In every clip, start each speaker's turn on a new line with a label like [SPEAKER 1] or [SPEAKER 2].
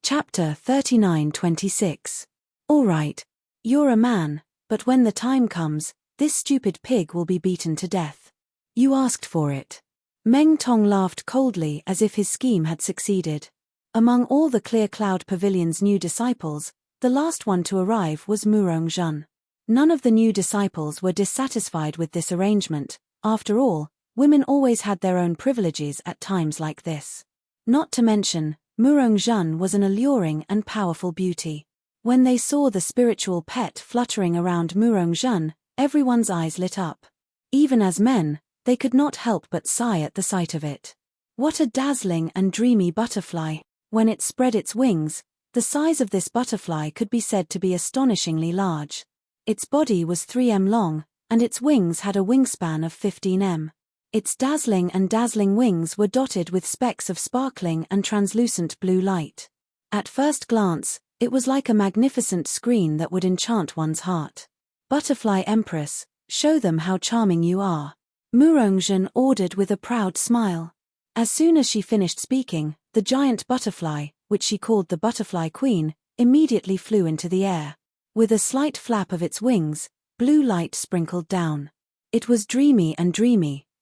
[SPEAKER 1] Chapter 39-26. All right. You're a man, but when the time comes, this stupid pig will be beaten to death. You asked for it. Meng Tong laughed coldly as if his scheme had succeeded. Among all the Clear Cloud Pavilion's new disciples, the last one to arrive was Murong Jun. None of the new disciples were dissatisfied with this arrangement. After all, women always had their own privileges at times like this. Not to mention, Murong Jun was an alluring and powerful beauty. When they saw the spiritual pet fluttering around Murong Jun, everyone's eyes lit up. Even as men, they could not help but sigh at the sight of it. What a dazzling and dreamy butterfly! When it spread its wings, the size of this butterfly could be said to be astonishingly large. Its body was 3 m long, and its wings had a wingspan of 15 m. Its dazzling wings were dotted with specks of sparkling and translucent blue light. At first glance, it was like a magnificent screen that would enchant one's heart. Butterfly Empress, show them how charming you are. Murongzhen ordered with a proud smile. As soon as she finished speaking, the giant butterfly, which she called the Butterfly Queen, immediately flew into the air. With a slight flap of its wings, blue light sprinkled down. It was dreamy,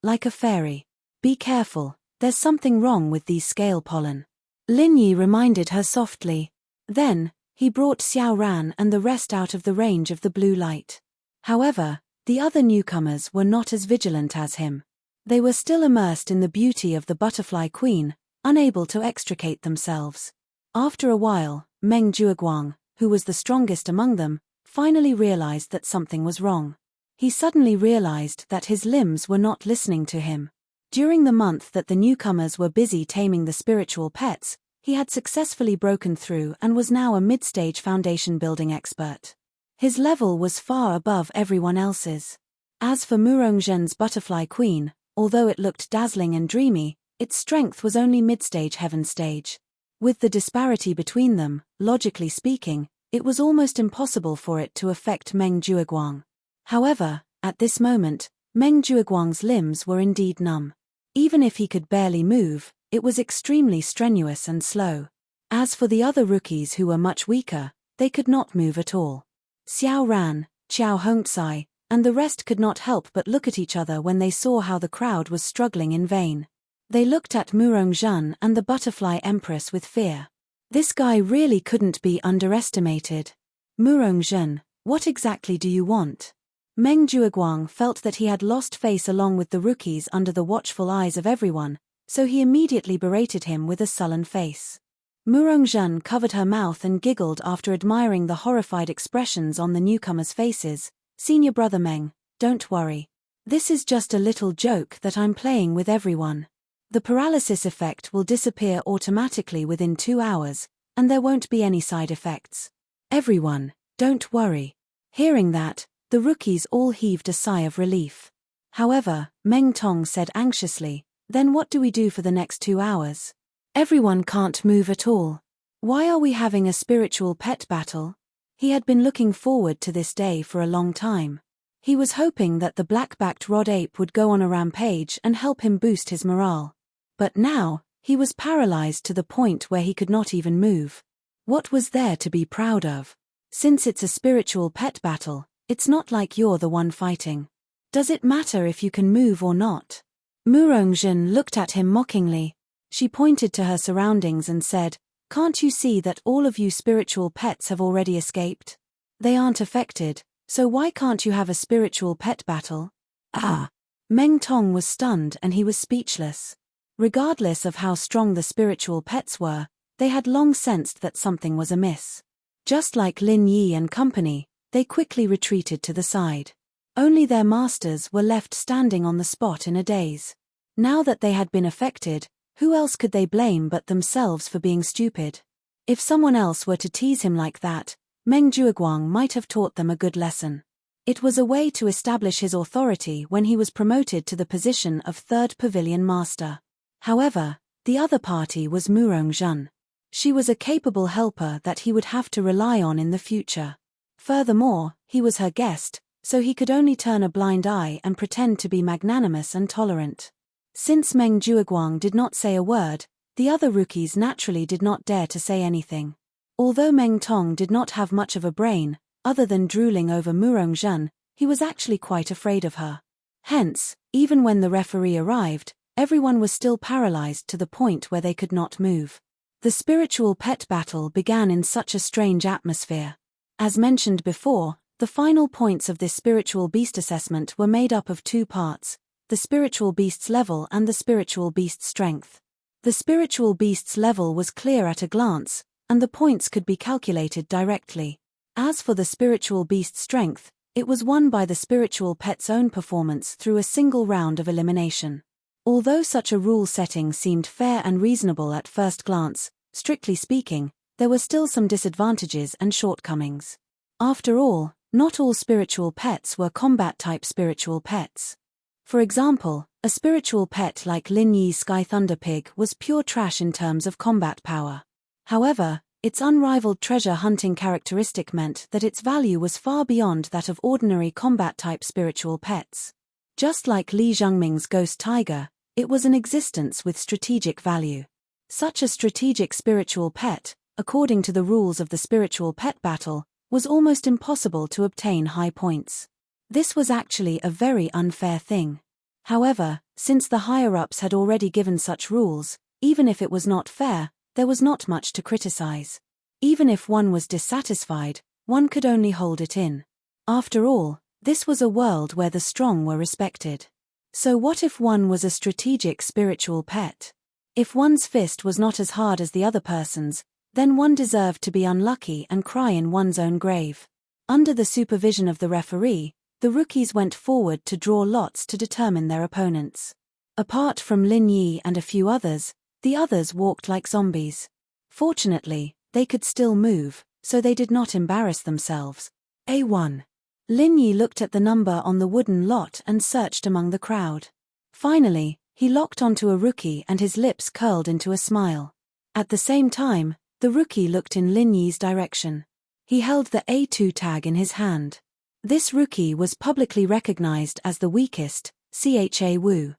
[SPEAKER 1] like a fairy. Be careful, there's something wrong with these scale pollen. Lin Yi reminded her softly. Then, he brought Xiao Ran and the rest out of the range of the blue light. However, the other newcomers were not as vigilant as him. They were still immersed in the beauty of the Butterfly Queen, unable to extricate themselves. After a while, Meng Jueguang, who was the strongest among them, finally realized that something was wrong. He suddenly realized that his limbs were not listening to him. During the month that the newcomers were busy taming the spiritual pets, he had successfully broken through and was now a mid-stage foundation building expert. His level was far above everyone else's. As for Murongzhen's Butterfly Queen, although it looked dazzling and dreamy, its strength was only mid-stage heaven stage. With the disparity between them, logically speaking, it was almost impossible for it to affect Meng Jueguang. However, at this moment, Meng Jueguang's limbs were indeed numb. Even if he could barely move, it was extremely strenuous and slow. As for the other rookies who were much weaker, they could not move at all. Xiao Ran, Qiao Hongcai, and the rest could not help but look at each other when they saw how the crowd was struggling in vain. They looked at Murong Jun and the Butterfly Empress with fear. This guy really couldn't be underestimated. Murong Jun, what exactly do you want? Meng Jueguang felt that he had lost face along with the rookies under the watchful eyes of everyone, so he immediately berated him with a sullen face. Murong Jun covered her mouth and giggled after admiring the horrified expressions on the newcomers' faces. Senior brother Meng, don't worry. This is just a little joke that I'm playing with everyone. The paralysis effect will disappear automatically within 2 hours, and there won't be any side effects. Everyone, don't worry. Hearing that, the rookies all heaved a sigh of relief. However, Meng Tong said anxiously, then what do we do for the next 2 hours? Everyone can't move at all. Why are we having a spiritual pet battle? He had been looking forward to this day for a long time. He was hoping that the black-backed rod ape would go on a rampage and help him boost his morale. But now, he was paralyzed to the point where he could not even move. What was there to be proud of? Since it's a spiritual pet battle, it's not like you're the one fighting. Does it matter if you can move or not? Murongzhen looked at him mockingly. She pointed to her surroundings and said, can't you see that all of you spiritual pets have already escaped? They aren't affected, so why can't you have a spiritual pet battle? Ah! Meng Tong was stunned and he was speechless. Regardless of how strong the spiritual pets were, they had long sensed that something was amiss. Just like Lin Yi and company, they quickly retreated to the side. Only their masters were left standing on the spot in a daze. Now that they had been affected, who else could they blame but themselves for being stupid? If someone else were to tease him like that, Meng Jueguang might have taught them a good lesson. It was a way to establish his authority when he was promoted to the position of third pavilion master. However, the other party was Murong Jun. She was a capable helper that he would have to rely on in the future. Furthermore, he was her guest, so he could only turn a blind eye and pretend to be magnanimous and tolerant. Since Meng Jueguang did not say a word, The other rookies naturally did not dare to say anything. Although Meng Tong did not have much of a brain, other than drooling over Murong Zhen, he was actually quite afraid of her. Hence, even when the referee arrived, everyone was still paralyzed to the point where they could not move. The spiritual pet battle began in such a strange atmosphere. As mentioned before, the final points of this spiritual beast assessment were made up of two parts: the spiritual beast's level and the spiritual beast's strength. The spiritual beast's level was clear at a glance, and the points could be calculated directly. As for the spiritual beast's strength, it was won by the spiritual pet's own performance through a single round of elimination. Although such a rule setting seemed fair and reasonable at first glance, strictly speaking, there were still some disadvantages and shortcomings. After all, not all spiritual pets were combat-type spiritual pets. For example, a spiritual pet like Lin Yi's Sky Thunder Pig was pure trash in terms of combat power. However, its unrivaled treasure hunting characteristic meant that its value was far beyond that of ordinary combat-type spiritual pets. Just like Li Zhengming's Ghost Tiger, it was an existence with strategic value. Such a strategic spiritual pet, according to the rules of the spiritual pet battle, was almost impossible to obtain high points. This was actually a very unfair thing. However, since the higher-ups had already given such rules, even if it was not fair, there was not much to criticize. Even if one was dissatisfied, one could only hold it in. After all, this was a world where the strong were respected. So what if one was a strategic spiritual pet? If one's fist was not as hard as the other person's, then one deserved to be unlucky and cry in one's own grave. Under the supervision of the referee, the rookies went forward to draw lots to determine their opponents. Apart from Lin Yi and a few others, the others walked like zombies. Fortunately, they could still move, so they did not embarrass themselves. A1. Lin Yi looked at the number on the wooden lot and searched among the crowd. Finally, he locked onto a rookie and his lips curled into a smile. At the same time, the rookie looked in Lin Yi's direction. He held the A2 tag in his hand. This rookie was publicly recognized as the weakest, Cha Wu.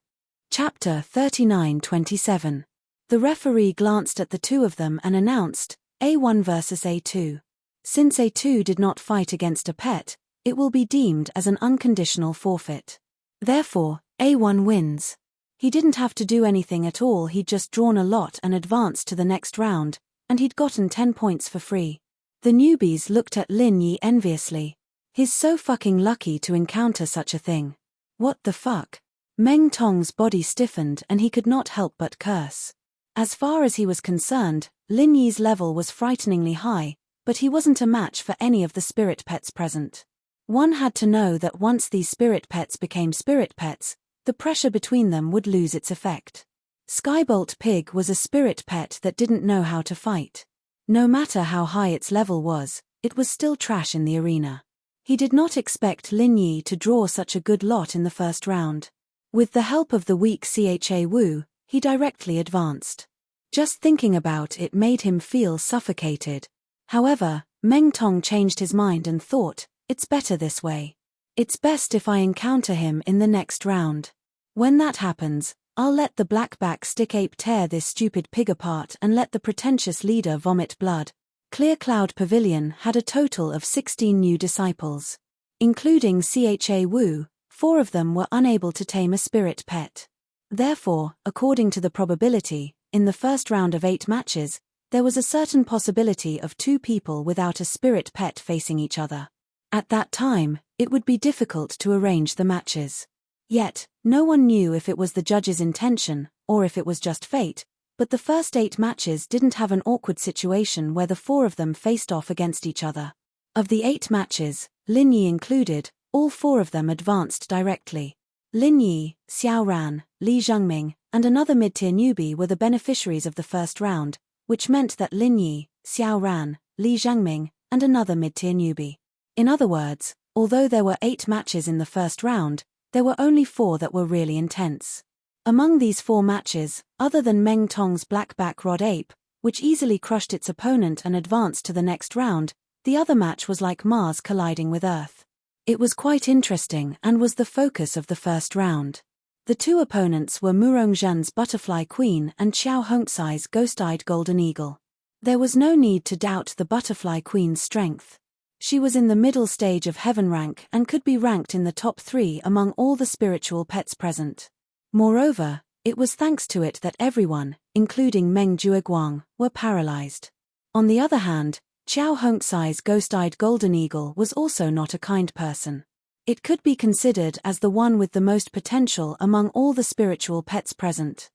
[SPEAKER 1] Chapter 39-27. The referee glanced at the two of them and announced, A1 versus A2. Since A2 did not fight against a pet, it will be deemed as an unconditional forfeit. Therefore, A1 wins. He didn't have to do anything at all, he'd just drawn a lot and advanced to the next round, and he'd gotten 10 points for free. The newbies looked at Lin Yi enviously. He's so fucking lucky to encounter such a thing. What the fuck? Meng Tong's body stiffened and he could not help but curse. As far as he was concerned, Lin Yi's level was frighteningly high, but he wasn't a match for any of the spirit pets present. One had to know that once these spirit pets became spirit pets, the pressure between them would lose its effect. Skybolt Pig was a spirit pet that didn't know how to fight. No matter how high its level was, it was still trash in the arena. He did not expect Lin Yi to draw such a good lot in the first round. With the help of the weak Cha Wu, he directly advanced. Just thinking about it made him feel suffocated. However, Meng Tong changed his mind and thought, it's better this way. It's best if I encounter him in the next round. When that happens, I'll let the blackback stick ape tear this stupid pig apart and let the pretentious leader vomit blood. Clear Cloud Pavilion had a total of 16 new disciples. Including Cha Wu, 4 of them were unable to tame a spirit pet. Therefore, according to the probability, in the first round of 8 matches, there was a certain possibility of 2 people without a spirit pet facing each other. At that time, it would be difficult to arrange the matches. Yet, no one knew if it was the judge's intention, or if it was just fate, but the first 8 matches didn't have an awkward situation where the 4 of them faced off against each other. Of the 8 matches, Lin Yi included, all 4 of them advanced directly. Lin Yi, Xiao Ran, Li Zhengming, and another mid-tier newbie were the beneficiaries of the first round, which meant that Lin Yi, Xiao Ran, Li Zhengming, and another mid-tier newbie. In other words, although there were 8 matches in the first round, there were only 4 that were really intense. Among these 4 matches, other than Meng Tong's blackback rod ape, which easily crushed its opponent and advanced to the next round, the other match was like Mars colliding with Earth. It was quite interesting and was the focus of the first round. The two opponents were Murongzhen's Butterfly Queen and Xiao Hongcai's Ghost-Eyed Golden Eagle. There was no need to doubt the Butterfly Queen's strength. She was in the middle stage of heaven rank and could be ranked in the top 3 among all the spiritual pets present. Moreover, it was thanks to it that everyone, including Meng Jueguang, were paralyzed. On the other hand, Xiao Hongcai's Ghost-Eyed Golden Eagle was also not a kind person. It could be considered as the one with the most potential among all the spiritual pets present.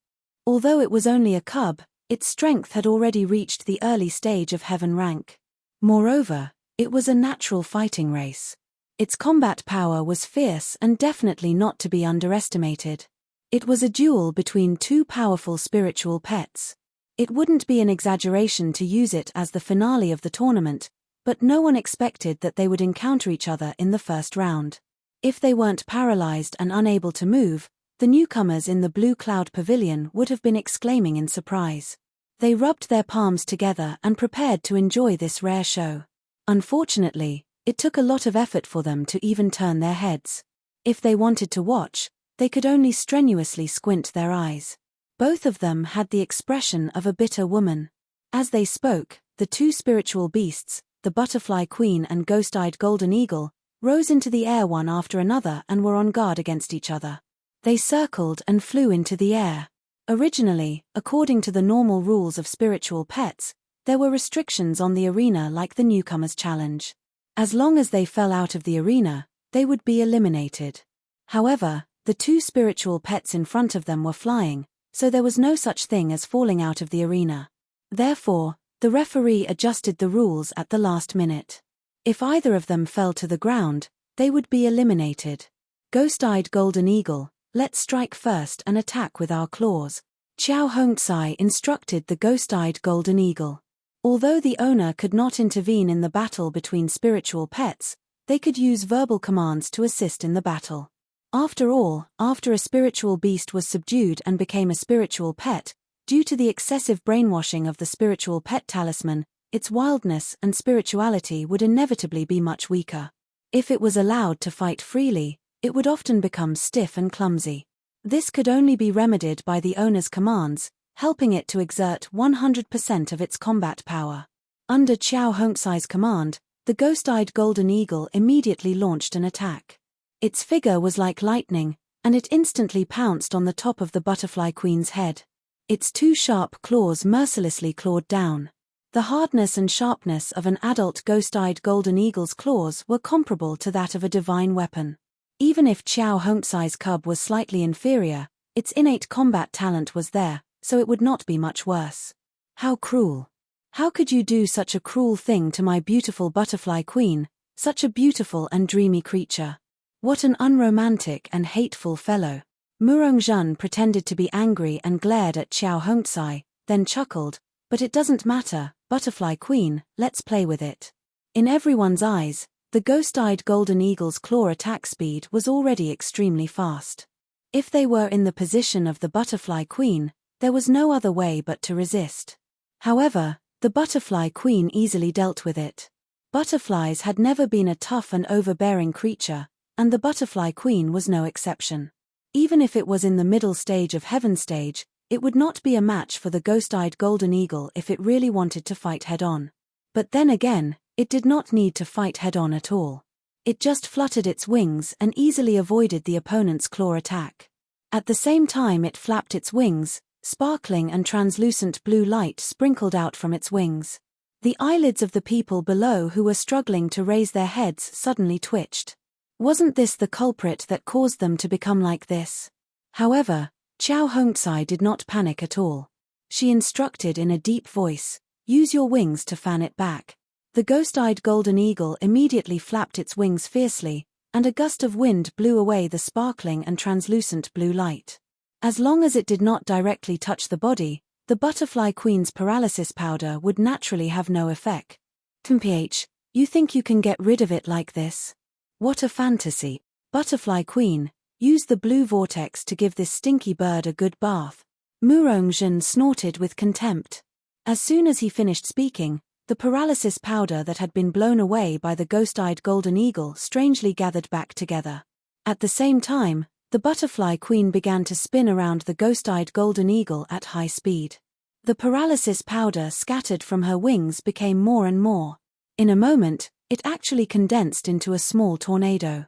[SPEAKER 1] Although it was only a cub, its strength had already reached the early stage of heaven rank. Moreover, it was a natural fighting race. Its combat power was fierce and definitely not to be underestimated. It was a duel between two powerful spiritual pets. It wouldn't be an exaggeration to use it as the finale of the tournament, but no one expected that they would encounter each other in the first round. If they weren't paralyzed and unable to move, the newcomers in the Blue Cloud Pavilion would have been exclaiming in surprise. They rubbed their palms together and prepared to enjoy this rare show. Unfortunately, it took a lot of effort for them to even turn their heads. If they wanted to watch, they could only strenuously squint their eyes. Both of them had the expression of a bitter woman. As they spoke, the two spiritual beasts, the Butterfly Queen and Ghost-Eyed Golden Eagle, rose into the air one after another and were on guard against each other. They circled and flew into the air. Originally, according to the normal rules of spiritual pets, there were restrictions on the arena like the newcomers' challenge. As long as they fell out of the arena, they would be eliminated. However, the two spiritual pets in front of them were flying, so there was no such thing as falling out of the arena. Therefore, the referee adjusted the rules at the last minute. If either of them fell to the ground, they would be eliminated. Ghost-Eyed Golden Eagle, let's strike first and attack with our claws. Xiao Hongcai instructed the Ghost-Eyed Golden Eagle. Although the owner could not intervene in the battle between spiritual pets, they could use verbal commands to assist in the battle. After all, after a spiritual beast was subdued and became a spiritual pet, due to the excessive brainwashing of the spiritual pet talisman, its wildness and spirituality would inevitably be much weaker. If it was allowed to fight freely, it would often become stiff and clumsy. This could only be remedied by the owner's commands, helping it to exert 100% of its combat power. Under Xiao Hongcai's command, the Ghost-Eyed Golden Eagle immediately launched an attack. Its figure was like lightning, and it instantly pounced on the top of the Butterfly Queen's head. Its two sharp claws mercilessly clawed down. The hardness and sharpness of an adult Ghost-Eyed Golden Eagle's claws were comparable to that of a divine weapon. Even if Xiao Hongcai's cub was slightly inferior, its innate combat talent was there, so it would not be much worse. How cruel! How could you do such a cruel thing to my beautiful Butterfly Queen, such a beautiful and dreamy creature? What an unromantic and hateful fellow! Murongzhen pretended to be angry and glared at Xiao Hongcai, then chuckled, but it doesn't matter, Butterfly Queen, let's play with it. In everyone's eyes, the Ghost-Eyed Golden Eagle's claw attack speed was already extremely fast. If they were in the position of the Butterfly Queen, there was no other way but to resist. However, the Butterfly Queen easily dealt with it. Butterflies had never been a tough and overbearing creature, and the Butterfly Queen was no exception. Even if it was in the middle stage of Heaven stage, it would not be a match for the Ghost-Eyed Golden Eagle if it really wanted to fight head-on. But then again, it did not need to fight head-on at all. It just fluttered its wings and easily avoided the opponent's claw attack. At the same time it flapped its wings, sparkling and translucent blue light sprinkled out from its wings. The eyelids of the people below who were struggling to raise their heads suddenly twitched. Wasn't this the culprit that caused them to become like this? However, Xiao Hongcai did not panic at all. She instructed in a deep voice, "Use your wings to fan it back." The Ghost-Eyed Golden Eagle immediately flapped its wings fiercely, and a gust of wind blew away the sparkling and translucent blue light. As long as it did not directly touch the body, the Butterfly Queen's paralysis powder would naturally have no effect. "TMPH, you think you can get rid of it like this? What a fantasy. Butterfly Queen, use the blue vortex to give this stinky bird a good bath." Murongzhen snorted with contempt. As soon as he finished speaking, the paralysis powder that had been blown away by the Ghost-Eyed Golden Eagle strangely gathered back together. At the same time, The butterfly queen began to spin around the ghost-eyed golden eagle at high speed. The paralysis powder scattered from her wings became more and more. In a moment, it actually condensed into a small tornado.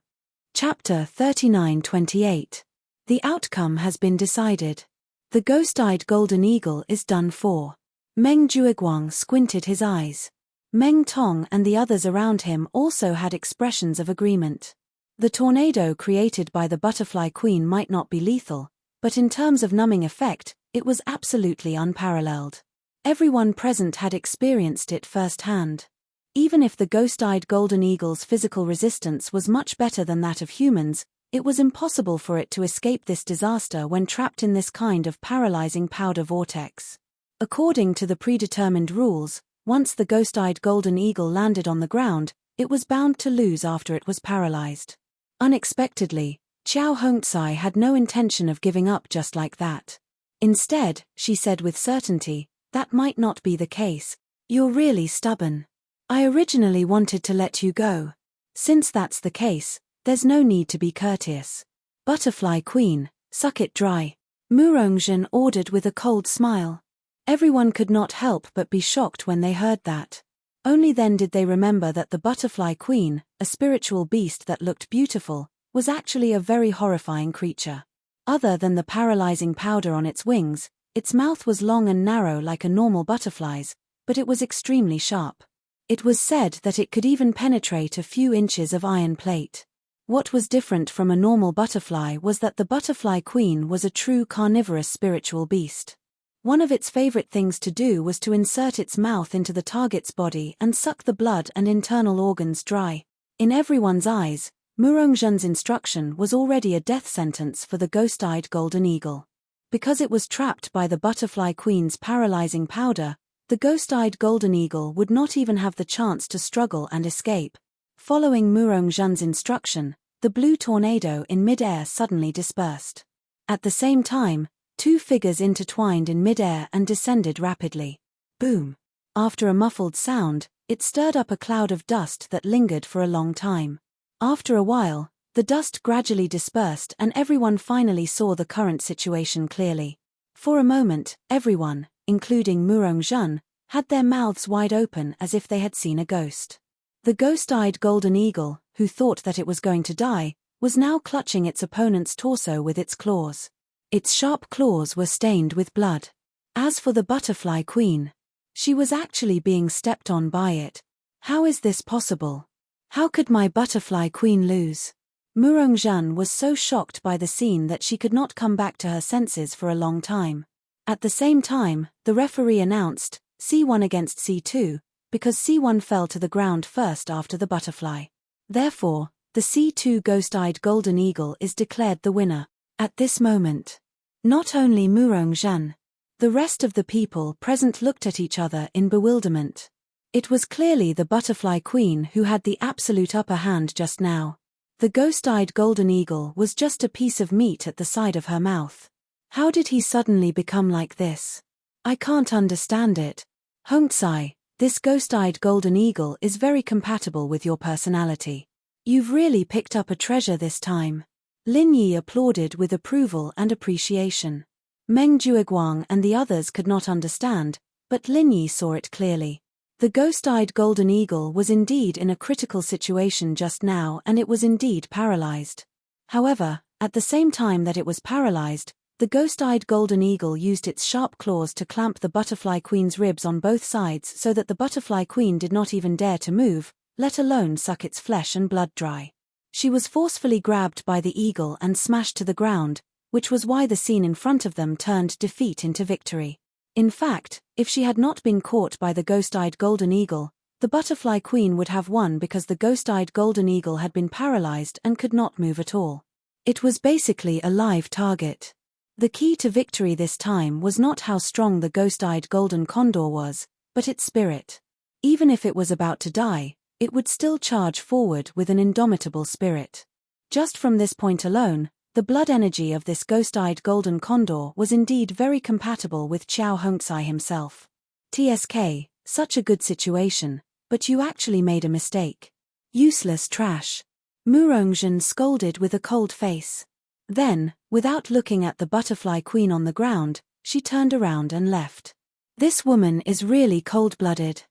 [SPEAKER 1] Chapter 39:28. The outcome has been decided. The ghost-eyed golden eagle is done for. Meng Jueguang squinted his eyes. Meng Tong and the others around him also had expressions of agreement. The tornado created by the butterfly queen might not be lethal, but in terms of numbing effect, it was absolutely unparalleled. Everyone present had experienced it firsthand. Even if the ghost-eyed golden eagle's physical resistance was much better than that of humans, it was impossible for it to escape this disaster when trapped in this kind of paralyzing powder vortex. According to the predetermined rules, once the ghost-eyed golden eagle landed on the ground, it was bound to lose after it was paralyzed. Unexpectedly, Xiao Hongcai had no intention of giving up just like that. Instead, she said with certainty, "That might not be the case. You're really stubborn. I originally wanted to let you go. Since that's the case, there's no need to be courteous. Butterfly Queen, suck it dry," Murongzhen ordered with a cold smile. Everyone could not help but be shocked when they heard that. Only then did they remember that the butterfly queen, a spiritual beast that looked beautiful, was actually a very horrifying creature. Other than the paralyzing powder on its wings, its mouth was long and narrow like a normal butterfly's, but it was extremely sharp. It was said that it could even penetrate a few inches of iron plate. What was different from a normal butterfly was that the butterfly queen was a true carnivorous spiritual beast. One of its favorite things to do was to insert its mouth into the target's body and suck the blood and internal organs dry. In everyone's eyes, Murongzhen's instruction was already a death sentence for the ghost-eyed golden eagle. Because it was trapped by the butterfly queen's paralyzing powder, the ghost-eyed golden eagle would not even have the chance to struggle and escape. Following Murongzhen's instruction, the blue tornado in mid-air suddenly dispersed. At the same time, two figures intertwined in mid-air and descended rapidly. Boom! After a muffled sound, it stirred up a cloud of dust that lingered for a long time. After a while, the dust gradually dispersed and everyone finally saw the current situation clearly. For a moment, everyone, including Murongzhen, had their mouths wide open as if they had seen a ghost. The ghost-eyed golden eagle, who thought that it was going to die, was now clutching its opponent's torso with its claws. Its sharp claws were stained with blood. As for the butterfly queen, she was actually being stepped on by it. How is this possible? How could my butterfly queen lose? Murongzhen was so shocked by the scene that she could not come back to her senses for a long time. At the same time, the referee announced, C1 against C2, because C1 fell to the ground first after the butterfly. Therefore, the C2 ghost-eyed golden eagle is declared the winner. At this moment, not only Murongzhen, the rest of the people present looked at each other in bewilderment. It was clearly the butterfly queen who had the absolute upper hand just now. The ghost-eyed golden eagle was just a piece of meat at the side of her mouth. How did he suddenly become like this? I can't understand it. Hongcai, this ghost-eyed golden eagle is very compatible with your personality. You've really picked up a treasure this time. Lin Yi applauded with approval and appreciation. Meng Jueguang and the others could not understand, but Lin Yi saw it clearly. The ghost-eyed golden eagle was indeed in a critical situation just now and it was indeed paralyzed. However, at the same time that it was paralyzed, the ghost-eyed golden eagle used its sharp claws to clamp the butterfly queen's ribs on both sides so that the butterfly queen did not even dare to move, let alone suck its flesh and blood dry. She was forcefully grabbed by the eagle and smashed to the ground, which was why the scene in front of them turned defeat into victory. In fact, if she had not been caught by the ghost-eyed golden eagle, the butterfly queen would have won because the ghost-eyed golden eagle had been paralyzed and could not move at all. It was basically a live target. The key to victory this time was not how strong the ghost-eyed golden condor was, but its spirit. Even if it was about to die, it would still charge forward with an indomitable spirit. Just from this point alone, the blood energy of this ghost-eyed golden condor was indeed very compatible with Xiao Hongcai himself. TSK, such a good situation, but you actually made a mistake. Useless trash. Murongzhen scolded with a cold face. Then, without looking at the butterfly queen on the ground, she turned around and left. This woman is really cold-blooded.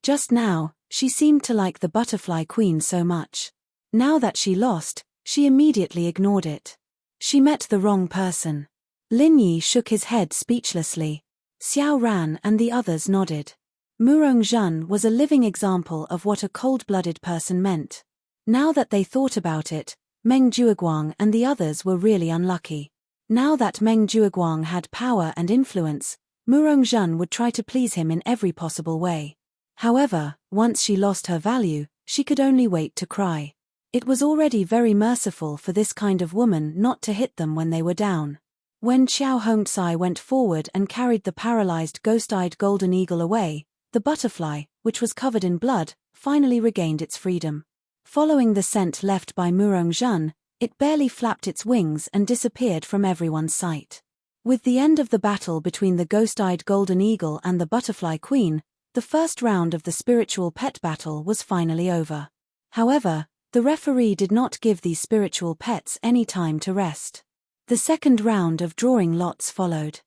[SPEAKER 1] Just now, she seemed to like the butterfly queen so much. Now that she lost, she immediately ignored it. She met the wrong person. Lin Yi shook his head speechlessly. Xiao Ran and the others nodded. Murong was a living example of what a cold-blooded person meant. Now that they thought about it, Meng Jueguang and the others were really unlucky. Now that Meng Jueguang had power and influence, Murong would try to please him in every possible way. However, once she lost her value, she could only wait to cry. It was already very merciful for this kind of woman not to hit them when they were down. When Xiao Hongcai went forward and carried the paralyzed ghost-eyed golden eagle away, the butterfly, which was covered in blood, finally regained its freedom. Following the scent left by Murong, it barely flapped its wings and disappeared from everyone's sight. With the end of the battle between the ghost-eyed golden eagle and the butterfly queen, the first round of the spiritual pet battle was finally over. However, the referee did not give these spiritual pets any time to rest. The second round of drawing lots followed.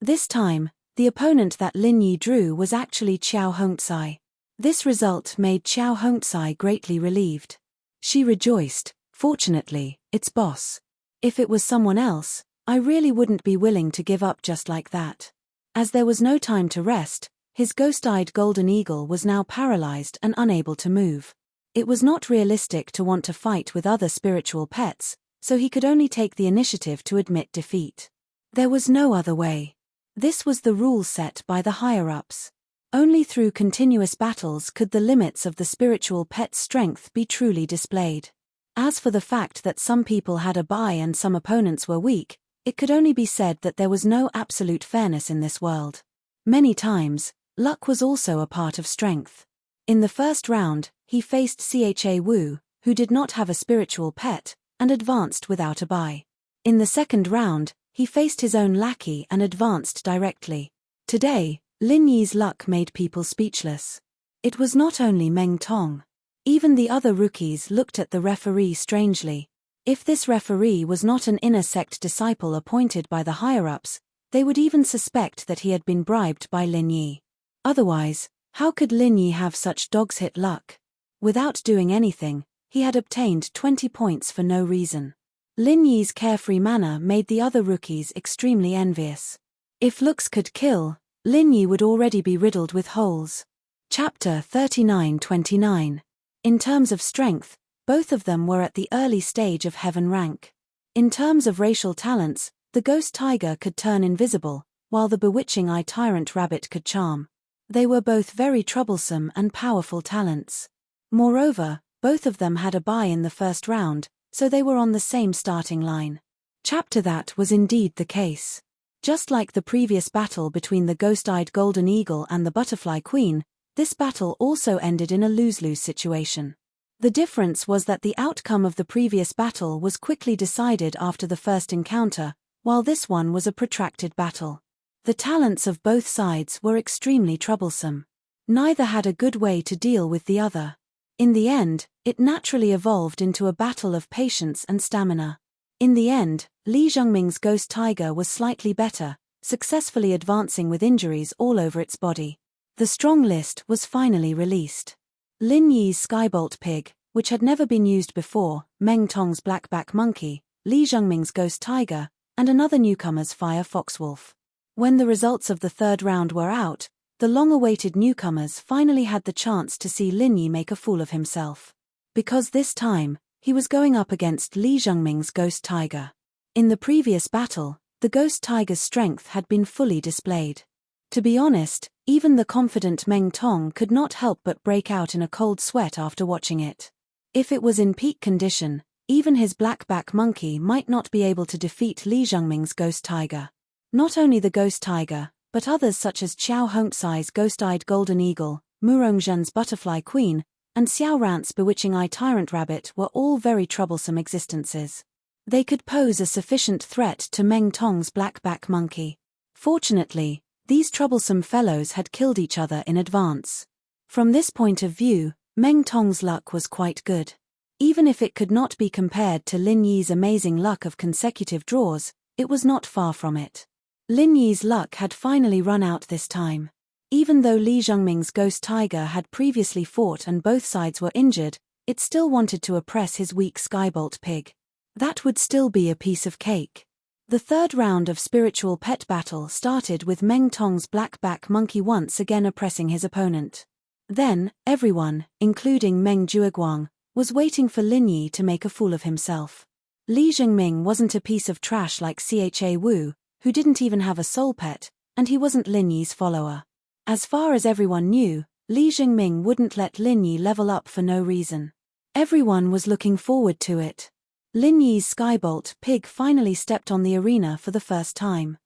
[SPEAKER 1] This time, the opponent that Lin Yi drew was actually Xiao Hongcai. This result made Xiao Hongcai greatly relieved. She rejoiced, "Fortunately, it's boss. If it was someone else, I really wouldn't be willing to give up just like that." As there was no time to rest, his ghost-eyed golden eagle was now paralyzed and unable to move. It was not realistic to want to fight with other spiritual pets, so he could only take the initiative to admit defeat. There was no other way. This was the rule set by the higher-ups. Only through continuous battles could the limits of the spiritual pet's strength be truly displayed. As for the fact that some people had a bye and some opponents were weak, it could only be said that there was no absolute fairness in this world. Many times, luck was also a part of strength. In the first round, he faced Cha Wu, who did not have a spiritual pet, and advanced without a bye. In the second round, he faced his own lackey and advanced directly. Today, Lin Yi's luck made people speechless. It was not only Meng Tong. Even the other rookies looked at the referee strangely. If this referee was not an inner sect disciple appointed by the higher-ups, they would even suspect that he had been bribed by Lin Yi. Otherwise, how could Lin Yi have such dog's-hit luck? Without doing anything, he had obtained 20 points for no reason. Lin Yi's carefree manner made the other rookies extremely envious. If looks could kill, Lin Yi would already be riddled with holes. Chapter 39-29. In terms of strength, both of them were at the early stage of heaven rank. In terms of racial talents, the ghost tiger could turn invisible, while the bewitching eye tyrant rabbit could charm. They were both very troublesome and powerful talents. Moreover, both of them had a bye in the first round, so they were on the same starting line. That was indeed the case. Just like the previous battle between the ghost-eyed golden eagle and the butterfly queen, this battle also ended in a lose-lose situation. The difference was that the outcome of the previous battle was quickly decided after the first encounter, while this one was a protracted battle. The talents of both sides were extremely troublesome. Neither had a good way to deal with the other. In the end, it naturally evolved into a battle of patience and stamina. In the end, Li Zhengming's ghost tiger was slightly better, successfully advancing with injuries all over its body. The strong list was finally released. Lin Yi's skybolt pig, which had never been used before, Meng Tong's blackback monkey, Li Zhengming's ghost tiger, and another newcomer's fire foxwolf. When the results of the third round were out, the long-awaited newcomers finally had the chance to see Lin Yi make a fool of himself. Because this time, he was going up against Li Zhengming's ghost tiger. In the previous battle, the ghost tiger's strength had been fully displayed. To be honest, even the confident Meng Tong could not help but break out in a cold sweat after watching it. If it was in peak condition, even his blackback monkey might not be able to defeat Li Zhengming's ghost tiger. Not only the ghost tiger, but others such as Xiao Hongcai's ghost-eyed golden eagle, Murongzhen's butterfly queen, and Xiao Ran's bewitching eye tyrant rabbit were all very troublesome existences. They could pose a sufficient threat to Meng Tong's blackback monkey. Fortunately, these troublesome fellows had killed each other in advance. From this point of view, Meng Tong's luck was quite good. Even if it could not be compared to Lin Yi's amazing luck of consecutive draws, it was not far from it. Lin Yi's luck had finally run out this time. Even though Li Zhengming's ghost tiger had previously fought and both sides were injured, it still wanted to oppress his weak Skybolt pig. That would still be a piece of cake. The third round of spiritual pet battle started with Meng Tong's blackback monkey once again oppressing his opponent. Then, everyone, including Meng Jueguang, was waiting for Lin Yi to make a fool of himself. Li Zhengming wasn't a piece of trash like Cha Wu, who didn't even have a soul pet, and he wasn't Lin Yi's follower. As far as everyone knew, Li Zhengming wouldn't let Lin Yi level up for no reason. Everyone was looking forward to it. Lin Yi's Skybolt pig finally stepped on the arena for the first time.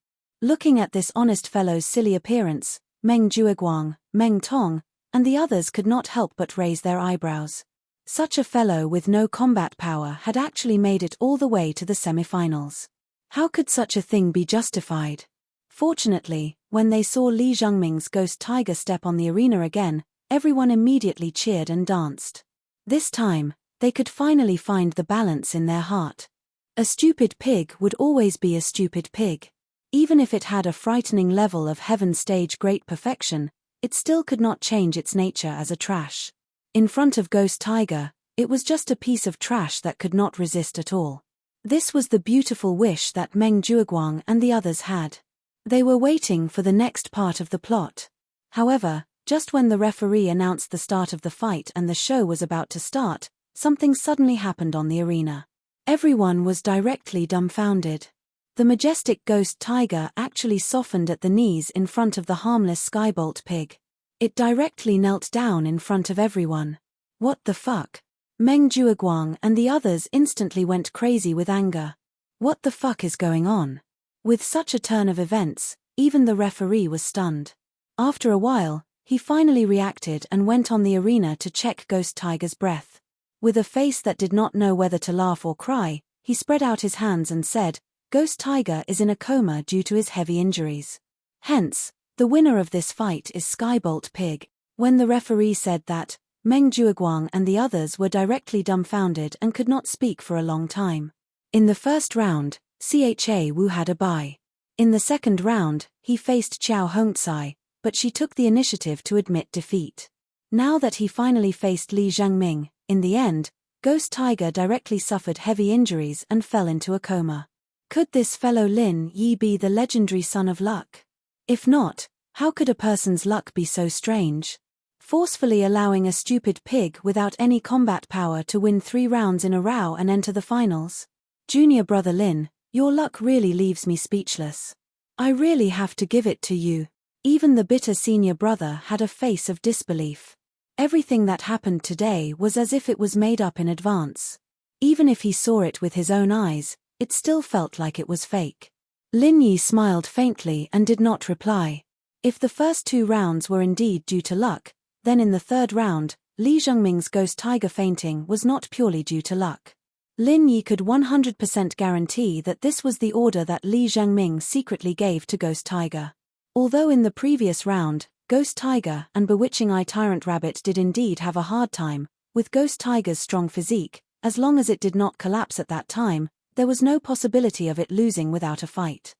[SPEAKER 1] Looking at this honest fellow's silly appearance, Meng Jueguang, Meng Tong, and the others could not help but raise their eyebrows. Such a fellow with no combat power had actually made it all the way to the semifinals. How could such a thing be justified? Fortunately, when they saw Li Zhengming's ghost tiger step on the arena again, everyone immediately cheered and danced. This time, they could finally find the balance in their heart. A stupid pig would always be a stupid pig. Even if it had a frightening level of heaven stage great perfection, it still could not change its nature as a trash. In front of Ghost Tiger, it was just a piece of trash that could not resist at all. This was the beautiful wish that Meng Jueguang and the others had. They were waiting for the next part of the plot. However, just when the referee announced the start of the fight and the show was about to start, something suddenly happened on the arena. Everyone was directly dumbfounded. The majestic ghost tiger actually softened at the knees in front of the harmless Skybolt pig. It directly knelt down in front of everyone. What the fuck? Meng Jueguang and the others instantly went crazy with anger. What the fuck is going on? With such a turn of events, even the referee was stunned. After a while, he finally reacted and went on the arena to check Ghost Tiger's breath. With a face that did not know whether to laugh or cry, he spread out his hands and said, "Ghost Tiger is in a coma due to his heavy injuries. Hence, the winner of this fight is Skybolt Pig." When the referee said that, Meng Jueguang and the others were directly dumbfounded and could not speak for a long time. In the first round, Cha Wu had a bye. In the second round, he faced Qiao Hongcai, but she took the initiative to admit defeat. Now that he finally faced Li Zhengming, in the end, Ghost Tiger directly suffered heavy injuries and fell into a coma. Could this fellow Lin Yi be the legendary son of luck? If not, how could a person's luck be so strange? Forcefully allowing a stupid pig without any combat power to win 3 rounds in a row and enter the finals? Junior brother Lin, your luck really leaves me speechless. I really have to give it to you. Even the bitter senior brother had a face of disbelief. Everything that happened today was as if it was made up in advance. Even if he saw it with his own eyes, it still felt like it was fake. Lin Yi smiled faintly and did not reply. If the first 2 rounds were indeed due to luck, then in the third round, Li Zhengming's ghost tiger fainting was not purely due to luck. Lin Yi could 100% guarantee that this was the order that Li Zhengming secretly gave to Ghost Tiger. Although in the previous round, Ghost Tiger and Bewitching Eye Tyrant Rabbit did indeed have a hard time, with Ghost Tiger's strong physique, as long as it did not collapse at that time, there was no possibility of it losing without a fight.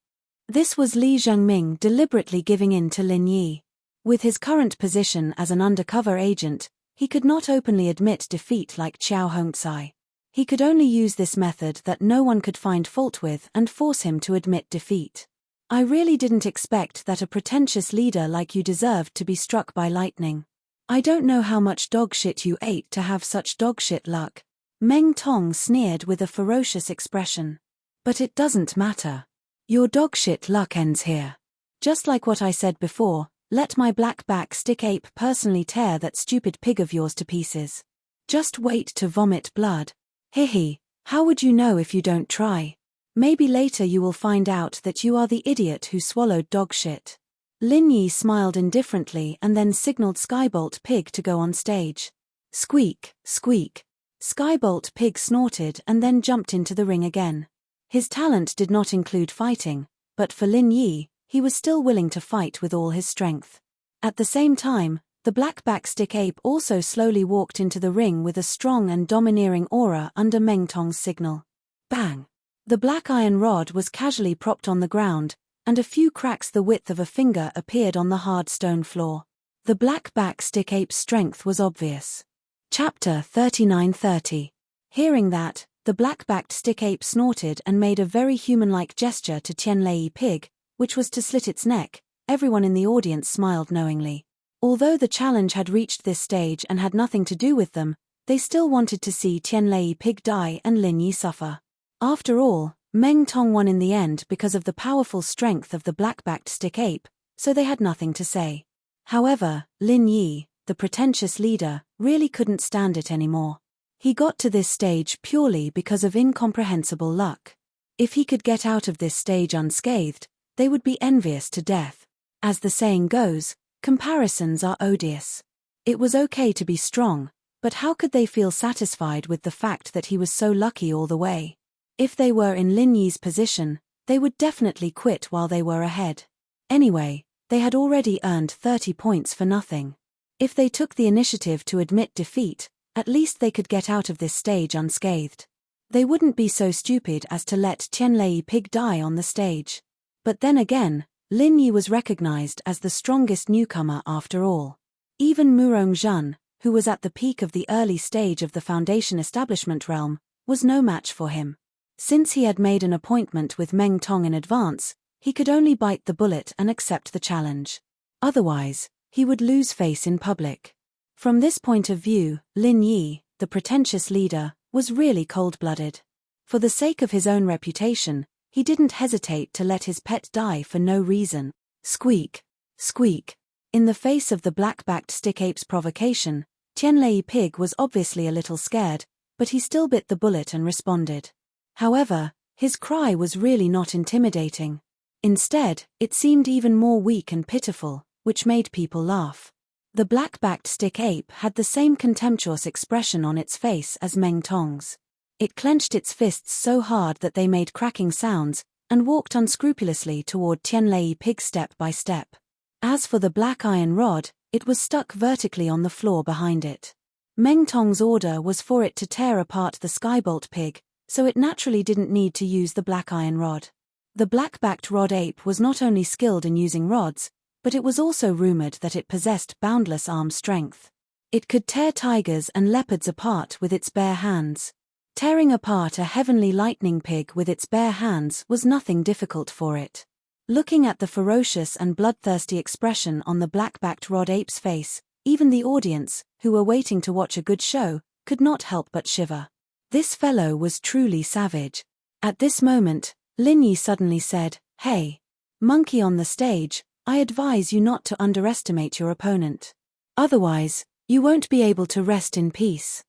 [SPEAKER 1] This was Li Zhengming deliberately giving in to Lin Yi. With his current position as an undercover agent, he could not openly admit defeat like Qiao Hongcai. He could only use this method that no one could find fault with and force him to admit defeat. I really didn't expect that a pretentious leader like you deserved to be struck by lightning. I don't know how much dogshit you ate to have such dogshit luck. Meng Tong sneered with a ferocious expression. But it doesn't matter. Your dogshit luck ends here. Just like what I said before, let my blackback stick ape personally tear that stupid pig of yours to pieces. Just wait to vomit blood. Hihi, how would you know if you don't try? Maybe later you will find out that you are the idiot who swallowed dog shit. Lin Yi smiled indifferently and then signaled Skybolt Pig to go on stage. Squeak, squeak. Skybolt Pig snorted and then jumped into the ring again. His talent did not include fighting, but for Lin Yi, he was still willing to fight with all his strength. At the same time, The black-backed stick ape also slowly walked into the ring with a strong and domineering aura under Meng Tong's signal. Bang! The black iron rod was casually propped on the ground, and a few cracks the width of a finger appeared on the hard stone floor. The black-backed stick ape's strength was obvious. Chapter 39:30. Hearing that, the black-backed stick ape snorted and made a very human-like gesture to Tianlei Pig, which was to slit its neck. Everyone in the audience smiled knowingly. Although the challenge had reached this stage and had nothing to do with them, they still wanted to see Tianlei Pig die and Lin Yi suffer. After all, Meng Tong won in the end because of the powerful strength of the black-backed stick ape, so they had nothing to say. However, Lin Yi, the pretentious leader, really couldn't stand it anymore. He got to this stage purely because of incomprehensible luck. If he could get out of this stage unscathed, they would be envious to death. As the saying goes, comparisons are odious. It was okay to be strong, but how could they feel satisfied with the fact that he was so lucky all the way? If they were in Lin Yi's position, they would definitely quit while they were ahead. Anyway, they had already earned 30 points for nothing. If they took the initiative to admit defeat, at least they could get out of this stage unscathed. They wouldn't be so stupid as to let Tianlei Pig die on the stage. But then again, Lin Yi was recognized as the strongest newcomer after all. Even Murong Zhen, who was at the peak of the early stage of the Foundation establishment realm, was no match for him. Since he had made an appointment with Meng Tong in advance, he could only bite the bullet and accept the challenge. Otherwise, he would lose face in public. From this point of view, Lin Yi, the pretentious leader, was really cold-blooded. For the sake of his own reputation, he didn't hesitate to let his pet die for no reason. Squeak! Squeak! In the face of the black-backed stick ape's provocation, Tianlei Pig was obviously a little scared, but he still bit the bullet and responded. However, his cry was really not intimidating. Instead, it seemed even more weak and pitiful, which made people laugh. The black-backed stick ape had the same contemptuous expression on its face as Meng Tong's. It clenched its fists so hard that they made cracking sounds, and walked unscrupulously toward Tianlei Pig step by step. As for the black iron rod, it was stuck vertically on the floor behind it. Meng Tong's order was for it to tear apart the skybolt pig, so it naturally didn't need to use the black iron rod. The black-backed rod ape was not only skilled in using rods, but it was also rumored that it possessed boundless arm strength. It could tear tigers and leopards apart with its bare hands. Tearing apart a heavenly lightning pig with its bare hands was nothing difficult for it. Looking at the ferocious and bloodthirsty expression on the black-backed rod ape's face, even the audience, who were waiting to watch a good show, could not help but shiver. This fellow was truly savage. At this moment, Lin Yi suddenly said, "Hey, monkey on the stage, I advise you not to underestimate your opponent. Otherwise, you won't be able to rest in peace."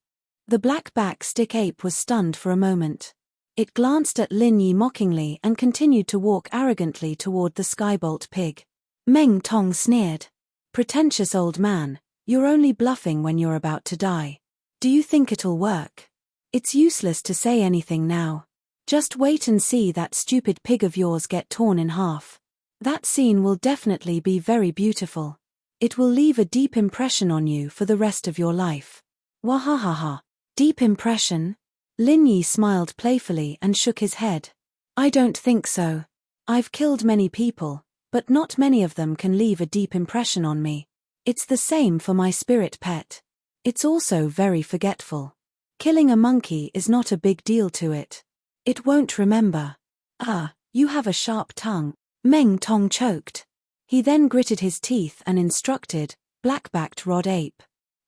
[SPEAKER 1] The black-backed stick ape was stunned for a moment. It glanced at Lin Yi mockingly and continued to walk arrogantly toward the skybolt pig. Meng Tong sneered. "Pretentious old man, you're only bluffing when you're about to die. Do you think it'll work? It's useless to say anything now. Just wait and see that stupid pig of yours get torn in half. That scene will definitely be very beautiful. It will leave a deep impression on you for the rest of your life." Wahahaha. Deep impression? Lin Yi smiled playfully and shook his head. "I don't think so. I've killed many people, but not many of them can leave a deep impression on me. It's the same for my spirit pet. It's also very forgetful. Killing a monkey is not a big deal to it. It won't remember." "Ah, you have a sharp tongue." Meng Tong choked. He then gritted his teeth and instructed, "Black-backed rod ape.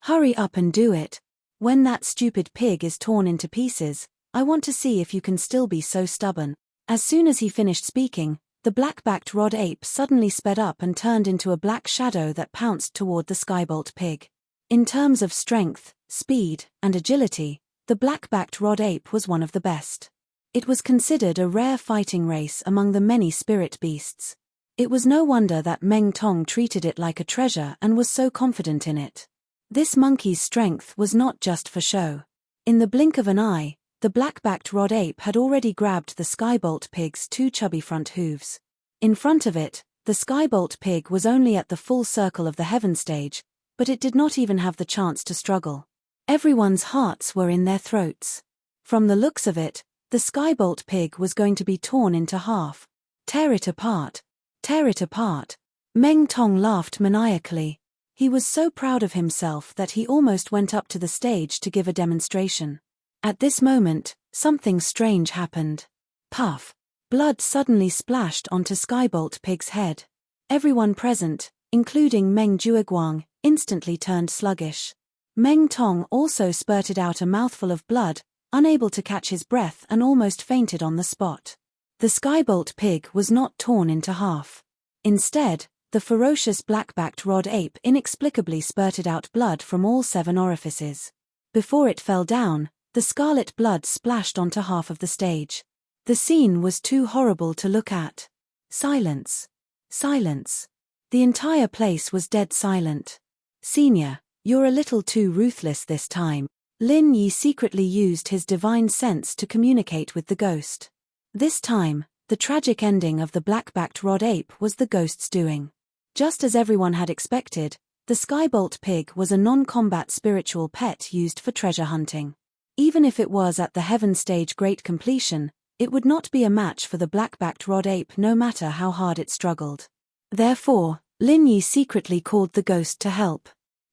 [SPEAKER 1] Hurry up and do it. When that stupid pig is torn into pieces, I want to see if you can still be so stubborn." As soon as he finished speaking, the black-backed rod ape suddenly sped up and turned into a black shadow that pounced toward the skybolt pig. In terms of strength, speed, and agility, the black-backed rod ape was one of the best. It was considered a rare fighting race among the many spirit beasts. It was no wonder that Meng Tong treated it like a treasure and was so confident in it. This monkey's strength was not just for show. In the blink of an eye, the black-backed rod ape had already grabbed the skybolt pig's two chubby front hooves. In front of it, the skybolt pig was only at the full circle of the heaven stage, but it did not even have the chance to struggle. Everyone's hearts were in their throats. From the looks of it, the skybolt pig was going to be torn into half. Tear it apart. Tear it apart. Meng Tong laughed maniacally. He was so proud of himself that he almost went up to the stage to give a demonstration. At this moment, something strange happened. Puff. Blood suddenly splashed onto Skybolt Pig's head. Everyone present, including Meng Jueguang, instantly turned sluggish. Meng Tong also spurted out a mouthful of blood, unable to catch his breath, and almost fainted on the spot. The Skybolt Pig was not torn into half. Instead, the ferocious black-backed rod ape inexplicably spurted out blood from all 7 orifices. Before it fell down, the scarlet blood splashed onto half of the stage. The scene was too horrible to look at. Silence. Silence. The entire place was dead silent. Senior, you're a little too ruthless this time. Lin Yi secretly used his divine sense to communicate with the ghost. This time, the tragic ending of the black-backed rod ape was the ghost's doing. Just as everyone had expected, the Skybolt Pig was a non-combat spiritual pet used for treasure hunting. Even if it was at the Heaven Stage Great Completion, it would not be a match for the black-backed rod ape no matter how hard it struggled. Therefore, Lin Yi secretly called the ghost to help.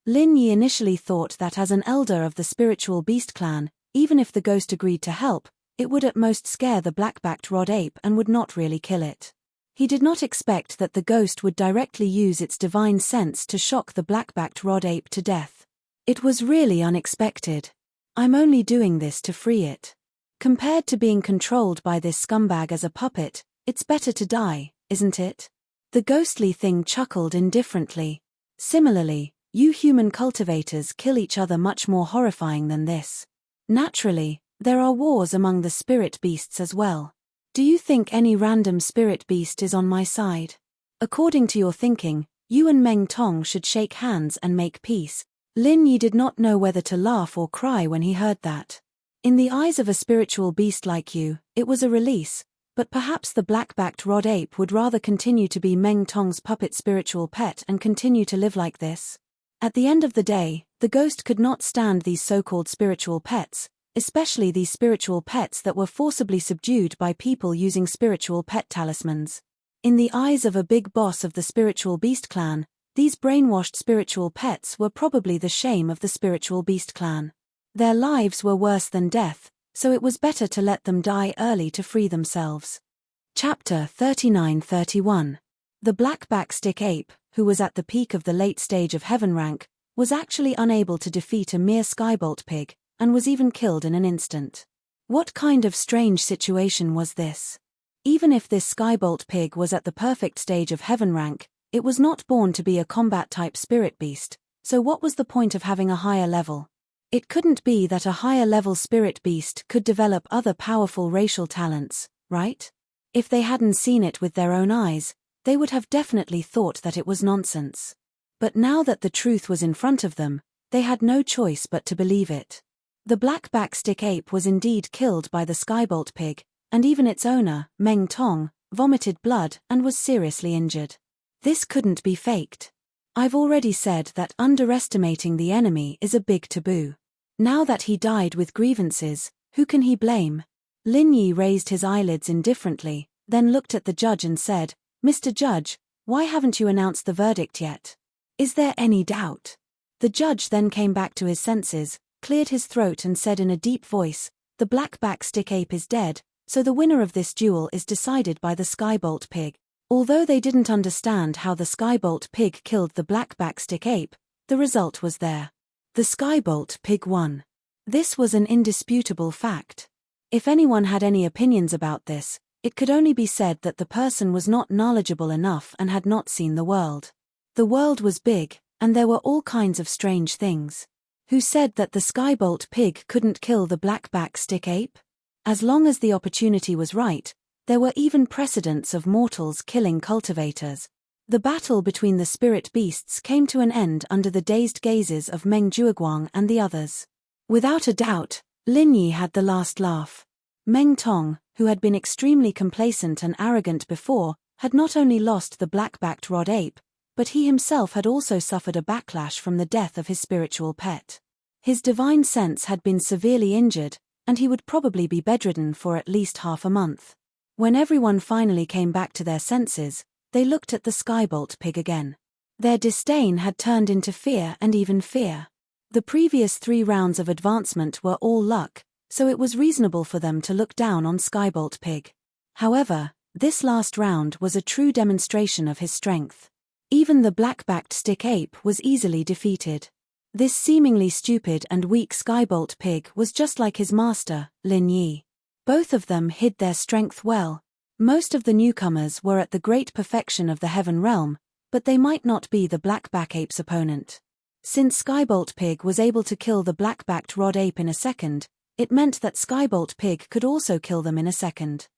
[SPEAKER 1] Lin Yi initially thought that as an elder of the spiritual beast clan, even if the ghost agreed to help, it would at most scare the black-backed rod ape and would not really kill it. He did not expect that the ghost would directly use its divine sense to shock the black-backed rod ape to death. It was really unexpected. I'm only doing this to free it. Compared to being controlled by this scumbag as a puppet, it's better to die, isn't it? The ghostly thing chuckled indifferently. Similarly, you human cultivators kill each other much more horrifying than this. Naturally, there are wars among the spirit beasts as well. Do you think any random spirit beast is on my side? According to your thinking, you and Meng Tong should shake hands and make peace. Lin Yi did not know whether to laugh or cry when he heard that. In the eyes of a spiritual beast like you, it was a release, but perhaps the black-backed rod ape would rather continue to be Meng Tong's puppet spiritual pet and continue to live like this. At the end of the day, the ghost could not stand these so-called spiritual pets, especially these spiritual pets that were forcibly subdued by people using spiritual pet talismans. In the eyes of a big boss of the spiritual beast clan, these brainwashed spiritual pets were probably the shame of the spiritual beast clan. Their lives were worse than death, so it was better to let them die early to free themselves. Chapter 39-31. The black-back stick ape, who was at the peak of the late stage of heaven rank, was actually unable to defeat a mere skybolt pig, and was even killed in an instant. What kind of strange situation was this? Even if this skybolt pig was at the perfect stage of heaven rank, it was not born to be a combat-type spirit beast, so what was the point of having a higher level? It couldn't be that a higher-level spirit beast could develop other powerful racial talents, right? If they hadn't seen it with their own eyes, they would have definitely thought that it was nonsense. But now that the truth was in front of them, they had no choice but to believe it. The black-back stick ape was indeed killed by the skybolt pig, and even its owner, Meng Tong, vomited blood and was seriously injured. This couldn't be faked. I've already said that underestimating the enemy is a big taboo. Now that he died with grievances, who can he blame? Lin Yi raised his eyelids indifferently, then looked at the judge and said, Mr. Judge, why haven't you announced the verdict yet? Is there any doubt? The judge then came back to his senses, cleared his throat and said in a deep voice, the black-back stick ape is dead, so the winner of this duel is decided by the skybolt pig. Although they didn't understand how the skybolt pig killed the black-back stick ape, the result was there. The skybolt pig won. This was an indisputable fact. If anyone had any opinions about this, it could only be said that the person was not knowledgeable enough and had not seen the world. The world was big, and there were all kinds of strange things. Who said that the skybolt pig couldn't kill the black-back stick ape? As long as the opportunity was right, there were even precedents of mortals killing cultivators. The battle between the spirit beasts came to an end under the dazed gazes of Meng Jueguang and the others. Without a doubt, Lin Yi had the last laugh. Meng Tong, who had been extremely complacent and arrogant before, had not only lost the black-backed rod ape, But he himself had also suffered a backlash from the death of his spiritual pet. His divine sense had been severely injured, and he would probably be bedridden for at least half a month. When everyone finally came back to their senses, they looked at the Skybolt pig again. Their disdain had turned into fear and even fear. The previous 3 rounds of advancement were all luck, so it was reasonable for them to look down on Skybolt pig. However, this last round was a true demonstration of his strength. Even the black-backed stick ape was easily defeated. This seemingly stupid and weak Skybolt pig was just like his master, Lin Yi. Both of them hid their strength well. Most of the newcomers were at the great perfection of the Heaven Realm, but they might not be the black-back ape's opponent. Since Skybolt pig was able to kill the black-backed rod ape in a second, it meant that Skybolt pig could also kill them in a second.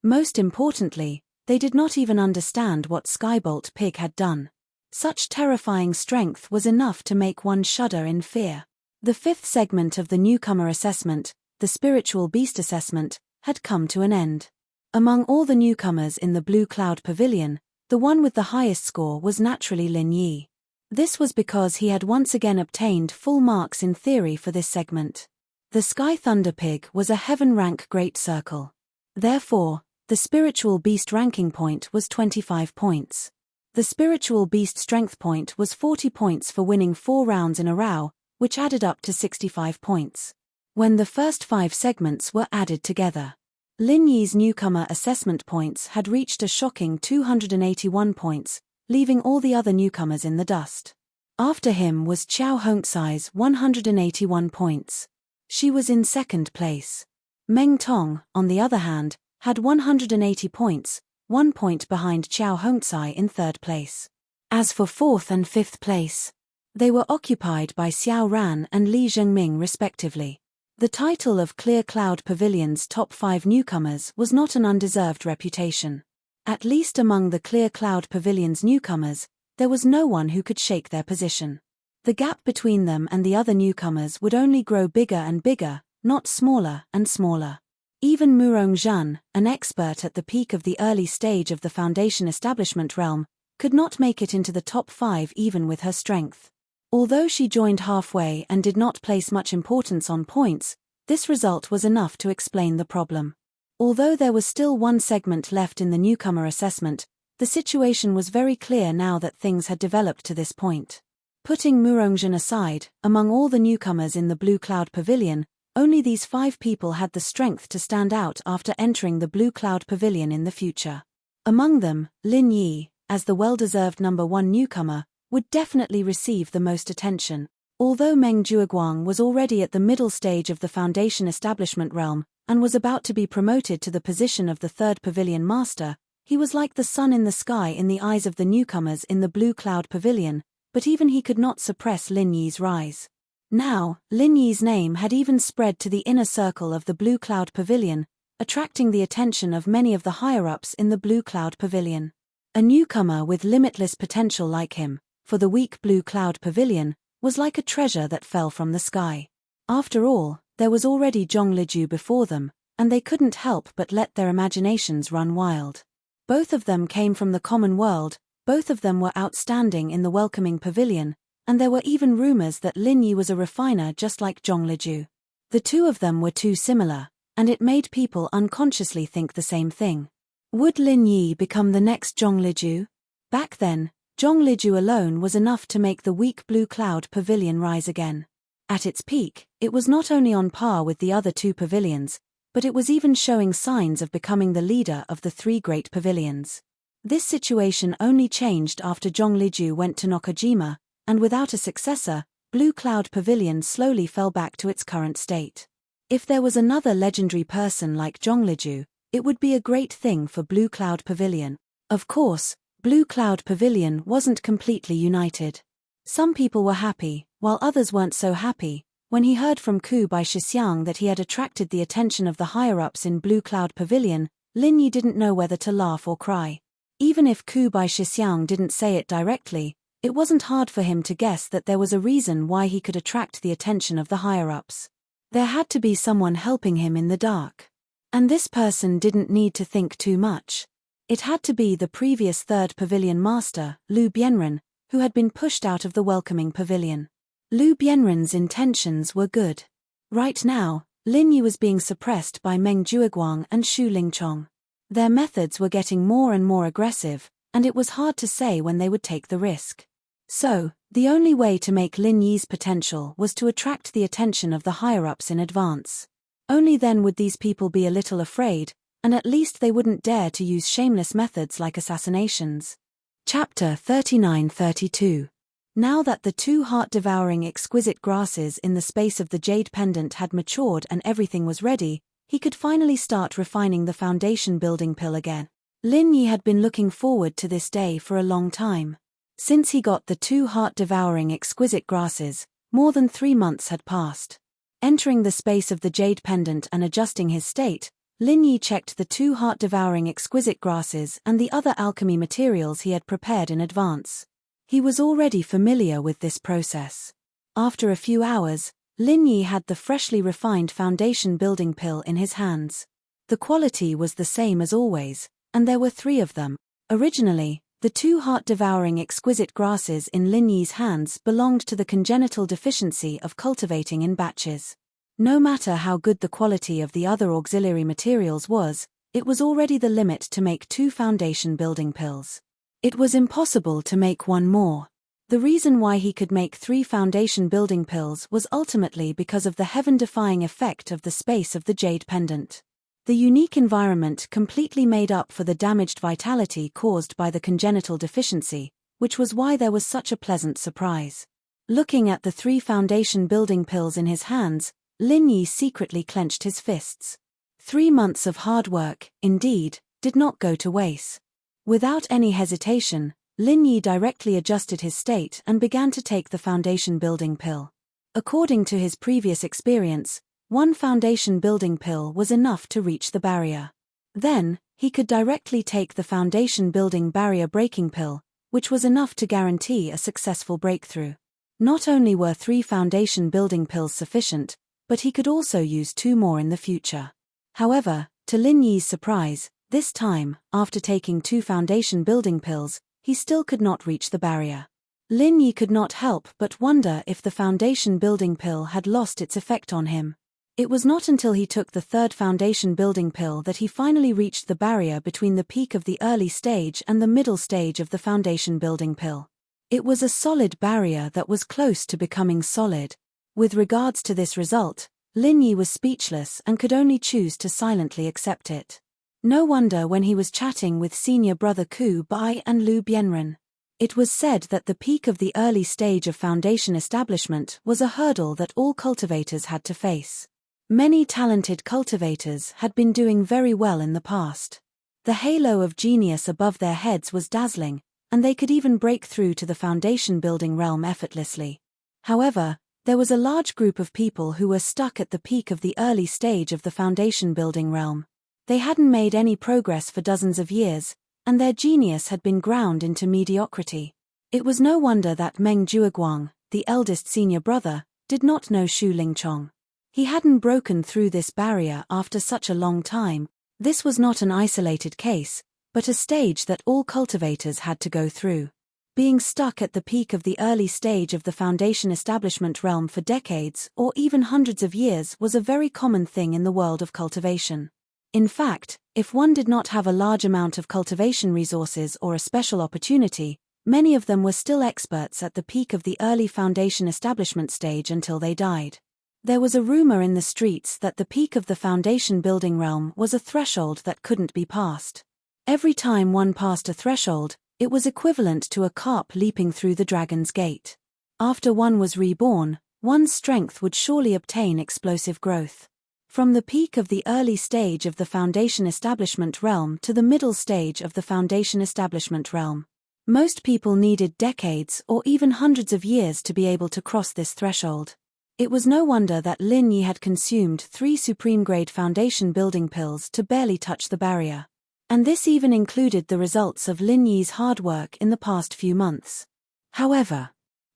[SPEAKER 1] Most importantly, they did not even understand what Skybolt pig had done. Such terrifying strength was enough to make one shudder in fear. The 5th segment of the newcomer assessment, the spiritual beast assessment, had come to an end. Among all the newcomers in the Blue Cloud Pavilion, the one with the highest score was naturally Lin Yi. This was because he had once again obtained full marks in theory for this segment. The Sky Thunder Pig was a heaven rank great circle. Therefore, the spiritual beast ranking point was 25 points. The spiritual beast strength point was 40 points for winning 4 rounds in a row, which added up to 65 points. When the first 5 segments were added together, Lin Yi's newcomer assessment points had reached a shocking 281 points, leaving all the other newcomers in the dust. After him was Qiao Hongcai's 181 points. She was in second place. Meng Tong, on the other hand, had 180 points, 1 point behind Qiao Hongcai in third place. As for fourth and fifth place, they were occupied by Xiao Ran and Li Zhengming respectively. The title of Clear Cloud Pavilion's top 5 newcomers was not an undeserved reputation. At least among the Clear Cloud Pavilion's newcomers, there was no one who could shake their position. The gap between them and the other newcomers would only grow bigger and bigger, not smaller and smaller. Even Murong Zhan, an expert at the peak of the early stage of the Foundation establishment realm, could not make it into the top 5 even with her strength. Although she joined halfway and did not place much importance on points, this result was enough to explain the problem. Although there was still 1 segment left in the newcomer assessment, the situation was very clear now that things had developed to this point. Putting Murongzhan aside, among all the newcomers in the Blue Cloud Pavilion, only these 5 people had the strength to stand out after entering the Blue Cloud Pavilion in the future. Among them, Lin Yi, as the well-deserved number 1 newcomer, would definitely receive the most attention. Although Meng Jueguang was already at the middle stage of the Foundation establishment realm, and was about to be promoted to the position of the 3rd Pavilion Master, he was like the sun in the sky in the eyes of the newcomers in the Blue Cloud Pavilion, but even he could not suppress Lin Yi's rise. Now, Lin Yi's name had even spread to the inner circle of the Blue Cloud Pavilion, attracting the attention of many of the higher-ups in the Blue Cloud Pavilion. A newcomer with limitless potential like him, for the weak Blue Cloud Pavilion, was like a treasure that fell from the sky. After all, there was already Zhongliju before them, and they couldn't help but let their imaginations run wild. Both of them came from the common world, both of them were outstanding in the welcoming pavilion, and there were even rumors that Lin Yi was a refiner just like Zhongliju. The two of them were too similar, and it made people unconsciously think the same thing. Would Lin Yi become the next Zhongliju? Back then, Zhongliju alone was enough to make the weak Blue Cloud Pavilion rise again. At its peak, it was not only on par with the other 2 pavilions, but it was even showing signs of becoming the leader of the 3 great pavilions. This situation only changed after Zhongliju went to Nakajima, and without a successor, Blue Cloud Pavilion slowly fell back to its current state. If there was another legendary person like Zhongliju, it would be a great thing for Blue Cloud Pavilion. Of course, Blue Cloud Pavilion wasn't completely united. Some people were happy, while others weren't so happy. When he heard from Ku Bai Shixiang that he had attracted the attention of the higher-ups in Blue Cloud Pavilion, Lin Yi didn't know whether to laugh or cry. Even if Ku Bai Shixiang didn't say it directly, it wasn't hard for him to guess that there was a reason why he could attract the attention of the higher-ups. There had to be someone helping him in the dark. And this person didn't need to think too much. It had to be the previous 3rd Pavilion Master, Lu Bianren, who had been pushed out of the welcoming pavilion. Lu Bianren's intentions were good. Right now, Lin Yi was being suppressed by Meng Jueguang and Xu Lingchong. Their methods were getting more and more aggressive, and it was hard to say when they would take the risk. So, the only way to make Lin Yi's potential was to attract the attention of the higher-ups in advance. Only then would these people be a little afraid, and at least they wouldn't dare to use shameless methods like assassinations. Chapter 39-32. Now that the two heart-devouring exquisite grasses in the space of the jade pendant had matured and everything was ready, he could finally start refining the foundation building pill again. Lin Yi had been looking forward to this day for a long time. Since he got the two heart-devouring exquisite grasses, more than 3 months had passed. Entering the space of the jade pendant and adjusting his state, Lin Yi checked the two heart-devouring exquisite grasses and the other alchemy materials he had prepared in advance. He was already familiar with this process. After a few hours, Lin Yi had the freshly refined foundation building pill in his hands. The quality was the same as always, and there were 3 of them. Originally, the two heart-devouring exquisite grasses in Lin Yi's hands belonged to the congenital deficiency of cultivating in batches. No matter how good the quality of the other auxiliary materials was, it was already the limit to make 2 foundation building pills. It was impossible to make one more. The reason why he could make 3 foundation building pills was ultimately because of the heaven-defying effect of the space of the jade pendant. The unique environment completely made up for the damaged vitality caused by the congenital deficiency, which was why there was such a pleasant surprise. Looking at the 3 foundation building pills in his hands, Lin Yi secretly clenched his fists. 3 months of hard work, indeed, did not go to waste. Without any hesitation, Lin Yi directly adjusted his state and began to take the foundation building pill. According to his previous experience, 1 foundation building pill was enough to reach the barrier. Then, he could directly take the foundation building barrier breaking pill, which was enough to guarantee a successful breakthrough. Not only were 3 foundation building pills sufficient, but he could also use 2 more in the future. However, to Lin Yi's surprise, this time, after taking 2 foundation building pills, he still could not reach the barrier. Lin Yi could not help but wonder if the foundation building pill had lost its effect on him. It was not until he took the 3rd foundation building pill that he finally reached the barrier between the peak of the early stage and the middle stage of the foundation building pill. It was a solid barrier that was close to becoming solid. With regards to this result, Lin Yi was speechless and could only choose to silently accept it. No wonder when he was chatting with senior brother Ku Bai and Lu Bianren. It was said that the peak of the early stage of foundation establishment was a hurdle that all cultivators had to face. Many talented cultivators had been doing very well in the past. The halo of genius above their heads was dazzling, and they could even break through to the foundation building realm effortlessly. However, there was a large group of people who were stuck at the peak of the early stage of the foundation building realm. They hadn't made any progress for dozens of years, and their genius had been ground into mediocrity. It was no wonder that Meng Jueguang, the eldest senior brother, did not know Xu Lingchong. He hadn't broken through this barrier after such a long time. This was not an isolated case, but a stage that all cultivators had to go through. Being stuck at the peak of the early stage of the foundation establishment realm for decades or even hundreds of years was a very common thing in the world of cultivation. In fact, if one did not have a large amount of cultivation resources or a special opportunity, many of them were still experts at the peak of the early foundation establishment stage until they died. There was a rumor in the streets that the peak of the foundation building realm was a threshold that couldn't be passed. Every time one passed a threshold, it was equivalent to a carp leaping through the dragon's gate. After one was reborn, one's strength would surely obtain explosive growth. From the peak of the early stage of the foundation establishment realm to the middle stage of the foundation establishment realm, most people needed decades or even hundreds of years to be able to cross this threshold. It was no wonder that Lin Yi had consumed 3 supreme-grade foundation building pills to barely touch the barrier. And this even included the results of Lin Yi's hard work in the past few months. However,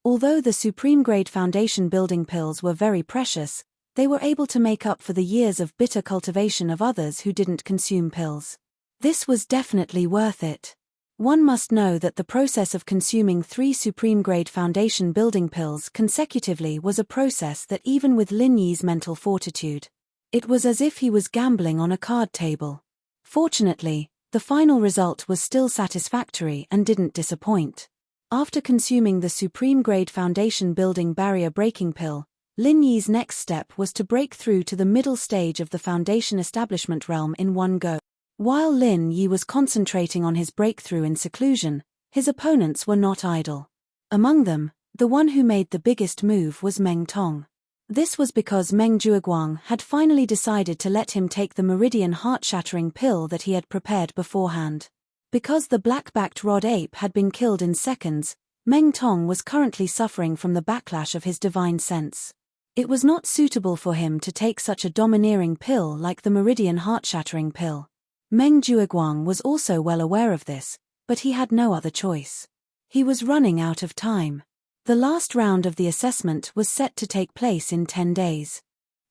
[SPEAKER 1] although the supreme-grade foundation building pills were very precious, they were able to make up for the years of bitter cultivation of others who didn't consume pills. This was definitely worth it. One must know that the process of consuming 3 supreme-grade foundation building pills consecutively was a process that even with Lin Yi's mental fortitude, it was as if he was gambling on a card table. Fortunately, the final result was still satisfactory and didn't disappoint. After consuming the supreme-grade foundation building barrier breaking pill, Lin Yi's next step was to break through to the middle stage of the foundation establishment realm in one go. While Lin Yi was concentrating on his breakthrough in seclusion, his opponents were not idle. Among them, the one who made the biggest move was Meng Tong. This was because Meng Zhuoguang had finally decided to let him take the meridian heart-shattering pill that he had prepared beforehand. Because the black-backed rod ape had been killed in seconds, Meng Tong was currently suffering from the backlash of his divine sense. It was not suitable for him to take such a domineering pill like the meridian heart-shattering pill. Meng Zhuoguang was also well aware of this, but he had no other choice. He was running out of time. The last round of the assessment was set to take place in 10 days.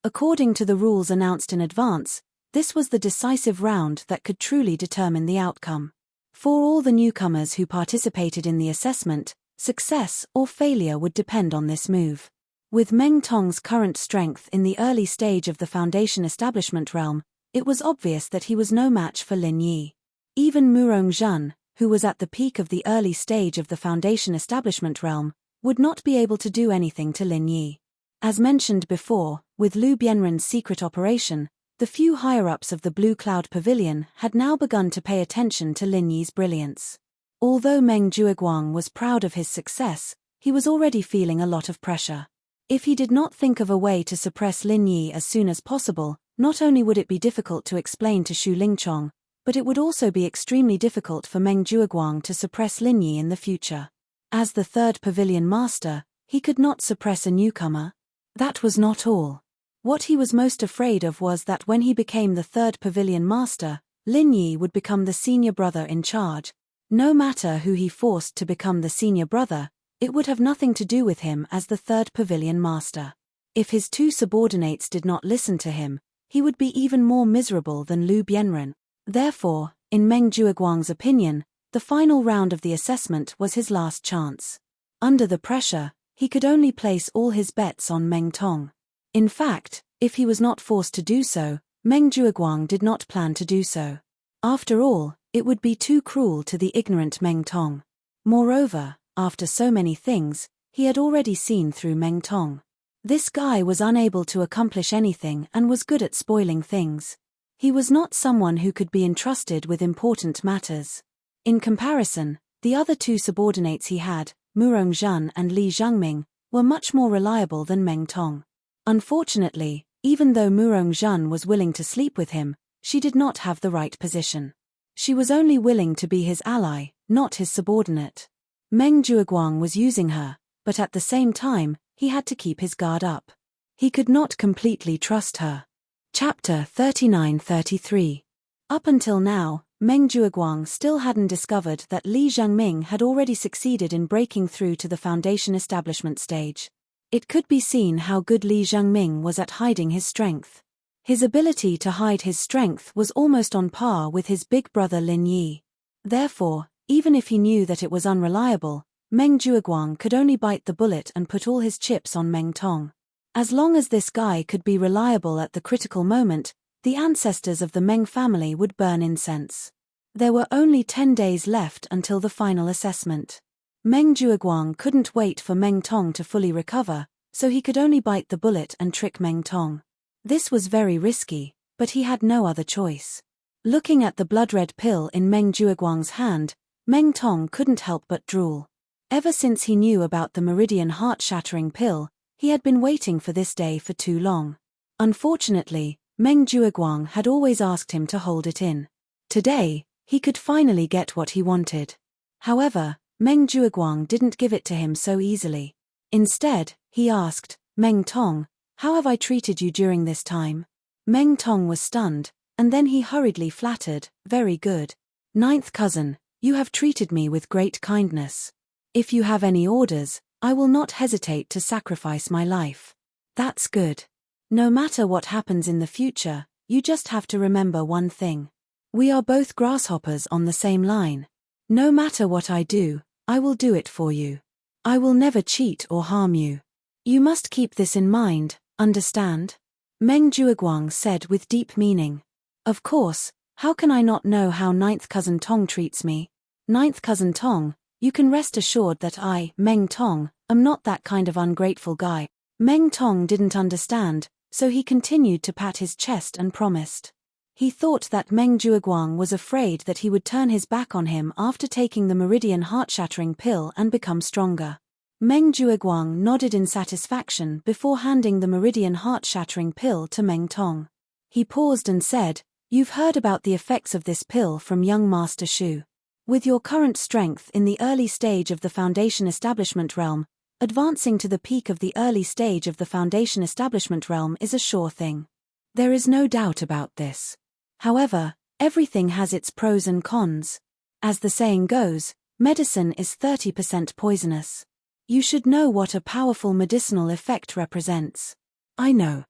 [SPEAKER 1] According to the rules announced in advance, this was the decisive round that could truly determine the outcome. For all the newcomers who participated in the assessment, success or failure would depend on this move. With Meng Tong's current strength in the early stage of the foundation establishment realm, it was obvious that he was no match for Lin Yi. Even Murong Zhan, who was at the peak of the early stage of the foundation establishment realm, would not be able to do anything to Lin Yi. As mentioned before, with Lu Bianren's secret operation, the few higher-ups of the Blue Cloud Pavilion had now begun to pay attention to Lin Yi's brilliance. Although Meng Zhuoguang was proud of his success, he was already feeling a lot of pressure. If he did not think of a way to suppress Lin Yi as soon as possible, not only would it be difficult to explain to Xu Lingchong, but it would also be extremely difficult for Meng Zhuoguang to suppress Lin Yi in the future. As the third pavilion master, he could not suppress a newcomer. That was not all. What he was most afraid of was that when he became the third pavilion master, Lin Yi would become the senior brother in charge. No matter who he forced to become the senior brother, it would have nothing to do with him as the third pavilion master. If his 2 subordinates did not listen to him, he would be even more miserable than Lu Bianren. Therefore, in Meng Zhuoguang's opinion, the final round of the assessment was his last chance. Under the pressure, he could only place all his bets on Meng Tong. In fact, if he was not forced to do so, Meng Zhuoguang did not plan to do so. After all, it would be too cruel to the ignorant Meng Tong. Moreover, after so many things, he had already seen through Meng Tong. This guy was unable to accomplish anything and was good at spoiling things. He was not someone who could be entrusted with important matters. In comparison, the other 2 subordinates he had, Murong Zhan and Li Zhangming, were much more reliable than Meng Tong. Unfortunately, even though Murong Zhan was willing to sleep with him, she did not have the right position. She was only willing to be his ally, not his subordinate. Meng Zhuoguang was using her, but at the same time, he had to keep his guard up. He could not completely trust her. Chapter 39-33. Up until now, Meng Zhuoguang still hadn't discovered that Li Zhangming had already succeeded in breaking through to the foundation establishment stage. It could be seen how good Li Zhangming was at hiding his strength. His ability to hide his strength was almost on par with his big brother Lin Yi. Therefore, even if he knew that it was unreliable, Meng Zhuoguang could only bite the bullet and put all his chips on Meng Tong. As long as this guy could be reliable at the critical moment, the ancestors of the Meng family would burn incense. There were only 10 days left until the final assessment. Meng Zhuoguang couldn't wait for Meng Tong to fully recover, so he could only bite the bullet and trick Meng Tong. This was very risky, but he had no other choice. Looking at the blood-red pill in Meng Zhuoguang's hand, Meng Tong couldn't help but drool. Ever since he knew about the meridian heart-shattering pill, he had been waiting for this day for too long. Unfortunately, Meng Zhuoguang had always asked him to hold it in. Today, he could finally get what he wanted. However, Meng Zhuoguang didn't give it to him so easily. Instead, he asked, "Meng Tong, how have I treated you during this time?" Meng Tong was stunned, and then he hurriedly flattered, "Very good. Ninth cousin, you have treated me with great kindness. If you have any orders, I will not hesitate to sacrifice my life." "That's good. No matter what happens in the future, you just have to remember one thing. We are both grasshoppers on the same line. No matter what I do, I will do it for you. I will never cheat or harm you. You must keep this in mind, understand? Meng Jueguang said with deep meaning. Of course, how can I not know how ninth cousin Tong treats me? Ninth cousin Tong, you can rest assured that I, Meng Tong, am not that kind of ungrateful guy. Meng Tong didn't understand, so he continued to pat his chest and promised. He thought that Meng Jueguang was afraid that he would turn his back on him after taking the Meridian Heart-Shattering Pill and become stronger. Meng Jueguang nodded in satisfaction before handing the Meridian Heart-Shattering Pill to Meng Tong. He paused and said, "You've heard about the effects of this pill from young Master Shu. With your current strength in the early stage of the Foundation Establishment Realm, advancing to the peak of the early stage of the Foundation Establishment Realm is a sure thing. There is no doubt about this. However, everything has its pros and cons. As the saying goes, medicine is 30% poisonous. You should know what a powerful medicinal effect represents." I know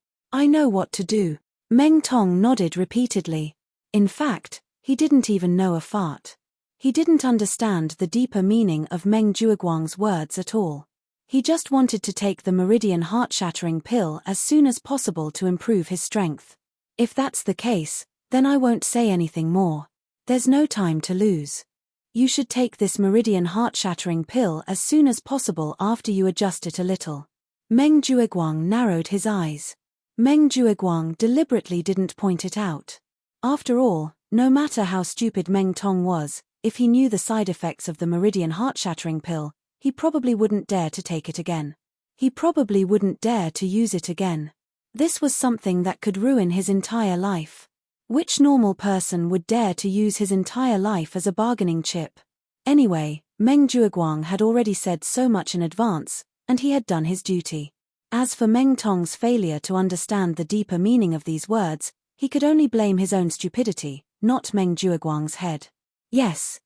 [SPEAKER 1] what to do." Meng Tong nodded repeatedly. In fact, he didn't even know a fart. He didn't understand the deeper meaning of Meng Jueguang's words at all. He just wanted to take the Meridian Heart-Shattering Pill as soon as possible to improve his strength. If that's the case, then I won't say anything more. There's no time to lose. You should take this Meridian Heart-Shattering Pill as soon as possible after you adjust it a little. Meng Jueguang narrowed his eyes. Meng Jueguang deliberately didn't point it out. After all, no matter how stupid Meng Tong was, if he knew the side effects of the Meridian Heart-Shattering Pill, he probably wouldn't dare to take it again. He probably wouldn't dare to use it again. This was something that could ruin his entire life. Which normal person would dare to use his entire life as a bargaining chip? Anyway, Meng Jueguang had already said so much in advance, and he had done his duty. As for Meng Tong's failure to understand the deeper meaning of these words, he could only blame his own stupidity, not Meng Jueguang's head. Yes.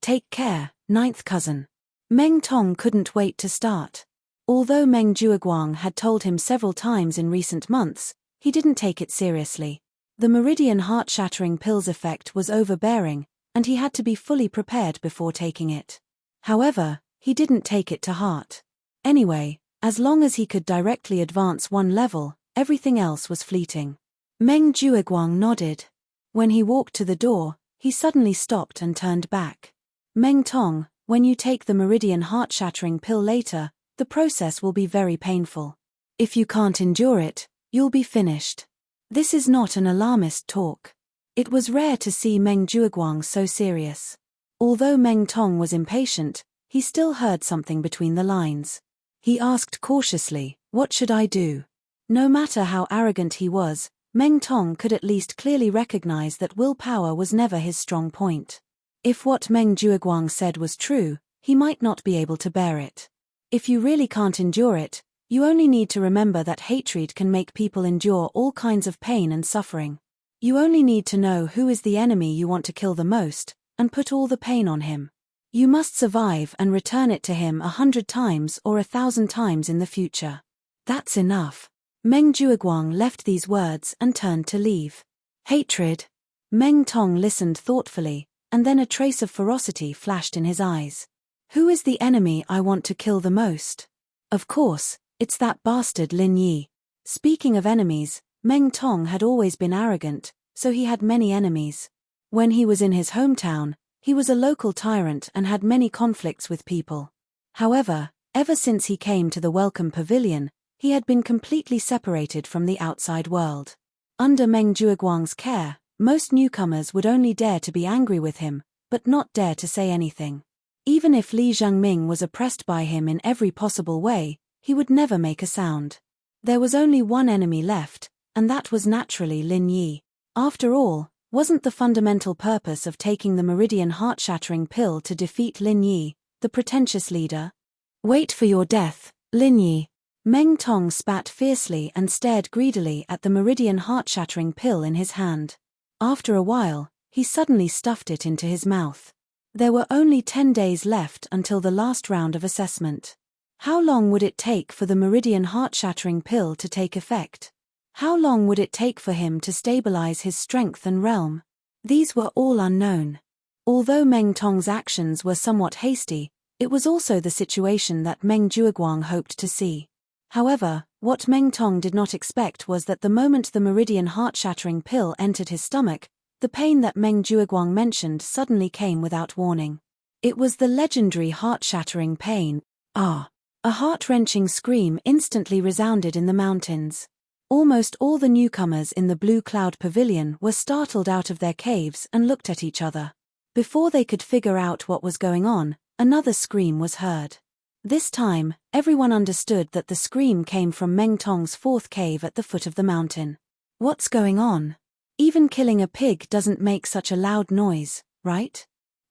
[SPEAKER 1] Take care, ninth cousin. Meng Tong couldn't wait to start. Although Meng Jueguang had told him several times in recent months, he didn't take it seriously. The Meridian Heart-Shattering Pill's effect was overbearing, and he had to be fully prepared before taking it. However, he didn't take it to heart. Anyway, as long as he could directly advance one level, everything else was fleeting. Meng Jueguang nodded. When he walked to the door, he suddenly stopped and turned back. Meng Tong, when you take the Meridian Heart-Shattering Pill later, the process will be very painful. If you can't endure it, you'll be finished. This is not an alarmist talk. It was rare to see Meng Jueguang so serious. Although Meng Tong was impatient, he still heard something between the lines. He asked cautiously, "What should I do?" No matter how arrogant he was, Meng Tong could at least clearly recognize that willpower was never his strong point. If what Meng Jueguang said was true, he might not be able to bear it. If you really can't endure it, you only need to remember that hatred can make people endure all kinds of pain and suffering. You only need to know who is the enemy you want to kill the most, and put all the pain on him. You must survive and return it to him 100 times or 1,000 times in the future. That's enough. Meng Jueguang left these words and turned to leave. Hatred. Meng Tong listened thoughtfully, and then a trace of ferocity flashed in his eyes. Who is the enemy I want to kill the most? Of course, it's that bastard Lin Yi. Speaking of enemies, Meng Tong had always been arrogant, so he had many enemies. When he was in his hometown, he was a local tyrant and had many conflicts with people. However, ever since he came to the Welcome Pavilion, he had been completely separated from the outside world. Under Meng Jueguang's care, most newcomers would only dare to be angry with him, but not dare to say anything. Even if Li Zhangming was oppressed by him in every possible way, he would never make a sound. There was only one enemy left, and that was naturally Lin Yi. After all, wasn't the fundamental purpose of taking the Meridian Heart-Shattering Pill to defeat Lin Yi, the pretentious leader? Wait for your death, Lin Yi. Meng Tong spat fiercely and stared greedily at the Meridian Heart-Shattering Pill in his hand. After a while, he suddenly stuffed it into his mouth. There were only 10 days left until the last round of assessment. How long would it take for the Meridian Heart-Shattering Pill to take effect? How long would it take for him to stabilize his strength and realm? These were all unknown. Although Meng Tong's actions were somewhat hasty, it was also the situation that Meng Jueguang hoped to see. However, what Meng Tong did not expect was that the moment the meridian heart-shattering pill entered his stomach, the pain that Meng Jueguang mentioned suddenly came without warning. It was the legendary heart-shattering pain. Ah! A heart-wrenching scream instantly resounded in the mountains. Almost all the newcomers in the Blue Cloud Pavilion were startled out of their caves and looked at each other. Before they could figure out what was going on, another scream was heard. This time, everyone understood that the scream came from Meng Tong's fourth cave at the foot of the mountain. What's going on? Even killing a pig doesn't make such a loud noise, right?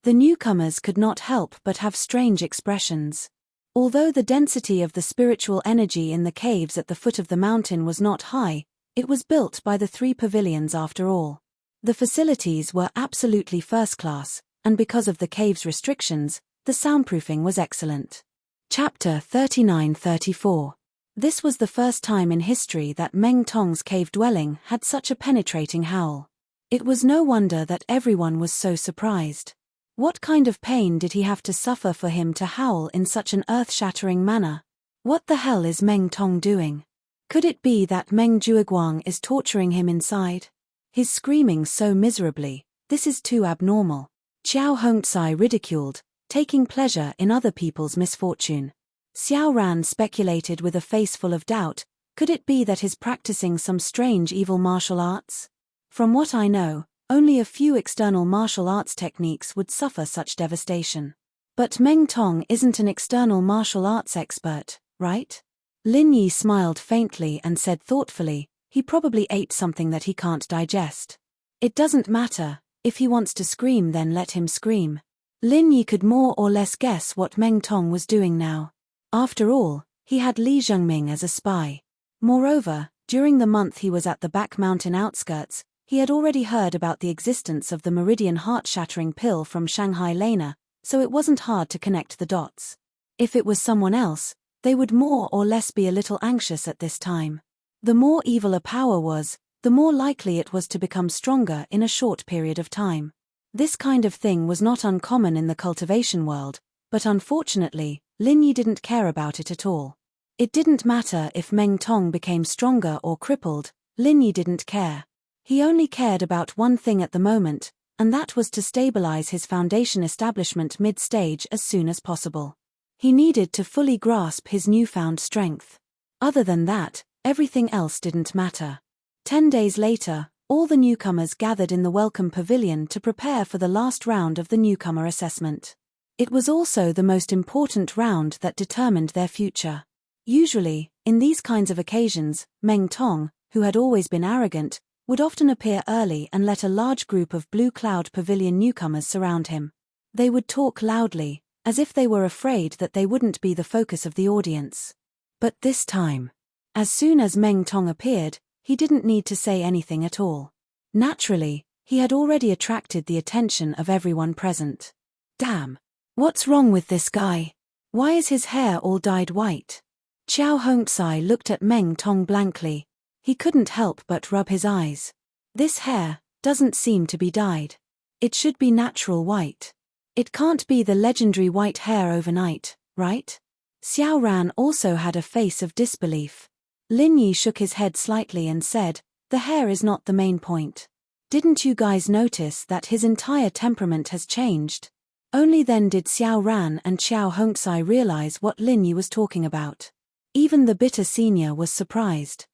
[SPEAKER 1] The newcomers could not help but have strange expressions. Although the density of the spiritual energy in the caves at the foot of the mountain was not high, it was built by the 3 pavilions after all. The facilities were absolutely first class, and because of the cave's restrictions, the soundproofing was excellent. Chapter 39-34. This was the first time in history that Meng Tong's cave dwelling had such a penetrating howl. It was no wonder that everyone was so surprised. What kind of pain did he have to suffer for him to howl in such an earth-shattering manner? What the hell is Meng Tong doing? Could it be that Meng Jueguang is torturing him inside? He's screaming so miserably, this is too abnormal. Xiao Hongzai ridiculed, taking pleasure in other people's misfortune. Xiao Ran speculated with a face full of doubt, could it be that he's practicing some strange evil martial arts? From what I know, only a few external martial arts techniques would suffer such devastation. But Meng Tong isn't an external martial arts expert, right? Lin Yi smiled faintly and said thoughtfully, he probably ate something that he can't digest. It doesn't matter, if he wants to scream then let him scream. Lin Yi could more or less guess what Meng Tong was doing now. After all, he had Li Zhengming as a spy. Moreover, during the month he was at the back mountain outskirts, he had already heard about the existence of the meridian heart-shattering pill from Shanghai Lena, so it wasn't hard to connect the dots. If it was someone else, they would more or less be a little anxious at this time. The more evil a power was, the more likely it was to become stronger in a short period of time. This kind of thing was not uncommon in the cultivation world, but unfortunately, Lin Yi didn't care about it at all. It didn't matter if Meng Tong became stronger or crippled, Lin Yi didn't care. He only cared about one thing at the moment, and that was to stabilize his foundation establishment mid-stage as soon as possible. He needed to fully grasp his newfound strength. Other than that, everything else didn't matter. 10 days later, all the newcomers gathered in the Welcome Pavilion to prepare for the last round of the newcomer assessment. It was also the most important round that determined their future. Usually, in these kinds of occasions, Meng Tong, who had always been arrogant, would often appear early and let a large group of Blue Cloud Pavilion newcomers surround him. They would talk loudly, as if they were afraid that they wouldn't be the focus of the audience. But this time, as soon as Meng Tong appeared, he didn't need to say anything at all. Naturally, he had already attracted the attention of everyone present. Damn! What's wrong with this guy? Why is his hair all dyed white? Xiao Hongzai looked at Meng Tong blankly. He couldn't help but rub his eyes. This hair doesn't seem to be dyed. It should be natural white. It can't be the legendary white hair overnight, right? Xiao Ran also had a face of disbelief. Lin Yi shook his head slightly and said, the hair is not the main point. Didn't you guys notice that his entire temperament has changed? Only then did Xiao Ran and Xiao Hongzai realize what Lin Yi was talking about. Even the bitter senior was surprised.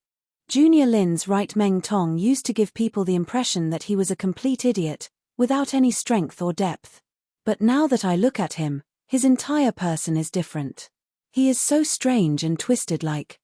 [SPEAKER 1] Junior Lin's right Meng Tong used to give people the impression that he was a complete idiot, without any strength or depth. But now that I look at him, his entire person is different. He is so strange and twisted like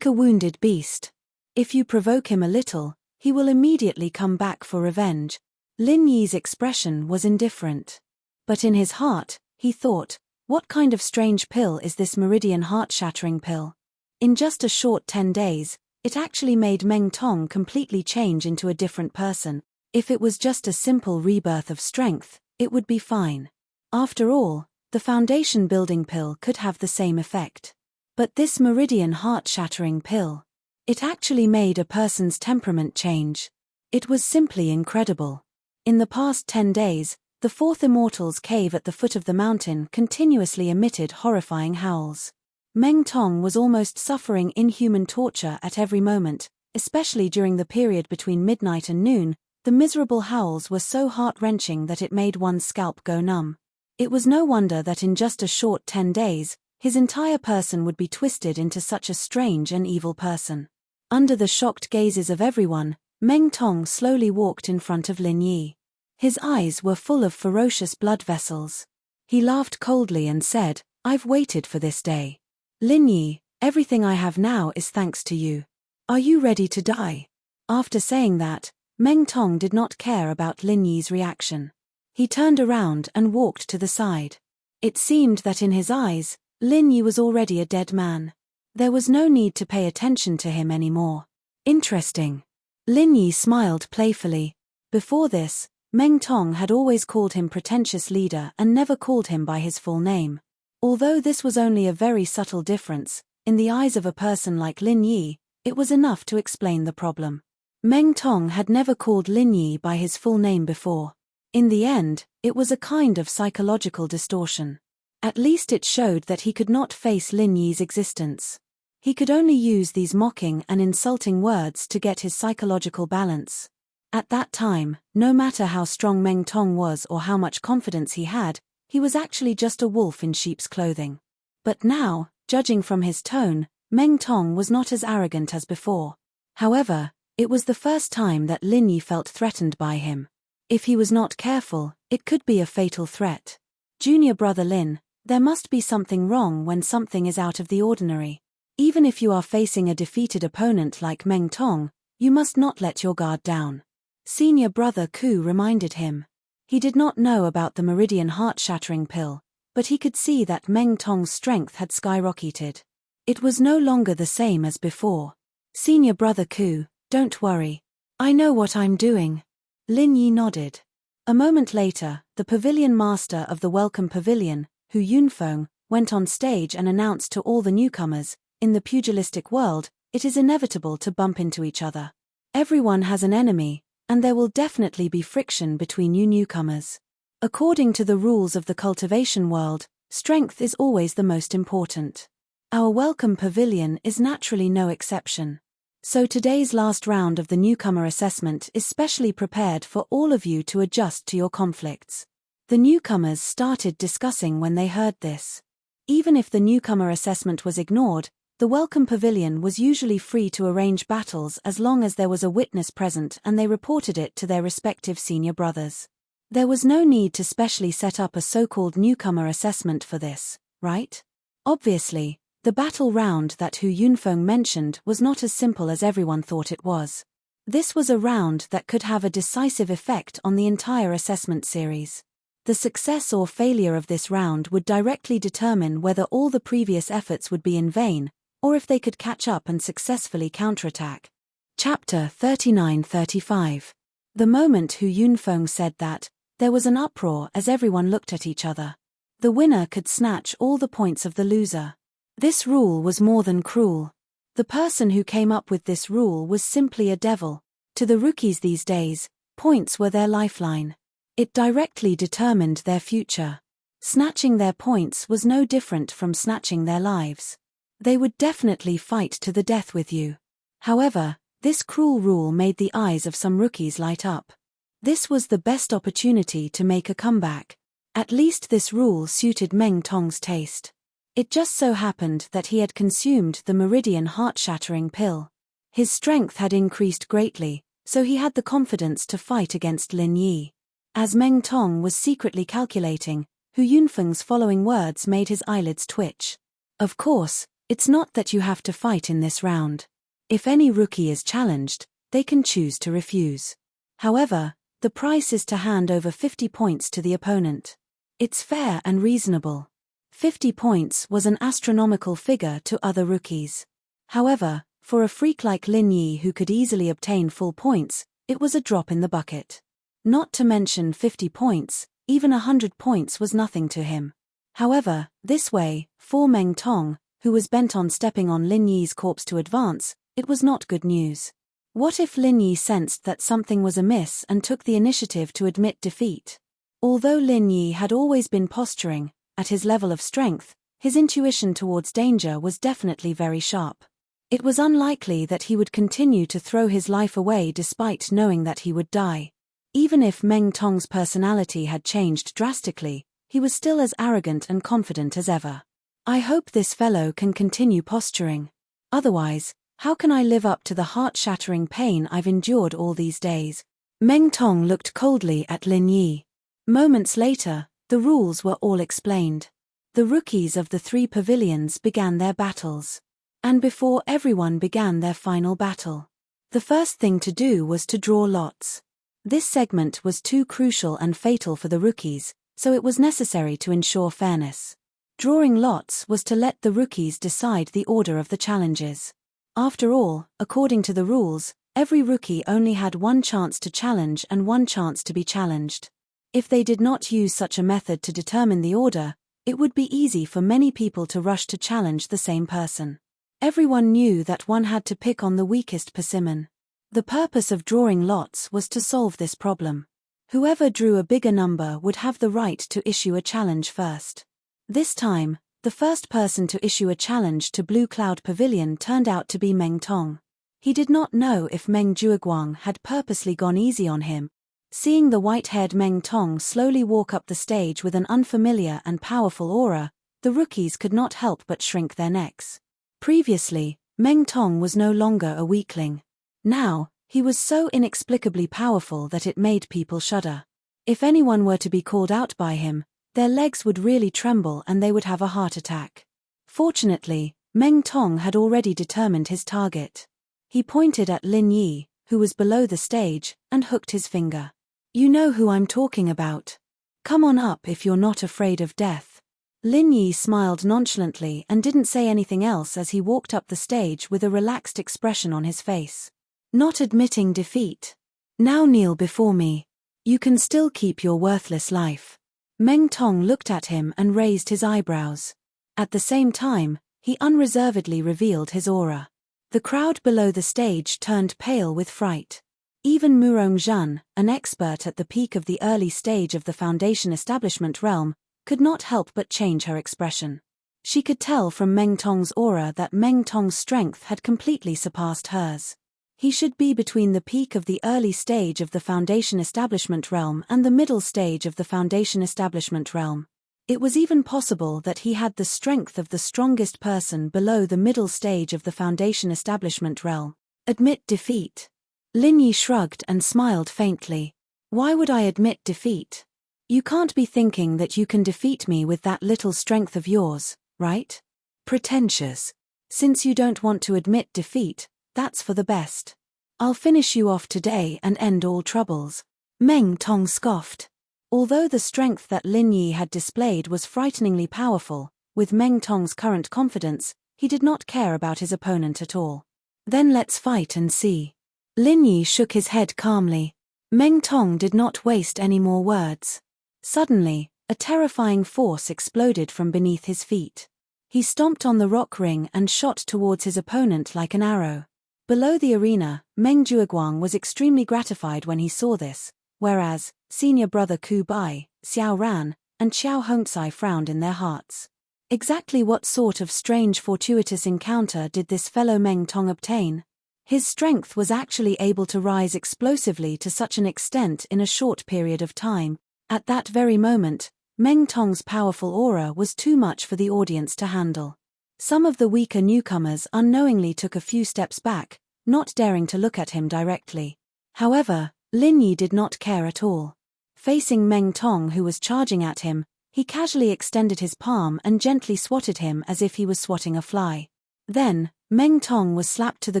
[SPEAKER 1] a wounded beast. If you provoke him a little, he will immediately come back for revenge. Lin Yi's expression was indifferent. But in his heart, he thought, what kind of strange pill is this meridian heart-shattering pill? In just a short 10 days, it actually made Meng Tong completely change into a different person. If it was just a simple rebirth of strength, it would be fine. After all, the foundation building pill could have the same effect. But this meridian heart-shattering pill, it actually made a person's temperament change. It was simply incredible. In the past 10 days, The fourth immortal's cave at the foot of the mountain continuously emitted horrifying howls. Meng Tong was almost suffering inhuman torture at every moment, especially during the period between midnight and noon. The miserable howls were so heart-wrenching that it made one's scalp go numb. It was no wonder that in just a short 10 days, his entire person would be twisted into such a strange and evil person. Under the shocked gazes of everyone, Meng Tong slowly walked in front of Lin Yi. His eyes were full of ferocious blood vessels. He laughed coldly and said, "I've waited for this day. Lin Yi, everything I have now is thanks to you. Are you ready to die?" After saying that, Meng Tong did not care about Lin Yi's reaction. He turned around and walked to the side. It seemed that in his eyes, Lin Yi was already a dead man. There was no need to pay attention to him anymore. Interesting. Lin Yi smiled playfully. Before this, Meng Tong had always called him pretentious leader and never called him by his full name. Although this was only a very subtle difference, in the eyes of a person like Lin Yi, it was enough to explain the problem. Meng Tong had never called Lin Yi by his full name before. In the end, it was a kind of psychological distortion. At least it showed that he could not face Lin Yi's existence. He could only use these mocking and insulting words to get his psychological balance. At that time, no matter how strong Meng Tong was or how much confidence he had, he was actually just a wolf in sheep's clothing. But now, judging from his tone, Meng Tong was not as arrogant as before. However, it was the first time that Lin Yi felt threatened by him. If he was not careful, it could be a fatal threat. Junior brother Lin, there must be something wrong when something is out of the ordinary. Even if you are facing a defeated opponent like Meng Tong, you must not let your guard down. Senior brother Ku reminded him. He did not know about the Meridian heart-shattering pill, but he could see that Meng Tong's strength had skyrocketed. It was no longer the same as before. Senior brother Ku, don't worry. I know what I'm doing. Lin Yi nodded. A moment later, the pavilion master of the Welcome Pavilion, Hu Yunfeng, went on stage and announced to all the newcomers, in the pugilistic world, it is inevitable to bump into each other. Everyone has an enemy, and there will definitely be friction between you newcomers. According to the rules of the cultivation world, strength is always the most important. Our Welcome Pavilion is naturally no exception. So today's last round of the newcomer assessment is specially prepared for all of you to adjust to your conflicts. The newcomers started discussing when they heard this. Even if the newcomer assessment was ignored, the Welcome Pavilion was usually free to arrange battles as long as there was a witness present and they reported it to their respective senior brothers. There was no need to specially set up a so-called newcomer assessment for this, right? Obviously, the battle round that Hu Yunfeng mentioned was not as simple as everyone thought it was. This was a round that could have a decisive effect on the entire assessment series. The success or failure of this round would directly determine whether all the previous efforts would be in vain, or if they could catch up and successfully counterattack. Chapter 39-35. The moment Hu Yunfeng said that, there was an uproar as everyone looked at each other. The winner could snatch all the points of the loser. This rule was more than cruel. The person who came up with this rule was simply a devil. To the rookies these days, points were their lifeline. It directly determined their future. Snatching their points was no different from snatching their lives. They would definitely fight to the death with you. However, this cruel rule made the eyes of some rookies light up. This was the best opportunity to make a comeback. At least this rule suited Meng Tong's taste. It just so happened that he had consumed the Meridian heart-shattering pill. His strength had increased greatly, so he had the confidence to fight against Lin Yi. As Meng Tong was secretly calculating, Hu Yunfeng's following words made his eyelids twitch. Of course, it's not that you have to fight in this round. If any rookie is challenged, they can choose to refuse. However, the price is to hand over 50 points to the opponent. It's fair and reasonable. 50 points was an astronomical figure to other rookies. However, for a freak like Lin Yi who could easily obtain full points, it was a drop in the bucket. Not to mention 50 points, even 100 points was nothing to him. However, this way, for Meng Tong, who was bent on stepping on Lin Yi's corpse to advance, it was not good news. What if Lin Yi sensed that something was amiss and took the initiative to admit defeat? Although Lin Yi had always been posturing, at his level of strength, his intuition towards danger was definitely very sharp. It was unlikely that he would continue to throw his life away despite knowing that he would die. Even if Meng Tong's personality had changed drastically, he was still as arrogant and confident as ever. I hope this fellow can continue posturing. Otherwise, how can I live up to the heart-shattering pain I've endured all these days? Meng Tong looked coldly at Lin Yi. Moments later, the rules were all explained. The rookies of the 3 pavilions began their battles. And before everyone began their final battle, the first thing to do was to draw lots. This segment was too crucial and fatal for the rookies, so it was necessary to ensure fairness. Drawing lots was to let the rookies decide the order of the challenges. After all, according to the rules, every rookie only had 1 chance to challenge and 1 chance to be challenged. If they did not use such a method to determine the order, it would be easy for many people to rush to challenge the same person. Everyone knew that one had to pick on the weakest persimmon. The purpose of drawing lots was to solve this problem. Whoever drew a bigger number would have the right to issue a challenge first. This time, the first person to issue a challenge to Blue Cloud Pavilion turned out to be Meng Tong. He did not know if Meng Jueguang had purposely gone easy on him. Seeing the white-haired Meng Tong slowly walk up the stage with an unfamiliar and powerful aura, the rookies could not help but shrink their necks. Previously, Meng Tong was no longer a weakling. Now, he was so inexplicably powerful that it made people shudder. If anyone were to be called out by him, their legs would really tremble and they would have a heart attack. Fortunately, Meng Tong had already determined his target. He pointed at Lin Yi, who was below the stage, and hooked his finger. You know who I'm talking about. Come on up if you're not afraid of death. Lin Yi smiled nonchalantly and didn't say anything else as he walked up the stage with a relaxed expression on his face. Not admitting defeat. Now kneel before me. You can still keep your worthless life. Meng Tong looked at him and raised his eyebrows. At the same time, he unreservedly revealed his aura. The crowd below the stage turned pale with fright. Even Murong Zhan, an expert at the peak of the early stage of the Foundation establishment realm, could not help but change her expression. She could tell from Meng Tong's aura that Meng Tong's strength had completely surpassed hers. He should be between the peak of the early stage of the Foundation establishment realm and the middle stage of the Foundation establishment realm. It was even possible that he had the strength of the strongest person below the middle stage of the Foundation establishment realm. Admit defeat. Lin Yi shrugged and smiled faintly. Why would I admit defeat? You can't be thinking that you can defeat me with that little strength of yours, right? Pretentious. Since you don't want to admit defeat, that's for the best. I'll finish you off today and end all troubles. Meng Tong scoffed. Although the strength that Lin Yi had displayed was frighteningly powerful, with Meng Tong's current confidence, he did not care about his opponent at all. Then let's fight and see. Lin Yi shook his head calmly. Meng Tong did not waste any more words. Suddenly, a terrifying force exploded from beneath his feet. He stomped on the rock ring and shot towards his opponent like an arrow. Below the arena, Meng Jueguang was extremely gratified when he saw this, whereas senior brother Ku Bai, Xiao Ran, and Xiao Hongcai frowned in their hearts. Exactly what sort of strange fortuitous encounter did this fellow Meng Tong obtain? His strength was actually able to rise explosively to such an extent in a short period of time. At that very moment, Meng Tong's powerful aura was too much for the audience to handle. Some of the weaker newcomers unknowingly took a few steps back, not daring to look at him directly. However, Lin Yi did not care at all. Facing Meng Tong, who was charging at him, he casually extended his palm and gently swatted him as if he was swatting a fly. Then, Meng Tong was slapped to the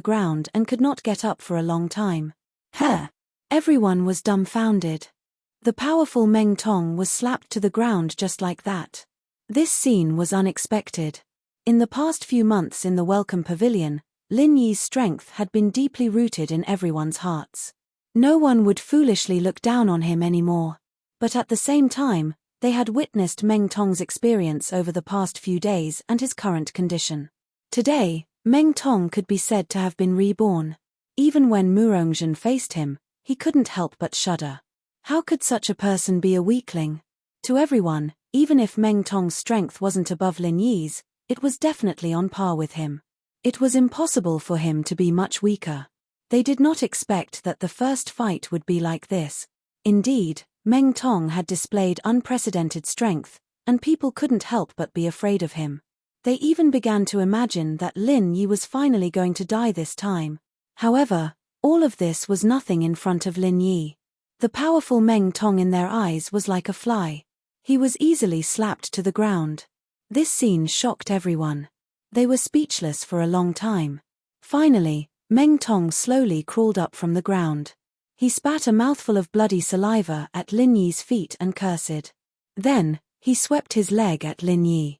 [SPEAKER 1] ground and could not get up for a long time. Huh! Everyone was dumbfounded. The powerful Meng Tong was slapped to the ground just like that. This scene was unexpected. In the past few months in the Welcome Pavilion, Lin Yi's strength had been deeply rooted in everyone's hearts. No one would foolishly look down on him anymore. But at the same time, they had witnessed Meng Tong's experience over the past few days and his current condition. Today, Meng Tong could be said to have been reborn. Even when Murongzhen faced him, he couldn't help but shudder. How could such a person be a weakling? To everyone, even if Meng Tong's strength wasn't above Lin Yi's, it was definitely on par with him. It was impossible for him to be much weaker. They did not expect that the first fight would be like this. Indeed, Meng Tong had displayed unprecedented strength, and people couldn't help but be afraid of him. They even began to imagine that Lin Yi was finally going to die this time. However, all of this was nothing in front of Lin Yi. The powerful Meng Tong in their eyes was like a fly. He was easily slapped to the ground. This scene shocked everyone. They were speechless for a long time. Finally, Meng Tong slowly crawled up from the ground. He spat a mouthful of bloody saliva at Lin Yi's feet and cursed. Then, he swept his leg at Lin Yi.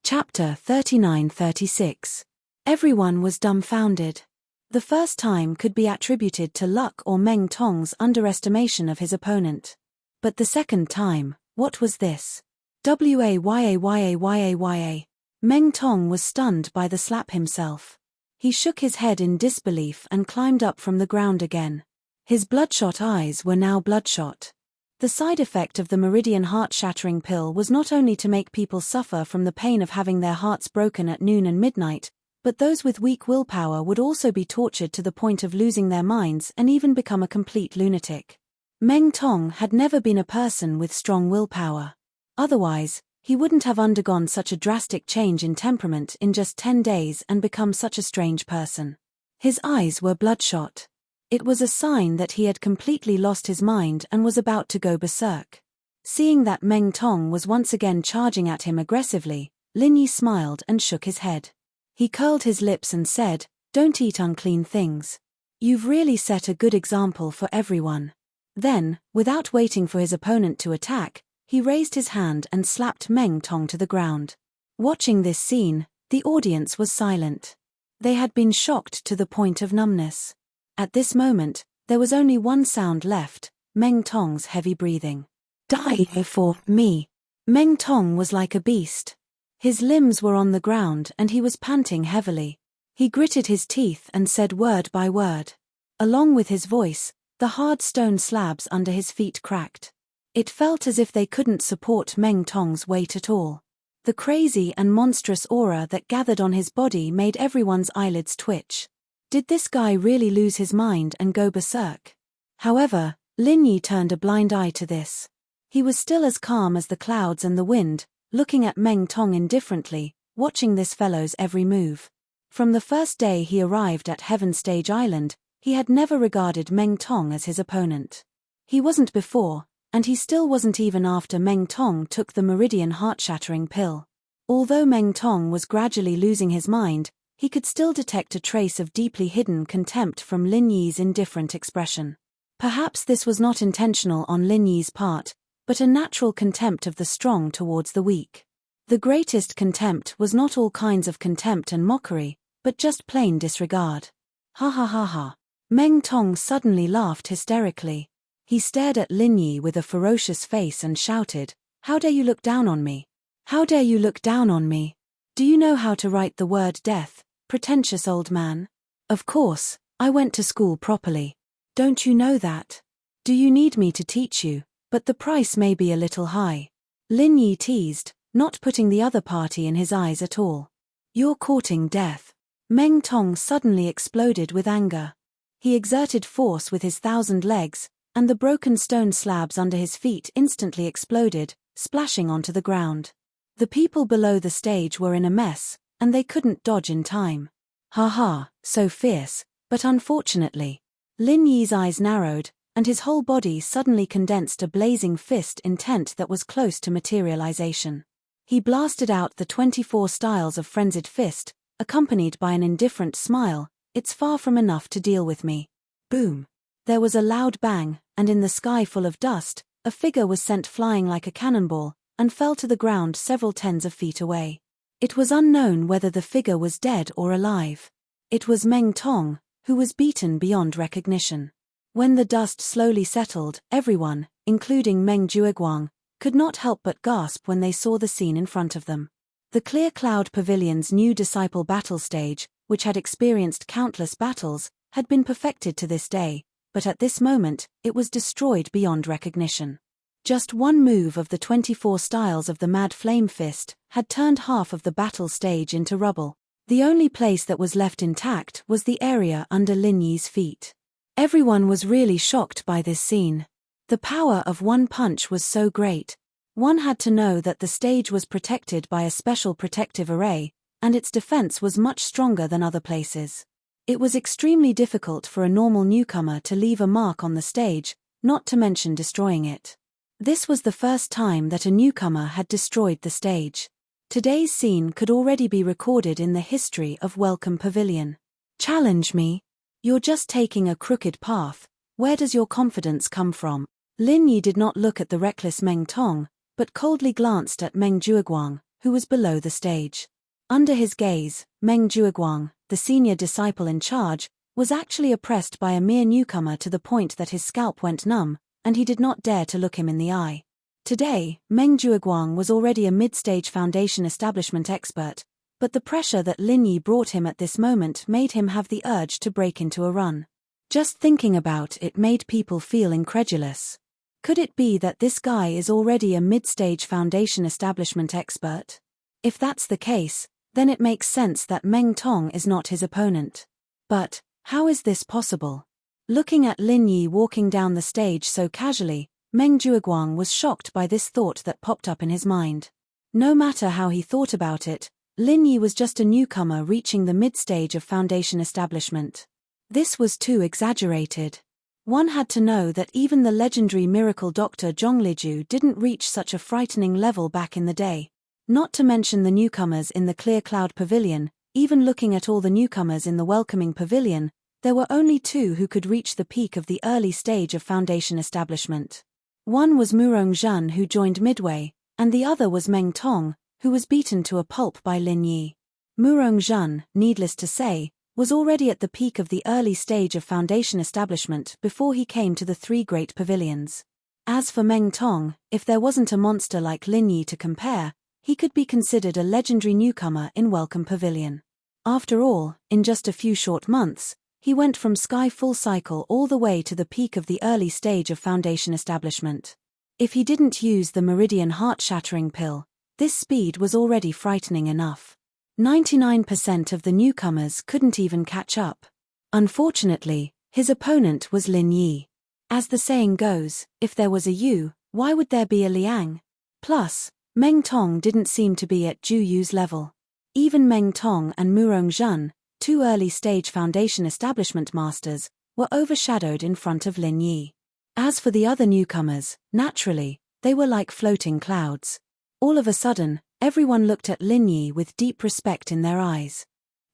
[SPEAKER 1] Chapter 39-36. Everyone was dumbfounded. The first time could be attributed to luck or Meng Tong's underestimation of his opponent. But the second time, what was this? Wayayayayayaya. Meng Tong was stunned by the slap himself. He shook his head in disbelief and climbed up from the ground again. His bloodshot eyes were now bloodshot. The side effect of the Meridian heart-shattering pill was not only to make people suffer from the pain of having their hearts broken at noon and midnight, but those with weak willpower would also be tortured to the point of losing their minds and even become a complete lunatic. Meng Tong had never been a person with strong willpower. Otherwise, he wouldn't have undergone such a drastic change in temperament in just 10 days and become such a strange person. His eyes were bloodshot. It was a sign that he had completely lost his mind and was about to go berserk. Seeing that Meng Tong was once again charging at him aggressively, Lin Yi smiled and shook his head. He curled his lips and said, "Don't eat unclean things. You've really set a good example for everyone." Then, without waiting for his opponent to attack, he raised his hand and slapped Meng Tong to the ground. Watching this scene, the audience was silent. They had been shocked to the point of numbness. At this moment, there was only one sound left, Meng Tong's heavy breathing. "Die for me." Meng Tong was like a beast. His limbs were on the ground and he was panting heavily. He gritted his teeth and said word by word. Along with his voice, the hard stone slabs under his feet cracked. It felt as if they couldn't support Meng Tong's weight at all. The crazy and monstrous aura that gathered on his body made everyone's eyelids twitch. Did this guy really lose his mind and go berserk? However, Lin Yi turned a blind eye to this. He was still as calm as the clouds and the wind, looking at Meng Tong indifferently, watching this fellow's every move. From the first day he arrived at Heaven Stage Island, he had never regarded Meng Tong as his opponent. He wasn't before, and he still wasn't even after Meng Tong took the Meridian heart-shattering pill. Although Meng Tong was gradually losing his mind, he could still detect a trace of deeply hidden contempt from Lin Yi's indifferent expression. Perhaps this was not intentional on Lin Yi's part, but a natural contempt of the strong towards the weak. The greatest contempt was not all kinds of contempt and mockery, but just plain disregard. Ha ha ha ha. Meng Tong suddenly laughed hysterically. He stared at Lin Yi with a ferocious face and shouted, "How dare you look down on me? How dare you look down on me? Do you know how to write the word death, pretentious old man? Of course, I went to school properly. Don't you know that? Do you need me to teach you? But the price may be a little high." Lin Yi teased, not putting the other party in his eyes at all. "You're courting death." Meng Tong suddenly exploded with anger. He exerted force with his 1,000 legs, and the broken stone slabs under his feet instantly exploded, splashing onto the ground. The people below the stage were in a mess, and they couldn't dodge in time. Ha ha, so fierce, but unfortunately. Lin Yi's eyes narrowed, and his whole body suddenly condensed a blazing fist intent that was close to materialization. He blasted out the 24 styles of frenzied fist, accompanied by an indifferent smile. "It's far from enough to deal with me." Boom. There was a loud bang, and in the sky full of dust, a figure was sent flying like a cannonball, and fell to the ground several tens of feet away. It was unknown whether the figure was dead or alive. It was Meng Tong, who was beaten beyond recognition. When the dust slowly settled, everyone, including Meng Jueguang, could not help but gasp when they saw the scene in front of them. The Clear Cloud Pavilion's new disciple battle stage, which had experienced countless battles, had been perfected to this day, but at this moment, it was destroyed beyond recognition. Just one move of the 24 styles of the Mad Flame Fist had turned half of the battle stage into rubble. The only place that was left intact was the area under Lin Yi's feet. Everyone was really shocked by this scene. The power of one punch was so great. One had to know that the stage was protected by a special protective array, and its defense was much stronger than other places. It was extremely difficult for a normal newcomer to leave a mark on the stage, not to mention destroying it. This was the first time that a newcomer had destroyed the stage. Today's scene could already be recorded in the history of Welcome Pavilion. Challenge me? You're just taking a crooked path. Where does your confidence come from? Lin Yi did not look at the reckless Meng Tong, but coldly glanced at Meng Jueguang, who was below the stage. Under his gaze, Meng Jueguang, the senior disciple in charge, was actually oppressed by a mere newcomer to the point that his scalp went numb, and he did not dare to look him in the eye. Today, Meng Jueguang was already a mid-stage foundation establishment expert, but the pressure that Lin Yi brought him at this moment made him have the urge to break into a run. Just thinking about it made people feel incredulous. Could it be that this guy is already a mid-stage foundation establishment expert? If that's the case, then it makes sense that Meng Tong is not his opponent. But, how is this possible? Looking at Lin Yi walking down the stage so casually, Meng Jueguang was shocked by this thought that popped up in his mind. No matter how he thought about it, Lin Yi was just a newcomer reaching the mid-stage of foundation establishment. This was too exaggerated. One had to know that even the legendary miracle doctor Zhongliju didn't reach such a frightening level back in the day. Not to mention the newcomers in the Clear Cloud Pavilion. Even looking at all the newcomers in the Welcoming Pavilion, there were only two who could reach the peak of the early stage of foundation establishment. One was Murong Zhen, who joined midway, and the other was Meng Tong, who was beaten to a pulp by Lin Yi. Murong Zhen, needless to say, was already at the peak of the early stage of foundation establishment before he came to the three great pavilions. As for Meng Tong, if there wasn't a monster like Lin Yi to compare, he could be considered a legendary newcomer in Welcome Pavilion. After all, in just a few short months, he went from Sky Full Cycle all the way to the peak of the early stage of foundation establishment. If he didn't use the Meridian Heart-Shattering Pill, this speed was already frightening enough. 99% of the newcomers couldn't even catch up. Unfortunately, his opponent was Lin Yi. As the saying goes, if there was a Yu, why would there be a Liang? Plus, Meng Tong didn't seem to be at Ju Yu's level. Even Meng Tong and Murong Zhen, two early-stage foundation establishment masters, were overshadowed in front of Lin Yi. As for the other newcomers, naturally, they were like floating clouds. All of a sudden, everyone looked at Lin Yi with deep respect in their eyes.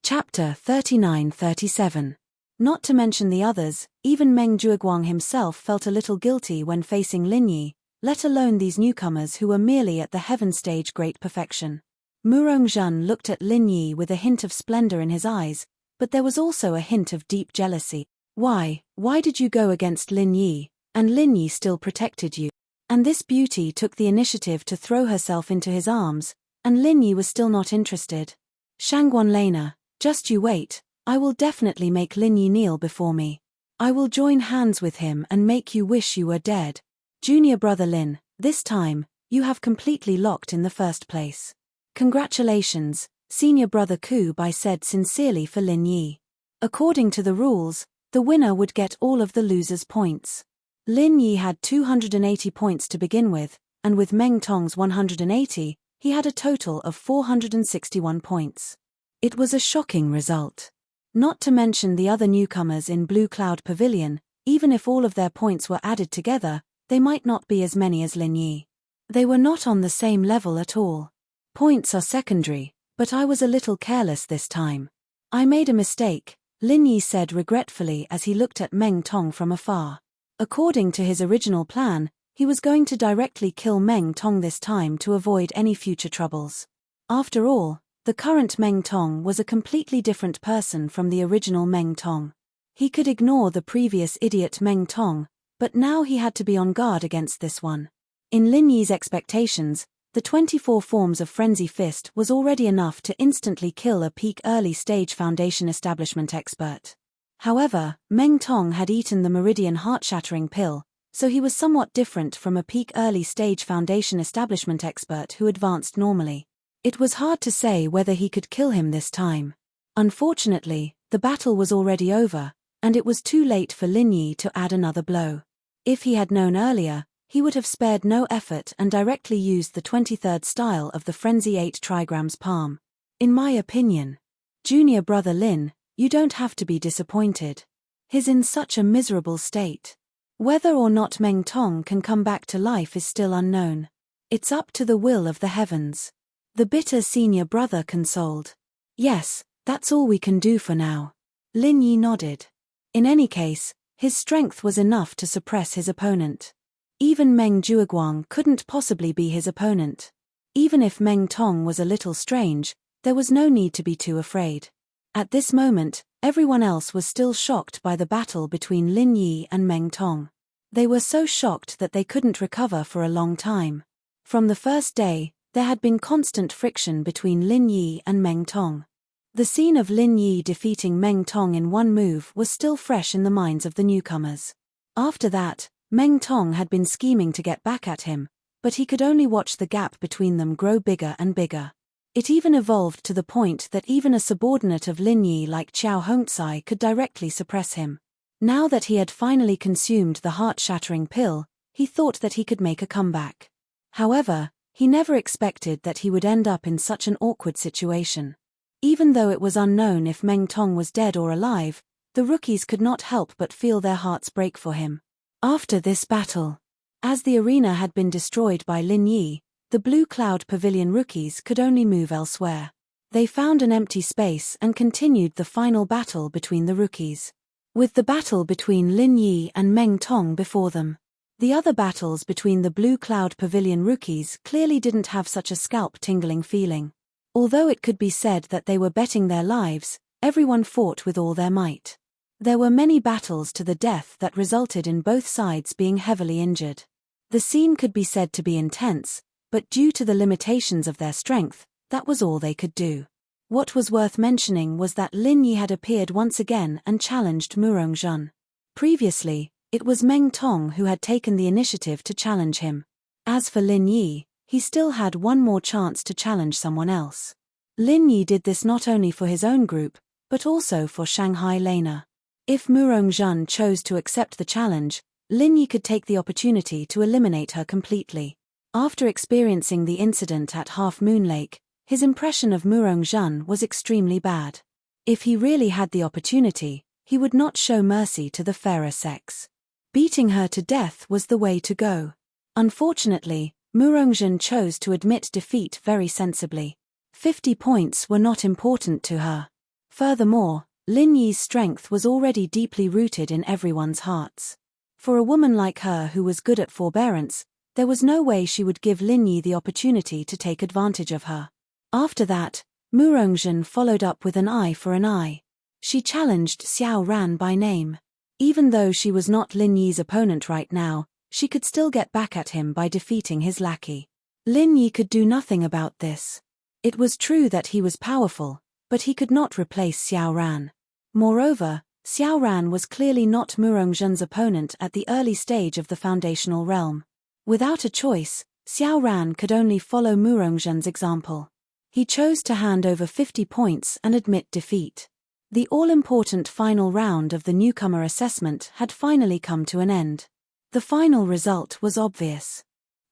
[SPEAKER 1] Chapter 39-37. Not to mention the others, even Meng Jueguang himself felt a little guilty when facing Lin Yi, let alone these newcomers who were merely at the heaven stage great perfection. Murong Zhen looked at Lin Yi with a hint of splendor in his eyes, but there was also a hint of deep jealousy. Why did you go against Lin Yi, and Lin Yi still protected you? And this beauty took the initiative to throw herself into his arms, and Lin Yi was still not interested. Shangguan Lena, just you wait, I will definitely make Lin Yi kneel before me. I will join hands with him and make you wish you were dead. Junior brother Lin, this time, you have completely locked in the first place. Congratulations, senior brother Ku Bai said sincerely for Lin Yi. According to the rules, the winner would get all of the losers' points. Lin Yi had 280 points to begin with, and with Meng Tong's 180, he had a total of 461 points. It was a shocking result. Not to mention the other newcomers in Blue Cloud Pavilion, even if all of their points were added together, they might not be as many as Lin Yi. They were not on the same level at all. Points are secondary, but I was a little careless this time. I made a mistake, Lin Yi said regretfully as he looked at Meng Tong from afar. According to his original plan, he was going to directly kill Meng Tong this time to avoid any future troubles. After all, the current Meng Tong was a completely different person from the original Meng Tong. He could ignore the previous idiot Meng Tong, but now he had to be on guard against this one. In Lin Yi's expectations, the 24 forms of Frenzy Fist was already enough to instantly kill a peak early stage foundation establishment expert. However, Meng Tong had eaten the Meridian heart-shattering pill, so he was somewhat different from a peak early-stage foundation establishment expert who advanced normally. It was hard to say whether he could kill him this time. Unfortunately, the battle was already over, and it was too late for Lin Yi to add another blow. If he had known earlier, he would have spared no effort and directly used the 23rd style of the Frenzy 8 trigrams palm. In my opinion, junior brother Lin, you don't have to be disappointed. He's in such a miserable state. Whether or not Meng Tong can come back to life is still unknown. It's up to the will of the heavens. The bitter senior brother consoled. Yes, that's all we can do for now. Lin Yi nodded. In any case, his strength was enough to suppress his opponent. Even Meng Jueguang couldn't possibly be his opponent. Even if Meng Tong was a little strange, there was no need to be too afraid. At this moment, everyone else was still shocked by the battle between Lin Yi and Meng Tong. They were so shocked that they couldn't recover for a long time. From the first day, there had been constant friction between Lin Yi and Meng Tong. The scene of Lin Yi defeating Meng Tong in one move was still fresh in the minds of the newcomers. After that, Meng Tong had been scheming to get back at him, but he could only watch the gap between them grow bigger and bigger. It even evolved to the point that even a subordinate of Lin Yi like Qiao Hongcai could directly suppress him. Now that he had finally consumed the heart-shattering pill, he thought that he could make a comeback. However, he never expected that he would end up in such an awkward situation. Even though it was unknown if Meng Tong was dead or alive, the rookies could not help but feel their hearts break for him. After this battle, as the arena had been destroyed by Lin Yi, the Blue Cloud Pavilion rookies could only move elsewhere. They found an empty space and continued the final battle between the rookies. With the battle between Lin Yi and Meng Tong before them, the other battles between the Blue Cloud Pavilion rookies clearly didn't have such a scalp-tingling feeling. Although it could be said that they were betting their lives, everyone fought with all their might. There were many battles to the death that resulted in both sides being heavily injured. The scene could be said to be intense, but due to the limitations of their strength, that was all they could do. What was worth mentioning was that Lin Yi had appeared once again and challenged Murongzhen. Previously, it was Meng Tong who had taken the initiative to challenge him. As for Lin Yi, he still had one more chance to challenge someone else. Lin Yi did this not only for his own group, but also for Shanghai Lena. If Murongzhen chose to accept the challenge, Lin Yi could take the opportunity to eliminate her completely. After experiencing the incident at Half Moon Lake, his impression of Murongzhen was extremely bad. If he really had the opportunity, he would not show mercy to the fairer sex. Beating her to death was the way to go. Unfortunately, Murongzhen chose to admit defeat very sensibly. 50 points were not important to her. Furthermore, Lin Yi's strength was already deeply rooted in everyone's hearts. For a woman like her who was good at forbearance, there was no way she would give Lin Yi the opportunity to take advantage of her. After that, Murongzhen followed up with an eye for an eye. She challenged Xiao Ran by name. Even though she was not Lin Yi's opponent right now, she could still get back at him by defeating his lackey. Lin Yi could do nothing about this. It was true that he was powerful, but he could not replace Xiao Ran. Moreover, Xiao Ran was clearly not Murongzhen's opponent at the early stage of the foundational realm. Without a choice, Xiao Ran could only follow Murongzhen's example. He chose to hand over 50 points and admit defeat. The all-important final round of the newcomer assessment had finally come to an end. The final result was obvious.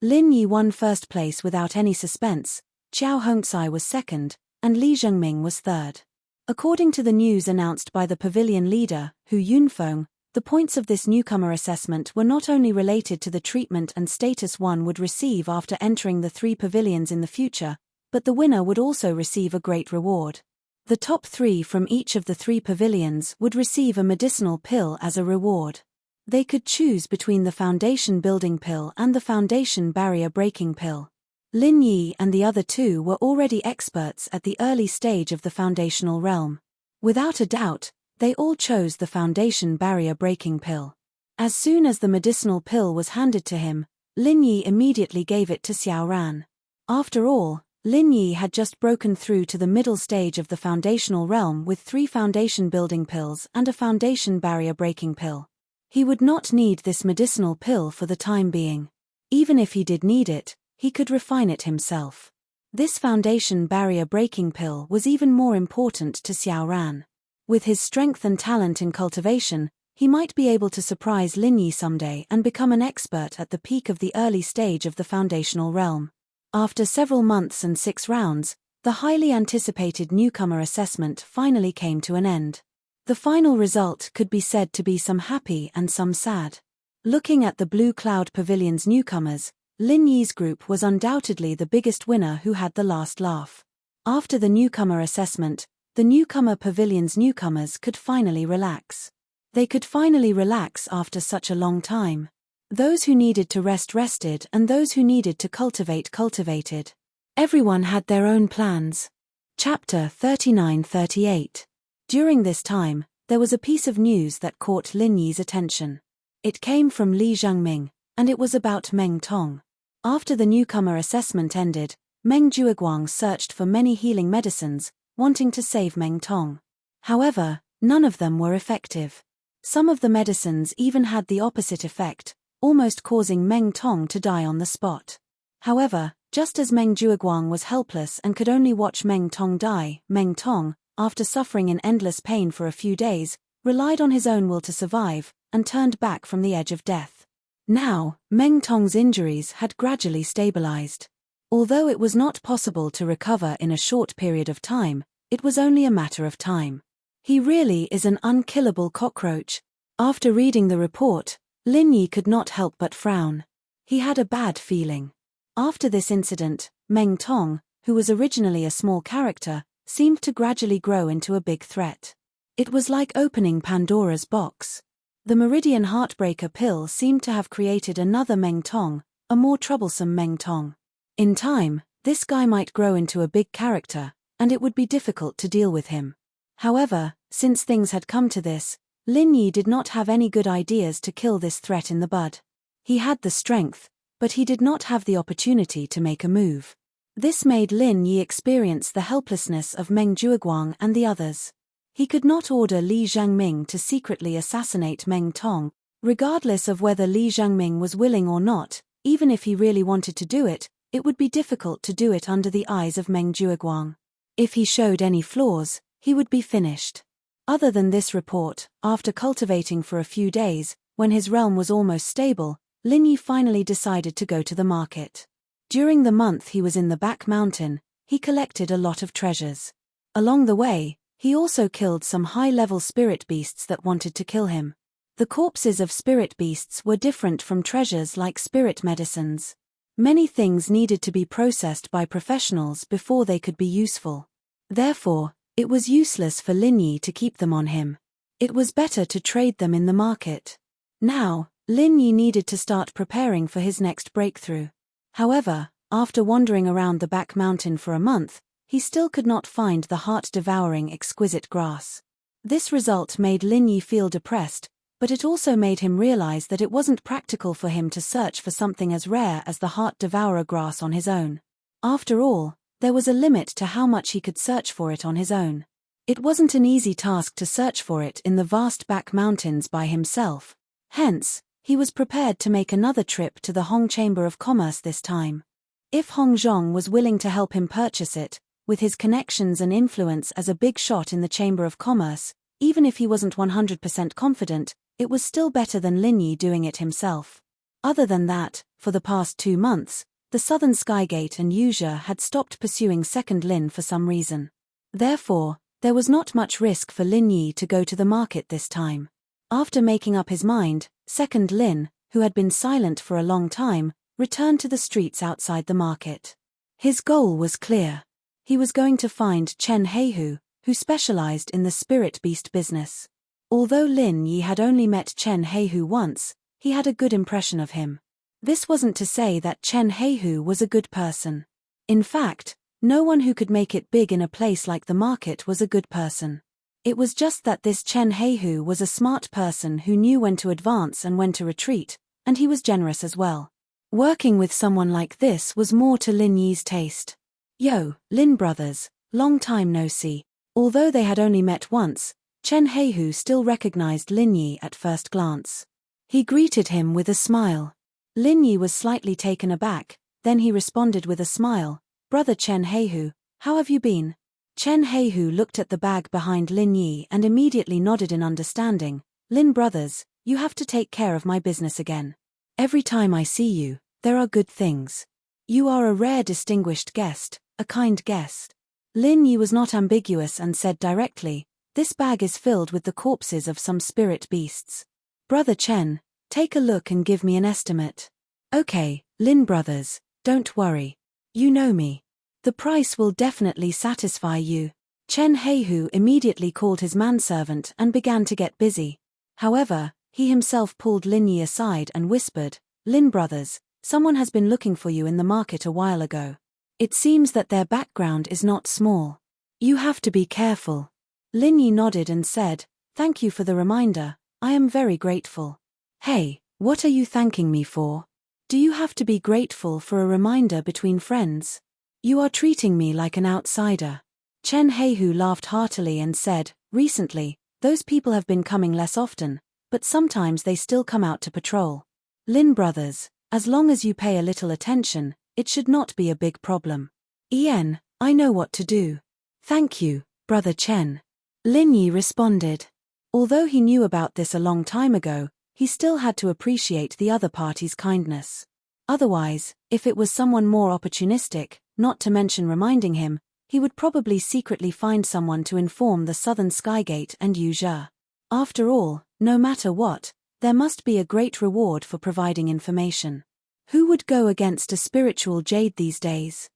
[SPEAKER 1] Lin Yi won first place without any suspense, Qiao Hongcai was second, and Li Zhengming was third. According to the news announced by the pavilion leader, Hu Yunfeng, the points of this newcomer assessment were not only related to the treatment and status one would receive after entering the 3 pavilions in the future, but the winner would also receive a great reward. The top 3 from each of the 3 pavilions would receive a medicinal pill as a reward. They could choose between the foundation building pill and the foundation barrier breaking pill. Lin Yi and the other 2 were already experts at the early stage of the foundational realm. Without a doubt, they all chose the foundation barrier breaking pill. As soon as the medicinal pill was handed to him, Lin Yi immediately gave it to Xiao Ran. After all, Lin Yi had just broken through to the middle stage of the foundational realm with 3 foundation building pills and a foundation barrier breaking pill. He would not need this medicinal pill for the time being. Even if he did need it, he could refine it himself. This foundation barrier breaking pill was even more important to Xiao Ran. With his strength and talent in cultivation, he might be able to surprise Lin Yi someday and become an expert at the peak of the early stage of the foundational realm. After several months and 6 rounds, the highly anticipated newcomer assessment finally came to an end. The final result could be said to be some happy and some sad. Looking at the Blue Cloud Pavilion's newcomers, Lin Yi's group was undoubtedly the biggest winner who had the last laugh. After the newcomer assessment, the Newcomer Pavilion's newcomers could finally relax. They could finally relax after such a long time. Those who needed to rest rested and those who needed to cultivate cultivated. Everyone had their own plans. Chapter 39-38. During this time, there was a piece of news that caught Lin Yi's attention. It came from Li Zhangming, and it was about Meng Tong. After the newcomer assessment ended, Meng Jueguang searched for many healing medicines, wanting to save Meng Tong. However, none of them were effective. Some of the medicines even had the opposite effect, almost causing Meng Tong to die on the spot. However, just as Meng Jueguang was helpless and could only watch Meng Tong die, Meng Tong, after suffering in endless pain for a few days, relied on his own will to survive, and turned back from the edge of death. Now, Meng Tong's injuries had gradually stabilized. Although it was not possible to recover in a short period of time, it was only a matter of time. He really is an unkillable cockroach. After reading the report, Lin Yi could not help but frown. He had a bad feeling. After this incident, Meng Tong, who was originally a small character, seemed to gradually grow into a big threat. It was like opening Pandora's box. The Meridian Heartbreaker pill seemed to have created another Meng Tong, a more troublesome Meng Tong. In time, this guy might grow into a big character, and it would be difficult to deal with him. However, since things had come to this, Lin Yi did not have any good ideas to kill this threat in the bud. He had the strength, but he did not have the opportunity to make a move. This made Lin Yi experience the helplessness of Meng Jueguang and the others. He could not order Li Zhangming to secretly assassinate Meng Tong, regardless of whether Li Zhangming was willing or not. Even if he really wanted to do it, it would be difficult to do it under the eyes of Meng Jueguang. If he showed any flaws, he would be finished. Other than this report, after cultivating for a few days, when his realm was almost stable, Lin Yi finally decided to go to the market. During the month he was in the back mountain, he collected a lot of treasures. Along the way, he also killed some high-level spirit beasts that wanted to kill him. The corpses of spirit beasts were different from treasures like spirit medicines. Many things needed to be processed by professionals before they could be useful. Therefore, it was useless for Lin Yi to keep them on him. It was better to trade them in the market. Now, Lin Yi needed to start preparing for his next breakthrough. However, after wandering around the back mountain for a month, he still could not find the heart-devouring exquisite grass. This result made Lin Yi feel depressed, but it also made him realize that it wasn't practical for him to search for something as rare as the heart-devourer grass on his own. After all, there was a limit to how much he could search for it on his own. It wasn't an easy task to search for it in the vast back mountains by himself. Hence, he was prepared to make another trip to the Hong Chamber of Commerce this time. If Hong Zhong was willing to help him purchase it, with his connections and influence as a big shot in the Chamber of Commerce, even if he wasn't 100% confident, it was still better than Lin Yi doing it himself. Other than that, for the past 2 months, the Southern Skygate and Yuzha had stopped pursuing Second Lin for some reason. Therefore, there was not much risk for Lin Yi to go to the market this time. After making up his mind, Second Lin, who had been silent for a long time, returned to the streets outside the market. His goal was clear. He was going to find Chen Heihu, who specialized in the spirit beast business. Although Lin Yi had only met Chen Heihu once, he had a good impression of him. This wasn't to say that Chen Heihu was a good person. In fact, no one who could make it big in a place like the market was a good person. It was just that this Chen Heihu was a smart person who knew when to advance and when to retreat, and he was generous as well. Working with someone like this was more to Lin Yi's taste. Yo, Lin brothers, long time no see. Although they had only met once, Chen Heihu still recognized Lin Yi at first glance. He greeted him with a smile. Lin Yi was slightly taken aback, then he responded with a smile, "Brother Chen Heihu, how have you been?" Chen Heihu looked at the bag behind Lin Yi and immediately nodded in understanding. "Lin brothers, you have to take care of my business again. Every time I see you, there are good things. You are a rare distinguished guest, a kind guest." Lin Yi was not ambiguous and said directly, "This bag is filled with the corpses of some spirit beasts. Brother Chen, take a look and give me an estimate." "Okay, Lin brothers, don't worry. You know me. The price will definitely satisfy you." Chen Heihu immediately called his manservant and began to get busy. However, he himself pulled Lin Yi aside and whispered, "Lin brothers, someone has been looking for you in the market a while ago. It seems that their background is not small. You have to be careful." Lin Yi nodded and said, "Thank you for the reminder, I am very grateful." "Hey, what are you thanking me for? Do you have to be grateful for a reminder between friends? You are treating me like an outsider." Chen Heihu laughed heartily and said, "Recently, those people have been coming less often, but sometimes they still come out to patrol. Lin brothers, as long as you pay a little attention, it should not be a big problem. I know what to do." "Thank you, Brother Chen." Lin Yi responded. Although he knew about this a long time ago, he still had to appreciate the other party's kindness. Otherwise, if it was someone more opportunistic, not to mention reminding him, he would probably secretly find someone to inform the Southern Skygate and Yu Zhe. After all, no matter what, there must be a great reward for providing information. Who would go against a spiritual jade these days?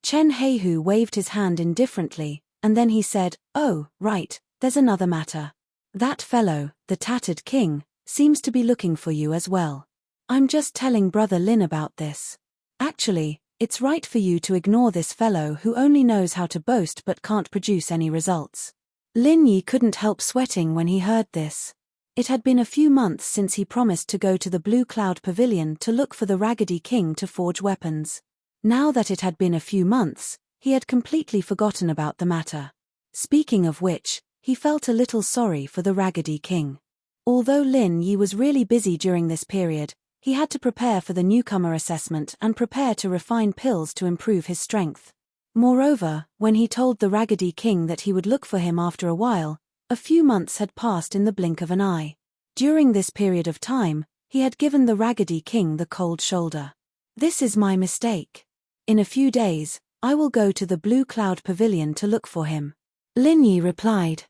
[SPEAKER 1] Chen Heihu waved his hand indifferently, and then he said, "Oh, right, there's another matter. That fellow, the tattered king, seems to be looking for you as well. I'm just telling Brother Lin about this. Actually, it's right for you to ignore this fellow who only knows how to boast but can't produce any results." Lin Yi couldn't help sweating when he heard this. It had been a few months since he promised to go to the Blue Cloud Pavilion to look for the Raggedy King to forge weapons. Now that it had been a few months, he had completely forgotten about the matter. Speaking of which, he felt a little sorry for the Raggedy King. Although Lin Yi was really busy during this period, he had to prepare for the newcomer assessment and prepare to refine pills to improve his strength. Moreover, when he told the Raggedy King that he would look for him after a while, a few months had passed in the blink of an eye. During this period of time, he had given the Raggedy King the cold shoulder. "This is my mistake. In a few days, I will go to the Blue Cloud Pavilion to look for him." Lin Yi replied.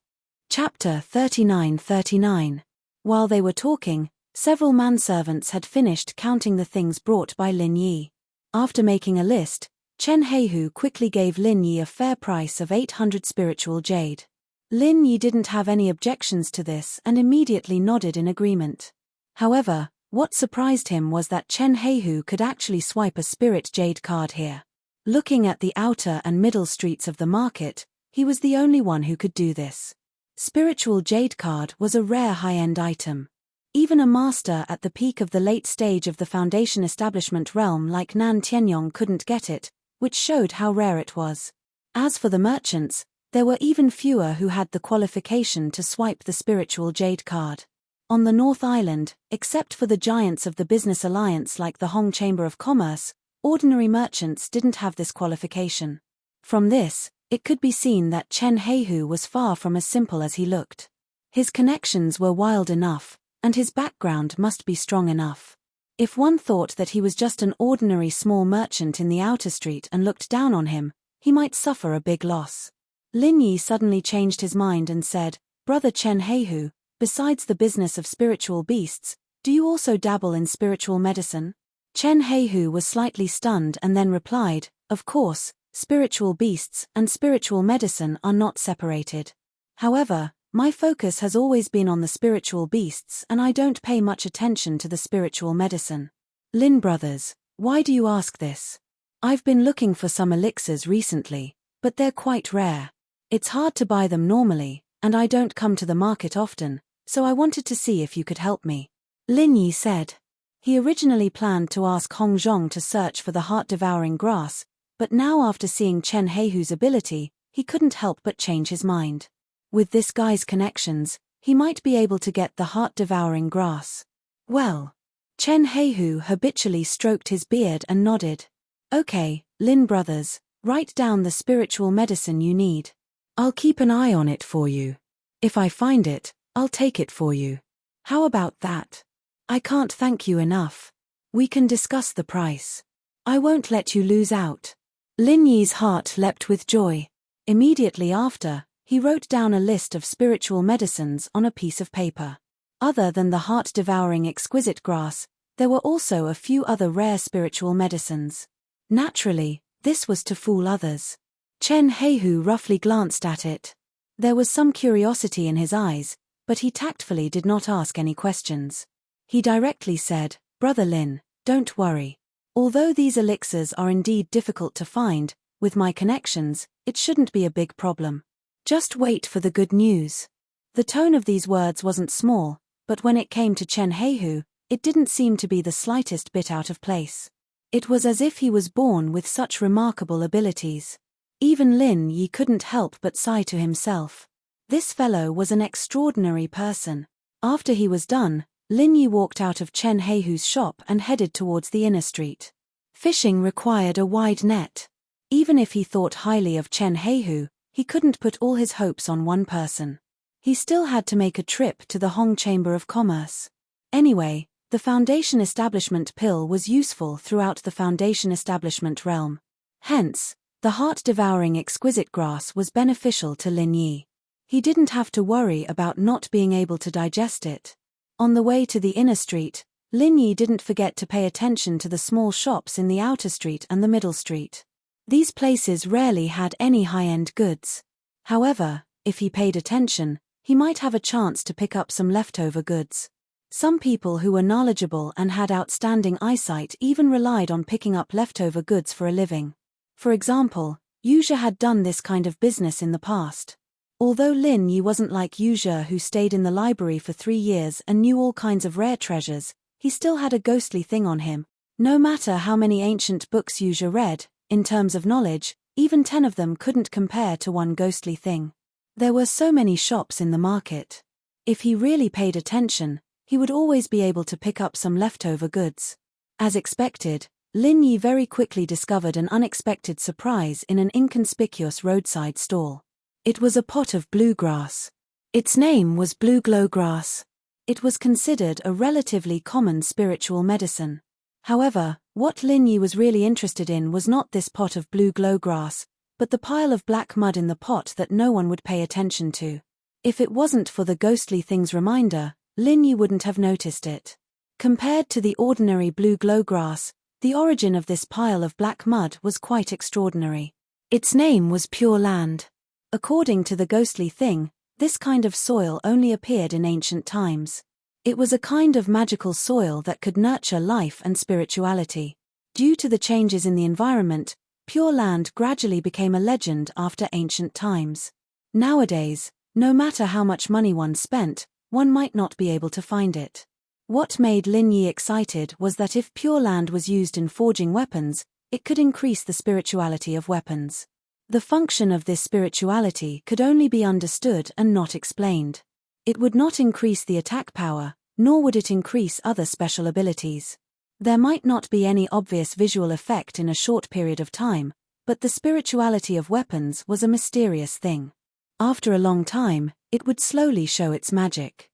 [SPEAKER 1] Chapter 39-39. While they were talking, several manservants had finished counting the things brought by Lin Yi. After making a list, Chen Heihu quickly gave Lin Yi a fair price of 800 spiritual jade. Lin Yi didn't have any objections to this and immediately nodded in agreement. However, what surprised him was that Chen Heihu could actually swipe a spirit jade card here. Looking at the outer and middle streets of the market, he was the only one who could do this. Spiritual jade card was a rare high-end item. Even a master at the peak of the late stage of the foundation establishment realm like Nan Tianyong couldn't get it, which showed how rare it was. As for the merchants, there were even fewer who had the qualification to swipe the spiritual jade card. On the North Island, except for the giants of the business alliance like the Hong Chamber of Commerce, ordinary merchants didn't have this qualification. From this, it could be seen that Chen Heihu was far from as simple as he looked. His connections were wild enough, and his background must be strong enough. If one thought that he was just an ordinary small merchant in the outer street and looked down on him, he might suffer a big loss. Lin Yi suddenly changed his mind and said, "Brother Chen Heihu, besides the business of spiritual beasts, do you also dabble in spiritual medicine?" Chen Heihu was slightly stunned and then replied, "Of course, spiritual beasts and spiritual medicine are not separated. However, my focus has always been on the spiritual beasts and I don't pay much attention to the spiritual medicine." "Lin brothers, why do you ask this? I've been looking for some elixirs recently, but they're quite rare. It's hard to buy them normally, and I don't come to the market often, so I wanted to see if you could help me," Lin Yi said. He originally planned to ask Hong Zhong to search for the heart-devouring grass, But now after seeing Chen Heihu's ability, he couldn't help but change his mind. With this guy's connections, he might be able to get the heart-devouring grass. Well. Chen Heihu habitually stroked his beard and nodded. Okay, Lin brothers, write down the spiritual medicine you need. I'll keep an eye on it for you. If I find it, I'll take it for you. How about that? I can't thank you enough. We can discuss the price. I won't let you lose out. Lin Yi's heart leapt with joy. Immediately after, he wrote down a list of spiritual medicines on a piece of paper. Other than the heart-devouring exquisite grass, there were also a few other rare spiritual medicines. Naturally, this was to fool others. Chen Heihu roughly glanced at it. There was some curiosity in his eyes, but he tactfully did not ask any questions. He directly said, Brother Lin, don't worry. Although these elixirs are indeed difficult to find, with my connections, it shouldn't be a big problem. Just wait for the good news. The tone of these words wasn't small, but when it came to Chen Heihu, it didn't seem to be the slightest bit out of place. It was as if he was born with such remarkable abilities. Even Lin Yi couldn't help but sigh to himself. This fellow was an extraordinary person. After he was done, Lin Yi walked out of Chen Heihu's shop and headed towards the inner street. Fishing required a wide net. Even if he thought highly of Chen Heihu, he couldn't put all his hopes on one person. He still had to make a trip to the Hong Chamber of Commerce. Anyway, the Foundation Establishment pill was useful throughout the Foundation Establishment realm. Hence, the heart-devouring exquisite grass was beneficial to Lin Yi. He didn't have to worry about not being able to digest it. On the way to the inner street, Lin Yi didn't forget to pay attention to the small shops in the outer street and the middle street. These places rarely had any high-end goods. However, if he paid attention, he might have a chance to pick up some leftover goods. Some people who were knowledgeable and had outstanding eyesight even relied on picking up leftover goods for a living. For example, Yuzhe had done this kind of business in the past. Although Lin Yi wasn't like Yuzhe, who stayed in the library for 3 years and knew all kinds of rare treasures, he still had a ghostly thing on him. No matter how many ancient books Yuzhe read, in terms of knowledge, even 10 of them couldn't compare to one ghostly thing. There were so many shops in the market. If he really paid attention, he would always be able to pick up some leftover goods. As expected, Lin Yi very quickly discovered an unexpected surprise in an inconspicuous roadside stall. It was a pot of bluegrass. Its name was blue glow grass. It was considered a relatively common spiritual medicine. However, what Lin Yi was really interested in was not this pot of blue glow grass, but the pile of black mud in the pot that no one would pay attention to. If it wasn't for the ghostly thing's reminder, Lin Yi wouldn't have noticed it. Compared to the ordinary blue glow grass, the origin of this pile of black mud was quite extraordinary. Its name was Pure Land. According to the ghostly thing, this kind of soil only appeared in ancient times. It was a kind of magical soil that could nurture life and spirituality. Due to the changes in the environment, Pure Land gradually became a legend after ancient times. Nowadays, no matter how much money one spent, one might not be able to find it. What made Lin Yi excited was that if Pure Land was used in forging weapons, it could increase the spirituality of weapons. The function of this spirituality could only be understood and not explained. It would not increase the attack power, nor would it increase other special abilities. There might not be any obvious visual effect in a short period of time, but the spirituality of weapons was a mysterious thing. After a long time, it would slowly show its magic.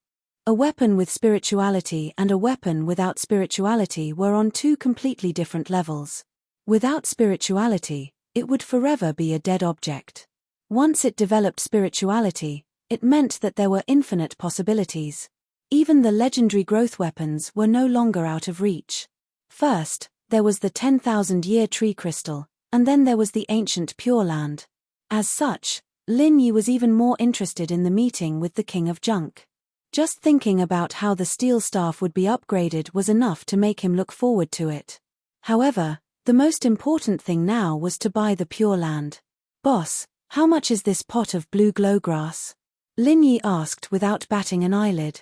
[SPEAKER 1] A weapon with spirituality and a weapon without spirituality were on 2 completely different levels. Without spirituality, it would forever be a dead object. Once it developed spirituality, it meant that there were infinite possibilities. Even the legendary growth weapons were no longer out of reach. First, there was the 10,000-year tree crystal, and then there was the ancient Pure Land. As such, Lin Yi was even more interested in the meeting with the King of Junk. Just thinking about how the steel staff would be upgraded was enough to make him look forward to it. However, the most important thing now was to buy the Pure Land. Boss, how much is this pot of blue glow grass? Lin Yi asked without batting an eyelid.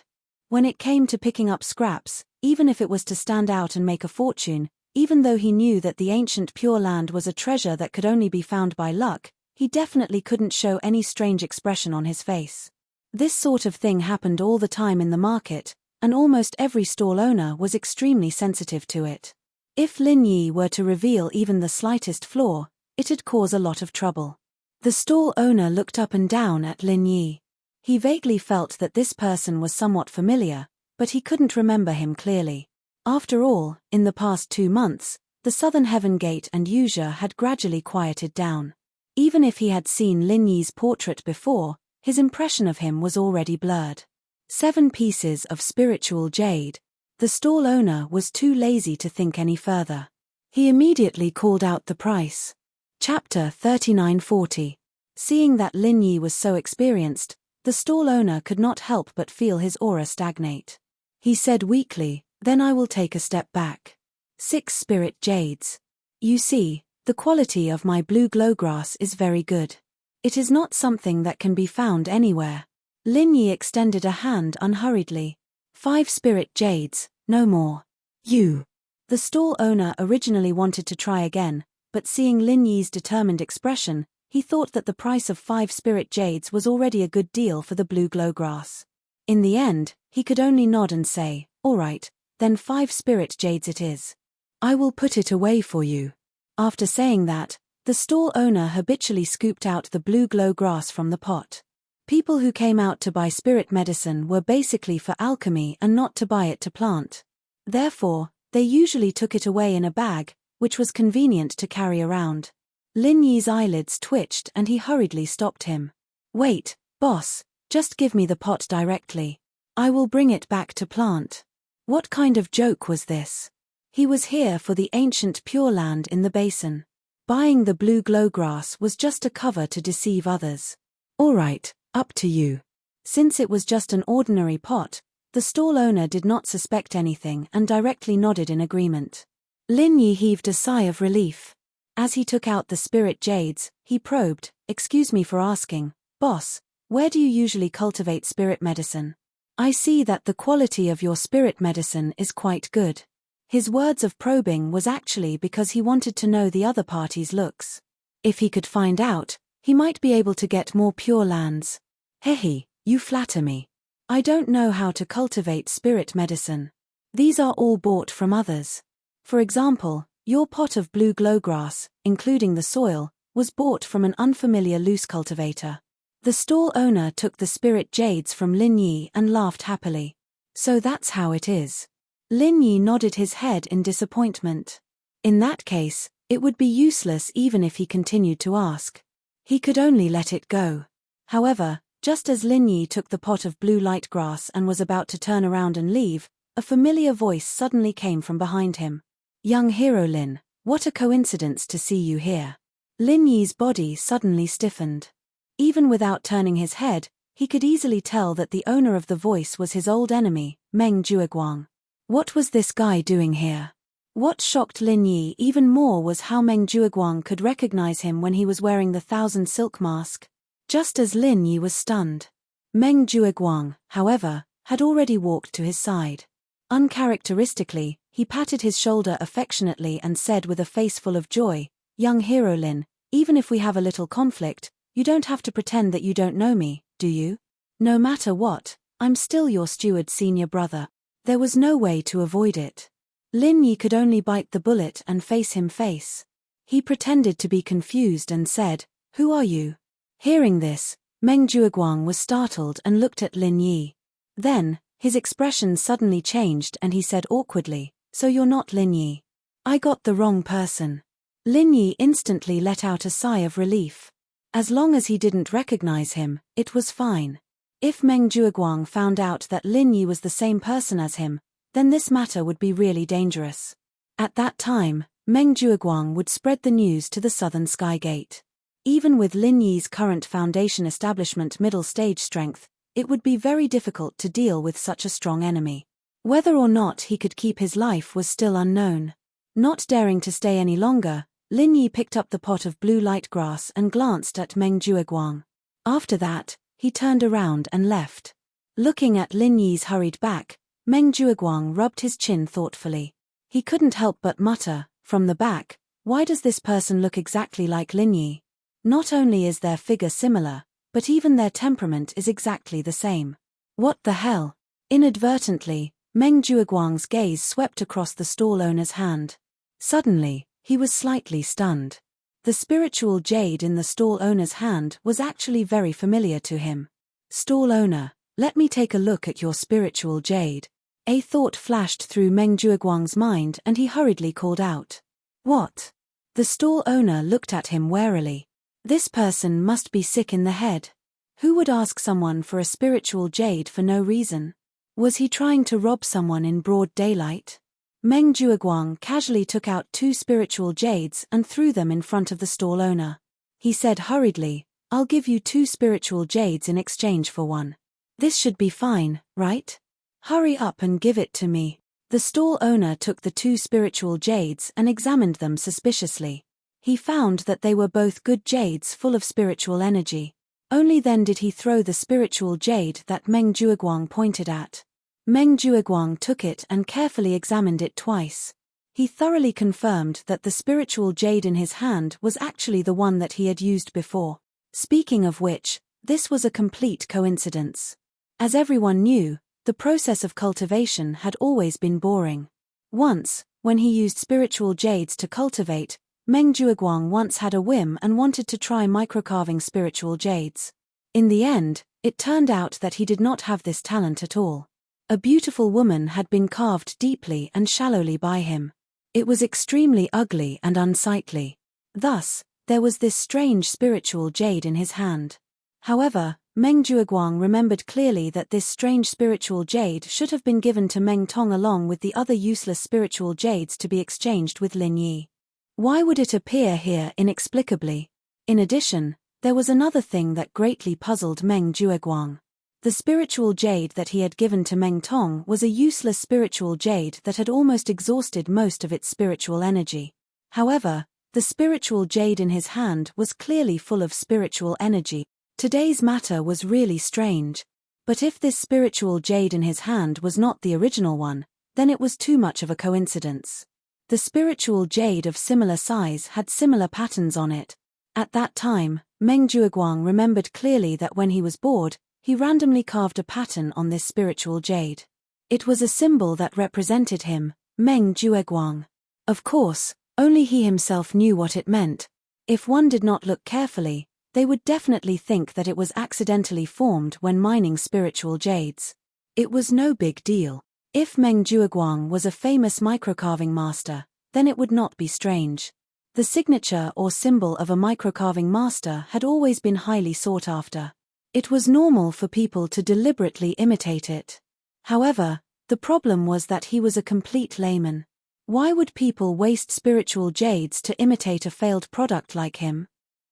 [SPEAKER 1] When it came to picking up scraps, even if it was to stand out and make a fortune, Even though he knew that the ancient Pure Land was a treasure that could only be found by luck, he definitely couldn't show any strange expression on his face. This sort of thing happened all the time in the market, and almost every stall owner was extremely sensitive to it. If Lin Yi were to reveal even the slightest flaw, it'd cause a lot of trouble. The stall owner looked up and down at Lin Yi. He vaguely felt that this person was somewhat familiar, but he couldn't remember him clearly. After all, in the past 2 months, the Southern Heaven Gate and Yuzha had gradually quieted down. Even if he had seen Lin Yi's portrait before, his impression of him was already blurred. 7 pieces of spiritual jade. The stall owner was too lazy to think any further. He immediately called out the price. Chapter 3940. Seeing that Lin Yi was so experienced, the stall owner could not help but feel his aura stagnate. He said weakly, "Then I will take a step back. 6 spirit jades. You see, the quality of my blue glowgrass is very good. It is not something that can be found anywhere." Lin Yi extended a hand unhurriedly. 5 spirit jades, no more. You. The stall owner originally wanted to try again, but seeing Lin Yi's determined expression, he thought that the price of 5 spirit jades was already a good deal for the blue glowgrass. In the end, he could only nod and say, "All right, then 5 spirit jades it is. I will put it away for you." After saying that, the stall owner habitually scooped out the blue glow grass from the pot. People who came out to buy spirit medicine were basically for alchemy and not to buy it to plant. Therefore, they usually took it away in a bag, which was convenient to carry around. Lin Yi's eyelids twitched and he hurriedly stopped him. "Wait, boss, just give me the pot directly. I will bring it back to plant." What kind of joke was this? He was here for the ancient Pure Land in the basin. Buying the blue glowgrass was just a cover to deceive others. "All right, up to you." Since it was just an ordinary pot, the stall owner did not suspect anything and directly nodded in agreement. Lin Yi heaved a sigh of relief. As he took out the spirit jades, he probed, "Excuse me for asking, boss, where do you usually cultivate spirit medicine? I see that the quality of your spirit medicine is quite good." His words of probing was actually because he wanted to know the other party's looks. If he could find out, he might be able to get more pure lands. "Hehe, you flatter me. I don't know how to cultivate spirit medicine. These are all bought from others. For example, your pot of blue glowgrass, including the soil, was bought from an unfamiliar loose cultivator." The stall owner took the spirit jades from Lin Yi and laughed happily. "So that's how it is." Lin Yi nodded his head in disappointment. In that case, it would be useless even if he continued to ask. He could only let it go. However, just as Lin Yi took the pot of blue light grass and was about to turn around and leave, a familiar voice suddenly came from behind him. "Young hero Lin, what a coincidence to see you here." Lin Yi's body suddenly stiffened. Even without turning his head, he could easily tell that the owner of the voice was his old enemy, Meng Jueguang. What was this guy doing here? What shocked Lin Yi even more was how Meng Jueguang could recognize him when he was wearing the 1,000 silk mask. Just as Lin Yi was stunned. Meng Jueguang, however, had already walked to his side. Uncharacteristically, he patted his shoulder affectionately and said with a face full of joy, "Young hero Lin, even if we have a little conflict, you don't have to pretend that you don't know me, do you? No matter what, I'm still your steward senior brother." There was no way to avoid it. Lin Yi could only bite the bullet and face him face. He pretended to be confused and said, "Who are you?" Hearing this, Meng Jueguang was startled and looked at Lin Yi. Then, his expression suddenly changed and he said awkwardly, "So you're not Lin Yi. I got the wrong person." Lin Yi instantly let out a sigh of relief. As long as he didn't recognize him, it was fine. If Meng Jueguang found out that Lin Yi was the same person as him, then this matter would be really dangerous. At that time, Meng Jueguang would spread the news to the Southern Sky Gate. Even with Lin Yi's current Foundation establishment middle stage strength, it would be very difficult to deal with such a strong enemy. Whether or not he could keep his life was still unknown. Not daring to stay any longer, Lin Yi picked up the pot of blue light grass and glanced at Meng Jueguang. After that, he turned around and left. Looking at Lin Yi's hurried back, Meng Jueguang rubbed his chin thoughtfully. He couldn't help but mutter, from the back, why does this person look exactly like Lin Yi? Not only is their figure similar, but even their temperament is exactly the same. What the hell? Inadvertently, Meng Jueguang's gaze swept across the stall owner's hand. Suddenly, he was slightly stunned. The spiritual jade in the stall owner's hand was actually very familiar to him. Stall owner, let me take a look at your spiritual jade. A thought flashed through Meng Jueguang's mind and he hurriedly called out. What? The stall owner looked at him warily. This person must be sick in the head. Who would ask someone for a spiritual jade for no reason? Was he trying to rob someone in broad daylight? Meng Jueguang casually took out 2 spiritual jades and threw them in front of the stall owner. He said hurriedly, I'll give you 2 spiritual jades in exchange for one. This should be fine, right? Hurry up and give it to me. The stall owner took the 2 spiritual jades and examined them suspiciously. He found that they were both good jades full of spiritual energy. Only then did he throw the spiritual jade that Meng Jueguang pointed at. Meng Jueguang took it and carefully examined it twice. He thoroughly confirmed that the spiritual jade in his hand was actually the one that he had used before. Speaking of which, this was a complete coincidence. As everyone knew, the process of cultivation had always been boring. Once, when he used spiritual jades to cultivate, Meng Jueguang once had a whim and wanted to try microcarving spiritual jades. In the end, it turned out that he did not have this talent at all. A beautiful woman had been carved deeply and shallowly by him. It was extremely ugly and unsightly. Thus, there was this strange spiritual jade in his hand. However, Meng Jueguang remembered clearly that this strange spiritual jade should have been given to Meng Tong along with the other useless spiritual jades to be exchanged with Lin Yi. Why would it appear here inexplicably? In addition, there was another thing that greatly puzzled Meng Jueguang. The spiritual jade that he had given to Meng Tong was a useless spiritual jade that had almost exhausted most of its spiritual energy. However, the spiritual jade in his hand was clearly full of spiritual energy. Today's matter was really strange. But if this spiritual jade in his hand was not the original one, then it was too much of a coincidence. The spiritual jade of similar size had similar patterns on it. At that time, Meng Jueguang remembered clearly that when he was bored, he randomly carved a pattern on this spiritual jade. It was a symbol that represented him, Meng Jueguang. Of course, only he himself knew what it meant. If one did not look carefully, they would definitely think that it was accidentally formed when mining spiritual jades. It was no big deal. If Meng Jueguang was a famous microcarving master, then it would not be strange. The signature or symbol of a microcarving master had always been highly sought after. It was normal for people to deliberately imitate it. However, the problem was that he was a complete layman. Why would people waste spiritual jades to imitate a failed product like him?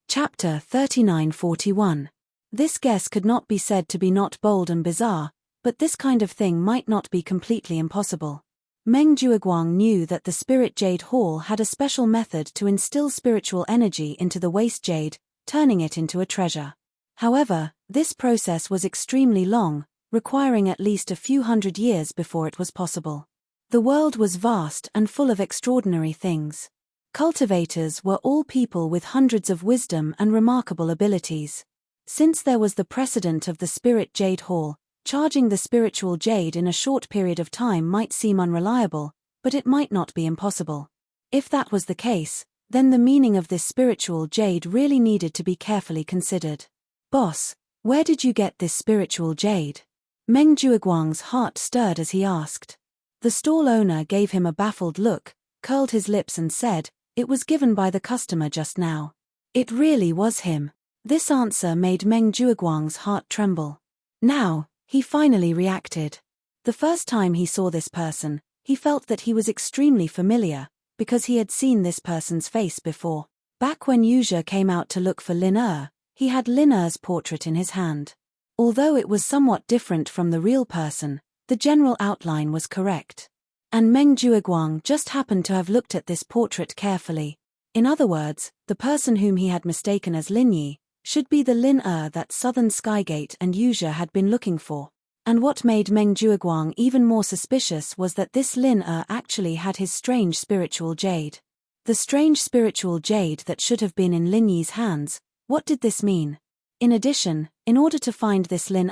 [SPEAKER 1] Chapter 3941. This guess could not be said to be not bold and bizarre, but this kind of thing might not be completely impossible. Meng Jueguang knew that the Spirit Jade Hall had a special method to instill spiritual energy into the waste jade, turning it into a treasure. However, this process was extremely long, requiring at least a few hundred years before it was possible. The world was vast and full of extraordinary things. Cultivators were all people with hundreds of wisdom and remarkable abilities. Since there was the precedent of the Spirit Jade Hall, charging the spiritual jade in a short period of time might seem unreliable, but it might not be impossible. If that was the case, then the meaning of this spiritual jade really needed to be carefully considered. Boss, where did you get this spiritual jade? Meng Jueguang's heart stirred as he asked. The stall owner gave him a baffled look, curled his lips and said, "It was given by the customer just now." It really was him. This answer made Meng Jueguang's heart tremble. Now, he finally reacted. The first time he saw this person, he felt that he was extremely familiar, because he had seen this person's face before. Back when Yuzhe came out to look for Lin Er, he had Lin Er's portrait in his hand. Although it was somewhat different from the real person, the general outline was correct. And Meng Jueguang just happened to have looked at this portrait carefully. In other words, the person whom he had mistaken as Lin Yi should be the Lin Er that Southern Skygate and Yuzhe had been looking for. And what made Meng Jiuguang even more suspicious was that this Lin actually had his strange spiritual jade. The strange spiritual jade that should have been in Lin Yi's hands. What did this mean? In addition, in order to find this Lin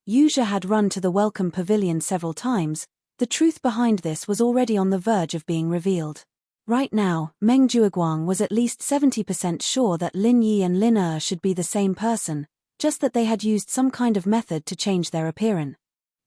[SPEAKER 1] Yu Zhe had run to the welcome pavilion several times. The truth behind this was already on the verge of being revealed. Right now, Meng Jiuguang was at least 70% sure that Lin Yi and Lin should be the same person, just that they had used some kind of method to change their appearance.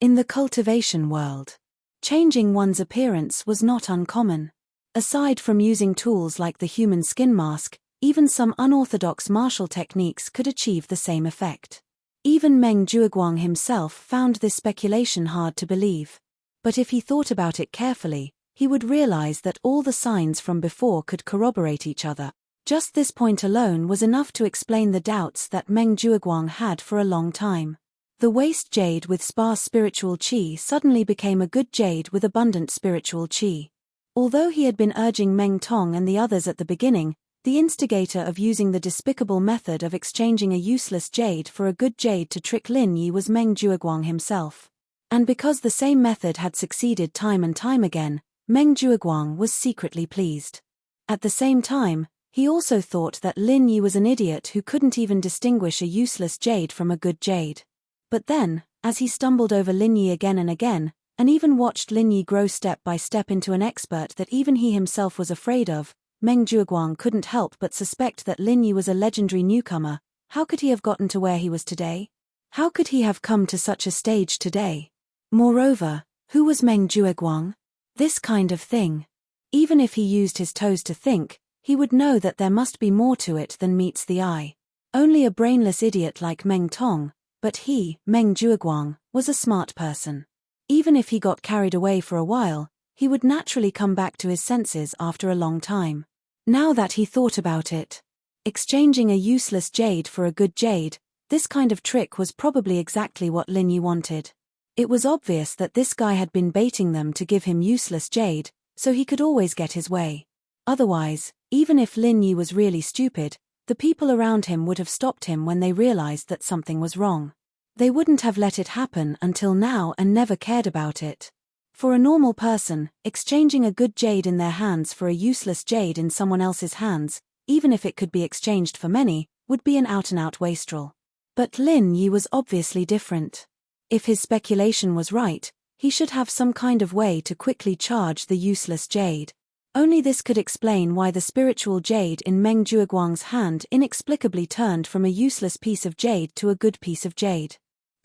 [SPEAKER 1] In the cultivation world, changing one's appearance was not uncommon. Aside from using tools like the human skin mask, even some unorthodox martial techniques could achieve the same effect. Even Meng Jiuguang himself found this speculation hard to believe. But if he thought about it carefully, he would realize that all the signs from before could corroborate each other. Just this point alone was enough to explain the doubts that Meng Jiuguang had for a long time. The waste jade with sparse spiritual qi suddenly became a good jade with abundant spiritual qi. Although he had been urging Meng Tong and the others at the beginning, the instigator of using the despicable method of exchanging a useless jade for a good jade to trick Lin Yi was Meng Jiuguang himself. And because the same method had succeeded time and time again, Meng Jiuguang was secretly pleased. At the same time, he also thought that Lin Yi was an idiot who couldn't even distinguish a useless jade from a good jade. But then, as he stumbled over Lin Yi again and again, and even watched Lin Yi grow step by step into an expert that even he himself was afraid of, Meng Jiuguang couldn't help but suspect that Lin Yi was a legendary newcomer. How could he have gotten to where he was today? How could he have come to such a stage today? Moreover, who was Meng Jiuguang? This kind of thing. Even if he used his toes to think, he would know that there must be more to it than meets the eye. Only a brainless idiot like Meng Tong, but he, Meng Jiuguang, was a smart person. Even if he got carried away for a while, he would naturally come back to his senses after a long time. Now that he thought about it, exchanging a useless jade for a good jade, this kind of trick was probably exactly what Lin Yi wanted. It was obvious that this guy had been baiting them to give him useless jade, so he could always get his way. Otherwise, even if Lin Yi was really stupid, the people around him would have stopped him when they realized that something was wrong. They wouldn't have let it happen until now and never cared about it. For a normal person, exchanging a good jade in their hands for a useless jade in someone else's hands, even if it could be exchanged for many, would be an out-and-out wastrel. But Lin Yi was obviously different. If his speculation was right, he should have some kind of way to quickly charge the useless jade. Only this could explain why the spiritual jade in Meng Jiuguang's hand inexplicably turned from a useless piece of jade to a good piece of jade.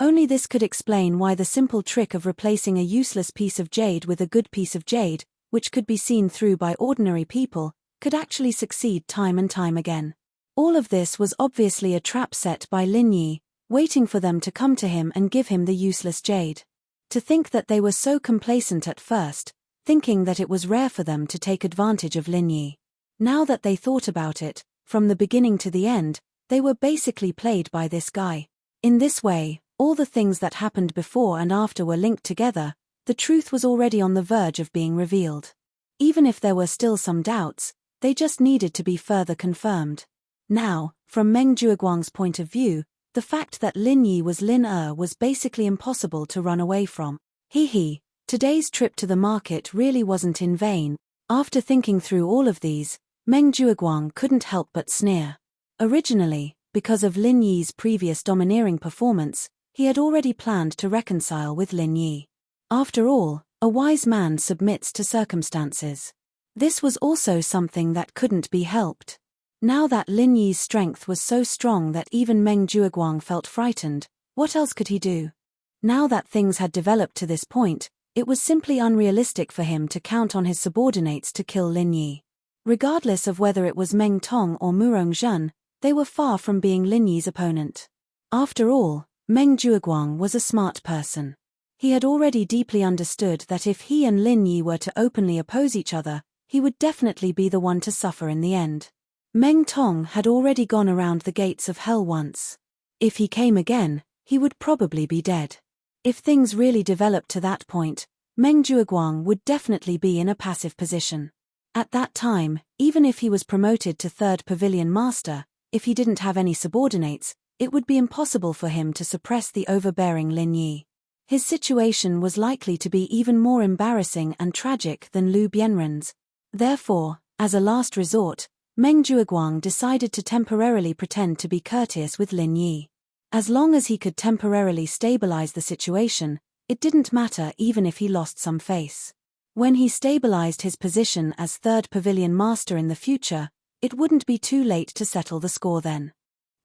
[SPEAKER 1] Only this could explain why the simple trick of replacing a useless piece of jade with a good piece of jade, which could be seen through by ordinary people, could actually succeed time and time again. All of this was obviously a trap set by Lin Yi, waiting for them to come to him and give him the useless jade. To think that they were so complacent at first, thinking that it was rare for them to take advantage of Lin Yi. Now that they thought about it, from the beginning to the end, they were basically played by this guy. In this way, all the things that happened before and after were linked together. The truth was already on the verge of being revealed. Even if there were still some doubts, they just needed to be further confirmed. Now, from Meng Jiuguang's point of view, the fact that Lin Yi was Lin was basically impossible to run away from. Today's trip to the market really wasn't in vain. After thinking through all of these, Meng Jiuguang couldn't help but sneer. Originally, because of Lin Yi's previous domineering performance, he had already planned to reconcile with Lin Yi. After all, a wise man submits to circumstances. This was also something that couldn't be helped. Now that Lin Yi's strength was so strong that even Meng Jiuguang felt frightened, what else could he do? Now that things had developed to this point, it was simply unrealistic for him to count on his subordinates to kill Lin Yi. Regardless of whether it was Meng Tong or Murong Zhen, they were far from being Lin Yi's opponent. After all, Meng Jiuguang was a smart person. He had already deeply understood that if he and Lin Yi were to openly oppose each other, he would definitely be the one to suffer in the end. Meng Tong had already gone around the gates of hell once. If he came again, he would probably be dead. If things really developed to that point, Meng Jiuguang would definitely be in a passive position. At that time, even if he was promoted to third pavilion master, if he didn't have any subordinates, it would be impossible for him to suppress the overbearing Lin Yi. His situation was likely to be even more embarrassing and tragic than Lu Bianren's. Therefore, as a last resort, Meng Zhuoguang decided to temporarily pretend to be courteous with Lin Yi. As long as he could temporarily stabilize the situation, it didn't matter even if he lost some face. When he stabilized his position as third pavilion master in the future, it wouldn't be too late to settle the score then.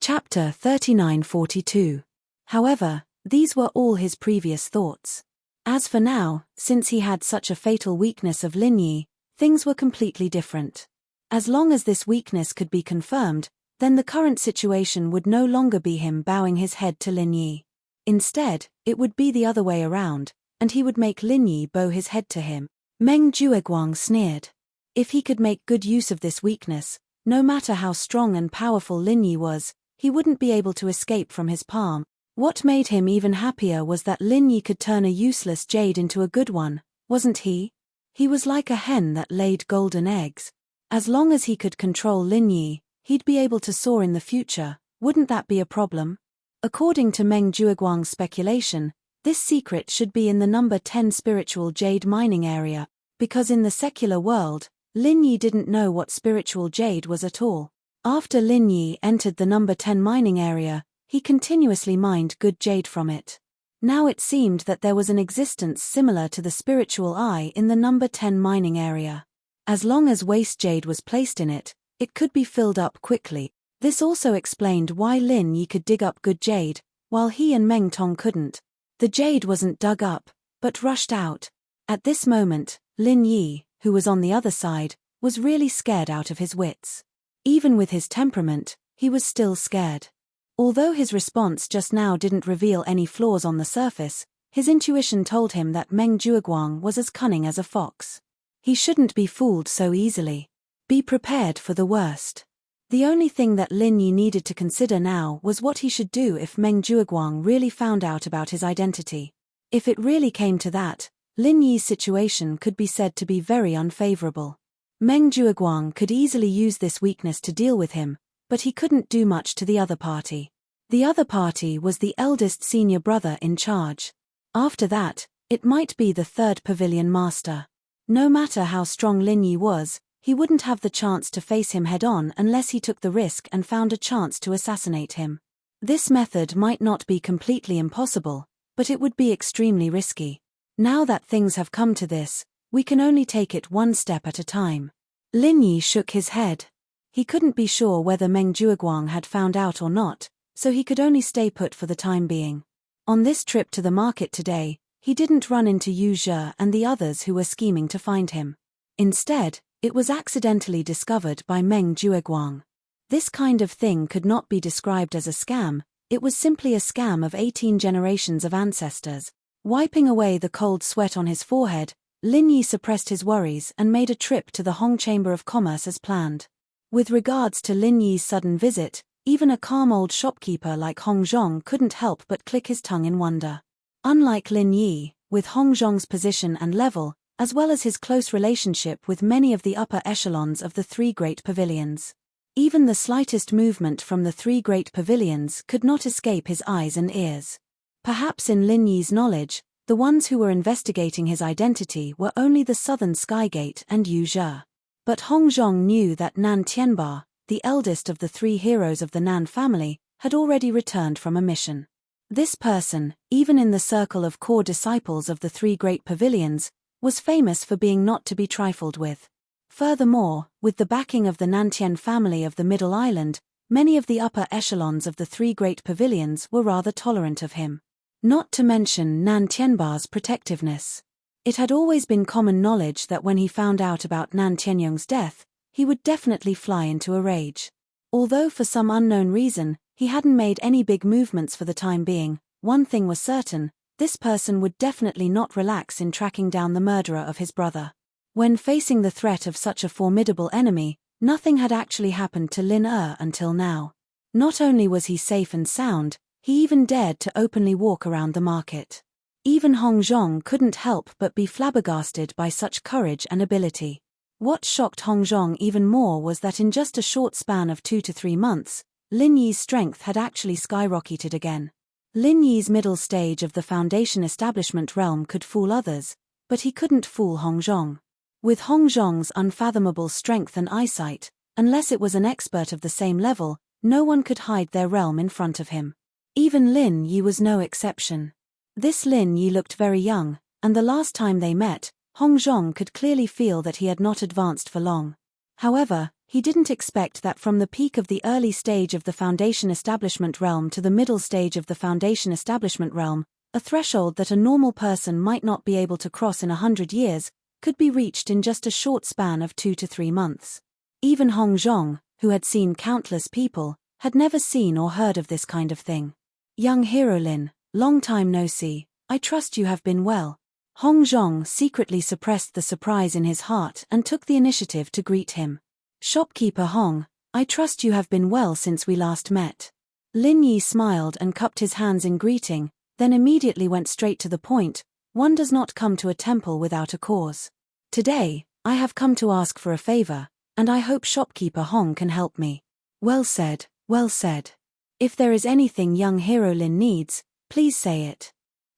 [SPEAKER 1] Chapter 3942. However, these were all his previous thoughts. As for now, since he had such a fatal weakness of Lin Yi, things were completely different. As long as this weakness could be confirmed, then the current situation would no longer be him bowing his head to Lin Yi. Instead, it would be the other way around, and he would make Lin Yi bow his head to him. Meng Zhuoguang sneered. If he could make good use of this weakness, no matter how strong and powerful Lin Yi was, he wouldn't be able to escape from his palm. What made him even happier was that Lin Yi could turn a useless jade into a good one, wasn't he? He was like a hen that laid golden eggs. As long as he could control Lin Yi, he'd be able to soar in the future. Wouldn't that be a problem? According to Meng Zhuoguang's speculation, this secret should be in the number 10 spiritual jade mining area, because in the secular world, Lin Yi didn't know what spiritual jade was at all. After Lin Yi entered the number 10 mining area, he continuously mined good jade from it. Now it seemed that there was an existence similar to the spiritual eye in the number 10 mining area. As long as waste jade was placed in it, it could be filled up quickly. This also explained why Lin Yi could dig up good jade, while he and Meng Tong couldn't. The jade wasn't dug up, but rushed out. At this moment, Lin Yi, who was on the other side, was really scared out of his wits. Even with his temperament, he was still scared. Although his response just now didn't reveal any flaws on the surface, his intuition told him that Meng Zhuoguang was as cunning as a fox. He shouldn't be fooled so easily. Be prepared for the worst. The only thing that Lin Yi needed to consider now was what he should do if Meng Zhuoguang really found out about his identity. If it really came to that, Lin Yi's situation could be said to be very unfavorable. Meng Zhuoguang could easily use this weakness to deal with him, but he couldn't do much to the other party. The other party was the eldest senior brother in charge. After that, it might be the third pavilion master. No matter how strong Lin Yi was, he wouldn't have the chance to face him head-on unless he took the risk and found a chance to assassinate him. This method might not be completely impossible, but it would be extremely risky. Now that things have come to this, we can only take it one step at a time. Lin Yi shook his head. He couldn't be sure whether Meng Zhuoguang had found out or not, so he could only stay put for the time being. On this trip to the market today, he didn't run into Yu Zhe and the others who were scheming to find him. Instead, it was accidentally discovered by Meng Zhuoguang. This kind of thing could not be described as a scam, it was simply a scam of 18 generations of ancestors. Wiping away the cold sweat on his forehead, Lin Yi suppressed his worries and made a trip to the Hong Chamber of Commerce as planned. With regards to Lin Yi's sudden visit, even a calm old shopkeeper like Hong Zhong couldn't help but click his tongue in wonder. Unlike Lin Yi, with Hong Zhong's position and level, as well as his close relationship with many of the upper echelons of the three great pavilions, even the slightest movement from the three great pavilions could not escape his eyes and ears. Perhaps in Lin Yi's knowledge, the ones who were investigating his identity were only the Southern Skygate and Yu Zhe. But Hong Zhong knew that Nan Tianba, the eldest of the three heroes of the Nan family, had already returned from a mission. This person, even in the circle of core disciples of the three great pavilions, was famous for being not to be trifled with. Furthermore, with the backing of the Nantian family of the Middle Island, many of the upper echelons of the three great pavilions were rather tolerant of him. Not to mention Nan Tianba's protectiveness. It had always been common knowledge that when he found out about Nan Tianyong's death, he would definitely fly into a rage. Although for some unknown reason, he hadn't made any big movements for the time being, one thing was certain, this person would definitely not relax in tracking down the murderer of his brother. When facing the threat of such a formidable enemy, nothing had actually happened to Lin Er until now. Not only was he safe and sound, he even dared to openly walk around the market. Even Hong Zhong couldn't help but be flabbergasted by such courage and ability. What shocked Hong Zhong even more was that in just a short span of 2 to 3 months, Lin Yi's strength had actually skyrocketed again. Lin Yi's middle stage of the foundation establishment realm could fool others, but he couldn't fool Hong Zhong. With Hong Zhong's unfathomable strength and eyesight, unless it was an expert of the same level, no one could hide their realm in front of him. Even Lin Yi was no exception. This Lin Yi looked very young, and the last time they met, Hong Zhong could clearly feel that he had not advanced for long. However, he didn't expect that from the peak of the early stage of the foundation establishment realm to the middle stage of the foundation establishment realm, a threshold that a normal person might not be able to cross in 100 years, could be reached in just a short span of 2 to 3 months. Even Hong Zhong, who had seen countless people, had never seen or heard of this kind of thing. Young hero Lin, long time no see, I trust you have been well. Hong Zhong secretly suppressed the surprise in his heart and took the initiative to greet him. Shopkeeper Hong, I trust you have been well since we last met. Lin Yi smiled and cupped his hands in greeting, then immediately went straight to the point. One does not come to a temple without a cause. Today, I have come to ask for a favor, and I hope shopkeeper Hong can help me. Well said, well said. If there is anything young hero Lin needs, please say it.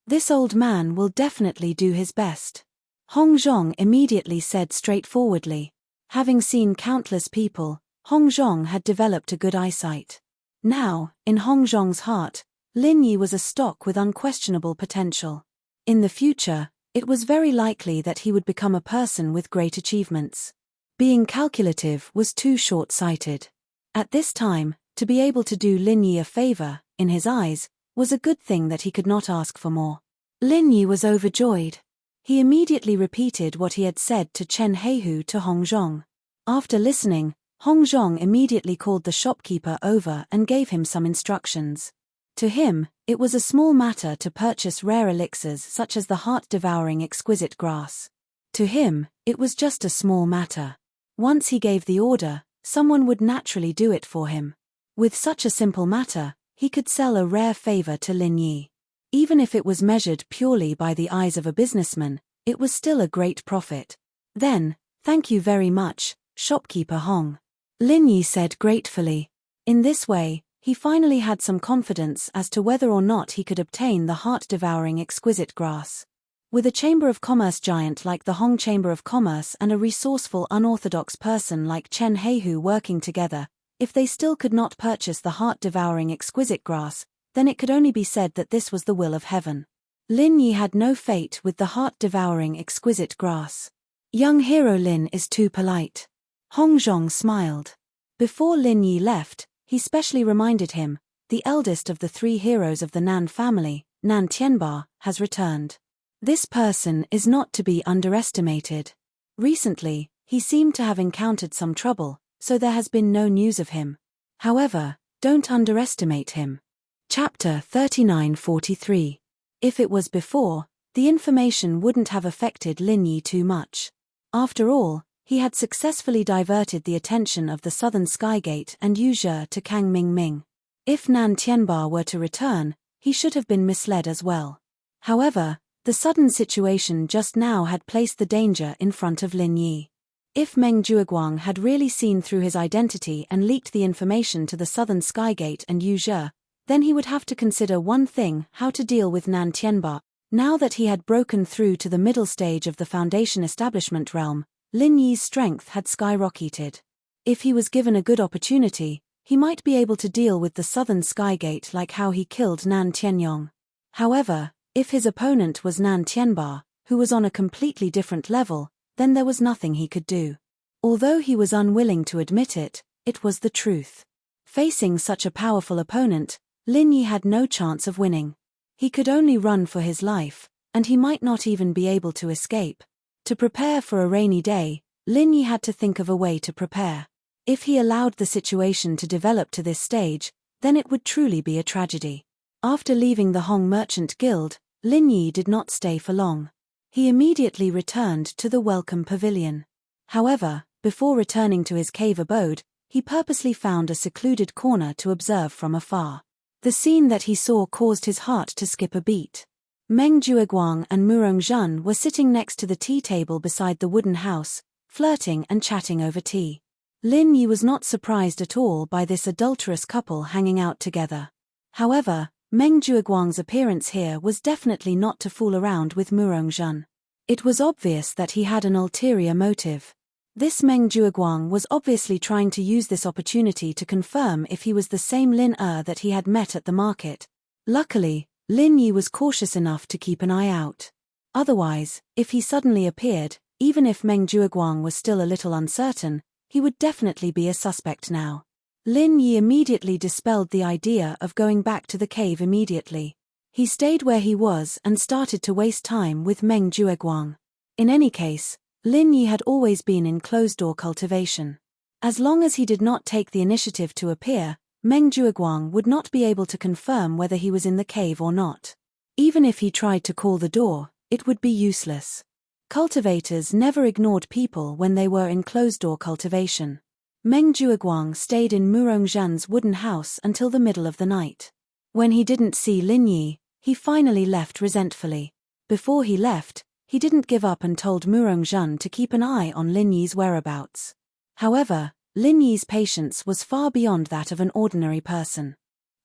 [SPEAKER 1] This old man will definitely do his best. Hong Zhong immediately said straightforwardly. Having seen countless people, Hong Zhong had developed a good eyesight. Now, in Hong Zhong's heart, Lin Yi was a stock with unquestionable potential. In the future, it was very likely that he would become a person with great achievements. Being calculative was too short-sighted. At this time, to be able to do Lin Yi a favor, in his eyes, was a good thing that he could not ask for more. Lin Yi was overjoyed. He immediately repeated what he had said to Chen Heihu to Hong Zhong. After listening, Hong Zhong immediately called the shopkeeper over and gave him some instructions. To him, it was a small matter to purchase rare elixirs such as the heart-devouring exquisite grass. To him, it was just a small matter. Once he gave the order, someone would naturally do it for him. With such a simple matter, he could sell a rare favor to Lin Yi. Even if it was measured purely by the eyes of a businessman, it was still a great profit. Then, thank you very much, shopkeeper Hong. Lin Yi said gratefully. In this way, he finally had some confidence as to whether or not he could obtain the heart-devouring exquisite grass. With a Chamber of Commerce giant like the Hong Chamber of Commerce and a resourceful unorthodox person like Chen Heihu working together, if they still could not purchase the heart-devouring exquisite grass, then it could only be said that this was the will of heaven. Lin Yi had no fate with the heart-devouring exquisite grass. Young hero Lin is too polite. Hong Zhong smiled. Before Lin Yi left, he specially reminded him, the eldest of the 3 heroes of the Nan family, Nan Tianba, has returned. This person is not to be underestimated. Recently, he seemed to have encountered some trouble, so there has been no news of him. However, don't underestimate him. Chapter 3943. If it was before, the information wouldn't have affected Lin Yi too much. After all, he had successfully diverted the attention of the Southern Skygate and Yu Zhe to Kang Ming. If Nan Tianba were to return, he should have been misled as well. However, the sudden situation just now had placed the danger in front of Lin Yi. If Meng Jueguang had really seen through his identity and leaked the information to the Southern Skygate and Yu Zhe, then he would have to consider one thing: how to deal with Nan Tianba. Now that he had broken through to the middle stage of the foundation establishment realm, Lin Yi's strength had skyrocketed. If he was given a good opportunity, he might be able to deal with the Southern Skygate like how he killed Nan Tianyong. However, if his opponent was Nan Tianba, who was on a completely different level, then there was nothing he could do. Although he was unwilling to admit it, it was the truth. Facing such a powerful opponent, Lin Yi had no chance of winning. He could only run for his life, and he might not even be able to escape. To prepare for a rainy day, Lin Yi had to think of a way to prepare. If he allowed the situation to develop to this stage, then it would truly be a tragedy. After leaving the Hong Merchant Guild, Lin Yi did not stay for long. He immediately returned to the Welcome Pavilion. However, before returning to his cave abode, he purposely found a secluded corner to observe from afar. The scene that he saw caused his heart to skip a beat. Meng Jueguang and Murong Zhen were sitting next to the tea table beside the wooden house, flirting and chatting over tea. Lin Yi was not surprised at all by this adulterous couple hanging out together. However, Meng Jueguang's appearance here was definitely not to fool around with Murongzhen. It was obvious that he had an ulterior motive. This Meng Jueguang was obviously trying to use this opportunity to confirm if he was the same Lin that he had met at the market. Luckily, Lin Yi was cautious enough to keep an eye out. Otherwise, if he suddenly appeared, even if Meng Jueguang was still a little uncertain, he would definitely be a suspect now. Lin Yi immediately dispelled the idea of going back to the cave immediately. He stayed where he was and started to waste time with Meng Jueguang. In any case, Lin Yi had always been in closed-door cultivation. As long as he did not take the initiative to appear, Meng Jueguang would not be able to confirm whether he was in the cave or not. Even if he tried to call the door, it would be useless. Cultivators never ignored people when they were in closed-door cultivation. Meng Jueguang stayed in Murongzhen's wooden house until the middle of the night. When he didn't see Lin Yi, he finally left resentfully. Before he left, he didn't give up and told Murongzhen to keep an eye on Lin Yi's whereabouts. However, Lin Yi's patience was far beyond that of an ordinary person.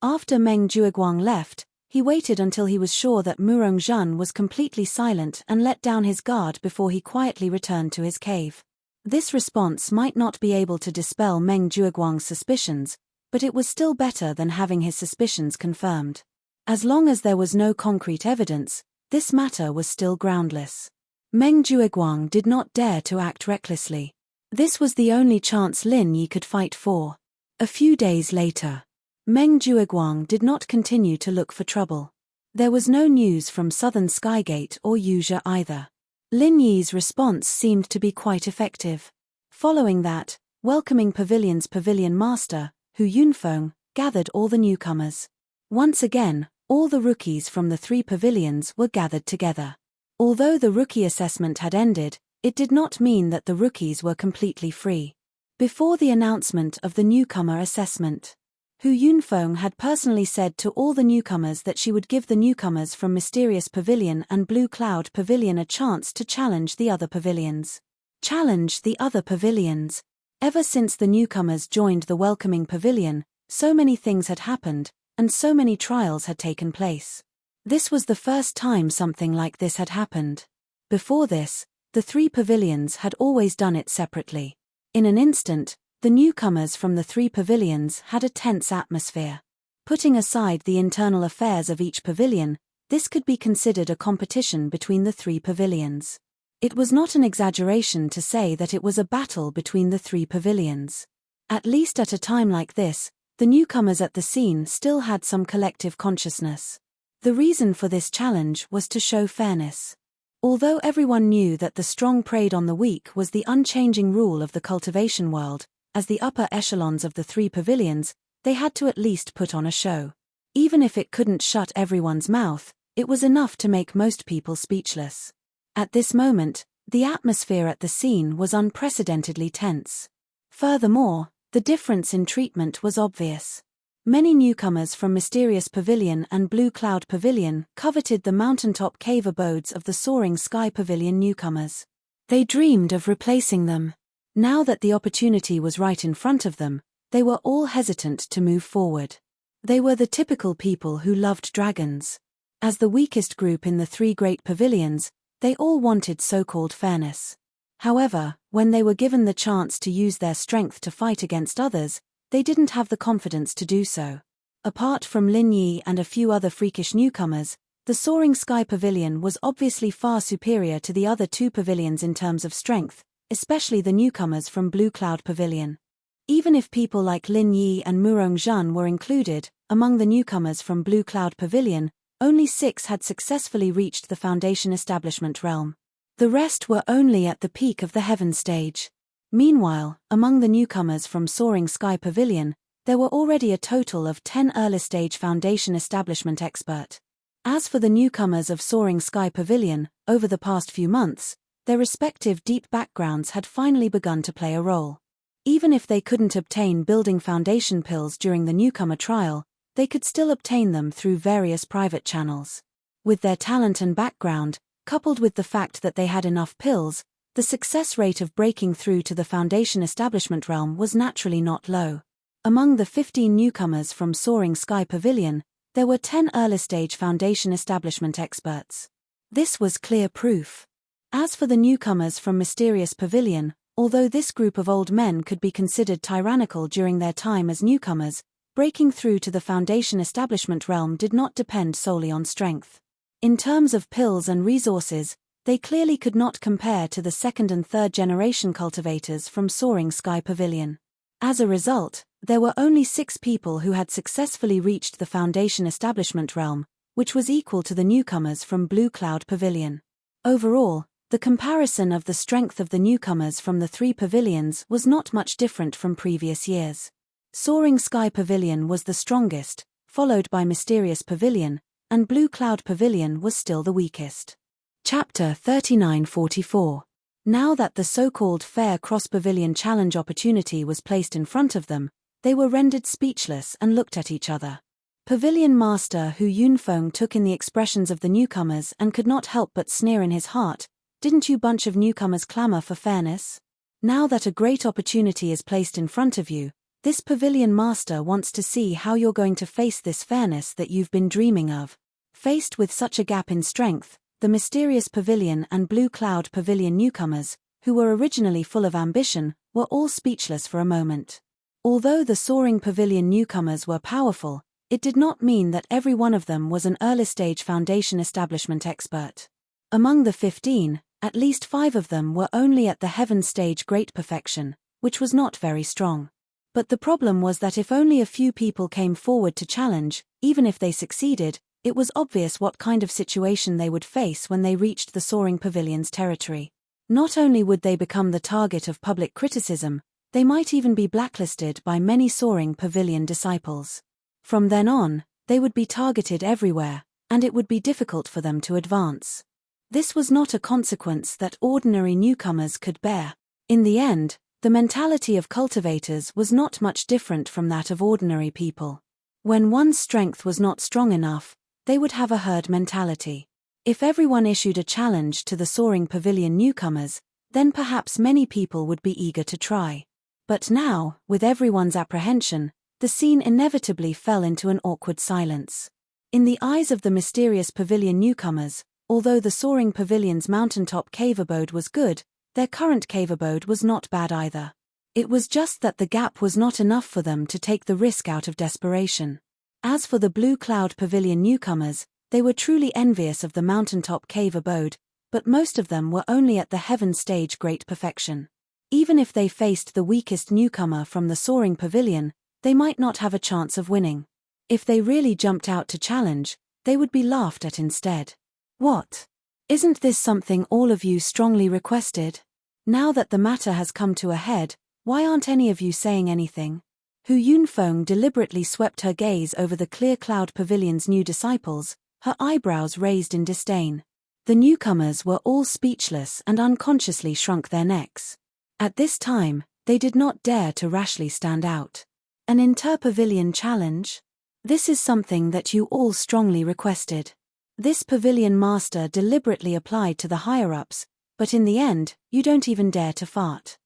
[SPEAKER 1] After Meng Jueguang left, he waited until he was sure that Murongzhen was completely silent and let down his guard before he quietly returned to his cave. This response might not be able to dispel Meng Jueguang's suspicions, but it was still better than having his suspicions confirmed. As long as there was no concrete evidence, this matter was still groundless. Meng Jueguang did not dare to act recklessly. This was the only chance Lin Yi could fight for. A few days later, Meng Jueguang did not continue to look for trouble. There was no news from Southern Skygate or Yuzha either. Lin Yi's response seemed to be quite effective. Following that, Welcoming Pavilion's pavilion master, Hu Yunfeng, gathered all the newcomers. Once again, all the rookies from the 3 pavilions were gathered together. Although the rookie assessment had ended, it did not mean that the rookies were completely free. Before the announcement of the newcomer assessment, Hu Yunfeng had personally said to all the newcomers that she would give the newcomers from Mysterious Pavilion and Blue Cloud Pavilion a chance to challenge the other pavilions. Challenge the other pavilions. Ever since the newcomers joined the Welcoming Pavilion, so many things had happened, and so many trials had taken place. This was the first time something like this had happened. Before this, the 3 pavilions had always done it separately. In an instant, the newcomers from the 3 pavilions had a tense atmosphere. Putting aside the internal affairs of each pavilion, this could be considered a competition between the 3 pavilions. It was not an exaggeration to say that it was a battle between the 3 pavilions. At least at a time like this, the newcomers at the scene still had some collective consciousness. The reason for this challenge was to show fairness. Although everyone knew that the strong preyed on the weak was the unchanging rule of the cultivation world, as the upper echelons of the 3 pavilions, they had to at least put on a show. Even if it couldn't shut everyone's mouth, it was enough to make most people speechless. At this moment, the atmosphere at the scene was unprecedentedly tense. Furthermore, the difference in treatment was obvious. Many newcomers from Mysterious Pavilion and Blue Cloud Pavilion coveted the mountaintop cave abodes of the Soaring Sky Pavilion newcomers. They dreamed of replacing them. Now that the opportunity was right in front of them, they were all hesitant to move forward. They were the typical people who loved dragons. As the weakest group in the 3 great pavilions, they all wanted so-called fairness. However, when they were given the chance to use their strength to fight against others, they didn't have the confidence to do so. Apart from Lin Yi and a few other freakish newcomers, the Soaring Sky Pavilion was obviously far superior to the other 2 pavilions in terms of strength, especially the newcomers from Blue Cloud Pavilion. Even if people like Lin Yi and Murongzhen were included, among the newcomers from Blue Cloud Pavilion, only 6 had successfully reached the Foundation Establishment realm. The rest were only at the peak of the Heaven stage. Meanwhile, among the newcomers from Soaring Sky Pavilion, there were already a total of 10 early-stage Foundation Establishment expert. As for the newcomers of Soaring Sky Pavilion, over the past few months, their respective deep backgrounds had finally begun to play a role. Even if they couldn't obtain building foundation pills during the newcomer trial, they could still obtain them through various private channels. With their talent and background, coupled with the fact that they had enough pills, the success rate of breaking through to the Foundation Establishment realm was naturally not low. Among the 15 newcomers from Soaring Sky Pavilion, there were 10 early-stage foundation establishment experts. This was clear proof. As for the newcomers from Mysterious Pavilion, although this group of old men could be considered tyrannical during their time as newcomers, breaking through to the foundation establishment realm did not depend solely on strength. In terms of pills and resources, they clearly could not compare to the second and third generation cultivators from Soaring Sky Pavilion. As a result, there were only 6 people who had successfully reached the foundation establishment realm, which was equal to the newcomers from Blue Cloud Pavilion. Overall, the comparison of the strength of the newcomers from the 3 pavilions was not much different from previous years. Soaring Sky Pavilion was the strongest, followed by Mysterious Pavilion, and Blue Cloud Pavilion was still the weakest. Chapter 3944. Now that the so-called fair cross-pavilion challenge opportunity was placed in front of them, they were rendered speechless and looked at each other. Pavilion Master Hu Yunfeng took in the expressions of the newcomers and could not help but sneer in his heart. Didn't you bunch of newcomers clamor for fairness? Now that a great opportunity is placed in front of you, this Pavilion Master wants to see how you're going to face this fairness that you've been dreaming of. Faced with such a gap in strength, the Mysterious Pavilion and Blue Cloud Pavilion newcomers, who were originally full of ambition, were all speechless for a moment. Although the Soaring Pavilion newcomers were powerful, it did not mean that every one of them was an early-stage foundation establishment expert. Among the 15, at least 5 of them were only at the Heaven Stage Great Perfection, which was not very strong. But the problem was that if only a few people came forward to challenge, even if they succeeded, it was obvious what kind of situation they would face when they reached the Soaring Pavilion's territory. Not only would they become the target of public criticism, they might even be blacklisted by many Soaring Pavilion disciples. From then on, they would be targeted everywhere, and it would be difficult for them to advance. This was not a consequence that ordinary newcomers could bear. In the end, the mentality of cultivators was not much different from that of ordinary people. When one's strength was not strong enough, they would have a herd mentality. If everyone issued a challenge to the Soaring Pavilion newcomers, then perhaps many people would be eager to try. But now, with everyone's apprehension, the scene inevitably fell into an awkward silence. In the eyes of the Mysterious Pavilion newcomers, although the Soaring Pavilion's mountaintop cave abode was good, their current cave abode was not bad either. It was just that the gap was not enough for them to take the risk out of desperation. As for the Blue Cloud Pavilion newcomers, they were truly envious of the mountaintop cave abode, but most of them were only at the Heaven Stage Great Perfection. Even if they faced the weakest newcomer from the Soaring Pavilion, they might not have a chance of winning. If they really jumped out to challenge, they would be laughed at instead. What? Isn't this something all of you strongly requested? Now that the matter has come to a head, why aren't any of you saying anything? Hu Yunfeng deliberately swept her gaze over the Clear Cloud Pavilion's new disciples, her eyebrows raised in disdain. The newcomers were all speechless and unconsciously shrunk their necks. At this time, they did not dare to rashly stand out. An inter-pavilion challenge? This is something that you all strongly requested. This pavilion master deliberately applied to the higher-ups, but in the end, you don't even dare to fart.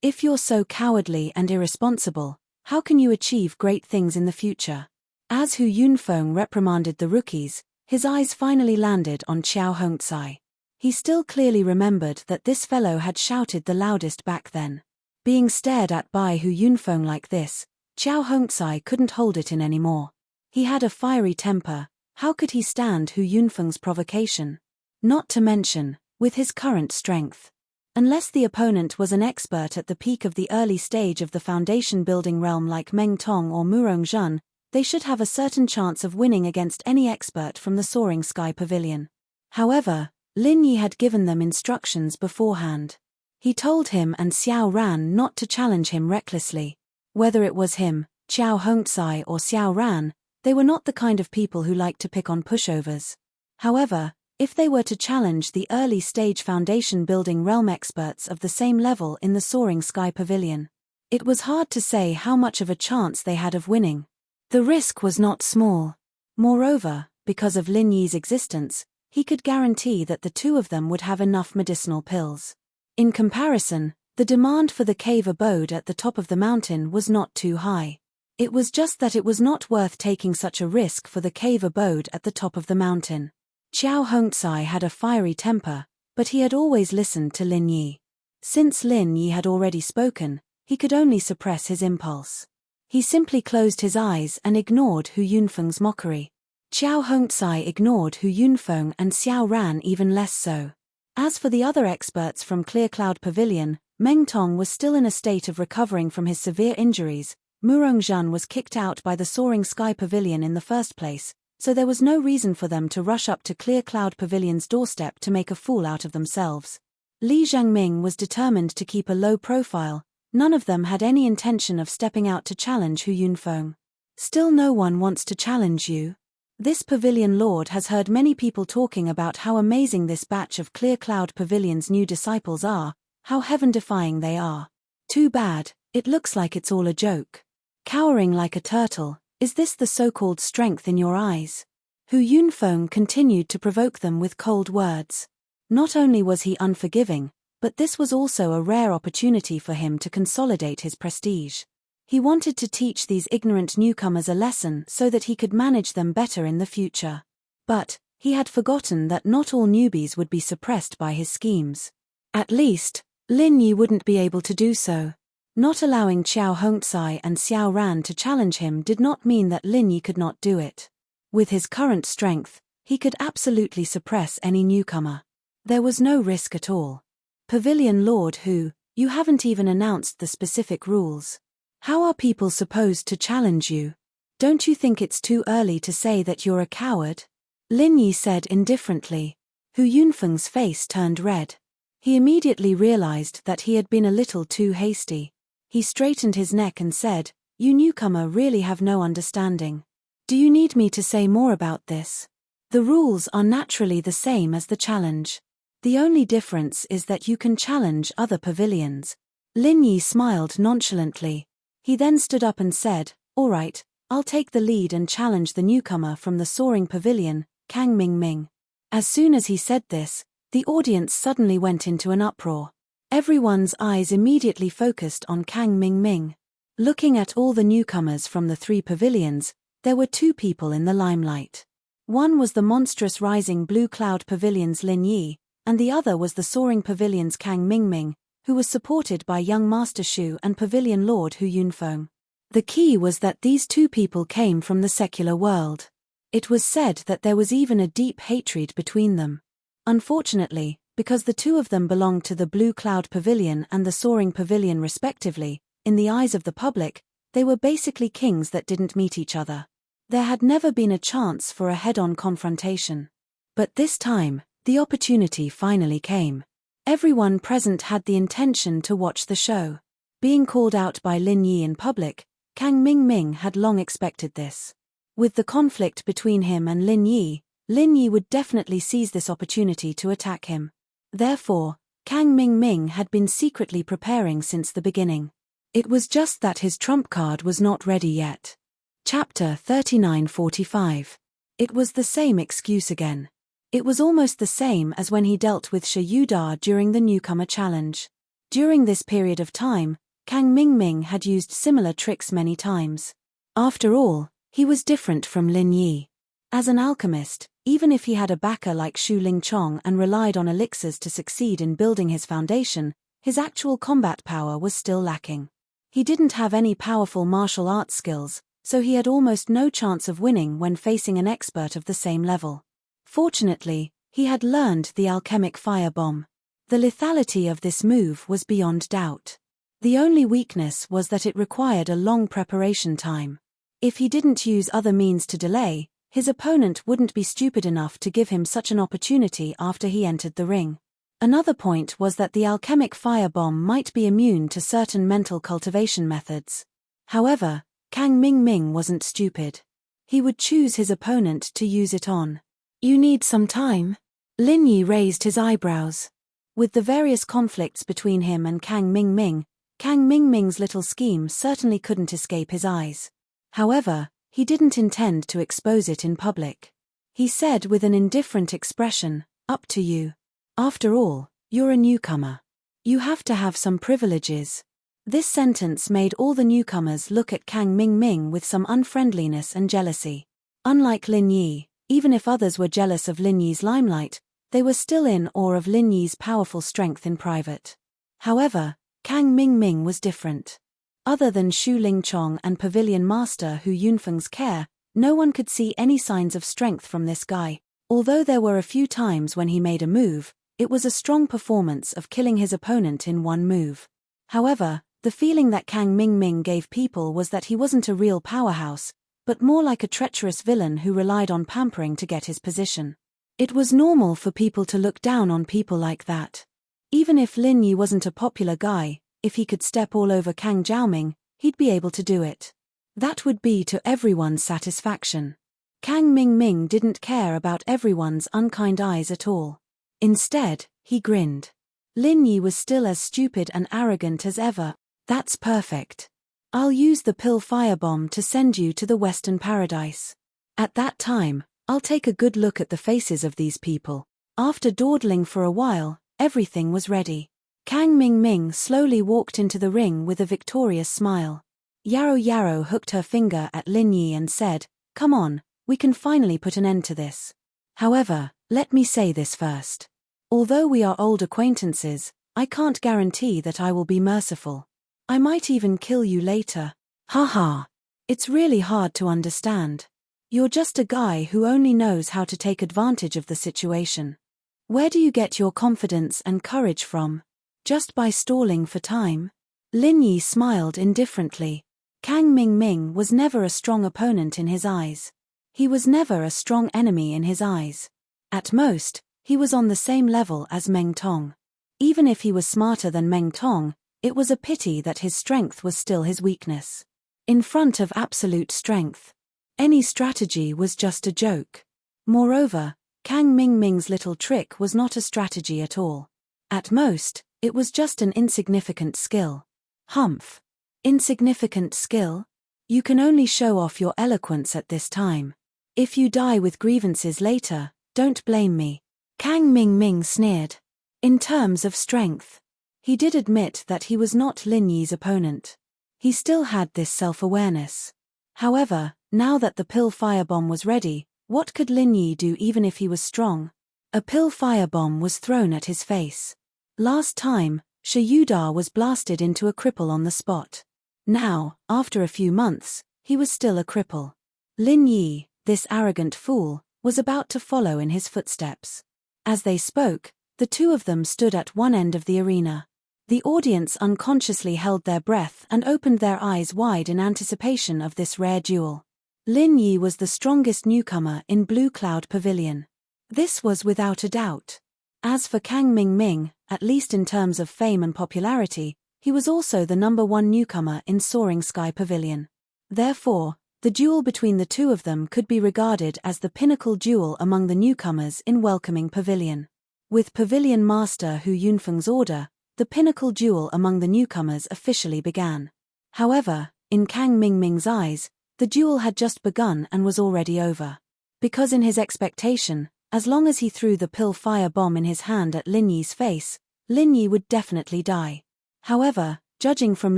[SPEAKER 1] If you're so cowardly and irresponsible, how can you achieve great things in the future? As Hu Yunfeng reprimanded the rookies, his eyes finally landed on Xiao Hongcai. He still clearly remembered that this fellow had shouted the loudest back then. Being stared at by Hu Yunfeng like this, Xiao Hongcai couldn't hold it in anymore. He had a fiery temper. How could he stand Hu Yunfeng's provocation? Not to mention, with his current strength. Unless the opponent was an expert at the peak of the early stage of the foundation building realm like Meng Tong or Murong Zhen, they should have a certain chance of winning against any expert from the Soaring Sky Pavilion. However, Lin Yi had given them instructions beforehand. He told him and Xiao Ran not to challenge him recklessly. Whether it was him, Xiao Hongcai or Xiao Ran, they were not the kind of people who liked to pick on pushovers. However, if they were to challenge the early-stage foundation-building realm experts of the same level in the Soaring Sky Pavilion, it was hard to say how much of a chance they had of winning. The risk was not small. Moreover, because of Lin Yi's existence, he could guarantee that the two of them would have enough medicinal pills. In comparison, the demand for the cave abode at the top of the mountain was not too high. It was just that it was not worth taking such a risk for the cave abode at the top of the mountain. Xiao Hongzai had a fiery temper, but he had always listened to Lin Yi. Since Lin Yi had already spoken, he could only suppress his impulse. He simply closed his eyes and ignored Hu Yunfeng's mockery. Xiao Hongzai ignored Hu Yunfeng and Xiao Ran even less so. As for the other experts from Clear Cloud Pavilion, Meng Tong was still in a state of recovering from his severe injuries. Murongzhan was kicked out by the Soaring Sky Pavilion in the first place, so there was no reason for them to rush up to Clear Cloud Pavilion's doorstep to make a fool out of themselves. Li Zhangming was determined to keep a low profile. None of them had any intention of stepping out to challenge Hu Yunfeng. Still no one wants to challenge you? This pavilion lord has heard many people talking about how amazing this batch of Clear Cloud Pavilion's new disciples are, how heaven-defying they are. Too bad, it looks like it's all a joke. Cowering like a turtle, is this the so-called strength in your eyes? Hu Yunfeng continued to provoke them with cold words. Not only was he unforgiving, but this was also a rare opportunity for him to consolidate his prestige. He wanted to teach these ignorant newcomers a lesson so that he could manage them better in the future. But he had forgotten that not all newbies would be suppressed by his schemes. At least, Lin Yi wouldn't be able to do so. Not allowing Xiao Hongzai and Xiao Ran to challenge him did not mean that Lin Yi could not do it. With his current strength, he could absolutely suppress any newcomer. There was no risk at all. Pavilion Lord Hu, you haven't even announced the specific rules. How are people supposed to challenge you? Don't you think it's too early to say that you're a coward? Lin Yi said indifferently. Hu Yunfeng's face turned red. He immediately realized that he had been a little too hasty. He straightened his neck and said, "You newcomer really have no understanding. Do you need me to say more about this? The rules are naturally the same as the challenge. The only difference is that you can challenge other pavilions." Lin Yi smiled nonchalantly. He then stood up and said, "All right, I'll take the lead and challenge the newcomer from the Soaring Pavilion, Kang Mingming." As soon as he said this, the audience suddenly went into an uproar. Everyone's eyes immediately focused on Kang Mingming. Looking at all the newcomers from the three pavilions, there were two people in the limelight. One was the monstrous rising Blue Cloud Pavilion's Lin Yi, and the other was the Soaring Pavilion's Kang Mingming, who was supported by young Master Shu and Pavilion Lord Hu Yunfeng. The key was that these two people came from the secular world. It was said that there was even a deep hatred between them. Unfortunately, because the two of them belonged to the Blue Cloud Pavilion and the Soaring Pavilion respectively, in the eyes of the public, they were basically kings that didn't meet each other. There had never been a chance for a head-on confrontation. But this time, the opportunity finally came. Everyone present had the intention to watch the show. Being called out by Lin Yi in public, Kang Mingming had long expected this. With the conflict between him and Lin Yi would definitely seize this opportunity to attack him. Therefore, Kang Mingming had been secretly preparing since the beginning. It was just that his trump card was not ready yet. Chapter 3945. It was the same excuse again. It was almost the same as when he dealt with Shi Yuda during the newcomer challenge. During this period of time, Kang Mingming had used similar tricks many times. After all, he was different from Lin Yi. As an alchemist, even if he had a backer like Shu Lingchong and relied on elixirs to succeed in building his foundation, his actual combat power was still lacking. He didn't have any powerful martial arts skills, so he had almost no chance of winning when facing an expert of the same level. Fortunately, he had learned the alchemic fire bomb. The lethality of this move was beyond doubt. The only weakness was that it required a long preparation time. If he didn't use other means to delay, his opponent wouldn't be stupid enough to give him such an opportunity after he entered the ring. Another point was that the alchemic fire bomb might be immune to certain mental cultivation methods. However, Kang Mingming wasn't stupid. He would choose his opponent to use it on. "You need some time?" Lin Yi raised his eyebrows. With the various conflicts between him and Kang Mingming's little scheme certainly couldn't escape his eyes. However, he didn't intend to expose it in public. He said with an indifferent expression, "Up to you. After all, you're a newcomer. You have to have some privileges." This sentence made all the newcomers look at Kang Ming with some unfriendliness and jealousy. Unlike Lin Yi, even if others were jealous of Lin Yi's limelight, they were still in awe of Lin Yi's powerful strength in private. However, Kang Ming was different. Other than Shu Lingchong and Pavilion Master Hu Yunfeng's care, no one could see any signs of strength from this guy. Although there were a few times when he made a move, it was a strong performance of killing his opponent in one move. However, the feeling that Kang Ming gave people was that he wasn't a real powerhouse, but more like a treacherous villain who relied on pampering to get his position. It was normal for people to look down on people like that. Even if Lin Yi wasn't a popular guy, if he could step all over Kang Jiaoming, he'd be able to do it. That would be to everyone's satisfaction. Kang Ming didn't care about everyone's unkind eyes at all. Instead, he grinned. Lin Yi was still as stupid and arrogant as ever. That's perfect. I'll use the pill firebomb to send you to the Western Paradise. At that time, I'll take a good look at the faces of these people. After dawdling for a while, everything was ready. Kang Ming slowly walked into the ring with a victorious smile. Yarrow hooked her finger at Lin Yi and said, "Come on, we can finally put an end to this. However, let me say this first. Although we are old acquaintances, I can't guarantee that I will be merciful. I might even kill you later. Haha. It's really hard to understand. You're just a guy who only knows how to take advantage of the situation. Where do you get your confidence and courage from? Just by stalling for time?" Lin Yi smiled indifferently. Kang Ming was never a strong opponent in his eyes. He was never a strong enemy in his eyes. At most, he was on the same level as Meng Tong. Even if he was smarter than Meng Tong, it was a pity that his strength was still his weakness. In front of absolute strength, any strategy was just a joke. Moreover, Kang Ming's little trick was not a strategy at all. At most, it was just an insignificant skill. Humph. Insignificant skill? You can only show off your eloquence at this time. If you die with grievances later, don't blame me. Kang Ming sneered. In terms of strength, he did admit that he was not Lin Yi's opponent. He still had this self-awareness. However, now that the pill firebomb was ready, what could Lin Yi do even if he was strong? A pill firebomb was thrown at his face. Last time, Shiyuda was blasted into a cripple on the spot. Now, after a few months, he was still a cripple. Lin Yi, this arrogant fool, was about to follow in his footsteps. As they spoke, the two of them stood at one end of the arena. The audience unconsciously held their breath and opened their eyes wide in anticipation of this rare duel. Lin Yi was the strongest newcomer in Blue Cloud Pavilion. This was without a doubt. As for Kang Ming, at least in terms of fame and popularity, he was also the #1 newcomer in Soaring Sky Pavilion. Therefore, the duel between the two of them could be regarded as the pinnacle duel among the newcomers in Welcoming Pavilion. With Pavilion Master Hu Yunfeng's order, the pinnacle duel among the newcomers officially began. However, in Kang Ming's eyes, the duel had just begun and was already over. Because in his expectation, as long as he threw the pill fire bomb in his hand at Lin Yi's face, Lin Yi would definitely die. However, judging from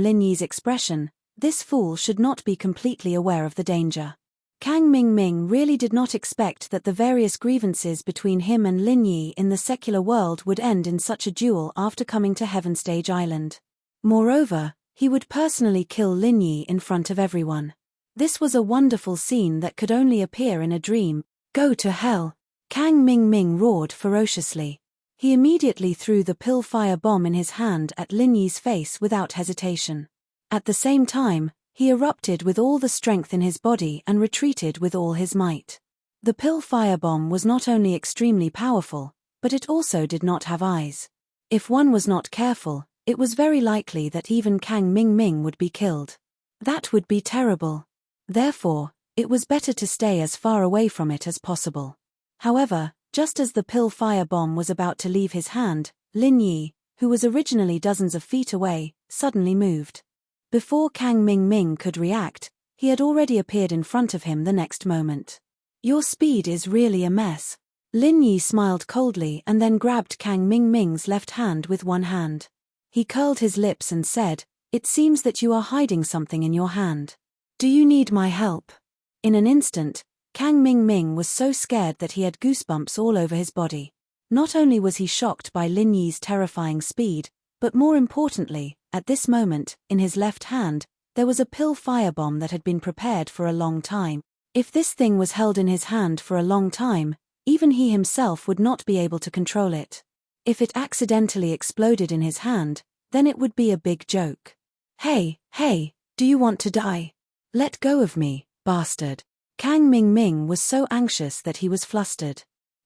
[SPEAKER 1] Lin Yi's expression, this fool should not be completely aware of the danger. Kang Ming really did not expect that the various grievances between him and Lin Yi in the secular world would end in such a duel after coming to Heaven Stage Island. Moreover, he would personally kill Lin Yi in front of everyone. This was a wonderful scene that could only appear in a dream. Go to hell! Kang Ming roared ferociously. He immediately threw the pill fire bomb in his hand at Lin Yi's face without hesitation. At the same time, he erupted with all the strength in his body and retreated with all his might. The pill firebomb was not only extremely powerful, but it also did not have eyes. If one was not careful, it was very likely that even Kang Ming would be killed. That would be terrible. Therefore, it was better to stay as far away from it as possible. However, just as the pill firebomb was about to leave his hand, Lin Yi, who was originally dozens of feet away, suddenly moved. Before Kang Ming could react, he had already appeared in front of him the next moment. Your speed is really a mess. Lin Yi smiled coldly and then grabbed Kang Ming's left hand with one hand. He curled his lips and said, It seems that you are hiding something in your hand. Do you need my help? In an instant, Kang Ming was so scared that he had goosebumps all over his body. Not only was he shocked by Lin Yi's terrifying speed, but more importantly, at this moment, in his left hand, there was a pill firebomb that had been prepared for a long time. If this thing was held in his hand for a long time, even he himself would not be able to control it. If it accidentally exploded in his hand, then it would be a big joke. Hey, do you want to die? Let go of me, bastard. Kang Ming was so anxious that he was flustered.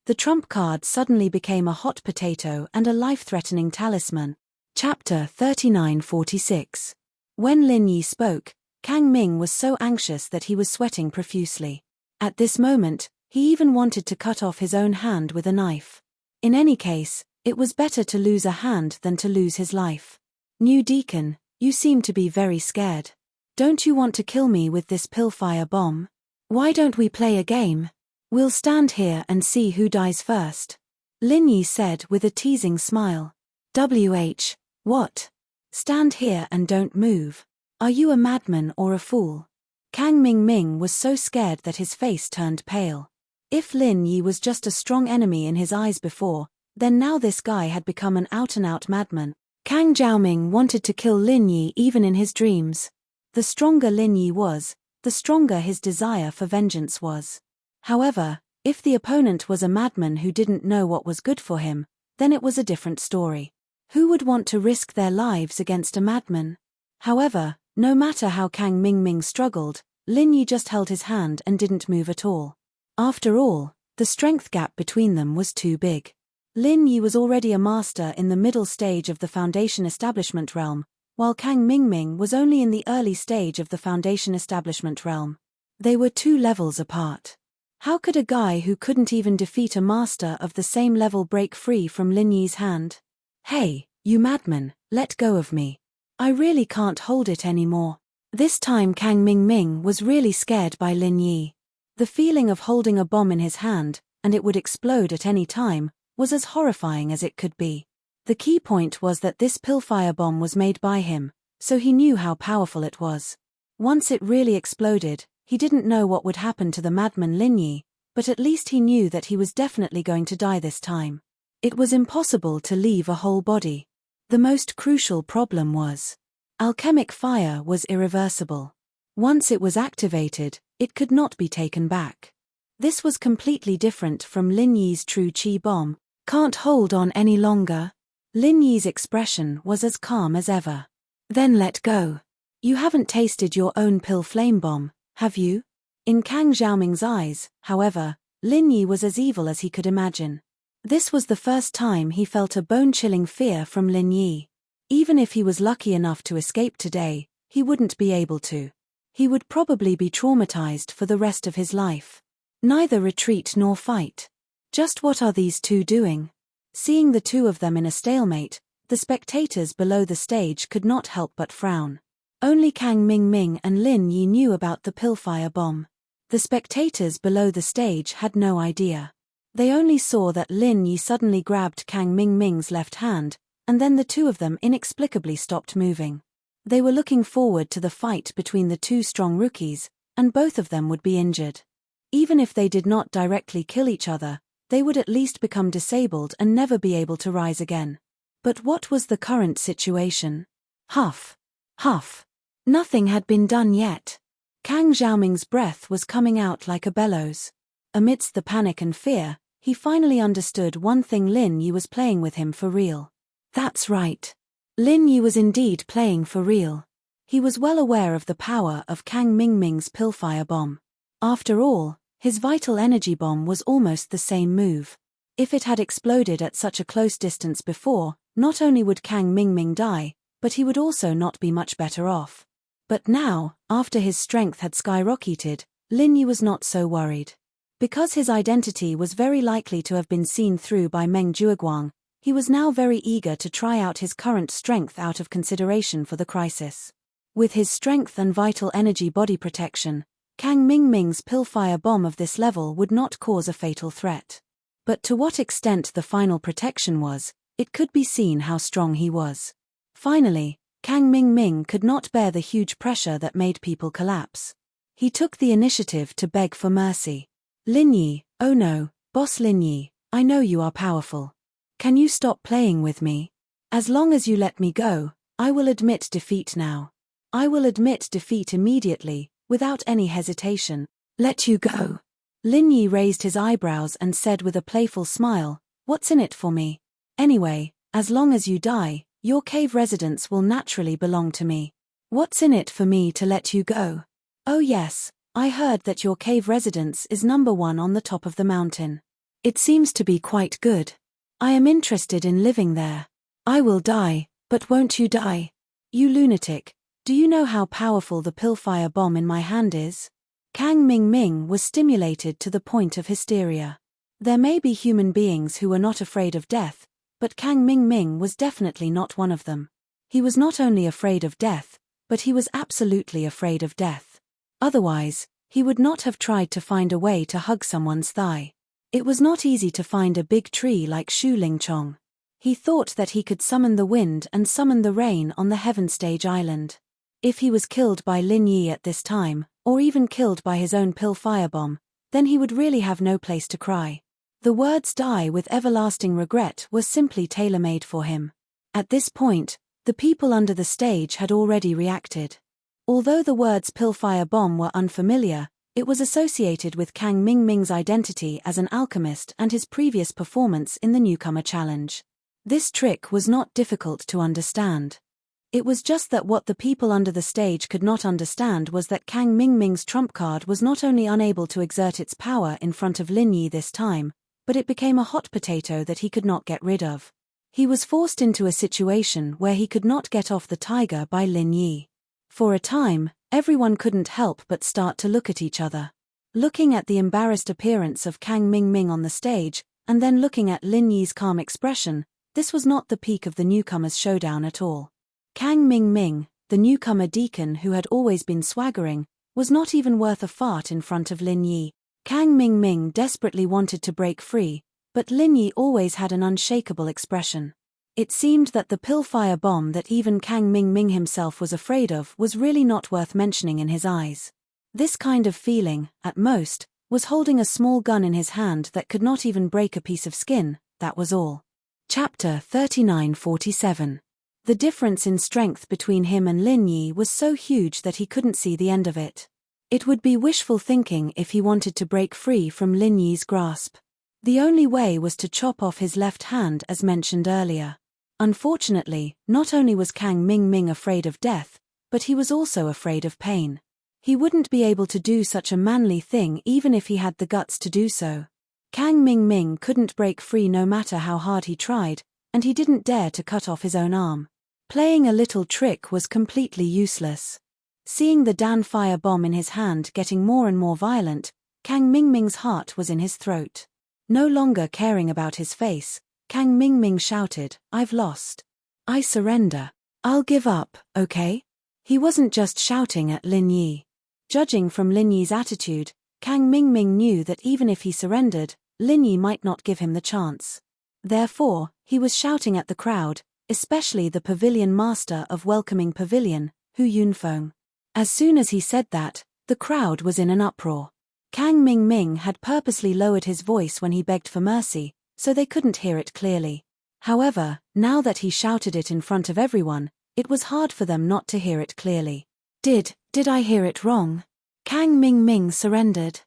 [SPEAKER 1] The trump card suddenly became a hot potato and a life-threatening talisman. Chapter 3946. When Lin Yi spoke, Kang Ming was so anxious that he was sweating profusely. At this moment, he even wanted to cut off his own hand with a knife. In any case, it was better to lose a hand than to lose his life. New Deacon, you seem to be very scared. Don't you want to kill me with this pillfire bomb? Why don't we play a game? We'll stand here and see who dies first. Lin Yi said with a teasing smile. What? Stand here and don't move. Are you a madman or a fool? Kang Ming was so scared that his face turned pale. If Lin Yi was just a strong enemy in his eyes before, then now this guy had become an out-and-out madman. Kang Zhaoming wanted to kill Lin Yi even in his dreams. The stronger Lin Yi was, the stronger his desire for vengeance was. However, if the opponent was a madman who didn't know what was good for him, then it was a different story. Who would want to risk their lives against a madman? However, no matter how Kang Ming struggled, Lin Yi just held his hand and didn't move at all. After all, the strength gap between them was too big. Lin Yi was already a master in the middle stage of the Foundation Establishment realm, while Kang Ming was only in the early stage of the Foundation Establishment realm. They were 2 levels apart. How could a guy who couldn't even defeat a master of the same level break free from Lin Yi's hand? Hey, you madman, let go of me. I really can't hold it anymore. This time Kang Ming was really scared by Lin Yi. The feeling of holding a bomb in his hand, and it would explode at any time, was as horrifying as it could be. The key point was that this pillfire bomb was made by him, so he knew how powerful it was. Once it really exploded, he didn't know what would happen to the madman Lin Yi, but at least he knew that he was definitely going to die this time. It was impossible to leave a whole body. The most crucial problem was, alchemic fire was irreversible. Once it was activated, it could not be taken back. This was completely different from Lin Yi's true chi bomb. Can't hold on any longer. Lin Yi's expression was as calm as ever. Then let go. You haven't tasted your own pill flame bomb, have you? In Kang Zhaoming's eyes, however, Lin Yi was as evil as he could imagine. This was the first time he felt a bone-chilling fear from Lin Yi. Even if he was lucky enough to escape today, he wouldn't be able to. He would probably be traumatized for the rest of his life. Neither retreat nor fight. Just what are these two doing? Seeing the two of them in a stalemate, the spectators below the stage could not help but frown. Only Kang Ming and Lin Yi knew about the pillfire bomb. The spectators below the stage had no idea. They only saw that Lin Yi suddenly grabbed Kang Ming's left hand, and then the two of them inexplicably stopped moving. They were looking forward to the fight between the two strong rookies, and both of them would be injured. Even if they did not directly kill each other, they would at least become disabled and never be able to rise again. But what was the current situation? Huff. Huff. Nothing had been done yet. Kang Zhaoming's breath was coming out like a bellows. Amidst the panic and fear, he finally understood one thing: Lin Yi was playing with him for real. That's right. Lin Yi was indeed playing for real. He was well aware of the power of Kang Ming's pillfire bomb. After all, his vital energy bomb was almost the same move. If it had exploded at such a close distance before, not only would Kang Ming die, but he would also not be much better off. But now, after his strength had skyrocketed, Lin Yi was not so worried. Because his identity was very likely to have been seen through by Meng Jueguang, he was now very eager to try out his current strength out of consideration for the crisis. With his strength and vital energy body protection, Kang Ming's pillfire bomb of this level would not cause a fatal threat. But to what extent the final protection was, it could be seen how strong he was. Finally, Kang Ming could not bear the huge pressure that made people collapse. He took the initiative to beg for mercy. Lin Yi, oh no, Boss Lin Yi, I know you are powerful. Can you stop playing with me? As long as you let me go, I will admit defeat now. I will admit defeat immediately, without any hesitation. Let you go. Lin Yi raised his eyebrows and said with a playful smile, what's in it for me? Anyway, as long as you die, your cave residence will naturally belong to me. What's in it for me to let you go? Oh yes, I heard that your cave residence is number 1 on the top of the mountain. It seems to be quite good. I am interested in living there. I will die, but won't you die? You lunatic, do you know how powerful the pillfire bomb in my hand is? Kang Ming was stimulated to the point of hysteria. There may be human beings who are not afraid of death, but Kang Ming was definitely not one of them. He was not only afraid of death, but he was absolutely afraid of death. Otherwise, he would not have tried to find a way to hug someone's thigh. It was not easy to find a big tree like Shu Lingchong. He thought that he could summon the wind and summon the rain on the Heaven Stage Island. If he was killed by Lin Yi at this time, or even killed by his own pill firebomb, then he would really have no place to cry. The words die with everlasting regret were simply tailor-made for him. At this point, the people under the stage had already reacted. Although the words pillfire bomb were unfamiliar, it was associated with Kang Ming's identity as an alchemist and his previous performance in the newcomer challenge. This trick was not difficult to understand. It was just that what the people under the stage could not understand was that Kang Ming's trump card was not only unable to exert its power in front of Lin Yi this time, but it became a hot potato that he could not get rid of. He was forced into a situation where he could not get off the tiger by Lin Yi. For a time, everyone couldn't help but start to look at each other. Looking at the embarrassed appearance of Kang Ming on the stage, and then looking at Lin Yi's calm expression, this was not the peak of the newcomers' showdown at all. Kang Ming, the newcomer deacon who had always been swaggering, was not even worth a fart in front of Lin Yi. Kang Ming desperately wanted to break free, but Lin Yi always had an unshakable expression. It seemed that the pillfire bomb that even Kang Ming himself was afraid of was really not worth mentioning in his eyes. This kind of feeling, at most, was holding a small gun in his hand that could not even break a piece of skin, that was all. Chapter 3947. The difference in strength between him and Lin Yi was so huge that he couldn't see the end of it. It would be wishful thinking if he wanted to break free from Lin Yi's grasp. The only way was to chop off his left hand as mentioned earlier. Unfortunately, not only was Kang Ming afraid of death, but he was also afraid of pain. He wouldn't be able to do such a manly thing even if he had the guts to do so. Kang Ming couldn't break free no matter how hard he tried, and he didn't dare to cut off his own arm. Playing a little trick was completely useless. Seeing the Dan fire bomb in his hand getting more and more violent, Kang Ming's heart was in his throat. No longer caring about his face, Kang Ming shouted, "I've lost. I surrender. I'll give up, okay?" He wasn't just shouting at Lin Yi. Judging from Lin Yi's attitude, Kang Ming knew that even if he surrendered, Lin Yi might not give him the chance. Therefore, he was shouting at the crowd, especially the pavilion master of Welcoming Pavilion, Hu Yunfeng. As soon as he said that, the crowd was in an uproar. Kang Ming had purposely lowered his voice when he begged for mercy, so they couldn't hear it clearly. However, now that he shouted it in front of everyone, it was hard for them not to hear it clearly. Did I hear it wrong? Kang Ming surrendered.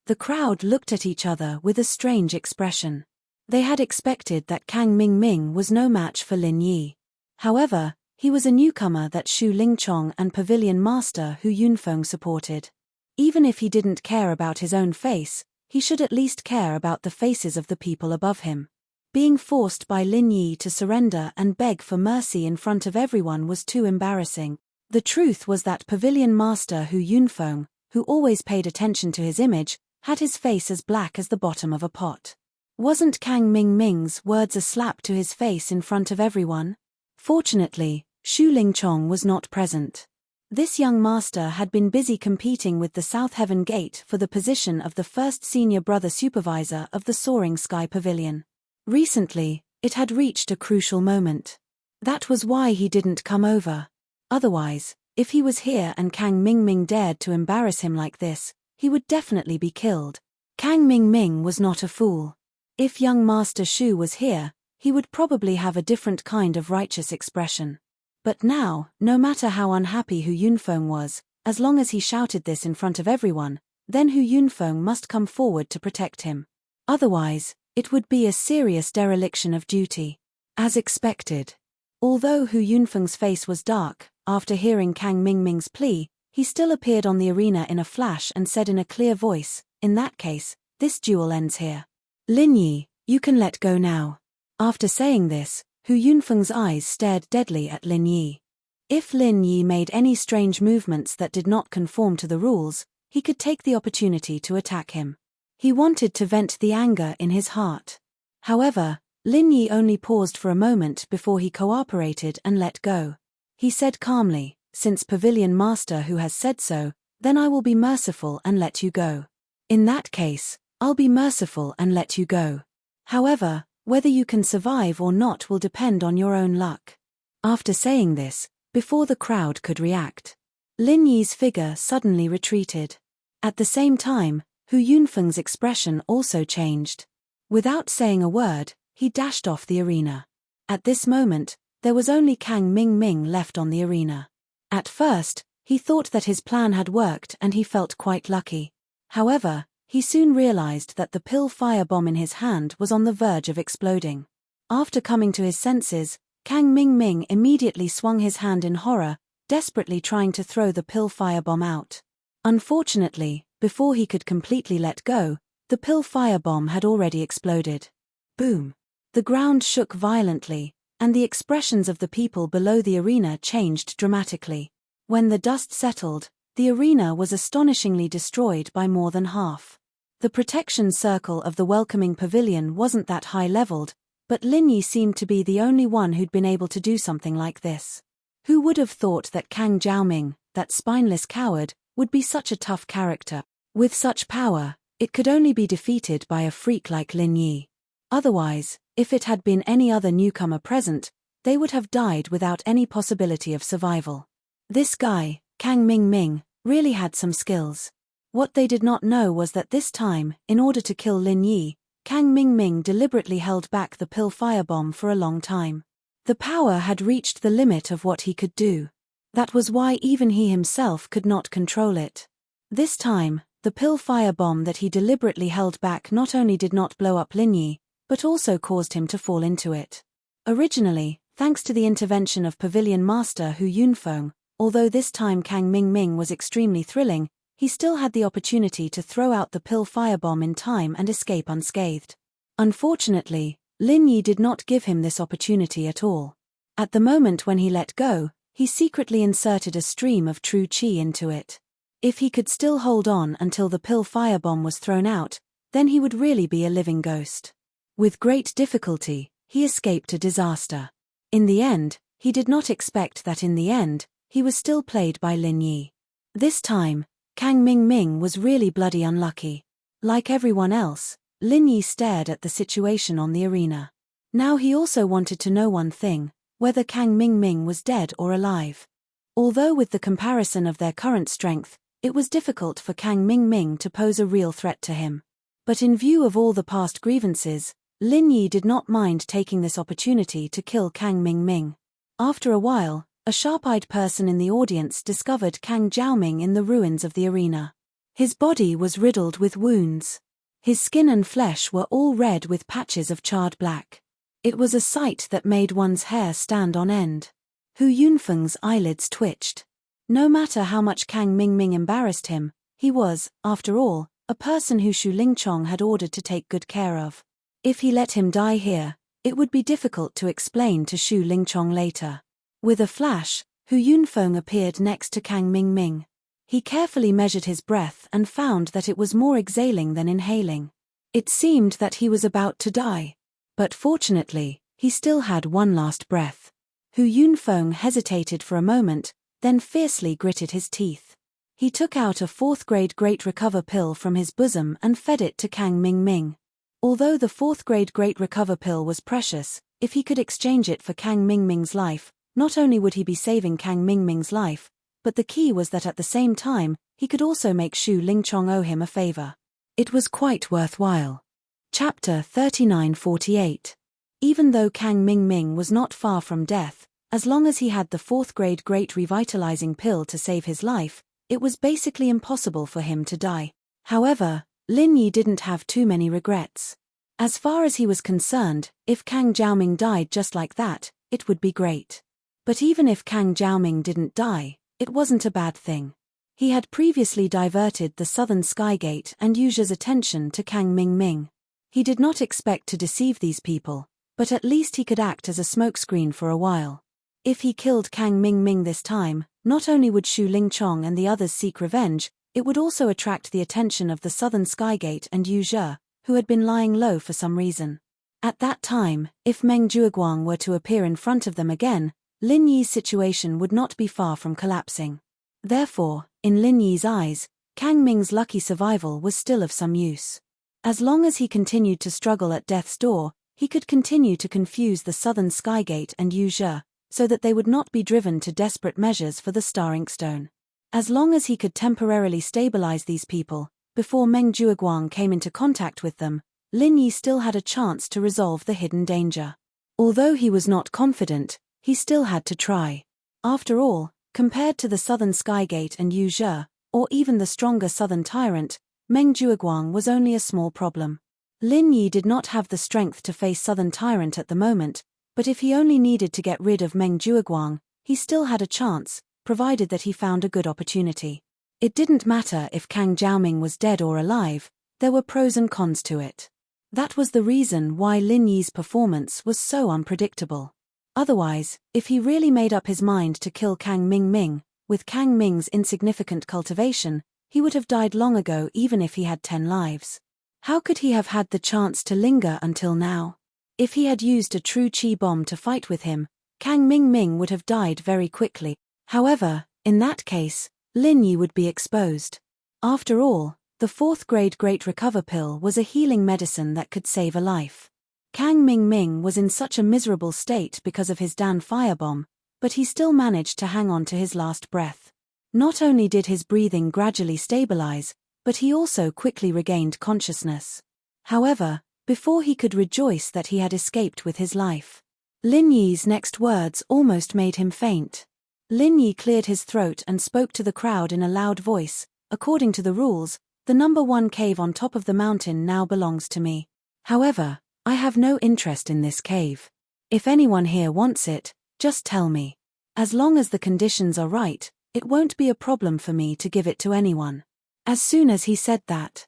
[SPEAKER 1] The crowd looked at each other with a strange expression. They had expected that Kang Ming was no match for Lin Yi. However, he was a newcomer that Shu Lingchong and Pavilion Master Hu Yunfeng supported. Even if he didn't care about his own face, he should at least care about the faces of the people above him. Being forced by Lin Yi to surrender and beg for mercy in front of everyone was too embarrassing. The truth was that Pavilion Master Hu Yunfeng, who always paid attention to his image, had his face as black as the bottom of a pot. Wasn't Kang Ming's words a slap to his face in front of everyone? Fortunately, Shu Lingchong was not present. This young master had been busy competing with the South Heaven Gate for the position of the first senior brother supervisor of the Soaring Sky Pavilion. Recently, it had reached a crucial moment. That was why he didn't come over. Otherwise, if he was here and Kang Mingming dared to embarrass him like this, he would definitely be killed. Kang Mingming was not a fool. If young Master Shu was here, he would probably have a different kind of righteous expression. But now, no matter how unhappy Hu Yunfeng was, as long as he shouted this in front of everyone, then Hu Yunfeng must come forward to protect him. Otherwise, it would be a serious dereliction of duty. As expected. Although Hu Yunfeng's face was dark, after hearing Kang Mingming's plea, he still appeared on the arena in a flash and said in a clear voice, "In that case, this duel ends here. Lin Yi, you can let go now." After saying this, Hu Yunfeng's eyes stared deadly at Lin Yi. If Lin Yi made any strange movements that did not conform to the rules, he could take the opportunity to attack him. He wanted to vent the anger in his heart. However, Lin Yi only paused for a moment before he cooperated and let go. He said calmly, "Since Pavilion Master Hu has said so, then I will be merciful and let you go. In that case, I'll be merciful and let you go. However, whether you can survive or not will depend on your own luck." After saying this, before the crowd could react, Lin Yi's figure suddenly retreated. At the same time, Hu Yunfeng's expression also changed. Without saying a word, he dashed off the arena. At this moment, there was only Kang Mingming left on the arena. At first, he thought that his plan had worked and he felt quite lucky. However, he soon realized that the pill firebomb in his hand was on the verge of exploding. After coming to his senses, Kang Mingming immediately swung his hand in horror, desperately trying to throw the pill firebomb out. Unfortunately, before he could completely let go, the pill firebomb had already exploded. Boom! The ground shook violently, and the expressions of the people below the arena changed dramatically. When the dust settled, the arena was astonishingly destroyed by more than half. The protection circle of the welcoming pavilion wasn't that high-leveled, but Lin Yi seemed to be the only one who'd been able to do something like this. Who would have thought that Kang Jiaoming, that spineless coward, would be such a tough character? With such power, it could only be defeated by a freak like Lin Yi. Otherwise, if it had been any other newcomer present, they would have died without any possibility of survival. This guy, Kang Mingming, really had some skills. What they did not know was that this time, in order to kill Lin Yi, Kang Mingming deliberately held back the pill firebomb for a long time. The power had reached the limit of what he could do. That was why even he himself could not control it. This time, the pill firebomb that he deliberately held back not only did not blow up Lin Yi, but also caused him to fall into it. Originally, thanks to the intervention of Pavilion Master Hu Yunfeng, although this time Kang Mingming was extremely thrilling, he still had the opportunity to throw out the pill firebomb in time and escape unscathed. Unfortunately, Lin Yi did not give him this opportunity at all. At the moment when he let go, he secretly inserted a stream of true qi into it. If he could still hold on until the pill firebomb was thrown out, then he would really be a living ghost. With great difficulty, he escaped a disaster. In the end, he did not expect that in the end, he was still played by Lin Yi. This time, Kang Mingming was really bloody unlucky. Like everyone else, Lin Yi stared at the situation on the arena. Now he also wanted to know one thing, whether Kang Mingming was dead or alive. Although with the comparison of their current strength, it was difficult for Kang Mingming to pose a real threat to him. But in view of all the past grievances, Lin Yi did not mind taking this opportunity to kill Kang Mingming. After a while, a sharp-eyed person in the audience discovered Kang Jiaoming in the ruins of the arena. His body was riddled with wounds. His skin and flesh were all red with patches of charred black. It was a sight that made one's hair stand on end. Hu Yunfeng's eyelids twitched. No matter how much Kang Mingming embarrassed him, he was, after all, a person who Shu Lingchong had ordered to take good care of. If he let him die here, it would be difficult to explain to Shu Lingchong later. With a flash, Hu Yunfeng appeared next to Kang Mingming. He carefully measured his breath and found that it was more exhaling than inhaling. It seemed that he was about to die. But fortunately, he still had one last breath. Hu Yunfeng hesitated for a moment, then fiercely gritted his teeth. He took out a 4th-grade Great Recover pill from his bosom and fed it to Kang Mingming. Although the 4th-grade Great Recover pill was precious, if he could exchange it for Kang Mingming's life, not only would he be saving Kang Mingming's life, but the key was that at the same time, he could also make Shu Lingchong owe him a favor. It was quite worthwhile. Chapter 39-48. Even though Kang Mingming was not far from death, as long as he had the 4th grade Great Revitalizing Pill to save his life, it was basically impossible for him to die. However, Lin Yi didn't have too many regrets. As far as he was concerned, if Kang Jiaoming died just like that, it would be great. But even if Kang Jiaoming didn't die, it wasn't a bad thing. He had previously diverted the Southern Skygate and Yuzha's attention to Kang Mingming. He did not expect to deceive these people, but at least he could act as a smokescreen for a while. If he killed Kang Mingming this time, not only would Shu Lingchong and the others seek revenge, it would also attract the attention of the Southern Skygate and Yuzha, who had been lying low for some reason. At that time, if Meng Jueguang were to appear in front of them again, Lin Yi's situation would not be far from collapsing. Therefore, in Lin Yi's eyes, Kang Ming's lucky survival was still of some use. As long as he continued to struggle at death's door, he could continue to confuse the Southern Skygate and Yuzha, so that they would not be driven to desperate measures for the Star Inkstone. As long as he could temporarily stabilize these people, before Meng Jueguang came into contact with them, Lin Yi still had a chance to resolve the hidden danger. Although he was not confident, he still had to try. After all, compared to the Southern Skygate and Yuzha, or even the stronger Southern Tyrant, Meng Jueguang was only a small problem. Lin Yi did not have the strength to face Southern Tyrant at the moment, but if he only needed to get rid of Meng Jueguang, he still had a chance, provided that he found a good opportunity. It didn't matter if Kang Jiaoming was dead or alive, there were pros and cons to it. That was the reason why Lin Yi's performance was so unpredictable. Otherwise, if he really made up his mind to kill Kang Mingming, with Kang Ming's insignificant cultivation, he would have died long ago even if he had 10 lives. How could he have had the chance to linger until now? If he had used a true Qi bomb to fight with him, Kang Mingming would have died very quickly. However, in that case, Lin Yi would be exposed. After all, the 4th grade Great Recover Pill was a healing medicine that could save a life. Kang Mingming was in such a miserable state because of his Dan firebomb, but he still managed to hang on to his last breath. Not only did his breathing gradually stabilize, but he also quickly regained consciousness. However, before he could rejoice that he had escaped with his life, Lin Yi's next words almost made him faint. Lin Yi cleared his throat and spoke to the crowd in a loud voice. According to the rules, the number 1 cave on top of the mountain now belongs to me. However, I have no interest in this cave. If anyone here wants it, just tell me. As long as the conditions are right, it won't be a problem for me to give it to anyone. As soon as he said that,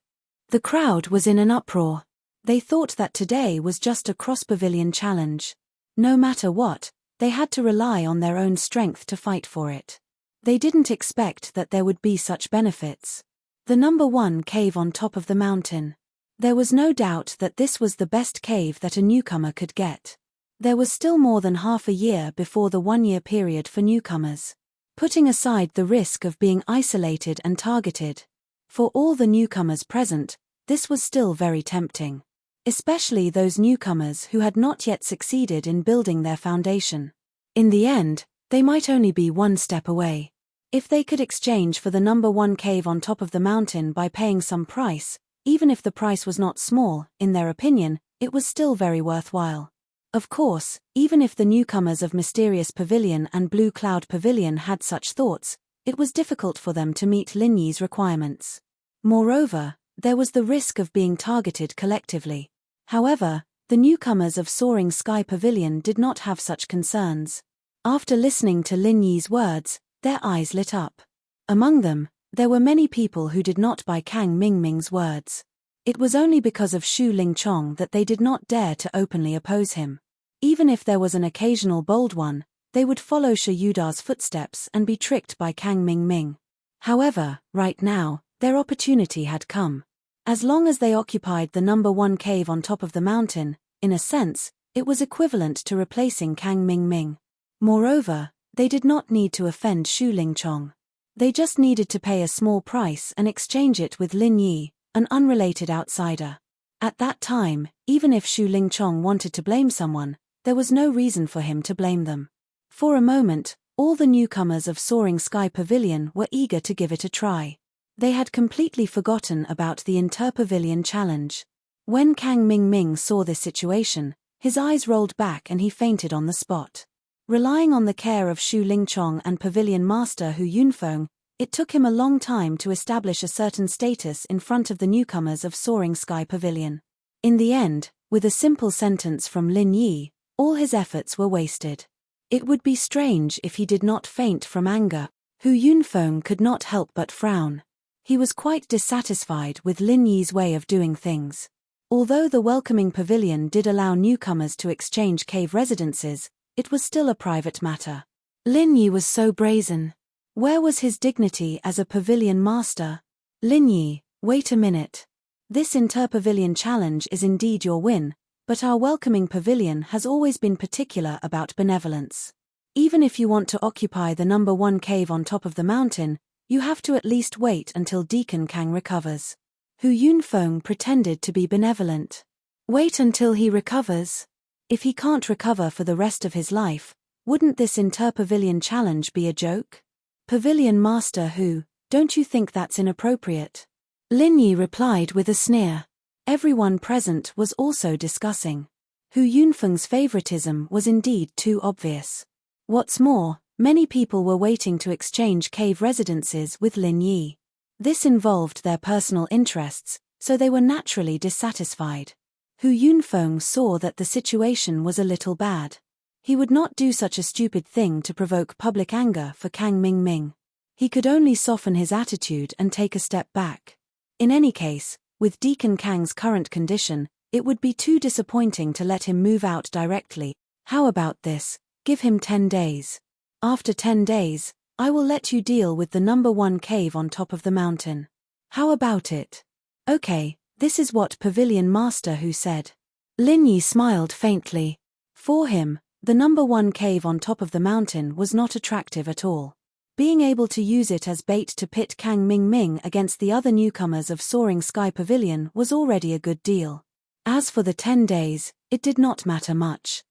[SPEAKER 1] the crowd was in an uproar. They thought that today was just a cross-pavilion challenge. No matter what, they had to rely on their own strength to fight for it. They didn't expect that there would be such benefits. The number 1 cave on top of the mountain. There was no doubt that this was the best cave that a newcomer could get. There was still more than half a year before the 1-year period for newcomers. Putting aside the risk of being isolated and targeted, for all the newcomers present, this was still very tempting. Especially those newcomers who had not yet succeeded in building their foundation. In the end, they might only be 1 step away. If they could exchange for the number 1 cave on top of the mountain by paying some price, even if the price was not small, in their opinion, it was still very worthwhile. Of course, even if the newcomers of Mysterious Pavilion and Blue Cloud Pavilion had such thoughts, it was difficult for them to meet Lin Yi's requirements. Moreover, there was the risk of being targeted collectively. However, the newcomers of Soaring Sky Pavilion did not have such concerns. After listening to Lin Yi's words, their eyes lit up. Among them, there were many people who did not buy Kang Mingming's words. It was only because of Shu Lingchong that they did not dare to openly oppose him. Even if there was an occasional bold one, they would follow Shi Yuda's footsteps and be tricked by Kang Mingming. However, right now, their opportunity had come. As long as they occupied the number 1 cave on top of the mountain, in a sense, it was equivalent to replacing Kang Mingming. Moreover, they did not need to offend Shu Lingchong. They just needed to pay a small price and exchange it with Lin Yi, an unrelated outsider. At that time, even if Shu Lingchong wanted to blame someone, there was no reason for him to blame them. For a moment, all the newcomers of Soaring Sky Pavilion were eager to give it a try. They had completely forgotten about the Interpavilion challenge. When Kang Ming saw this situation, his eyes rolled back and he fainted on the spot. Relying on the care of Shu Lingchong and Pavilion Master Hu Yunfeng, it took him a long time to establish a certain status in front of the newcomers of Soaring Sky Pavilion. In the end, with a simple sentence from Lin Yi, all his efforts were wasted. It would be strange if he did not faint from anger. Hu Yunfeng could not help but frown. He was quite dissatisfied with Lin Yi's way of doing things. Although the welcoming pavilion did allow newcomers to exchange cave residences, it was still a private matter. Lin Yi was so brazen. Where was his dignity as a pavilion master? Lin Yi, wait a minute. This interpavilion challenge is indeed your win, but our welcoming pavilion has always been particular about benevolence. Even if you want to occupy the number 1 cave on top of the mountain, you have to at least wait until Deacon Kang recovers. Hu Yunfeng pretended to be benevolent. Wait until he recovers? If he can't recover for the rest of his life, wouldn't this interpavilion challenge be a joke? Pavilion Master Hu, don't you think that's inappropriate? Lin Yi replied with a sneer. Everyone present was also discussing. Hu Yunfeng's favoritism was indeed too obvious. What's more, many people were waiting to exchange cave residences with Lin Yi. This involved their personal interests, so they were naturally dissatisfied. Hu Yunfeng saw that the situation was a little bad. He would not do such a stupid thing to provoke public anger for Kang Ming. He could only soften his attitude and take a step back. In any case, with Deacon Kang's current condition, it would be too disappointing to let him move out directly. How about this? Give him 10 days. After 10 days, I will let you deal with the number 1 cave on top of the mountain. How about it? Okay, this is what Pavilion Master Hu said. Lin Yi smiled faintly. For him, the number 1 cave on top of the mountain was not attractive at all. Being able to use it as bait to pit Kang Ming against the other newcomers of Soaring Sky Pavilion was already a good deal. As for the 10 days, it did not matter much.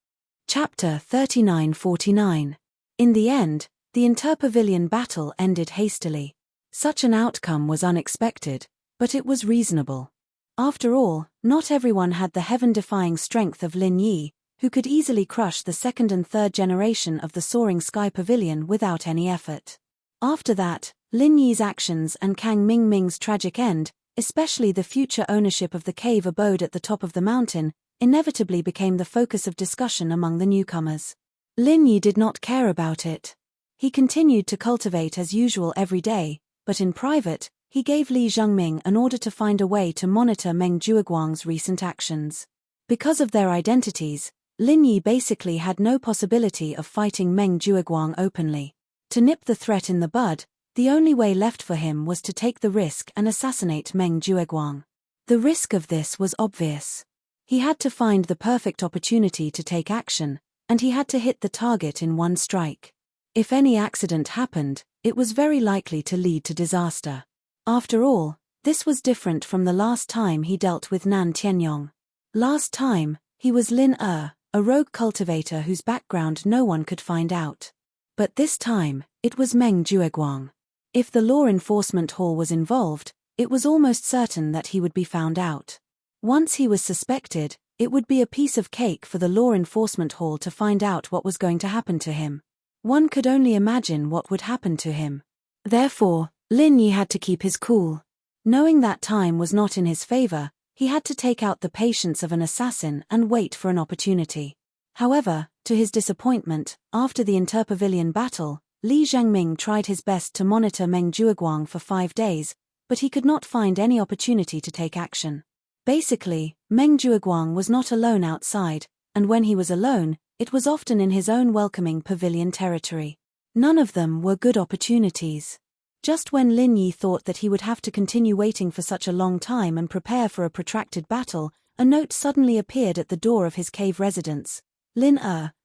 [SPEAKER 1] Chapter 39-49. In the end, the interpavilion battle ended hastily. Such an outcome was unexpected, but it was reasonable. After all, not everyone had the heaven-defying strength of Lin Yi, who could easily crush the 2nd and 3rd generation of the Soaring Sky Pavilion without any effort. After that, Lin Yi's actions and Kang Ming's tragic end, especially the future ownership of the cave abode at the top of the mountain, inevitably became the focus of discussion among the newcomers. Lin Yi did not care about it. He continued to cultivate as usual every day, but in private, he gave Li Zhengming an order to find a way to monitor Meng Jueguang's recent actions. Because of their identities, Lin Yi basically had no possibility of fighting Meng Jueguang openly. To nip the threat in the bud, the only way left for him was to take the risk and assassinate Meng Jueguang. The risk of this was obvious. He had to find the perfect opportunity to take action, and he had to hit the target in one strike. If any accident happened, it was very likely to lead to disaster. After all, this was different from the last time he dealt with Nan Tianyong. Last time, he was Lin a rogue cultivator whose background no one could find out. But this time, it was Meng Jueguang. If the law enforcement hall was involved, it was almost certain that he would be found out. Once he was suspected, it would be a piece of cake for the law enforcement hall to find out what was going to happen to him. One could only imagine what would happen to him. Therefore, Lin Yi had to keep his cool. Knowing that time was not in his favor, he had to take out the patience of an assassin and wait for an opportunity. However, to his disappointment, after the interpavilion battle, Li Zhengming tried his best to monitor Meng Jueguang for 5 days, but he could not find any opportunity to take action. Basically, Meng Jueguang was not alone outside, and when he was alone, it was often in his own welcoming pavilion territory. None of them were good opportunities. Just when Lin Yi thought that he would have to continue waiting for such a long time and prepare for a protracted battle, a note suddenly appeared at the door of his cave residence. Lin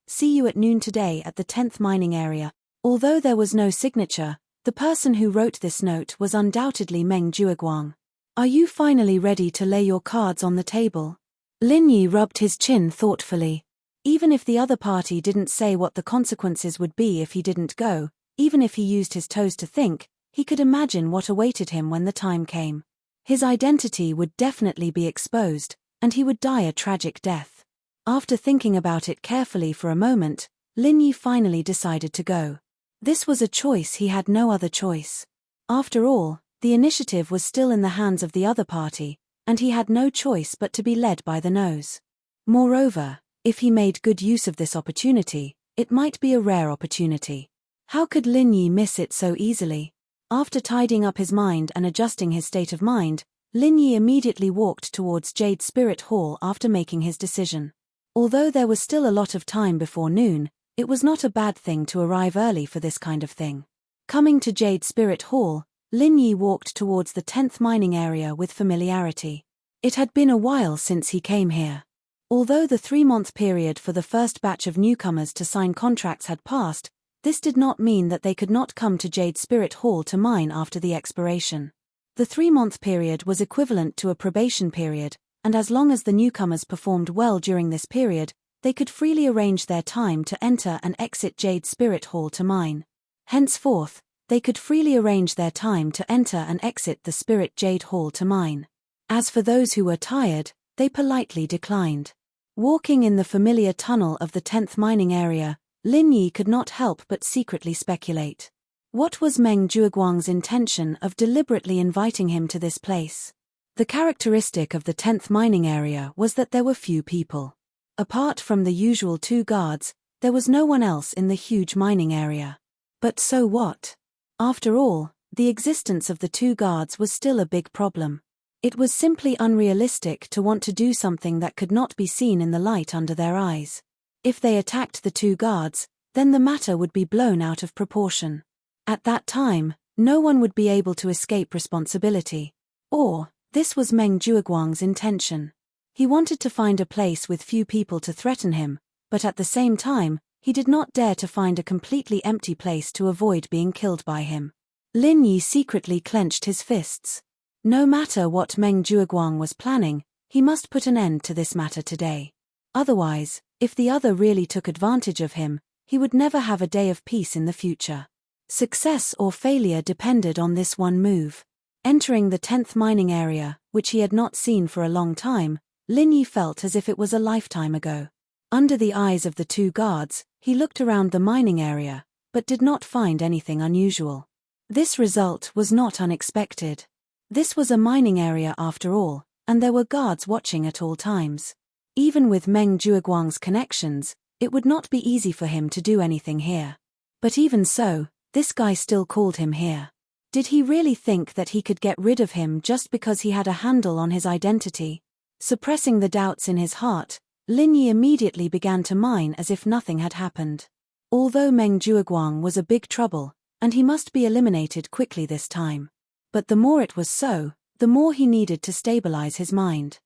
[SPEAKER 1] see you at noon today at the 10th mining area. Although there was no signature, the person who wrote this note was undoubtedly Meng Jueguang. Are you finally ready to lay your cards on the table? Lin Yi rubbed his chin thoughtfully. Even if the other party didn't say what the consequences would be if he didn't go, even if he used his toes to think, he could imagine what awaited him when the time came. His identity would definitely be exposed, and he would die a tragic death. After thinking about it carefully for a moment, Lin Yi finally decided to go. This was a choice, he had no other choice. After all, the initiative was still in the hands of the other party, and he had no choice but to be led by the nose. Moreover, if he made good use of this opportunity, it might be a rare opportunity. How could Lin Yi miss it so easily? After tidying up his mind and adjusting his state of mind, Lin Yi immediately walked towards Jade Spirit Hall after making his decision. Although there was still a lot of time before noon, it was not a bad thing to arrive early for this kind of thing. Coming to Jade Spirit Hall, Lin Yi walked towards the 10th mining area with familiarity. It had been a while since he came here. Although the 3-month period for the first batch of newcomers to sign contracts had passed, this did not mean that they could not come to Jade Spirit Hall to mine after the expiration. The 3-month period was equivalent to a probation period, and as long as the newcomers performed well during this period, they could freely arrange their time to enter and exit Jade Spirit Hall to mine. Henceforth, they could freely arrange their time to enter and exit the Spirit Jade Hall to mine. As for those who were tired, they politely declined. Walking in the familiar tunnel of the 10th mining area, Lin Yi could not help but secretly speculate. What was Meng Zhuoguang's intention of deliberately inviting him to this place? The characteristic of the 10th mining area was that there were few people. Apart from the usual 2 guards, there was no one else in the huge mining area. But so what? After all, the existence of the 2 guards was still a big problem. It was simply unrealistic to want to do something that could not be seen in the light under their eyes. If they attacked the 2 guards, then the matter would be blown out of proportion. At that time, no one would be able to escape responsibility. Or, this was Meng Zhuoguang's intention. He wanted to find a place with few people to threaten him, but at the same time, he did not dare to find a completely empty place to avoid being killed by him. Lin Yi secretly clenched his fists. No matter what Meng Zhuoguang was planning, he must put an end to this matter today. Otherwise, if the other really took advantage of him, he would never have a day of peace in the future. Success or failure depended on this one move. Entering the 10th mining area, which he had not seen for a long time, Lin Yi felt as if it was a lifetime ago. Under the eyes of the 2 guards, he looked around the mining area, but did not find anything unusual. This result was not unexpected. This was a mining area after all, and there were guards watching at all times. Even with Meng Zhuoguang's connections, it would not be easy for him to do anything here. But even so, this guy still called him here. Did he really think that he could get rid of him just because he had a handle on his identity? Suppressing the doubts in his heart, Lin Yi immediately began to mine as if nothing had happened. Although Meng Zhuoguang was a big trouble, and he must be eliminated quickly this time. But the more it was so, the more he needed to stabilize his mind.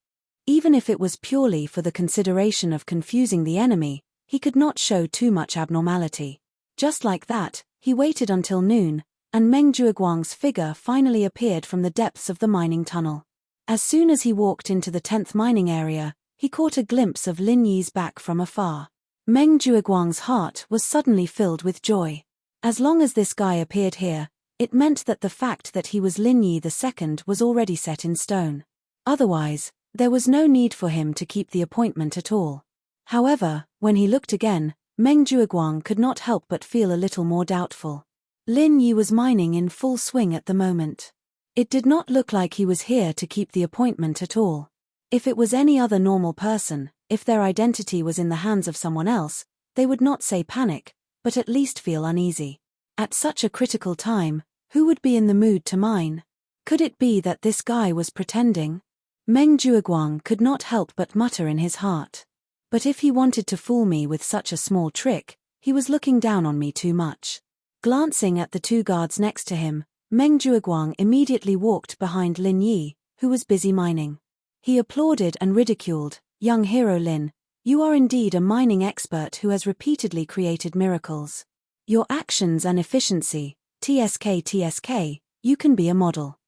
[SPEAKER 1] Even if it was purely for the consideration of confusing the enemy, he could not show too much abnormality. Just like that, he waited until noon, and Meng Zhuoguang's figure finally appeared from the depths of the mining tunnel. As soon as he walked into the 10th mining area, he caught a glimpse of Lin Yi's back from afar. Meng Zhuoguang's heart was suddenly filled with joy. As long as this guy appeared here, it meant that the fact that he was Lin Yi II was already set in stone. Otherwise, there was no need for him to keep the appointment at all. However, when he looked again, Meng Zhuoguang could not help but feel a little more doubtful. Lin Yi was mining in full swing at the moment. It did not look like he was here to keep the appointment at all. If it was any other normal person, if their identity was in the hands of someone else, they would not say panic, but at least feel uneasy. At such a critical time, who would be in the mood to mine? Could it be that this guy was pretending? Meng Zhuoguang could not help but mutter in his heart. But if he wanted to fool me with such a small trick, he was looking down on me too much. Glancing at the 2 guards next to him, Meng Zhuoguang immediately walked behind Lin Yi, who was busy mining. He applauded and ridiculed, "Young hero Lin, you are indeed a mining expert who has repeatedly created miracles. Your actions and efficiency, TSK, you can be a model."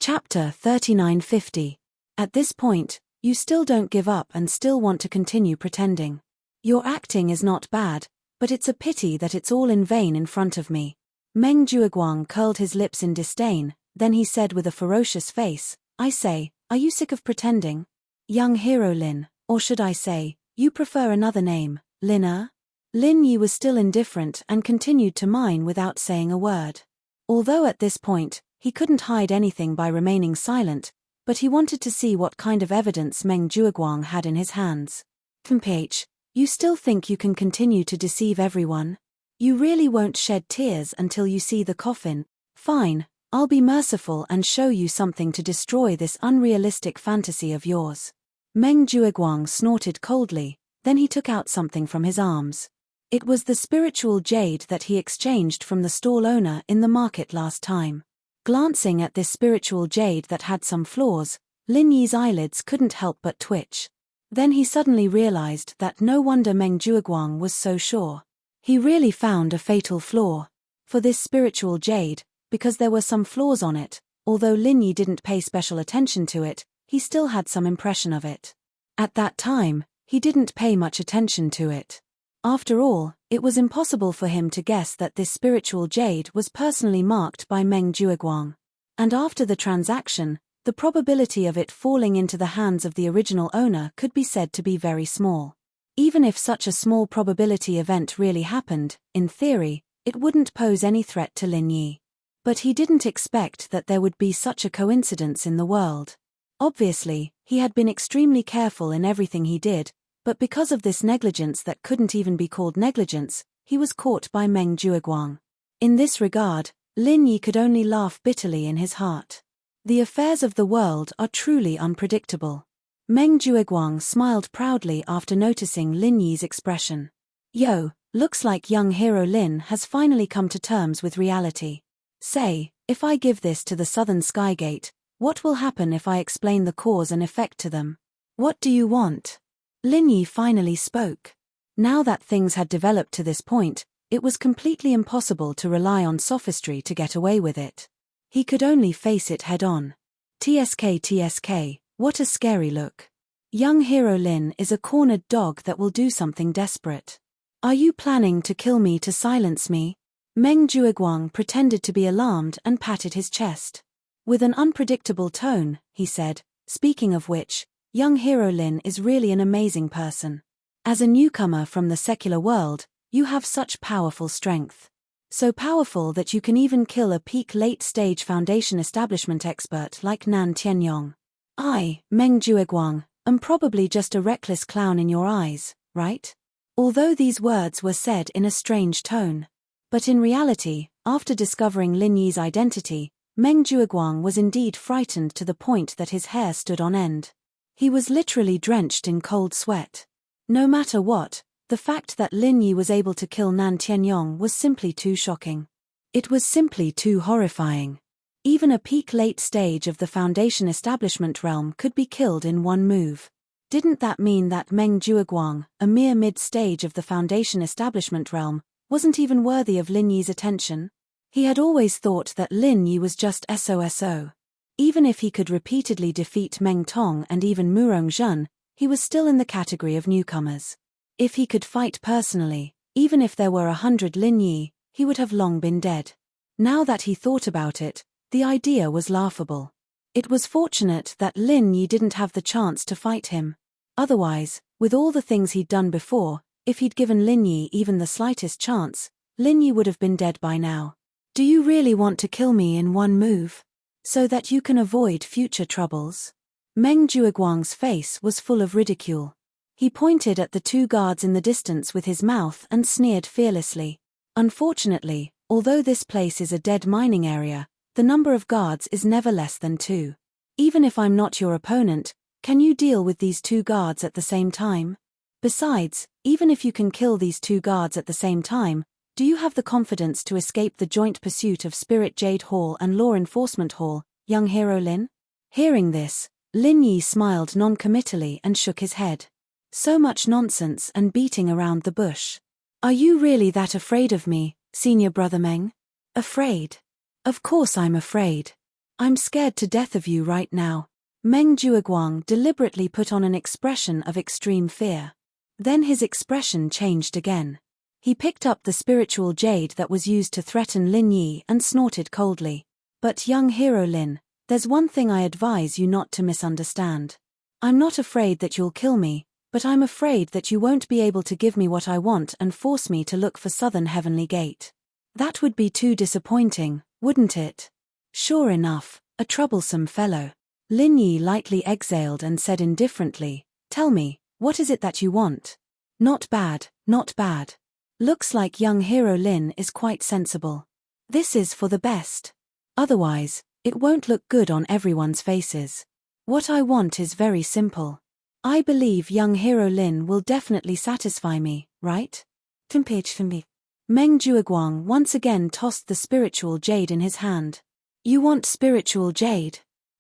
[SPEAKER 1] Chapter 3950. At this point, you still don't give up and still want to continue pretending. Your acting is not bad, but it's a pity that it's all in vain in front of me. Meng Jueguang curled his lips in disdain, then he said with a ferocious face, I say, are you sick of pretending? Young hero Lin, or should I say, you prefer another name, Lin? Lin Yi was still indifferent and continued to mine without saying a word. Although at this point, he couldn't hide anything by remaining silent, but he wanted to see what kind of evidence Meng Jueguang had in his hands. PH, you still think you can continue to deceive everyone? You really won't shed tears until you see the coffin. Fine, I'll be merciful and show you something to destroy this unrealistic fantasy of yours. Meng Jueguang snorted coldly, then he took out something from his arms. It was the spiritual jade that he exchanged from the stall owner in the market last time. Glancing at this spiritual jade that had some flaws, Lin Yi's eyelids couldn't help but twitch. Then he suddenly realized that no wonder Meng Jueguang was so sure. He really found a fatal flaw. For this spiritual jade, because there were some flaws on it, although Lin Yi didn't pay special attention to it, he still had some impression of it. At that time, he didn't pay much attention to it. After all, it was impossible for him to guess that this spiritual jade was personally marked by Meng Jueguang. And after the transaction, the probability of it falling into the hands of the original owner could be said to be very small. Even if such a small probability event really happened, in theory, it wouldn't pose any threat to Lin Yi. But he didn't expect that there would be such a coincidence in the world. Obviously, he had been extremely careful in everything he did, but because of this negligence that couldn't even be called negligence, he was caught by Meng Jueguang. In this regard, Lin Yi could only laugh bitterly in his heart. The affairs of the world are truly unpredictable. Meng Jueguang smiled proudly after noticing Lin Yi's expression. Yo, looks like young hero Lin has finally come to terms with reality. Say, if I give this to the Southern Skygate, what will happen if I explain the cause and effect to them? What do you want? Lin Yi finally spoke. Now that things had developed to this point, it was completely impossible to rely on sophistry to get away with it. He could only face it head-on. TSK, what a scary look. Young hero Lin is a cornered dog that will do something desperate. Are you planning to kill me to silence me? Meng Jueguang pretended to be alarmed and patted his chest. With an unpredictable tone, he said, speaking of which, young hero Lin is really an amazing person. As a newcomer from the secular world, you have such powerful strength. So powerful that you can even kill a peak late-stage foundation establishment expert like Nan Tianyong. I, Meng Jueguang, am probably just a reckless clown in your eyes, right? Although these words were said in a strange tone. But in reality, after discovering Lin Yi's identity, Meng Jueguang was indeed frightened to the point that his hair stood on end. He was literally drenched in cold sweat. No matter what, the fact that Lin Yi was able to kill Nan Tianyong was simply too shocking. It was simply too horrifying. Even a peak late stage of the foundation establishment realm could be killed in one move. Didn't that mean that Meng Jueguang, a mere mid-stage of the foundation establishment realm, wasn't even worthy of Lin Yi's attention? He had always thought that Lin Yi was just SOSO. Even if he could repeatedly defeat Meng Tong and even Murong Zhen, he was still in the category of newcomers. If he could fight personally, even if there were 100 Lin Yi, he would have long been dead. Now that he thought about it, the idea was laughable. It was fortunate that Lin Yi didn't have the chance to fight him. Otherwise, with all the things he'd done before, if he'd given Lin Yi even the slightest chance, Lin Yi would have been dead by now. Do you really want to kill me in one move? So that you can avoid future troubles? Meng Jueguang's face was full of ridicule. He pointed at the two guards in the distance with his mouth and sneered fearlessly. Unfortunately, although this place is a dead mining area, the number of guards is never less than 2. Even if I'm not your opponent, can you deal with these 2 guards at the same time? Besides, even if you can kill these 2 guards at the same time, do you have the confidence to escape the joint pursuit of Spirit Jade Hall and Law Enforcement Hall, young hero Lin? Hearing this, Lin Yi smiled non-committally and shook his head. So much nonsense and beating around the bush. Are you really that afraid of me, senior brother Meng? Afraid? Of course I'm afraid. I'm scared to death of you right now. Meng Jueguang deliberately put on an expression of extreme fear. Then his expression changed again. He picked up the spiritual jade that was used to threaten Lin Yi and snorted coldly. But young hero Lin, there's one thing I advise you not to misunderstand. I'm not afraid that you'll kill me, but I'm afraid that you won't be able to give me what I want and force me to look for Southern Heavenly Gate. That would be too disappointing, wouldn't it? Sure enough, a troublesome fellow. Lin Yi lightly exhaled and said indifferently, "Tell me, what is it that you want?" "Not bad, not bad. Looks like young hero Lin is quite sensible. This is for the best. Otherwise, it won't look good on everyone's faces. What I want is very simple. I believe young hero Lin will definitely satisfy me, right?" Tempage for me. Meng Jueguang once again tossed the spiritual jade in his hand. "You want spiritual jade?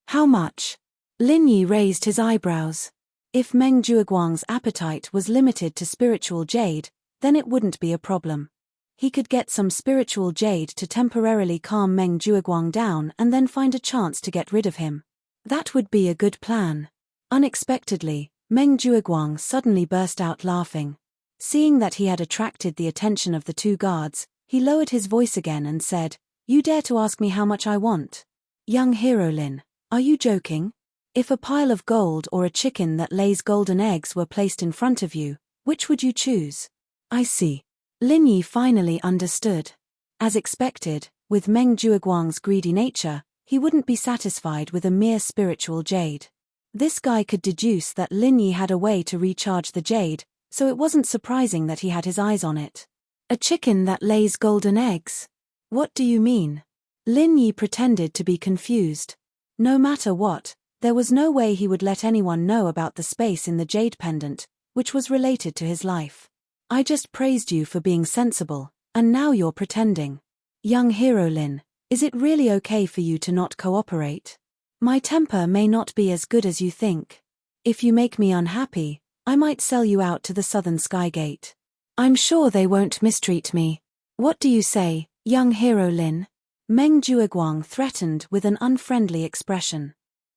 [SPEAKER 1] How much?" Lin Yi raised his eyebrows. If Meng Jueguang's appetite was limited to spiritual jade, then it wouldn't be a problem. He could get some spiritual jade to temporarily calm Meng Jueguang down and then find a chance to get rid of him. That would be a good plan. Unexpectedly, Meng Jueguang suddenly burst out laughing. Seeing that he had attracted the attention of the two guards, he lowered his voice again and said, "You dare to ask me how much I want? Young hero Lin, are you joking? If a pile of gold or a chicken that lays golden eggs were placed in front of you, which would you choose?" "I see." Lin Yi finally understood. As expected, with Meng Jueguang's greedy nature, he wouldn't be satisfied with a mere spiritual jade. This guy could deduce that Lin Yi had a way to recharge the jade, so it wasn't surprising that he had his eyes on it. "A chicken that lays golden eggs? What do you mean?" Lin Yi pretended to be confused. No matter what, there was no way he would let anyone know about the space in the jade pendant, which was related to his life. "I just praised you for being sensible, and now you're pretending. Young hero Lin, is it really okay for you to not cooperate? My temper may not be as good as you think. If you make me unhappy, I might sell you out to the Southern Sky Gate. I'm sure they won't mistreat me. What do you say, young hero Lin?" Meng Jueguang threatened with an unfriendly expression.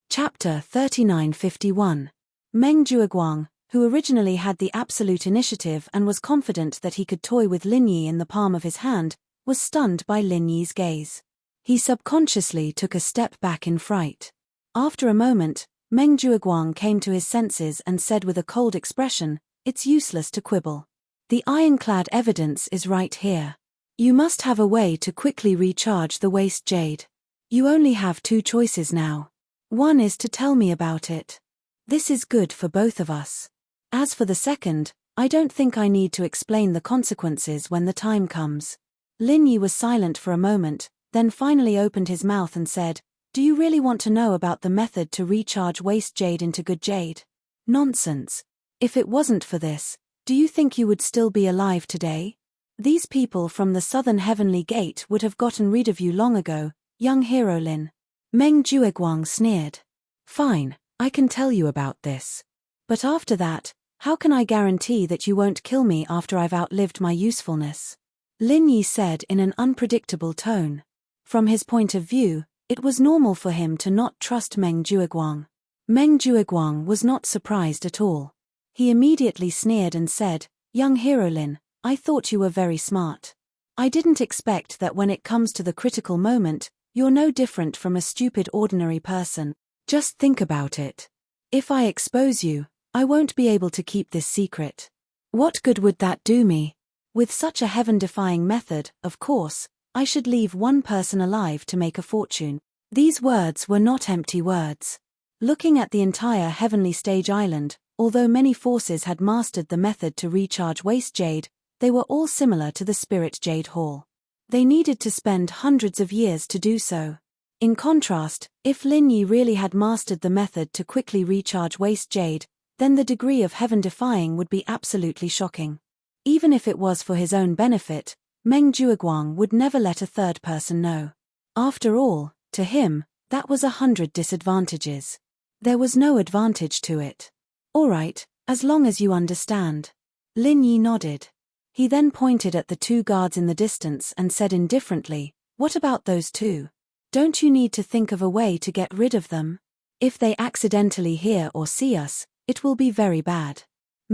[SPEAKER 1] Chapter 3951. Meng Jueguang, who originally had the absolute initiative and was confident that he could toy with Lin Yi in the palm of his hand, was stunned by Lin Yi's gaze. He subconsciously took a step back in fright. After a moment, Meng Jueguang came to his senses and said with a cold expression, "It's useless to quibble. The ironclad evidence is right here. You must have a way to quickly recharge the waste jade. You only have two choices now. One is to tell me about it. This is good for both of us. As for the second, I don't think I need to explain the consequences when the time comes." Lin Yi was silent for a moment, then finally opened his mouth and said, "Do you really want to know about the method to recharge waste jade into good jade?" "Nonsense. If it wasn't for this, do you think you would still be alive today? These people from the Southern Heavenly Gate would have gotten rid of you long ago, young hero Lin." Meng Jueguang sneered. "Fine, I can tell you about this. But after that, how can I guarantee that you won't kill me after I've outlived my usefulness?" Lin Yi said in an unpredictable tone. From his point of view, it was normal for him to not trust Meng Jueguang. Meng Jueguang was not surprised at all. He immediately sneered and said, "Young hero Lin, I thought you were very smart. I didn't expect that when it comes to the critical moment, you're no different from a stupid ordinary person. Just think about it. If I expose you, I won't be able to keep this secret. What good would that do me? With such a heaven-defying method, of course, I should leave one person alive to make a fortune." These words were not empty words. Looking at the entire Heavenly Stage Island, although many forces had mastered the method to recharge waste jade, they were all similar to the Spirit Jade Hall. They needed to spend hundreds of years to do so. In contrast, if Lin Yi really had mastered the method to quickly recharge waste jade, then the degree of heaven-defying would be absolutely shocking. Even if it was for his own benefit, Meng Jueguang would never let a third person know. After all, to him, that was 100 disadvantages. There was no advantage to it. "All right, as long as you understand." Lin Yi nodded. He then pointed at the two guards in the distance and said indifferently, "What about those two? Don't you need to think of a way to get rid of them? If they accidentally hear or see us, it will be very bad."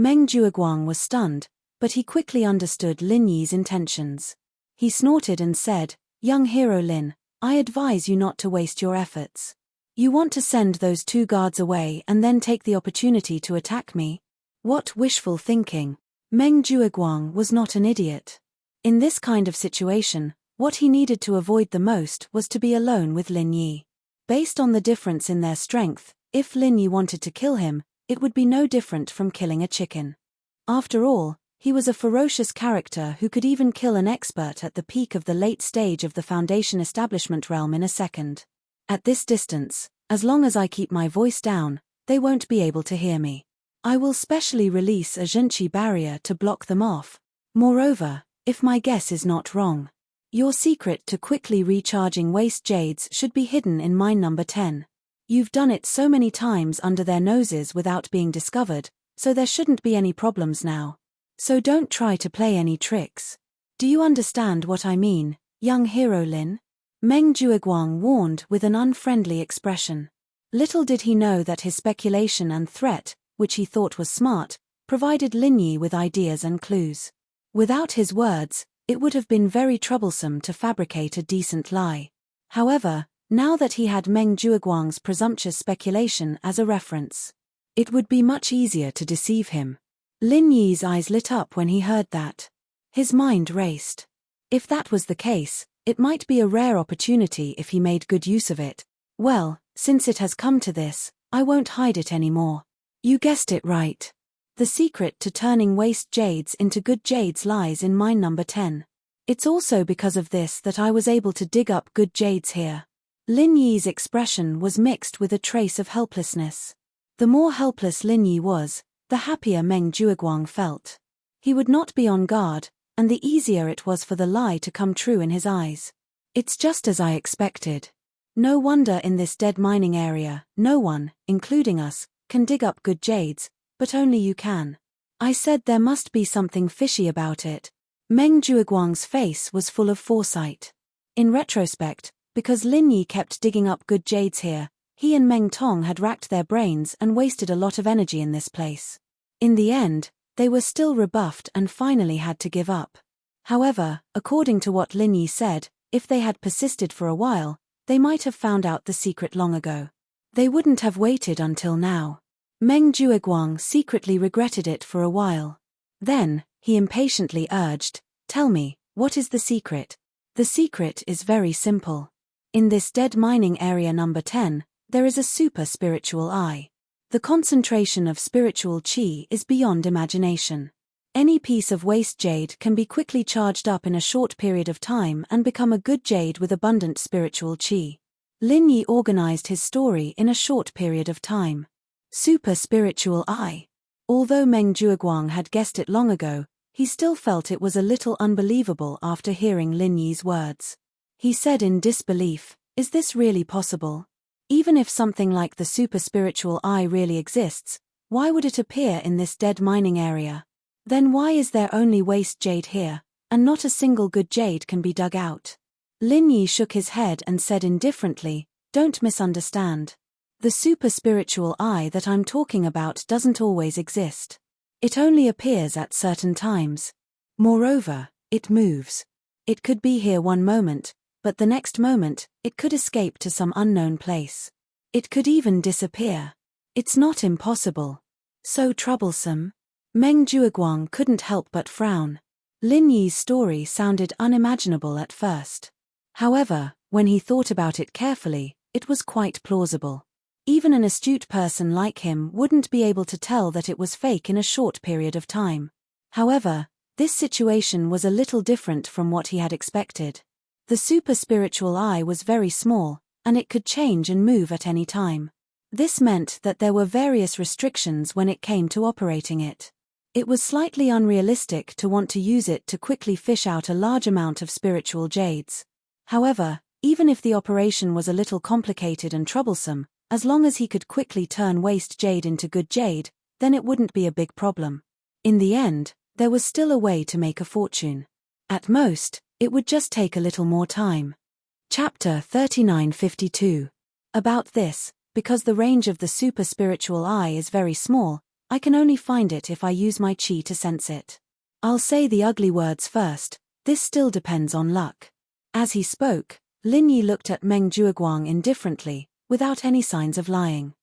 [SPEAKER 1] Meng Jiuguang was stunned, but he quickly understood Lin Yi's intentions. He snorted and said, "Young hero Lin, I advise you not to waste your efforts. You want to send those 2 guards away and then take the opportunity to attack me? What wishful thinking." Meng Jiuguang was not an idiot. In this kind of situation, what he needed to avoid the most was to be alone with Lin Yi. Based on the difference in their strength, if Lin Yi wanted to kill him, it would be no different from killing a chicken. After all, he was a ferocious character who could even kill an expert at the peak of the late stage of the Foundation establishment realm in a second. At this distance, as long as I keep my voice down, they won't be able to hear me. I will specially release a Zhenqi barrier to block them off. Moreover, if my guess is not wrong, your secret to quickly recharging waste jades should be hidden in mine number 10. You've done it so many times under their noses without being discovered, so there shouldn't be any problems now. So don't try to play any tricks. Do you understand what I mean, young hero Lin? Meng Jiuguang warned with an unfriendly expression. Little did he know that his speculation and threat, which he thought was smart, provided Lin Yi with ideas and clues. Without his words, it would have been very troublesome to fabricate a decent lie. However, now that he had Meng Jiuguang's presumptuous speculation as a reference, it would be much easier to deceive him. Lin Yi's eyes lit up when he heard that. His mind raced. If that was the case, it might be a rare opportunity if he made good use of it. Well, since it has come to this, I won't hide it anymore. You guessed it right. The secret to turning waste jades into good jades lies in mine number 10. It's also because of this that I was able to dig up good jades here. Lin Yi's expression was mixed with a trace of helplessness. The more helpless Lin Yi was, the happier Meng Jiuguang felt. He would not be on guard, and the easier it was for the lie to come true in his eyes. It's just as I expected. No wonder in this dead mining area, no one, including us, can dig up good jades, but only you can. I said there must be something fishy about it. Meng Jiuguang's face was full of foresight. In retrospect, because Lin Yi kept digging up good jades here, he and Meng Tong had racked their brains and wasted a lot of energy in this place. In the end, they were still rebuffed and finally had to give up. However, according to what Lin Yi said, if they had persisted for a while, they might have found out the secret long ago. They wouldn't have waited until now. Meng Jiuguang secretly regretted it for a while. Then, he impatiently urged, "Tell me, what is the secret?" The secret is very simple. In this dead mining area number 10, there is a super spiritual eye. The concentration of spiritual qi is beyond imagination. Any piece of waste jade can be quickly charged up in a short period of time and become a good jade with abundant spiritual qi. Lin Yi organized his story in a short period of time. Super spiritual eye. Although Meng Jiuguang had guessed it long ago, he still felt it was a little unbelievable after hearing Lin Yi's words. He said in disbelief, "Is this really possible? Even if something like the super spiritual eye really exists, why would it appear in this dead mining area? Then why is there only waste jade here, and not a single good jade can be dug out?" Lin Yi shook his head and said indifferently, "Don't misunderstand. The super spiritual eye that I'm talking about doesn't always exist. It only appears at certain times. Moreover, it moves. It could be here one moment, but the next moment, it could escape to some unknown place. It could even disappear. It's not impossible. So troublesome." Meng Jiuguang couldn't help but frown. Lin Yi's story sounded unimaginable at first. However, when he thought about it carefully, it was quite plausible. Even an astute person like him wouldn't be able to tell that it was fake in a short period of time. However, this situation was a little different from what he had expected. The super spiritual eye was very small, and it could change and move at any time. This meant that there were various restrictions when it came to operating it. It was slightly unrealistic to want to use it to quickly fish out a large amount of spiritual jades. However, even if the operation was a little complicated and troublesome, as long as he could quickly turn waste jade into good jade, then it wouldn't be a big problem. In the end, there was still a way to make a fortune. At most, it would just take a little more time. Chapter 3952. About this, because the range of the super spiritual eye is very small, I can only find it if I use my qi to sense it. I'll say the ugly words first, this still depends on luck. As he spoke, Lin Yi looked at Meng Jueguang indifferently, without any signs of lying.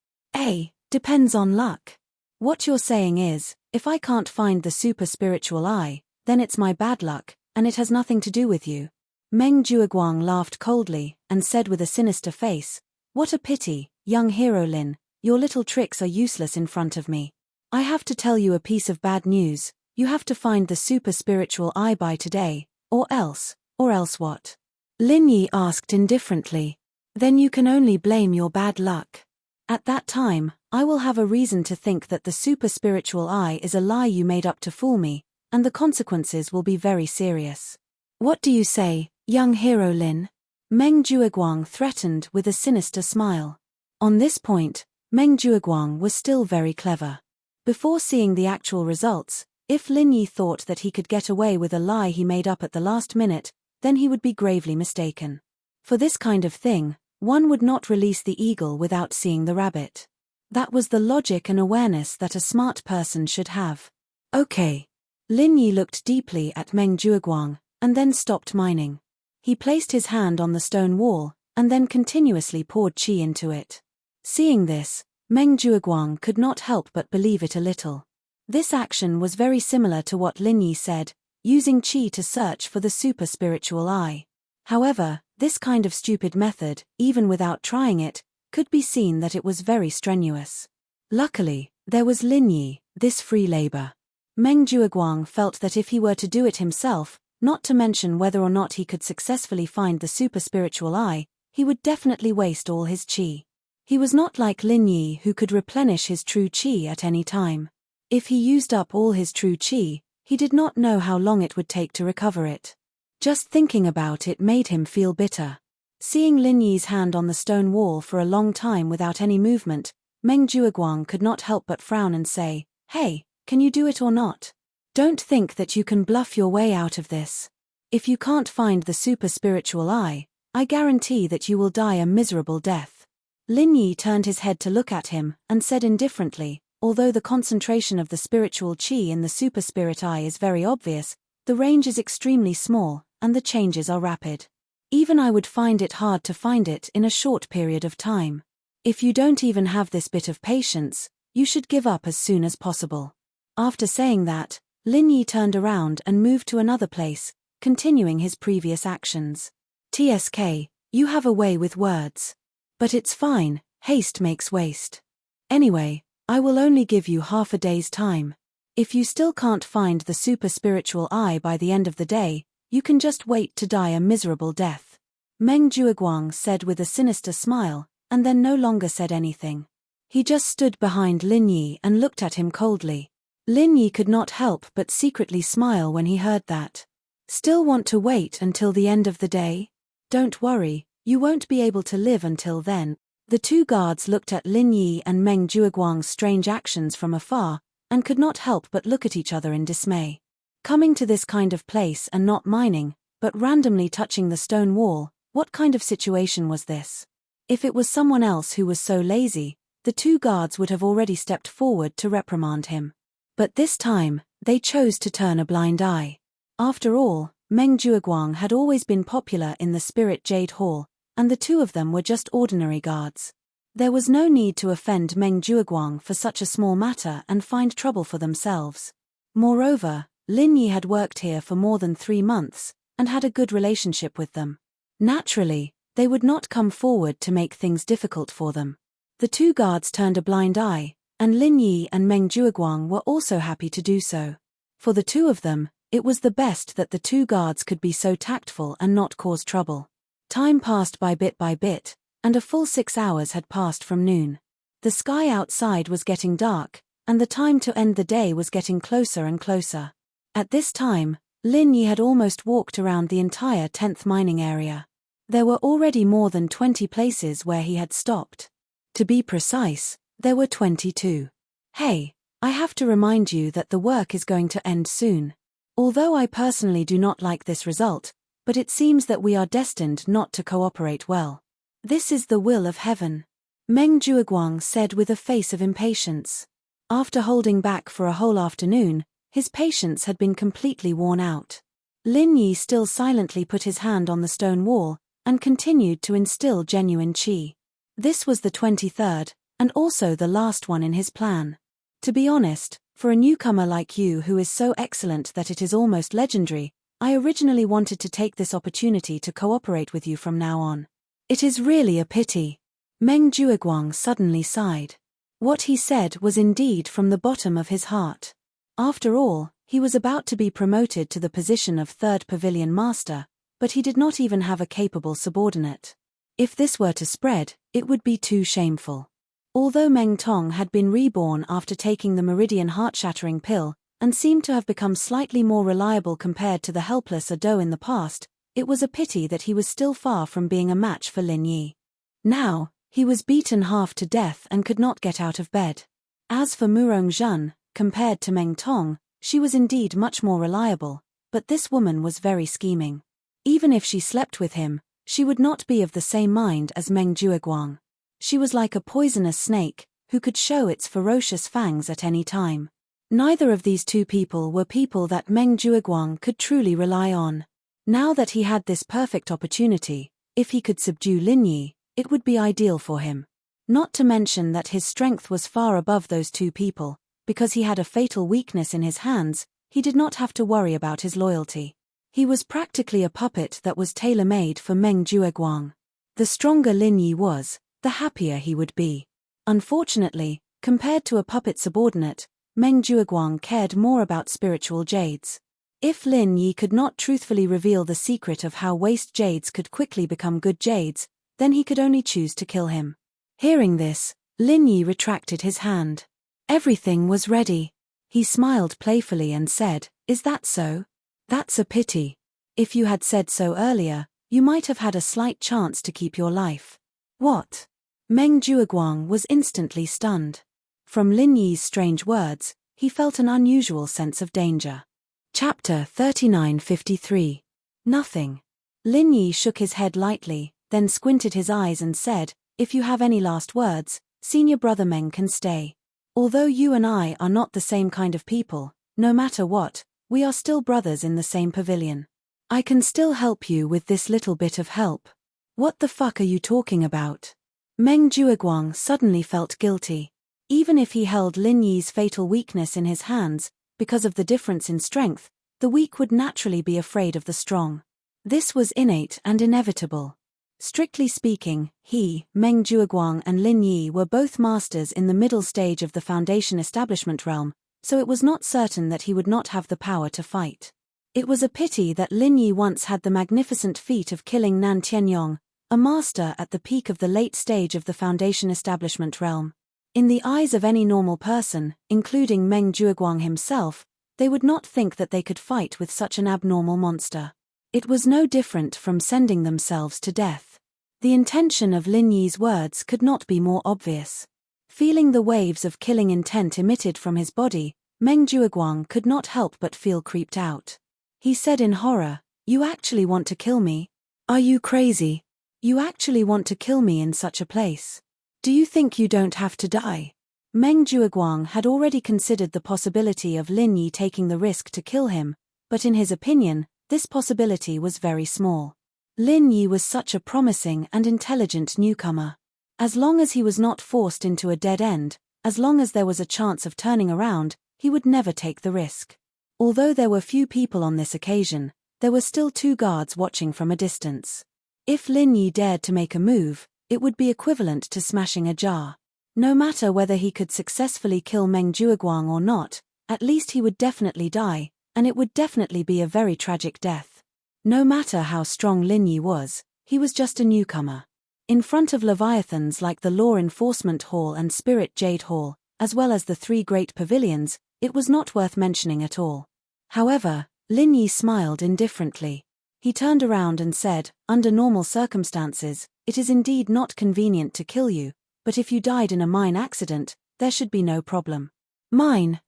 [SPEAKER 1] Depends on luck. What you're saying is, if I can't find the super spiritual eye, then it's my bad luck, and it has nothing to do with you. Meng Jueguang laughed coldly, and said with a sinister face, what a pity, young hero Lin, your little tricks are useless in front of me. I have to tell you a piece of bad news, you have to find the super spiritual eye by today, or else what? Lin Yi asked indifferently. Then you can only blame your bad luck. At that time, I will have a reason to think that the super spiritual eye is a lie you made up to fool me, and the consequences will be very serious. What do you say, young hero Lin? Meng Jueguang threatened with a sinister smile. On this point, Meng Jueguang was still very clever. Before seeing the actual results, if Lin Yi thought that he could get away with a lie he made up at the last minute, then he would be gravely mistaken. For this kind of thing, one would not release the eagle without seeing the rabbit. That was the logic and awareness that a smart person should have. Okay. Lin Yi looked deeply at Meng Jueguang, and then stopped mining. He placed his hand on the stone wall, and then continuously poured qi into it. Seeing this, Meng Jueguang could not help but believe it a little. This action was very similar to what Lin Yi said, using qi to search for the super spiritual eye. However, this kind of stupid method, even without trying it, could be seen that it was very strenuous. Luckily, there was Lin Yi, this free labor. Meng Jueguang felt that if he were to do it himself, not to mention whether or not he could successfully find the super spiritual eye, he would definitely waste all his qi. He was not like Lin Yi who could replenish his true qi at any time. If he used up all his true qi, he did not know how long it would take to recover it. Just thinking about it made him feel bitter. Seeing Lin Yi's hand on the stone wall for a long time without any movement, Meng Jueguang could not help but frown and say, "Hey, can you do it or not? Don't think that you can bluff your way out of this. If you can't find the super spiritual eye, I guarantee that you will die a miserable death." Lin Yi turned his head to look at him, and said indifferently, although the concentration of the spiritual qi in the super spirit eye is very obvious, the range is extremely small, and the changes are rapid. Even I would find it hard to find it in a short period of time. If you don't even have this bit of patience, you should give up as soon as possible. After saying that, Lin Yi turned around and moved to another place, continuing his previous actions. TSK, you have a way with words. But it's fine, haste makes waste. Anyway, I will only give you half a day's time. If you still can't find the super spiritual eye by the end of the day, you can just wait to die a miserable death. Meng Jueguang said with a sinister smile, and then no longer said anything. He just stood behind Lin Yi and looked at him coldly. Lin Yi could not help but secretly smile when he heard that. Still want to wait until the end of the day? Don't worry, you won't be able to live until then. The two guards looked at Lin Yi and Meng Jueguang's strange actions from afar, and could not help but look at each other in dismay. Coming to this kind of place and not mining, but randomly touching the stone wall, what kind of situation was this? If it was someone else who was so lazy, the two guards would have already stepped forward to reprimand him. But this time, they chose to turn a blind eye. After all, Meng Jueguang had always been popular in the Spirit Jade Hall, and the two of them were just ordinary guards. There was no need to offend Meng Jueguang for such a small matter and find trouble for themselves. Moreover, Lin Yi had worked here for more than 3 months, and had a good relationship with them. Naturally, they would not come forward to make things difficult for them. The two guards turned a blind eye, and Lin Yi and Meng Jueguang were also happy to do so. For the two of them, it was the best that the two guards could be so tactful and not cause trouble. Time passed by bit, and a full 6 hours had passed from noon. The sky outside was getting dark, and the time to end the day was getting closer and closer. At this time, Lin Yi had almost walked around the entire 10th mining area. There were already more than 20 places where he had stopped. To be precise, there were 22. Hey, I have to remind you that the work is going to end soon. Although I personally do not like this result, but it seems that we are destined not to cooperate well. This is the will of heaven. Meng Jueguang said with a face of impatience. After holding back for a whole afternoon, his patience had been completely worn out. Lin Yi still silently put his hand on the stone wall, and continued to instill genuine qi. This was the 23rd, and also the last one in his plan. To be honest, for a newcomer like you who is so excellent that it is almost legendary, I originally wanted to take this opportunity to cooperate with you from now on. It is really a pity. Meng Jueguang suddenly sighed. What he said was indeed from the bottom of his heart. After all, he was about to be promoted to the position of third pavilion master, but he did not even have a capable subordinate. If this were to spread, it would be too shameful. Although Meng Tong had been reborn after taking the Meridian heart-shattering pill, and seemed to have become slightly more reliable compared to the helpless Ado in the past, it was a pity that he was still far from being a match for Lin Yi. Now, he was beaten half to death and could not get out of bed. As for Murong Zhen, compared to Meng Tong, she was indeed much more reliable, but this woman was very scheming. Even if she slept with him, she would not be of the same mind as Meng Jueguang. She was like a poisonous snake, who could show its ferocious fangs at any time. Neither of these two people were people that Meng Jueguang could truly rely on. Now that he had this perfect opportunity, if he could subdue Lin Yi, it would be ideal for him. Not to mention that his strength was far above those two people. Because he had a fatal weakness in his hands, he did not have to worry about his loyalty. He was practically a puppet that was tailor-made for Meng Jueguang. The stronger Lin Yi was, the happier he would be. Unfortunately, compared to a puppet subordinate, Meng Jueguang cared more about spiritual jades. If Lin Yi could not truthfully reveal the secret of how waste jades could quickly become good jades, then he could only choose to kill him. Hearing this, Lin Yi retracted his hand. Everything was ready. He smiled playfully and said, "Is that so? That's a pity. If you had said so earlier, you might have had a slight chance to keep your life." What? Meng Jueguang was instantly stunned. From Lin Yi's strange words, he felt an unusual sense of danger. Chapter 3953. Nothing. Lin Yi shook his head lightly, then squinted his eyes and said, "If you have any last words, senior brother Meng can stay. Although you and I are not the same kind of people, no matter what, we are still brothers in the same pavilion. I can still help you with this little bit of help." What the fuck are you talking about? Meng Jueguang suddenly felt guilty. Even if he held Lin Yi's fatal weakness in his hands, because of the difference in strength, the weak would naturally be afraid of the strong. This was innate and inevitable. Strictly speaking, he, Meng Jueguang and Lin Yi were both masters in the middle stage of the Foundation establishment realm, so it was not certain that he would not have the power to fight. It was a pity that Lin Yi once had the magnificent feat of killing Nan Tianyong, a master at the peak of the late stage of the Foundation establishment realm. In the eyes of any normal person, including Meng Jueguang himself, they would not think that they could fight with such an abnormal monster. It was no different from sending themselves to death. The intention of Lin Yi's words could not be more obvious. Feeling the waves of killing intent emitted from his body, Meng Jueguang could not help but feel creeped out. He said in horror, "You actually want to kill me? Are you crazy? You actually want to kill me in such a place? Do you think you don't have to die?" Meng Jueguang had already considered the possibility of Lin Yi taking the risk to kill him, but in his opinion, this possibility was very small. Lin Yi was such a promising and intelligent newcomer. As long as he was not forced into a dead end, as long as there was a chance of turning around, he would never take the risk. Although there were few people on this occasion, there were still 2 guards watching from a distance. If Lin Yi dared to make a move, it would be equivalent to smashing a jar. No matter whether he could successfully kill Meng Jueguang or not, at least he would definitely die, and it would definitely be a very tragic death. No matter how strong Lin Yi was, he was just a newcomer. In front of leviathans like the Law Enforcement Hall and Spirit Jade Hall, as well as the 3 great pavilions, it was not worth mentioning at all. However, Lin Yi smiled indifferently. He turned around and said, "Under normal circumstances, it is indeed not convenient to kill you, but if you died in a mine accident, there should be no problem." Mine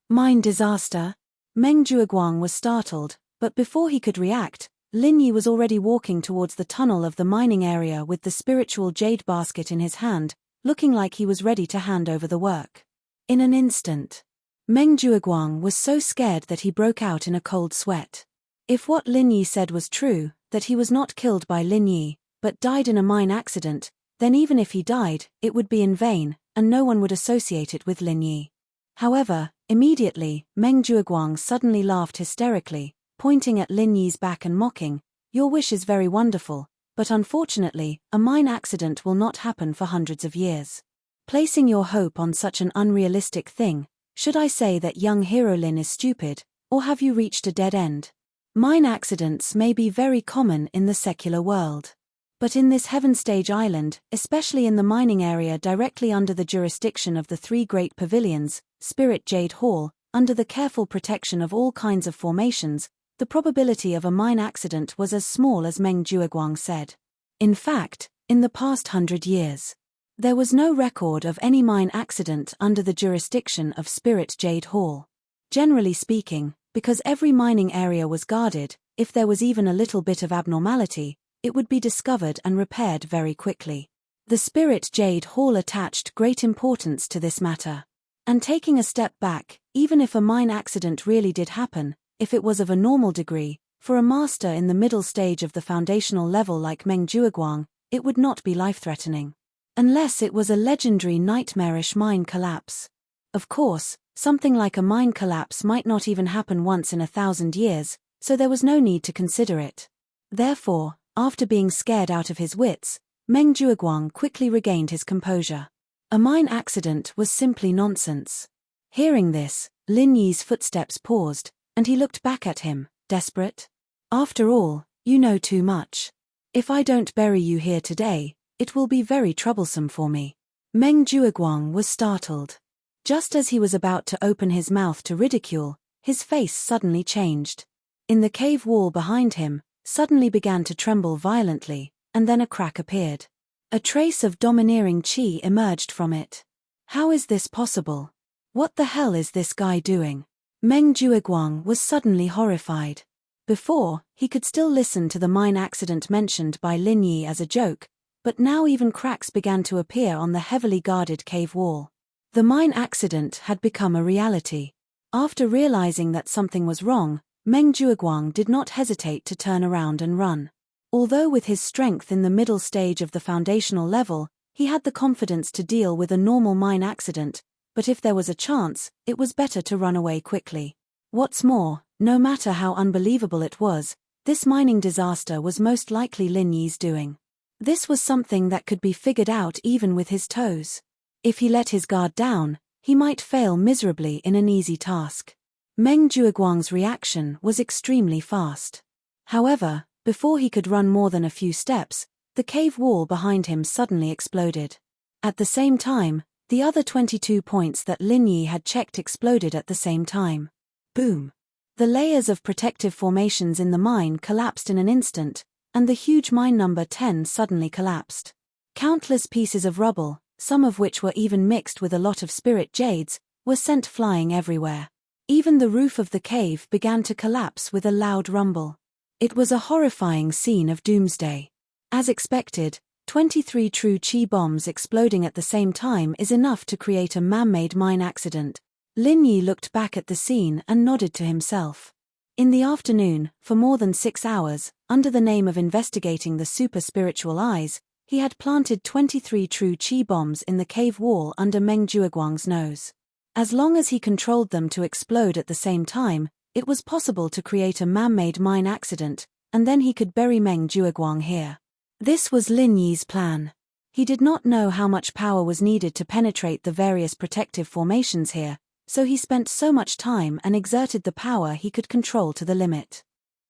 [SPEAKER 1] disaster? Meng Jueguang was startled, but before he could react, Lin Yi was already walking towards the tunnel of the mining area with the spiritual jade basket in his hand, looking like he was ready to hand over the work. In an instant, Meng Jiuguang was so scared that he broke out in a cold sweat. If what Lin Yi said was true, that he was not killed by Lin Yi, but died in a mine accident, then even if he died, it would be in vain, and no one would associate it with Lin Yi. However, immediately, Meng Jiuguang suddenly laughed hysterically, pointing at Lin Yi's back and mocking, "Your wish is very wonderful, but unfortunately, a mine accident will not happen for hundreds of years. Placing your hope on such an unrealistic thing, should I say that young hero Lin is stupid, or have you reached a dead end? Mine accidents may be very common in the secular world. But in this Heaven Stage Island, especially in the mining area directly under the jurisdiction of the three great pavilions, Spirit Jade Hall, under the careful protection of all kinds of formations, the probability of a mine accident was as small as Meng Jiuguang said. In fact, in the past 100 years, there was no record of any mine accident under the jurisdiction of Spirit Jade Hall. Generally speaking, because every mining area was guarded, if there was even a little bit of abnormality, it would be discovered and repaired very quickly. The Spirit Jade Hall attached great importance to this matter. And taking a step back, even if a mine accident really did happen, if it was of a normal degree, for a master in the middle stage of the foundational level like Meng Jiuguang, it would not be life-threatening. Unless it was a legendary nightmarish mine collapse. Of course, something like a mine collapse might not even happen once in 1,000 years, so there was no need to consider it. Therefore, after being scared out of his wits, Meng Jiuguang quickly regained his composure. A mine accident was simply nonsense. Hearing this, Lin Yi's footsteps paused, and he looked back at him, desperate. After all, you know too much. If I don't bury you here today, it will be very troublesome for me. Meng Jiuguang was startled. Just as he was about to open his mouth to ridicule, his face suddenly changed. In the cave wall behind him, suddenly began to tremble violently, and then a crack appeared. A trace of domineering qi emerged from it. How is this possible? What the hell is this guy doing? Meng Jiuguang was suddenly horrified. Before, he could still listen to the mine accident mentioned by Lin Yi as a joke, but now even cracks began to appear on the heavily guarded cave wall. The mine accident had become a reality. After realizing that something was wrong, Meng Jiuguang did not hesitate to turn around and run. Although with his strength in the middle stage of the foundational level, he had the confidence to deal with a normal mine accident, but if there was a chance, it was better to run away quickly. What's more, no matter how unbelievable it was, this mining disaster was most likely Lin Yi's doing. This was something that could be figured out even with his toes. If he let his guard down, he might fail miserably in an easy task. Meng Jiuguang's reaction was extremely fast. However, before he could run more than a few steps, the cave wall behind him suddenly exploded. At the same time, the other 22 points that Lin Yi had checked exploded at the same time. Boom! The layers of protective formations in the mine collapsed in an instant, and the huge mine number 10 suddenly collapsed. Countless pieces of rubble, some of which were even mixed with a lot of spirit jades, were sent flying everywhere. Even the roof of the cave began to collapse with a loud rumble. It was a horrifying scene of doomsday. As expected, 23 true qi bombs exploding at the same time is enough to create a man-made mine accident. Lin Yi looked back at the scene and nodded to himself. In the afternoon, for more than 6 hours, under the name of investigating the super spiritual eyes, he had planted 23 true qi bombs in the cave wall under Meng Jiuguang's nose. As long as he controlled them to explode at the same time, it was possible to create a man-made mine accident, and then he could bury Meng Jiuguang here. This was Lin Yi's plan. He did not know how much power was needed to penetrate the various protective formations here, so he spent so much time and exerted the power he could control to the limit.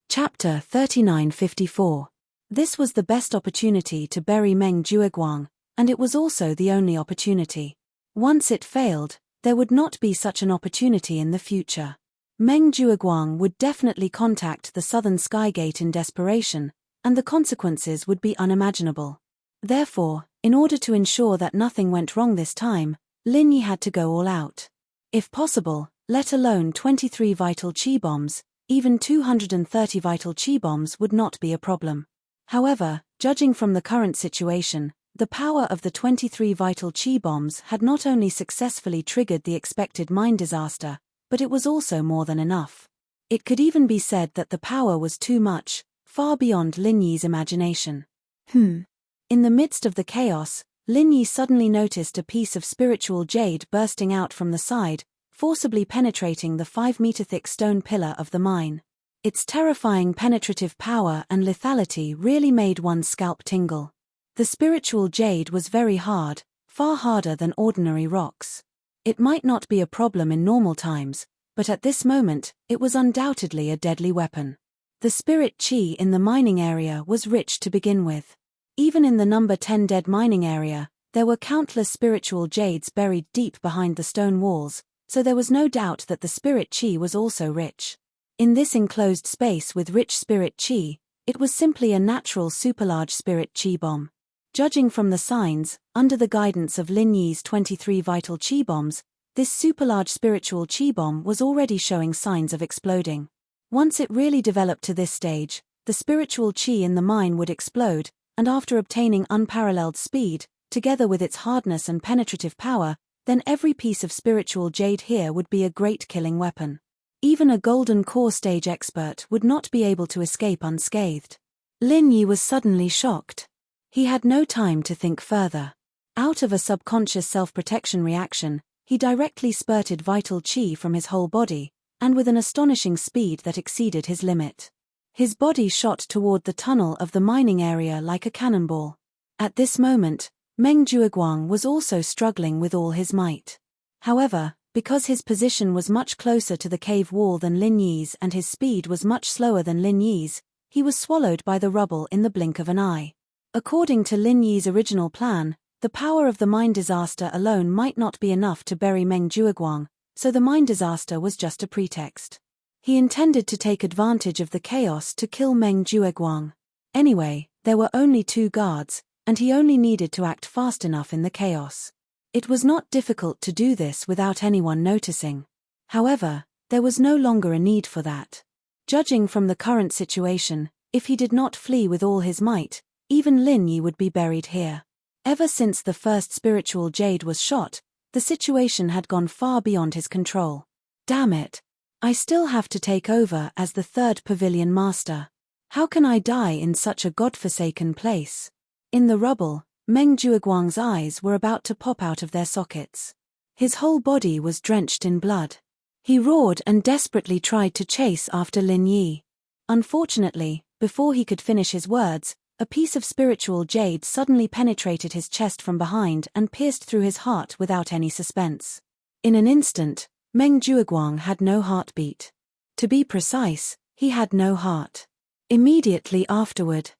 [SPEAKER 1] Chapter 3954. This was the best opportunity to bury Meng Jiuguang, and it was also the only opportunity. Once it failed, there would not be such an opportunity in the future. Meng Jiuguang would definitely contact the Southern Skygate in desperation, and the consequences would be unimaginable. Therefore, in order to ensure that nothing went wrong this time, Lin Yi had to go all out. If possible, let alone 23 vital qi bombs, even 230 vital qi bombs would not be a problem. However, judging from the current situation, the power of the 23 vital qi bombs had not only successfully triggered the expected mine disaster, but it was also more than enough. It could even be said that the power was too much, far beyond Lin Yi's imagination. In the midst of the chaos, Lin Yi suddenly noticed a piece of spiritual jade bursting out from the side, forcibly penetrating the 5-meter-thick stone pillar of the mine. Its terrifying penetrative power and lethality really made one's scalp tingle. The spiritual jade was very hard, far harder than ordinary rocks. It might not be a problem in normal times, but at this moment, it was undoubtedly a deadly weapon. The spirit chi in the mining area was rich to begin with. Even in the number 10 dead mining area, there were countless spiritual jades buried deep behind the stone walls, so there was no doubt that the spirit chi was also rich. In this enclosed space with rich spirit chi, it was simply a natural superlarge spirit chi bomb. Judging from the signs, under the guidance of Lin Yi's 23 vital chi bombs, this superlarge spiritual chi bomb was already showing signs of exploding. Once it really developed to this stage, the spiritual chi in the mine would explode, and after obtaining unparalleled speed, together with its hardness and penetrative power, then every piece of spiritual jade here would be a great killing weapon. Even a golden core stage expert would not be able to escape unscathed. Lin Yi was suddenly shocked. He had no time to think further. Out of a subconscious self-protection reaction, he directly spurted vital chi from his whole body, and with an astonishing speed that exceeded his limit. His body shot toward the tunnel of the mining area like a cannonball. At this moment, Meng Jueguang was also struggling with all his might. However, because his position was much closer to the cave wall than Lin Yi's and his speed was much slower than Lin Yi's, he was swallowed by the rubble in the blink of an eye. According to Lin Yi's original plan, the power of the mine disaster alone might not be enough to bury Meng Jueguang, so the mine disaster was just a pretext. He intended to take advantage of the chaos to kill Meng Jueguang. Anyway, there were only 2 guards, and he only needed to act fast enough in the chaos. It was not difficult to do this without anyone noticing. However, there was no longer a need for that. Judging from the current situation, if he did not flee with all his might, even Lin Yi would be buried here. Ever since the first spiritual jade was shot, the situation had gone far beyond his control. Damn it! I still have to take over as the 3rd pavilion master. How can I die in such a godforsaken place? In the rubble, Meng Jueguang's eyes were about to pop out of their sockets. His whole body was drenched in blood. He roared and desperately tried to chase after Lin Yi. Unfortunately, before he could finish his words, a piece of spiritual jade suddenly penetrated his chest from behind and pierced through his heart without any suspense. In an instant, Meng Jueguang had no heartbeat. To be precise, he had no heart. Immediately afterward,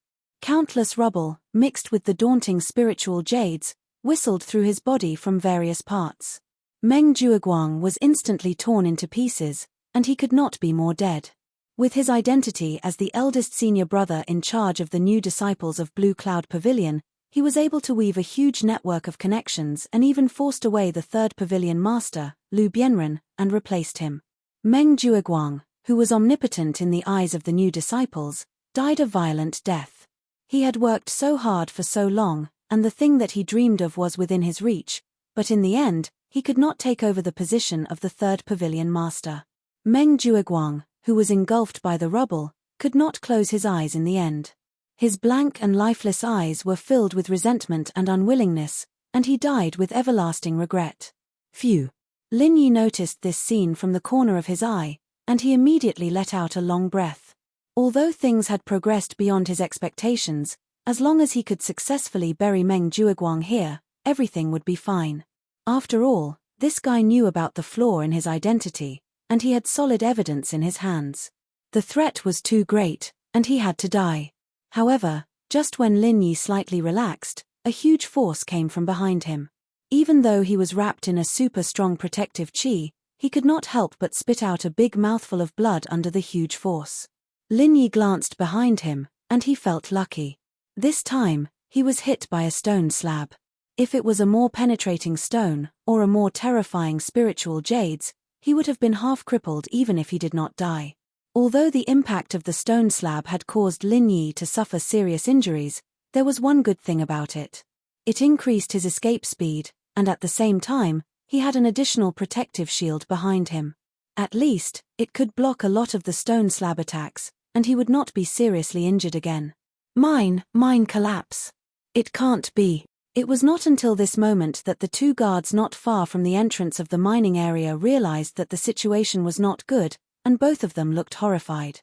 [SPEAKER 1] countless rubble, mixed with the daunting spiritual jades, whistled through his body from various parts. Meng Jueguang was instantly torn into pieces, and he could not be more dead. With his identity as the eldest senior brother in charge of the new disciples of Blue Cloud Pavilion, he was able to weave a huge network of connections and even forced away the 3rd pavilion master, Lu Bianren, and replaced him. Meng Jueguang, who was omnipotent in the eyes of the new disciples, died a violent death. He had worked so hard for so long, and the thing that he dreamed of was within his reach, but in the end, he could not take over the position of the 3rd pavilion master. Meng Jueguang, who was engulfed by the rubble, could not close his eyes in the end. His blank and lifeless eyes were filled with resentment and unwillingness, and he died with everlasting regret. Phew! Lin Yi noticed this scene from the corner of his eye, and he immediately let out a long breath. Although things had progressed beyond his expectations, as long as he could successfully bury Meng Jueguang here, everything would be fine. After all, this guy knew about the flaw in his identity, and he had solid evidence in his hands. The threat was too great, and he had to die. However, just when Lin Yi slightly relaxed, a huge force came from behind him. Even though he was wrapped in a super strong protective chi, he could not help but spit out a big mouthful of blood under the huge force. Lin Yi glanced behind him, and he felt lucky. This time, he was hit by a stone slab. If it was a more penetrating stone, or a more terrifying spiritual jades, he would have been half crippled even if he did not die. Although the impact of the stone slab had caused Lin Yi to suffer serious injuries, there was one good thing about it. It increased his escape speed, and at the same time, he had an additional protective shield behind him. At least, it could block a lot of the stone slab attacks, and he would not be seriously injured again. Mine collapse. It can't be. It was not until this moment that the two guards not far from the entrance of the mining area realized that the situation was not good, and both of them looked horrified.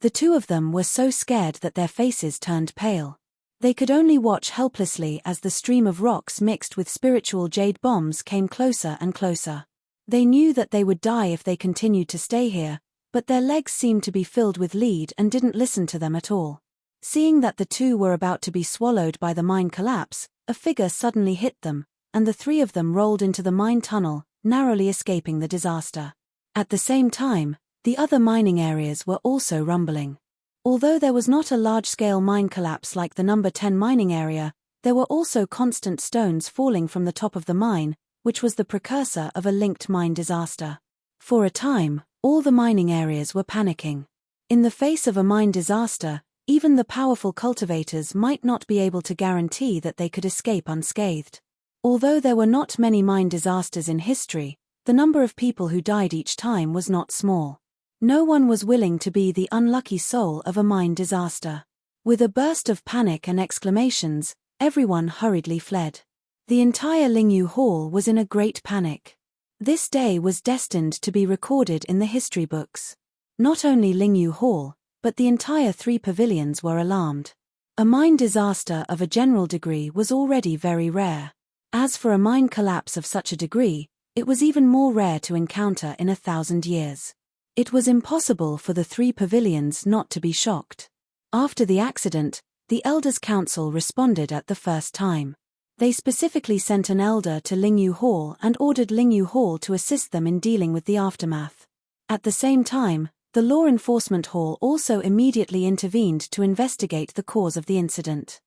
[SPEAKER 1] The two of them were so scared that their faces turned pale. They could only watch helplessly as the stream of rocks mixed with spiritual jade bombs came closer and closer. They knew that they would die if they continued to stay here, but their legs seemed to be filled with lead and didn't listen to them at all. Seeing that the two were about to be swallowed by the mine collapse, a figure suddenly hit them, and the three of them rolled into the mine tunnel, narrowly escaping the disaster. At the same time, the other mining areas were also rumbling. Although there was not a large-scale mine collapse like the number 10 mining area, there were also constant stones falling from the top of the mine, which was the precursor of a linked mine disaster. For a time, all the mining areas were panicking. In the face of a mine disaster, even the powerful cultivators might not be able to guarantee that they could escape unscathed. Although there were not many mine disasters in history, the number of people who died each time was not small. No one was willing to be the unlucky soul of a mine disaster. With a burst of panic and exclamations, everyone hurriedly fled. The entire Lingyu Hall was in a great panic. This day was destined to be recorded in the history books. Not only Lingyu Hall, but the entire 3 pavilions were alarmed. A mine disaster of a general degree was already very rare. As for a mine collapse of such a degree, it was even more rare to encounter in 1,000 years. It was impossible for the 3 pavilions not to be shocked. After the accident, the Elders' Council responded at the first time. They specifically sent an elder to Lingyu Hall and ordered Lingyu Hall to assist them in dealing with the aftermath. At the same time, the Law Enforcement Hall also immediately intervened to investigate the cause of the incident.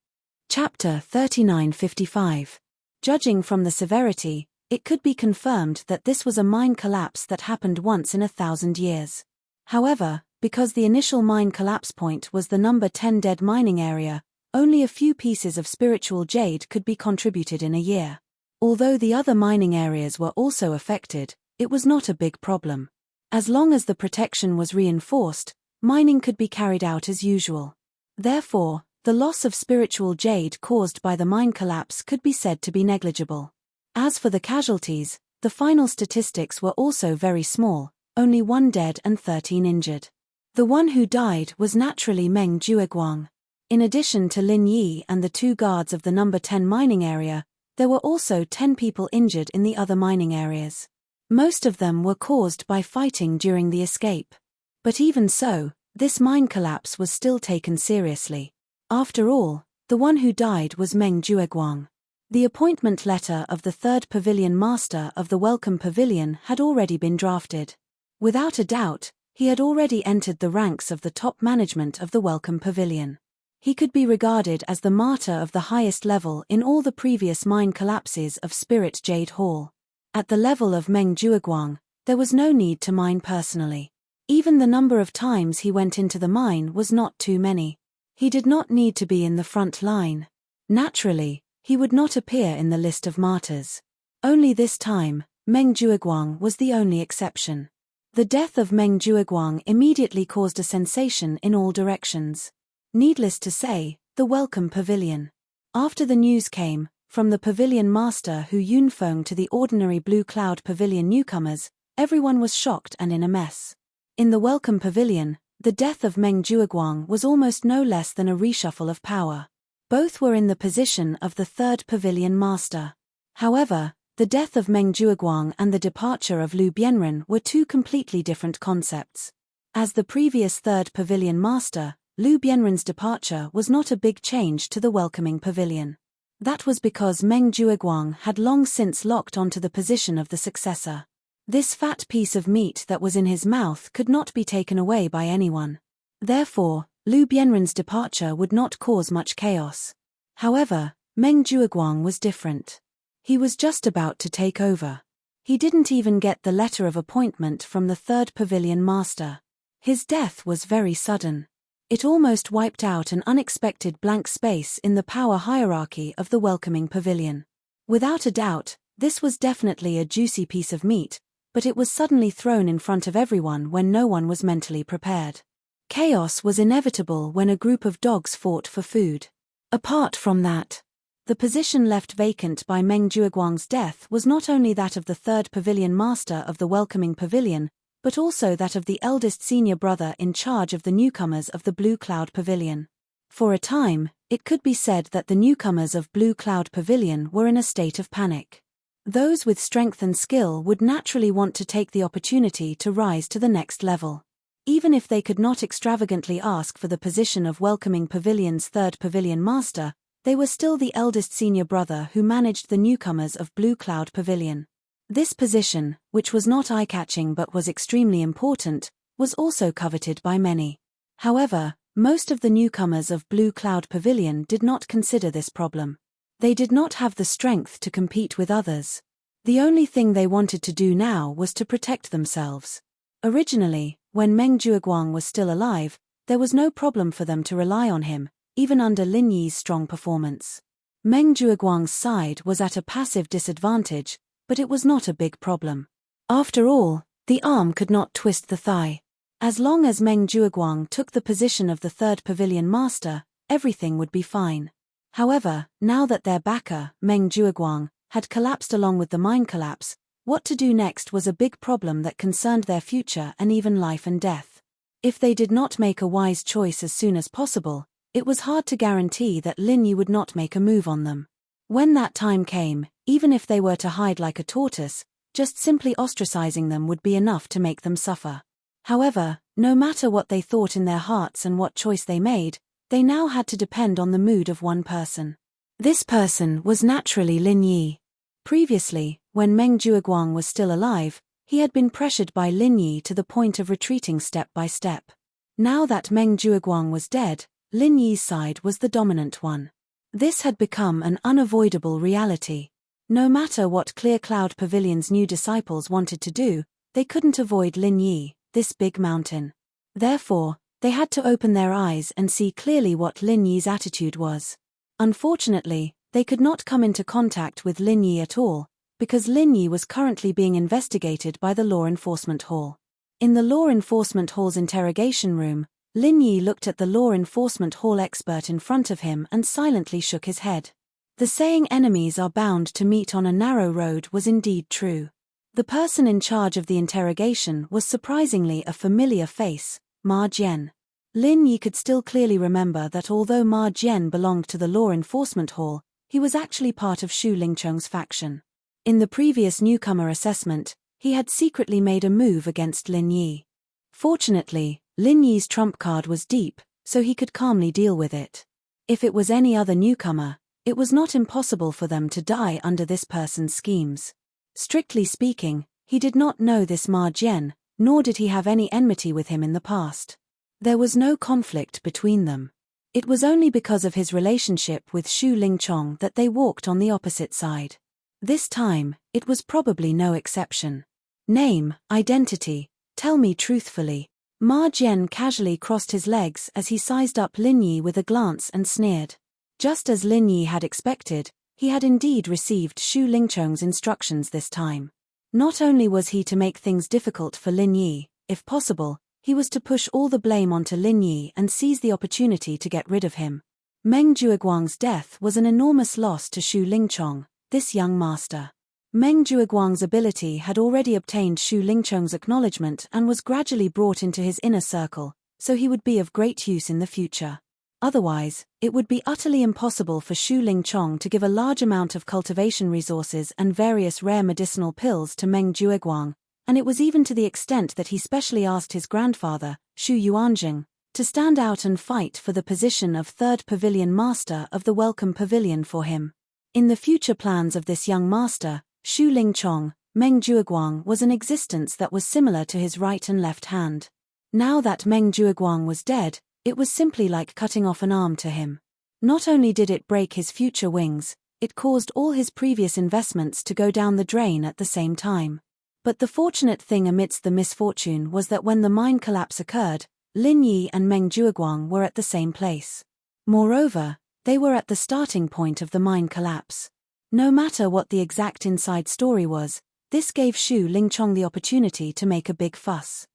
[SPEAKER 1] Chapter 3955. Judging from the severity, it could be confirmed that this was a mine collapse that happened once in 1,000 years. However, because the initial mine collapse point was the number 10 dead mining area, only a few pieces of spiritual jade could be contributed in a year. Although the other mining areas were also affected, it was not a big problem. As long as the protection was reinforced, mining could be carried out as usual. Therefore, the loss of spiritual jade caused by the mine collapse could be said to be negligible. As for the casualties, the final statistics were also very small, only 1 dead and 13 injured. The one who died was naturally Meng Jueguang. In addition to Lin Yi and the 2 guards of the number 10 mining area, there were also 10 people injured in the other mining areas. Most of them were caused by fighting during the escape. But even so, this mine collapse was still taken seriously. After all, the one who died was Meng Jueguang. The appointment letter of the 3rd Pavilion Master of the Welcome Pavilion had already been drafted. Without a doubt, he had already entered the ranks of the top management of the Welcome Pavilion. He could be regarded as the martyr of the highest level in all the previous mine collapses of Spirit Jade Hall. At the level of Meng Jueguang, there was no need to mine personally. Even the number of times he went into the mine was not too many. He did not need to be in the front line. Naturally, he would not appear in the list of martyrs. Only this time, Meng Jueguang was the only exception. The death of Meng Jueguang immediately caused a sensation in all directions. Needless to say, the Welcome Pavilion. After the news came, from the Pavilion Master Hu Yunfeng to the ordinary Blue Cloud Pavilion newcomers, everyone was shocked and in a mess. In the Welcome Pavilion, the death of Meng Jueguang was almost no less than a reshuffle of power. Both were in the position of the 3rd Pavilion Master. However, the death of Meng Jueguang and the departure of Lu Bianren were 2 completely different concepts. As the previous 3rd Pavilion Master, Lu Bianren's departure was not a big change to the welcoming pavilion. That was because Meng Jueguang had long since locked onto the position of the successor. This fat piece of meat that was in his mouth could not be taken away by anyone. Therefore, Lu Bianren's departure would not cause much chaos. However, Meng Jueguang was different. He was just about to take over. He didn't even get the letter of appointment from the 3rd Pavilion Master. His death was very sudden. It almost wiped out an unexpected blank space in the power hierarchy of the welcoming pavilion. Without a doubt, this was definitely a juicy piece of meat, but it was suddenly thrown in front of everyone when no one was mentally prepared. Chaos was inevitable when a group of dogs fought for food. Apart from that, the position left vacant by Meng Jiuguang's death was not only that of the third pavilion master of the welcoming pavilion, but also that of the eldest senior brother in charge of the newcomers of the Blue Cloud Pavilion. For a time, it could be said that the newcomers of Blue Cloud Pavilion were in a state of panic. Those with strength and skill would naturally want to take the opportunity to rise to the next level. Even if they could not extravagantly ask for the position of welcoming pavilion's third pavilion master, they were still the eldest senior brother who managed the newcomers of Blue Cloud Pavilion. This position, which was not eye-catching but was extremely important, was also coveted by many. However, most of the newcomers of Blue Cloud Pavilion did not consider this problem. They did not have the strength to compete with others. The only thing they wanted to do now was to protect themselves. Originally, when Meng Jiuguang was still alive, there was no problem for them to rely on him, even under Lin Yi's strong performance. Meng Jiuguang's side was at a passive disadvantage, but it was not a big problem. After all, the arm could not twist the thigh. As long as Meng Jiuguang took the position of the third pavilion master, everything would be fine. However, now that their backer, Meng Jiuguang, had collapsed along with the mine collapse, what to do next was a big problem that concerned their future and even life and death. If they did not make a wise choice as soon as possible, it was hard to guarantee that Lin Yi would not make a move on them. When that time came, even if they were to hide like a tortoise, just simply ostracizing them would be enough to make them suffer. However, no matter what they thought in their hearts and what choice they made, they now had to depend on the mood of one person. This person was naturally Lin Yi. Previously, when Meng Jiuguang was still alive, he had been pressured by Lin Yi to the point of retreating step by step. Now that Meng Jiuguang was dead, Lin Yi's side was the dominant one. This had become an unavoidable reality. No matter what Clear Cloud Pavilion's new disciples wanted to do, they couldn't avoid Lin Yi, this big mountain. Therefore, they had to open their eyes and see clearly what Lin Yi's attitude was. Unfortunately, they could not come into contact with Lin Yi at all, because Lin Yi was currently being investigated by the Law Enforcement Hall. In the Law Enforcement Hall's interrogation room, Lin Yi looked at the Law Enforcement Hall expert in front of him and silently shook his head. The saying enemies are bound to meet on a narrow road was indeed true. The person in charge of the interrogation was surprisingly a familiar face, Ma Jian. Lin Yi could still clearly remember that although Ma Jian belonged to the Law Enforcement Hall, he was actually part of Xu Lingcheng's faction. In the previous newcomer assessment, he had secretly made a move against Lin Yi. Fortunately, Lin Yi's trump card was deep, so he could calmly deal with it. If it was any other newcomer, it was not impossible for them to die under this person's schemes. Strictly speaking, he did not know this Ma Jian, nor did he have any enmity with him in the past. There was no conflict between them. It was only because of his relationship with Xu Lingchong that they walked on the opposite side. This time, it was probably no exception. Name, identity, tell me truthfully. Ma Jian casually crossed his legs as he sized up Lin Yi with a glance and sneered. Just as Lin Yi had expected, he had indeed received Xu Lingchong's instructions this time. Not only was he to make things difficult for Lin Yi, if possible, he was to push all the blame onto Lin Yi and seize the opportunity to get rid of him. Meng Jiuguang's death was an enormous loss to Xu Lingchong, this young master. Meng Jiuguang's ability had already obtained Xu Lingchong's acknowledgement and was gradually brought into his inner circle, so he would be of great use in the future. Otherwise, it would be utterly impossible for Xu Lingchong to give a large amount of cultivation resources and various rare medicinal pills to Meng Jiuguang, and it was even to the extent that he specially asked his grandfather, Xu Yuanjing, to stand out and fight for the position of third pavilion master of the Welcome Pavilion for him. In the future plans of this young master, Xu Lingchong, Meng Jiuguang was an existence that was similar to his right and left hand. Now that Meng Jiuguang was dead, it was simply like cutting off an arm to him. Not only did it break his future wings, it caused all his previous investments to go down the drain at the same time. But the fortunate thing amidst the misfortune was that when the mine collapse occurred, Lin Yi and Meng Jiuguang were at the same place. Moreover, they were at the starting point of the mine collapse. No matter what the exact inside story was, This gave Xu Lingchong the opportunity to make a big fuss.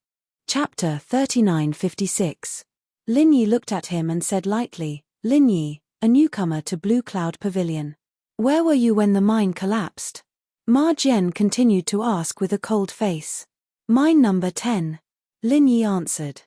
[SPEAKER 1] Chapter 3956. Lin Yi looked at him and said lightly, Lin Yi, a newcomer to Blue Cloud Pavilion. Where were you when the mine collapsed? Ma Jian continued to ask with a cold face. Mine number 10. Lin Yi answered.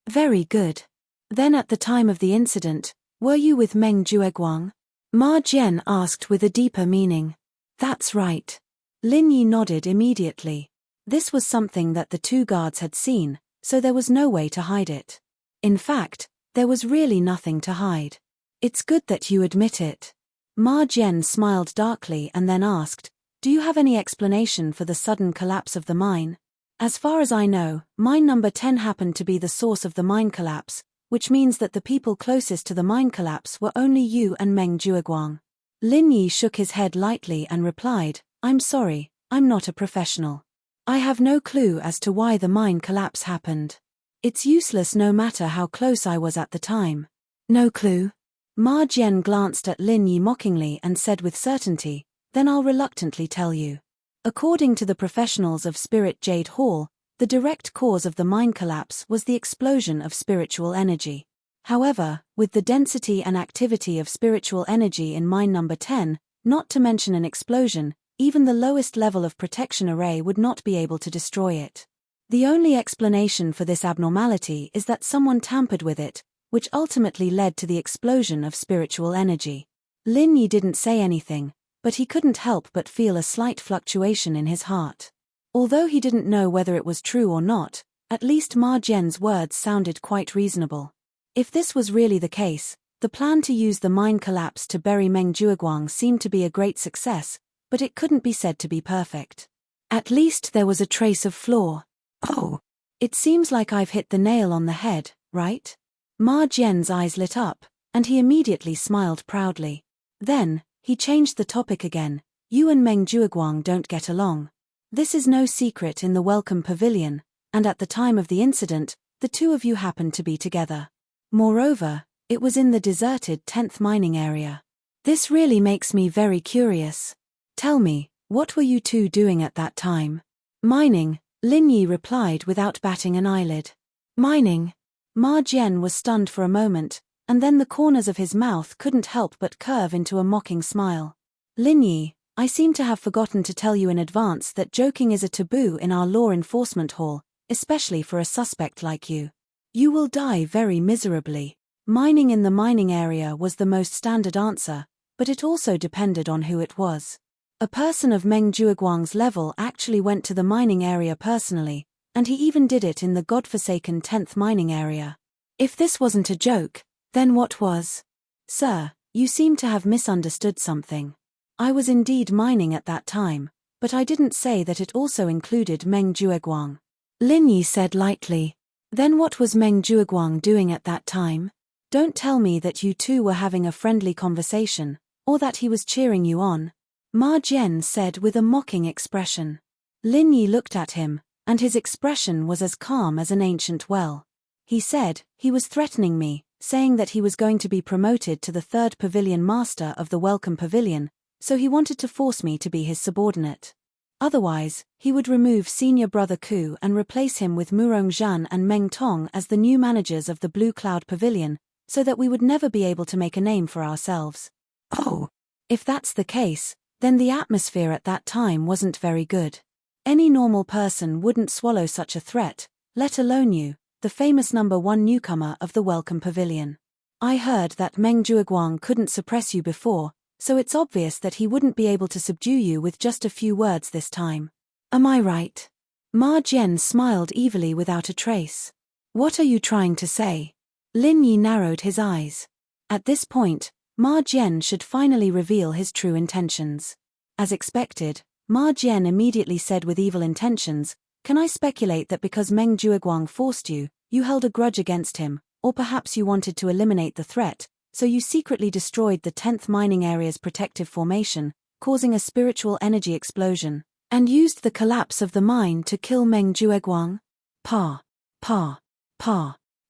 [SPEAKER 1] Very good. Then at the time of the incident, were you with Meng Jueguang? Ma Jian asked with a deeper meaning. That's right. Lin Yi nodded immediately. This was something that the two guards had seen, so there was no way to hide it. In fact, there was really nothing to hide. It's good that you admit it. Ma Jian smiled darkly and then asked, do you have any explanation for the sudden collapse of the mine? As far as I know, mine number 10 happened to be the source of the mine collapse, which means that the people closest to the mine collapse were only you and Meng Jueguang. Lin Yi shook his head lightly and replied, I'm sorry, I'm not a professional. I have no clue as to why the mine collapse happened. It's useless no matter how close I was at the time. No clue? Ma Jian glanced at Lin Yi mockingly and said with certainty, then I'll reluctantly tell you. According to the professionals of Spirit Jade Hall, the direct cause of the mine collapse was the explosion of spiritual energy. However, with the density and activity of spiritual energy in mine number 10, not to mention an explosion, even the lowest level of protection array would not be able to destroy it. The only explanation for this abnormality is that someone tampered with it, which ultimately led to the explosion of spiritual energy. Lin Yi didn't say anything, but he couldn't help but feel a slight fluctuation in his heart. Although he didn't know whether it was true or not, at least Ma Jian's words sounded quite reasonable. If this was really the case, the plan to use the mine collapse to bury Meng Jueguang seemed to be a great success, but it couldn't be said to be perfect. At least there was a trace of flaw. Oh, it seems like I've hit the nail on the head, right? Ma Jian's eyes lit up, and he immediately smiled proudly. Then, he changed the topic again. You and Meng Jueguang don't get along. This is no secret in the Welcome Pavilion, and at the time of the incident, the two of you happened to be together. Moreover, it was in the deserted 10th mining area. This really makes me very curious. Tell me, what were you two doing at that time? Mining, Lin Yi replied without batting an eyelid. Mining? Ma Jian was stunned for a moment, and then the corners of his mouth couldn't help but curve into a mocking smile. Lin Yi, I seem to have forgotten to tell you in advance that joking is a taboo in our law enforcement hall, especially for a suspect like you. You will die very miserably. Mining in the mining area was the most standard answer, but it also depended on who it was. A person of Meng Jueguang's level actually went to the mining area personally, and he even did it in the godforsaken 10th mining area. If this wasn't a joke, then what was? Sir, you seem to have misunderstood something. I was indeed mining at that time, but I didn't say that it also included Meng Jueguang. Lin Yi said lightly. Then what was Meng Jueguang doing at that time? Don't tell me that you two were having a friendly conversation, or that he was cheering you on. Ma Jian said with a mocking expression. Lin Yi looked at him, and his expression was as calm as an ancient well. He said, he was threatening me, saying that he was going to be promoted to the 3rd pavilion master of the Welcome Pavilion, so he wanted to force me to be his subordinate. Otherwise, he would remove senior brother Ku and replace him with Murong Zhan and Meng Tong as the new managers of the Blue Cloud Pavilion, so that we would never be able to make a name for ourselves. Oh, if that's the case, then the atmosphere at that time wasn't very good. Any normal person wouldn't swallow such a threat, let alone you, the famous number 1 newcomer of the Welcome Pavilion. I heard that Meng Jueguang couldn't suppress you before, so it's obvious that he wouldn't be able to subdue you with just a few words this time. Am I right? Ma Jian smiled evilly without a trace. What are you trying to say? Lin Yi narrowed his eyes. At this point, Ma Jian should finally reveal his true intentions. As expected, Ma Jian immediately said with evil intentions, can I speculate that because Meng Jueguang forced you, you held a grudge against him, or perhaps you wanted to eliminate the threat, so you secretly destroyed the 10th mining area's protective formation, causing a spiritual energy explosion, and used the collapse of the mine to kill Meng Jueguang? Pa.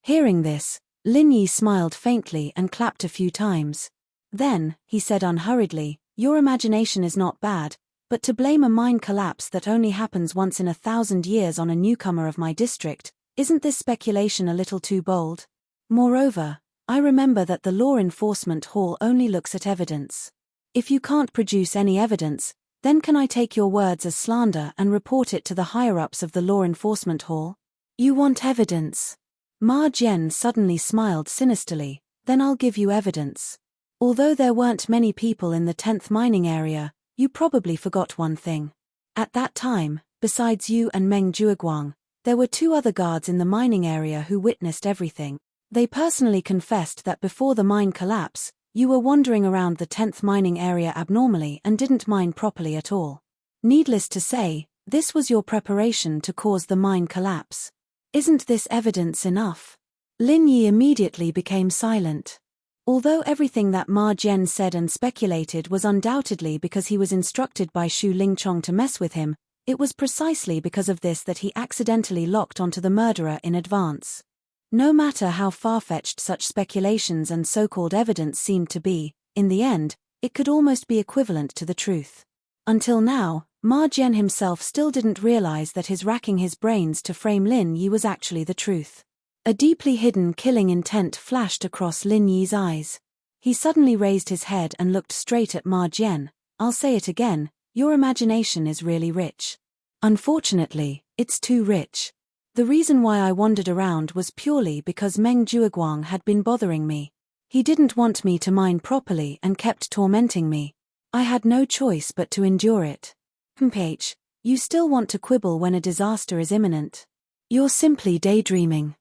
[SPEAKER 1] Hearing this, Lin Yi smiled faintly and clapped a few times. Then, he said unhurriedly, your imagination is not bad, But to blame a mine collapse that only happens once in 1,000 years on a newcomer of my district, isn't this speculation a little too bold? Moreover, I remember that the Law Enforcement Hall only looks at evidence. If you can't produce any evidence, then can I take your words as slander and report it to the higher-ups of the Law Enforcement Hall? You want evidence? Ma Jian suddenly smiled sinisterly. Then I'll give you evidence. Although there weren't many people in the 10th mining area, you probably forgot one thing. At that time, besides you and Meng Jueguang, there were 2 other guards in the mining area who witnessed everything. They personally confessed that before the mine collapse, you were wandering around the 10th mining area abnormally and didn't mine properly at all. Needless to say, this was your preparation to cause the mine collapse. Isn't this evidence enough? Lin Yi immediately became silent. Although everything that Ma Jian said and speculated was undoubtedly because he was instructed by Xu Lingchong to mess with him, it was precisely because of this that he accidentally locked onto the murderer in advance. No matter how far-fetched such speculations and so-called evidence seemed to be, in the end, it could almost be equivalent to the truth. Until now, Ma Jian himself still didn't realize that his racking his brains to frame Lin Yi was actually the truth. A deeply hidden killing intent flashed across Lin Yi's eyes. He suddenly raised his head and looked straight at Ma Jian. I'll say it again, your imagination is really rich. Unfortunately, it's too rich. The reason why I wandered around was purely because Meng Jueguang had been bothering me. He didn't want me to mine properly and kept tormenting me. I had no choice but to endure it. H, you still want to quibble when a disaster is imminent? You're simply daydreaming.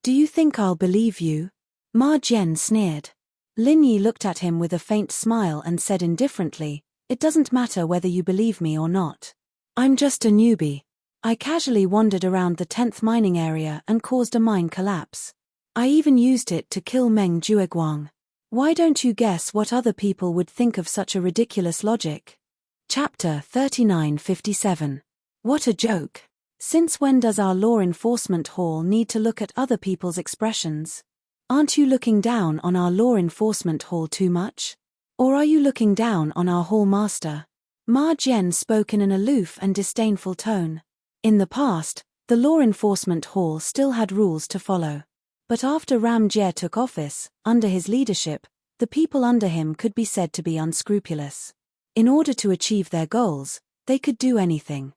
[SPEAKER 1] Do you think I'll believe you? Ma Jian sneered. Lin Yi looked at him with a faint smile and said indifferently, it doesn't matter whether you believe me or not. I'm just a newbie. I casually wandered around the 10th mining area and caused a mine collapse. I even used it to kill Meng Jueguang. Why don't you guess what other people would think of such a ridiculous logic? Chapter 3957. What a joke. Since when does our Law Enforcement Hall need to look at other people's expressions? Aren't you looking down on our Law Enforcement Hall too much? Or are you looking down on our Hall Master? Ma Jian spoke in an aloof and disdainful tone. In the past, the Law Enforcement Hall still had rules to follow. But after Ram Jie took office, under his leadership, the people under him could be said to be unscrupulous. In order to achieve their goals, they could do anything.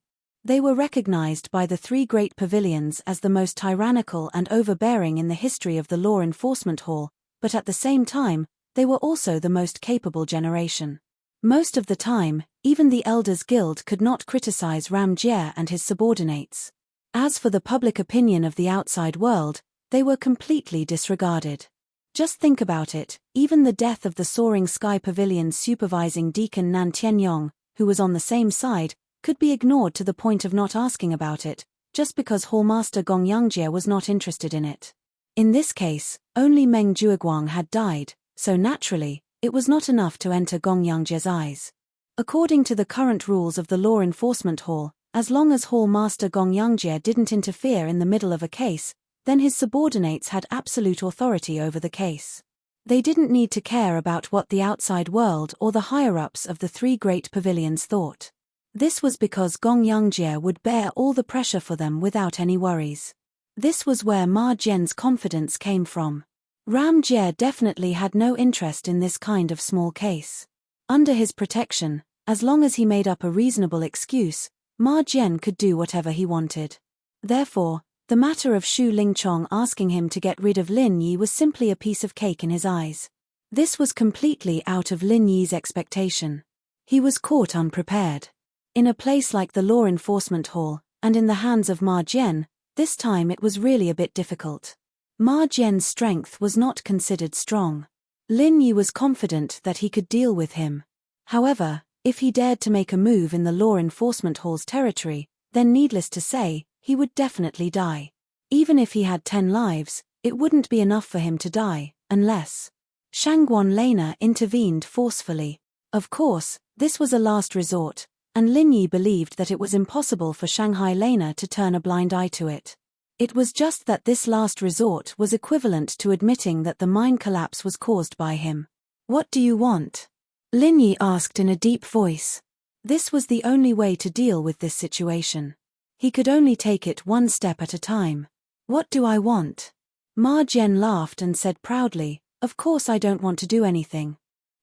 [SPEAKER 1] They were recognized by the 3 great pavilions as the most tyrannical and overbearing in the history of the Law Enforcement Hall, but at the same time, they were also the most capable generation. Most of the time, even the Elders Guild could not criticize Ram Jie and his subordinates. As for the public opinion of the outside world, they were completely disregarded. Just think about it, even the death of the Soaring Sky Pavilion's supervising deacon Nan Tianyong, who was on the same side, could be ignored to the point of not asking about it, just because Hallmaster Gong Yangjie was not interested in it. In this case, only Meng Jueguang had died, so naturally, it was not enough to enter Gong Yangjie's eyes. According to the current rules of the Law Enforcement Hall, as long as Hallmaster Gong Yangjie didn't interfere in the middle of a case, then his subordinates had absolute authority over the case. They didn't need to care about what the outside world or the higher-ups of the 3 great pavilions thought. This was because Gong Yangjie would bear all the pressure for them without any worries. This was where Ma Jian's confidence came from. Ram Jie definitely had no interest in this kind of small case. Under his protection, as long as he made up a reasonable excuse, Ma Jian could do whatever he wanted. Therefore, the matter of Xu Lingchong asking him to get rid of Lin Yi was simply a piece of cake in his eyes. This was completely out of Lin Yi's expectation. He was caught unprepared. In a place like the Law Enforcement Hall, and in the hands of Ma Jian, this time it was really a bit difficult. Ma Jian's strength was not considered strong. Lin Yi was confident that he could deal with him. However, if he dared to make a move in the Law Enforcement Hall's territory, then needless to say, he would definitely die. Even if he had 10 lives, it wouldn't be enough for him to die, unless Shangguan Lena intervened forcefully. Of course, this was a last resort, and Lin Yi believed that it was impossible for Shanghai Lena to turn a blind eye to it. It was just that this last resort was equivalent to admitting that the mine collapse was caused by him. What do you want? Lin Yi asked in a deep voice. This was the only way to deal with this situation. He could only take it one step at a time. What do I want? Ma Jian laughed and said proudly, of course I don't want to do anything.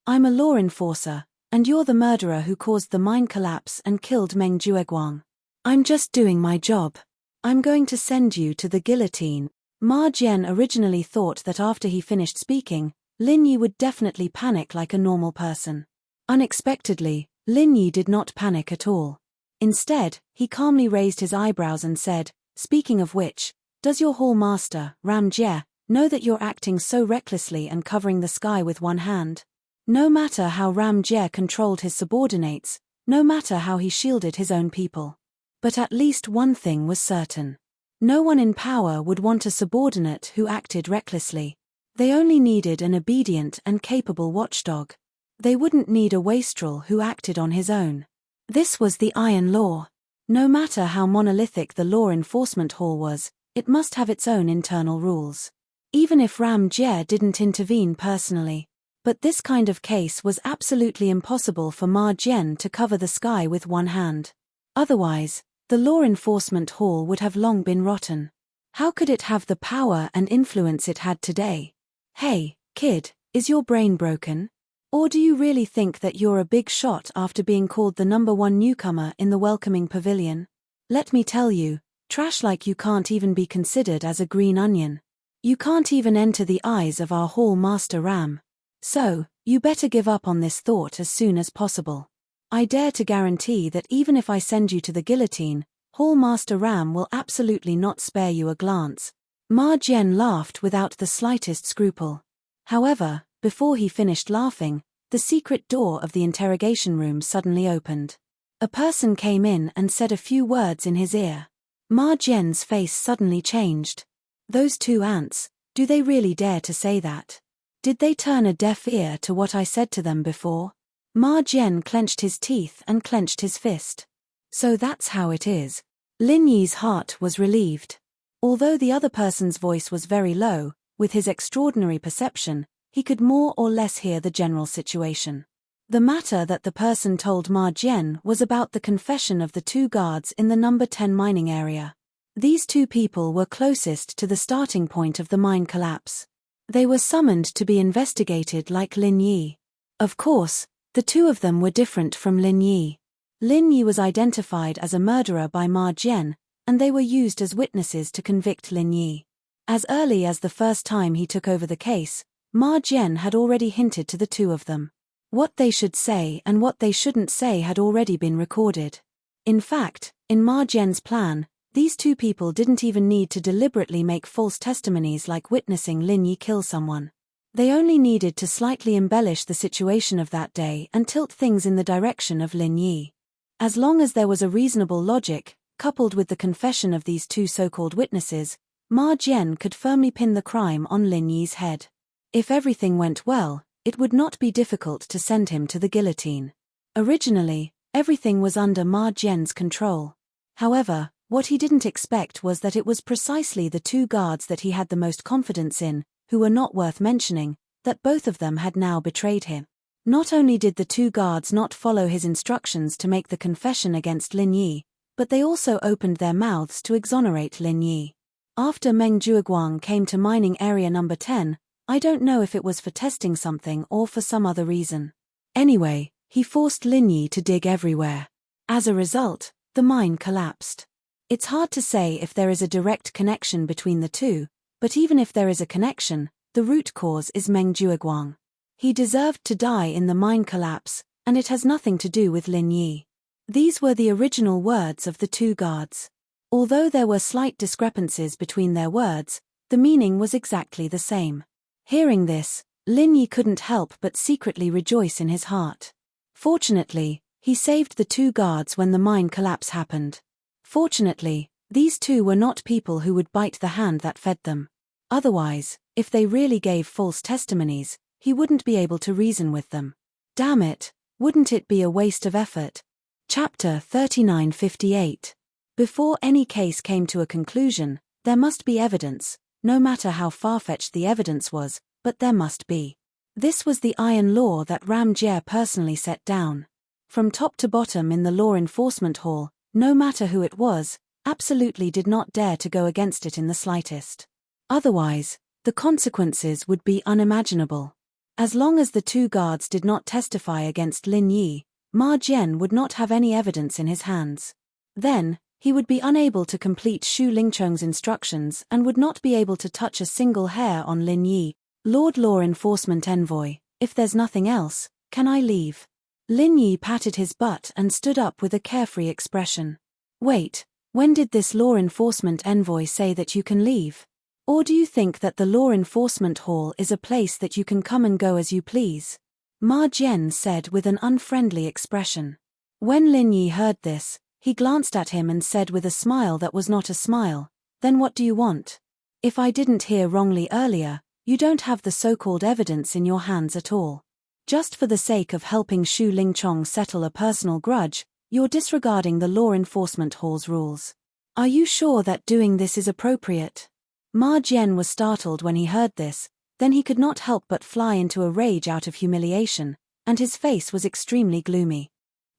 [SPEAKER 1] I'm a law enforcer, and you're the murderer who caused the mine collapse and killed Meng Jueguang. I'm just doing my job. I'm going to send you to the guillotine. Ma Jian originally thought that after he finished speaking, Lin Yi would definitely panic like a normal person. Unexpectedly, Lin Yi did not panic at all. Instead, he calmly raised his eyebrows and said, speaking of which, does your hall master, Ram Jie, know that you're acting so recklessly and covering the sky with one hand? No matter how Ram Jie controlled his subordinates, no matter how he shielded his own people. But at least one thing was certain. No one in power would want a subordinate who acted recklessly. They only needed an obedient and capable watchdog. They wouldn't need a wastrel who acted on his own. This was the Iron Law. No matter how monolithic the law enforcement hall was, it must have its own internal rules. Even if Ram Jie didn't intervene personally. But this kind of case was absolutely impossible for Ma Jian to cover the sky with one hand. Otherwise, the law enforcement hall would have long been rotten. How could it have the power and influence it had today? Hey, kid, is your brain broken? Or do you really think that you're a big shot after being called the #1 newcomer in the welcoming pavilion? Let me tell you, trash like you can't even be considered as a green onion. You can't even enter the eyes of our hall master Ram. So, you better give up on this thought as soon as possible. I dare to guarantee that even if I send you to the guillotine, Hall Master Ram will absolutely not spare you a glance. Ma Jian laughed without the slightest scruple. However, before he finished laughing, the secret door of the interrogation room suddenly opened. A person came in and said a few words in his ear. Ma Jian's face suddenly changed. Those two ants, do they really dare to say that? Did they turn a deaf ear to what I said to them before? Ma Jian clenched his teeth and clenched his fist. So that's how it is. Lin Yi's heart was relieved. Although the other person's voice was very low, with his extraordinary perception, he could more or less hear the general situation. The matter that the person told Ma Jian was about the confession of the two guards in the number 10 mining area. These two people were closest to the starting point of the mine collapse. They were summoned to be investigated like Lin Yi. Of course, the two of them were different from Lin Yi. Lin Yi was identified as a murderer by Ma Jian, and they were used as witnesses to convict Lin Yi. As early as the first time he took over the case, Ma Jian had already hinted to the two of them. What they should say and what they shouldn't say had already been recorded. In fact, in Ma Jian's plan, these two people didn't even need to deliberately make false testimonies like witnessing Lin Yi kill someone. They only needed to slightly embellish the situation of that day and tilt things in the direction of Lin Yi. As long as there was a reasonable logic, coupled with the confession of these two so-called witnesses, Ma Jian could firmly pin the crime on Lin Yi's head. If everything went well, it would not be difficult to send him to the guillotine. Originally, everything was under Ma Jian's control. However, what he didn't expect was that it was precisely the two guards that he had the most confidence in, who were not worth mentioning, that both of them had now betrayed him. Not only did the two guards not follow his instructions to make the confession against Lin Yi, but they also opened their mouths to exonerate Lin Yi. After Meng Jueguang came to mining area number 10, I don't know if it was for testing something or for some other reason. Anyway, he forced Lin Yi to dig everywhere. As a result, the mine collapsed. It's hard to say if there is a direct connection between the two, but even if there is a connection, the root cause is Meng Jueguang. He deserved to die in the mine collapse, and it has nothing to do with Lin Yi. These were the original words of the two guards. Although there were slight discrepancies between their words, the meaning was exactly the same. Hearing this, Lin Yi couldn't help but secretly rejoice in his heart. Fortunately, he saved the two guards when the mine collapse happened. Fortunately, these two were not people who would bite the hand that fed them. Otherwise, if they really gave false testimonies, he wouldn't be able to reason with them. Damn it, wouldn't it be a waste of effort? Chapter 3958. Before any case came to a conclusion, there must be evidence, no matter how far-fetched the evidence was, but there must be. This was the iron law that Ram Jie personally set down. from top to bottom in the law enforcement hall, no matter who it was, absolutely did not dare to go against it in the slightest. Otherwise, the consequences would be unimaginable. As long as the two guards did not testify against Lin Yi, Ma Jian would not have any evidence in his hands. Then, he would be unable to complete Xu Lingcheng's instructions and would not be able to touch a single hair on Lin Yi. Lord Law Enforcement Envoy, if there's nothing else, can I leave? Lin Yi patted his butt and stood up with a carefree expression. Wait, when did this law enforcement envoy say that you can leave? Or do you think that the law enforcement hall is a place that you can come and go as you please? Ma Jian said with an unfriendly expression. When Lin Yi heard this, he glanced at him and said with a smile that was not a smile, then what do you want? If I didn't hear wrongly earlier, you don't have the so-called evidence in your hands at all. Just for the sake of helping Xu Lingchong settle a personal grudge, you're disregarding the law enforcement hall's rules. Are you sure that doing this is appropriate? Ma Jian was startled when he heard this, then he could not help but fly into a rage out of humiliation, and his face was extremely gloomy.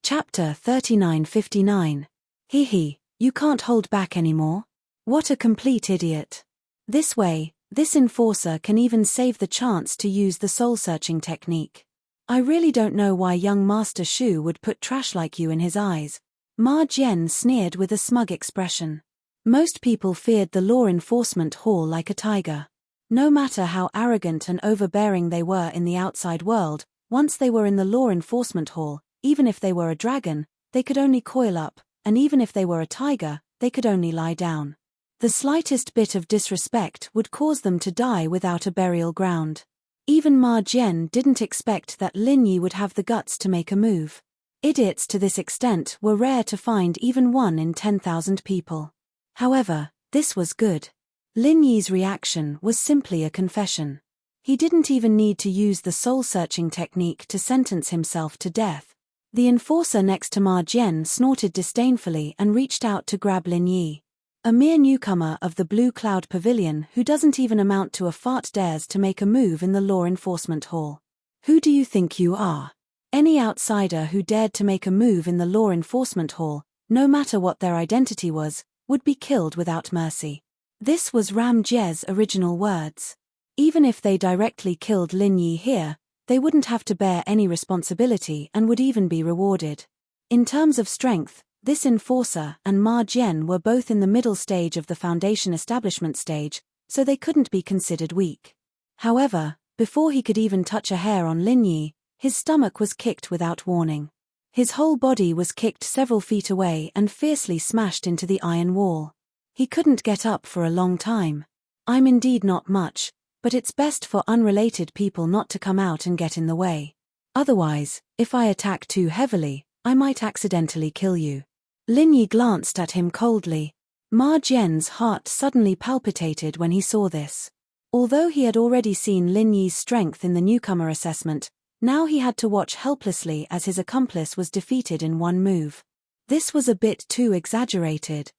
[SPEAKER 1] Chapter 3959. Hee, you can't hold back anymore? What a complete idiot. This way, this enforcer can even save the chance to use the soul-searching technique. I really don't know why young Master Xu would put trash like you in his eyes. Ma Jian sneered with a smug expression. Most people feared the law enforcement hall like a tiger. No matter how arrogant and overbearing they were in the outside world, once they were in the law enforcement hall, even if they were a dragon, they could only coil up, and even if they were a tiger, they could only lie down. The slightest bit of disrespect would cause them to die without a burial ground. Even Ma Jian didn't expect that Lin Yi would have the guts to make a move. Idiots to this extent were rare to find, even 1 in 10,000 people. However, this was good. Lin Yi's reaction was simply a confession. He didn't even need to use the soul-searching technique to sentence himself to death. The enforcer next to Ma Jian snorted disdainfully and reached out to grab Lin Yi. A mere newcomer of the Blue Cloud Pavilion who doesn't even amount to a fart dares to make a move in the law enforcement hall. Who do you think you are? Any outsider who dared to make a move in the law enforcement hall, no matter what their identity was, would be killed without mercy. This was Ram Jie's original words. Even if they directly killed Lin Yi here, they wouldn't have to bear any responsibility and would even be rewarded. In terms of strength, this enforcer and Ma Jian were both in the middle stage of the foundation establishment stage, so they couldn't be considered weak. However, before he could even touch a hair on Lin Yi, his stomach was kicked without warning. His whole body was kicked several feet away and fiercely smashed into the iron wall. He couldn't get up for a long time. I'm indeed not much, but it's best for unrelated people not to come out and get in the way. Otherwise, if I attack too heavily, I might accidentally kill you. Lin Yi glanced at him coldly. Ma Jian's heart suddenly palpitated when he saw this. Although he had already seen Lin Yi's strength in the newcomer assessment, now he had to watch helplessly as his accomplice was defeated in one move. This was a bit too exaggerated.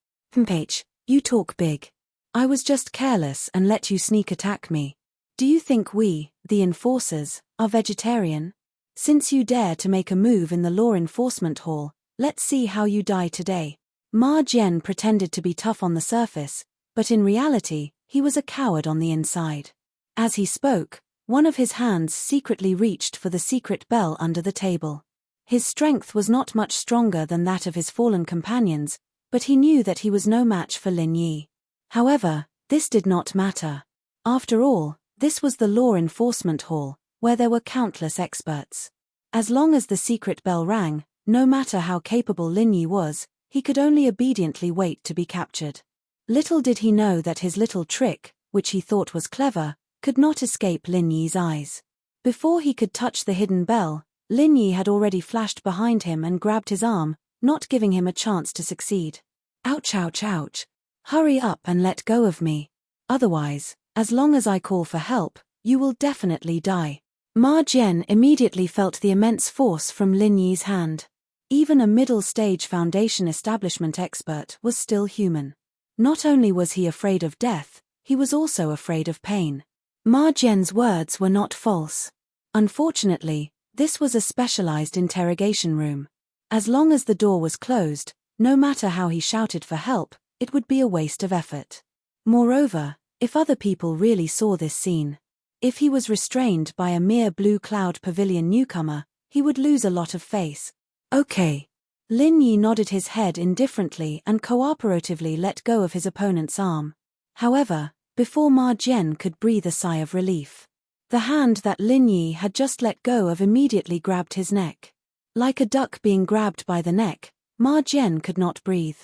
[SPEAKER 1] H, you talk big. I was just careless and let you sneak attack me. Do you think we, the enforcers, are vegetarian? Since you dare to make a move in the law enforcement hall, let's see how you die today. Ma Jian pretended to be tough on the surface, but in reality, he was a coward on the inside. As he spoke, one of his hands secretly reached for the secret bell under the table. His strength was not much stronger than that of his fallen companions, but he knew that he was no match for Lin Yi. However, this did not matter. After all, this was the law enforcement hall, where there were countless experts. As long as the secret bell rang, no matter how capable Lin Yi was, he could only obediently wait to be captured. Little did he know that his little trick, which he thought was clever, could not escape Lin Yi's eyes. Before he could touch the hidden bell, Lin Yi had already flashed behind him and grabbed his arm, not giving him a chance to succeed. Ouch, ouch, ouch. Hurry up and let go of me. Otherwise, as long as I call for help, you will definitely die. Ma Jian immediately felt the immense force from Lin Yi's hand. Even a middle-stage foundation establishment expert was still human. Not only was he afraid of death, he was also afraid of pain. Ma Jian's words were not false. Unfortunately, this was a specialized interrogation room. As long as the door was closed, no matter how he shouted for help, it would be a waste of effort. Moreover, if other people really saw this scene, if he was restrained by a mere blue cloud pavilion newcomer, he would lose a lot of face. Okay. Lin Yi nodded his head indifferently and cooperatively let go of his opponent's arm. However, before Ma Jian could breathe a sigh of relief, the hand that Lin Yi had just let go of immediately grabbed his neck. Like a duck being grabbed by the neck, Ma Jian could not breathe.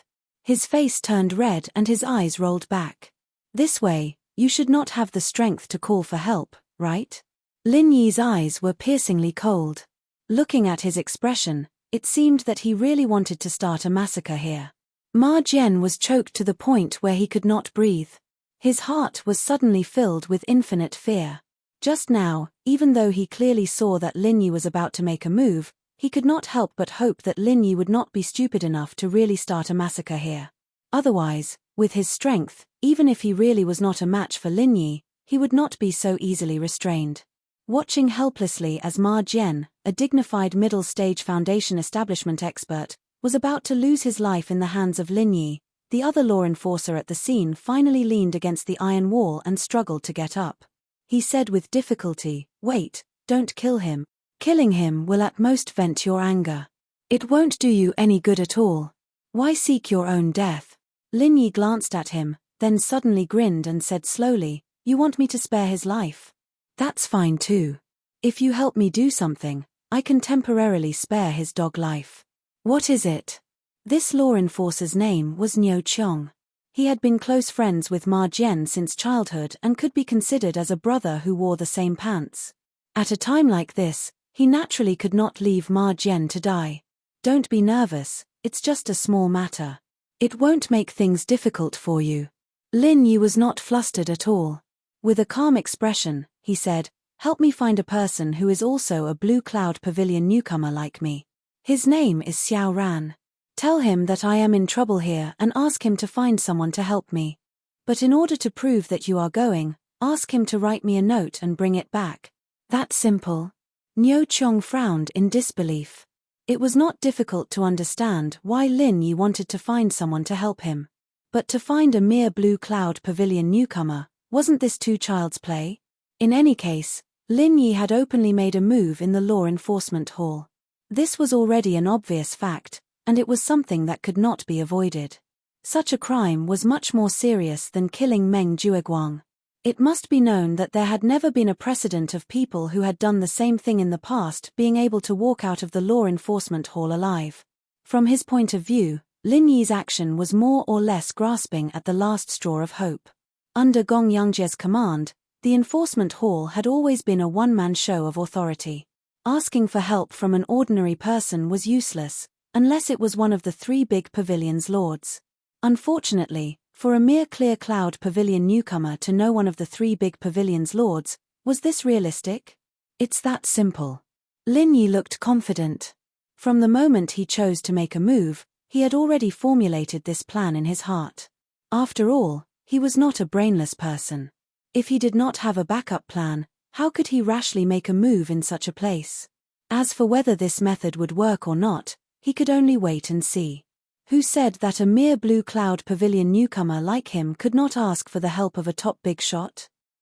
[SPEAKER 1] His face turned red and his eyes rolled back. This way, you should not have the strength to call for help, right? Lin Yi's eyes were piercingly cold. Looking at his expression, it seemed that he really wanted to start a massacre here. Ma Jian was choked to the point where he could not breathe. His heart was suddenly filled with infinite fear. Just now, even though he clearly saw that Lin Yi was about to make a move, he could not help but hope that Lin Yi would not be stupid enough to really start a massacre here. Otherwise, with his strength, even if he really was not a match for Lin Yi, he would not be so easily restrained. Watching helplessly as Ma Jian, a dignified middle-stage foundation establishment expert, was about to lose his life in the hands of Lin Yi, the other law enforcer at the scene finally leaned against the iron wall and struggled to get up. He said with difficulty, "Wait, don't kill him. Killing him will at most vent your anger. It won't do you any good at all. Why seek your own death?" Lin Yi glanced at him, then suddenly grinned and said slowly, "You want me to spare his life? That's fine too. If you help me do something, I can temporarily spare his dog life." "What is it?" This law enforcer's name was Niu Qiong. He had been close friends with Ma Jian since childhood and could be considered as a brother who wore the same pants. At a time like this, he naturally could not leave Ma Jian to die. "Don't be nervous, it's just a small matter. It won't make things difficult for you." Lin Yi was not flustered at all. With a calm expression, he said, "Help me find a person who is also a Blue Cloud Pavilion newcomer like me. His name is Xiao Ran. Tell him that I am in trouble here and ask him to find someone to help me. But in order to prove that you are going, ask him to write me a note and bring it back. That simple." Niu Qiong frowned in disbelief. It was not difficult to understand why Lin Yi wanted to find someone to help him. But to find a mere Blue Cloud Pavilion newcomer, wasn't this too child's play? In any case, Lin Yi had openly made a move in the law enforcement hall. This was already an obvious fact, and it was something that could not be avoided. Such a crime was much more serious than killing Meng Jueguang. It must be known that there had never been a precedent of people who had done the same thing in the past being able to walk out of the law enforcement hall alive. From his point of view, Lin Yi's action was more or less grasping at the last straw of hope. Under Gong Yangjie's command, the enforcement hall had always been a one-man show of authority. Asking for help from an ordinary person was useless, unless it was one of the three big pavilion's lords. Unfortunately, for a mere Clear Cloud Pavilion newcomer to know one of the three big pavilion's lords, was this realistic? It's that simple. Lin Yi looked confident. From the moment he chose to make a move, he had already formulated this plan in his heart. After all, he was not a brainless person. If he did not have a backup plan, how could he rashly make a move in such a place? As for whether this method would work or not, he could only wait and see. Who said that a mere Blue Cloud Pavilion newcomer like him could not ask for the help of a top big shot?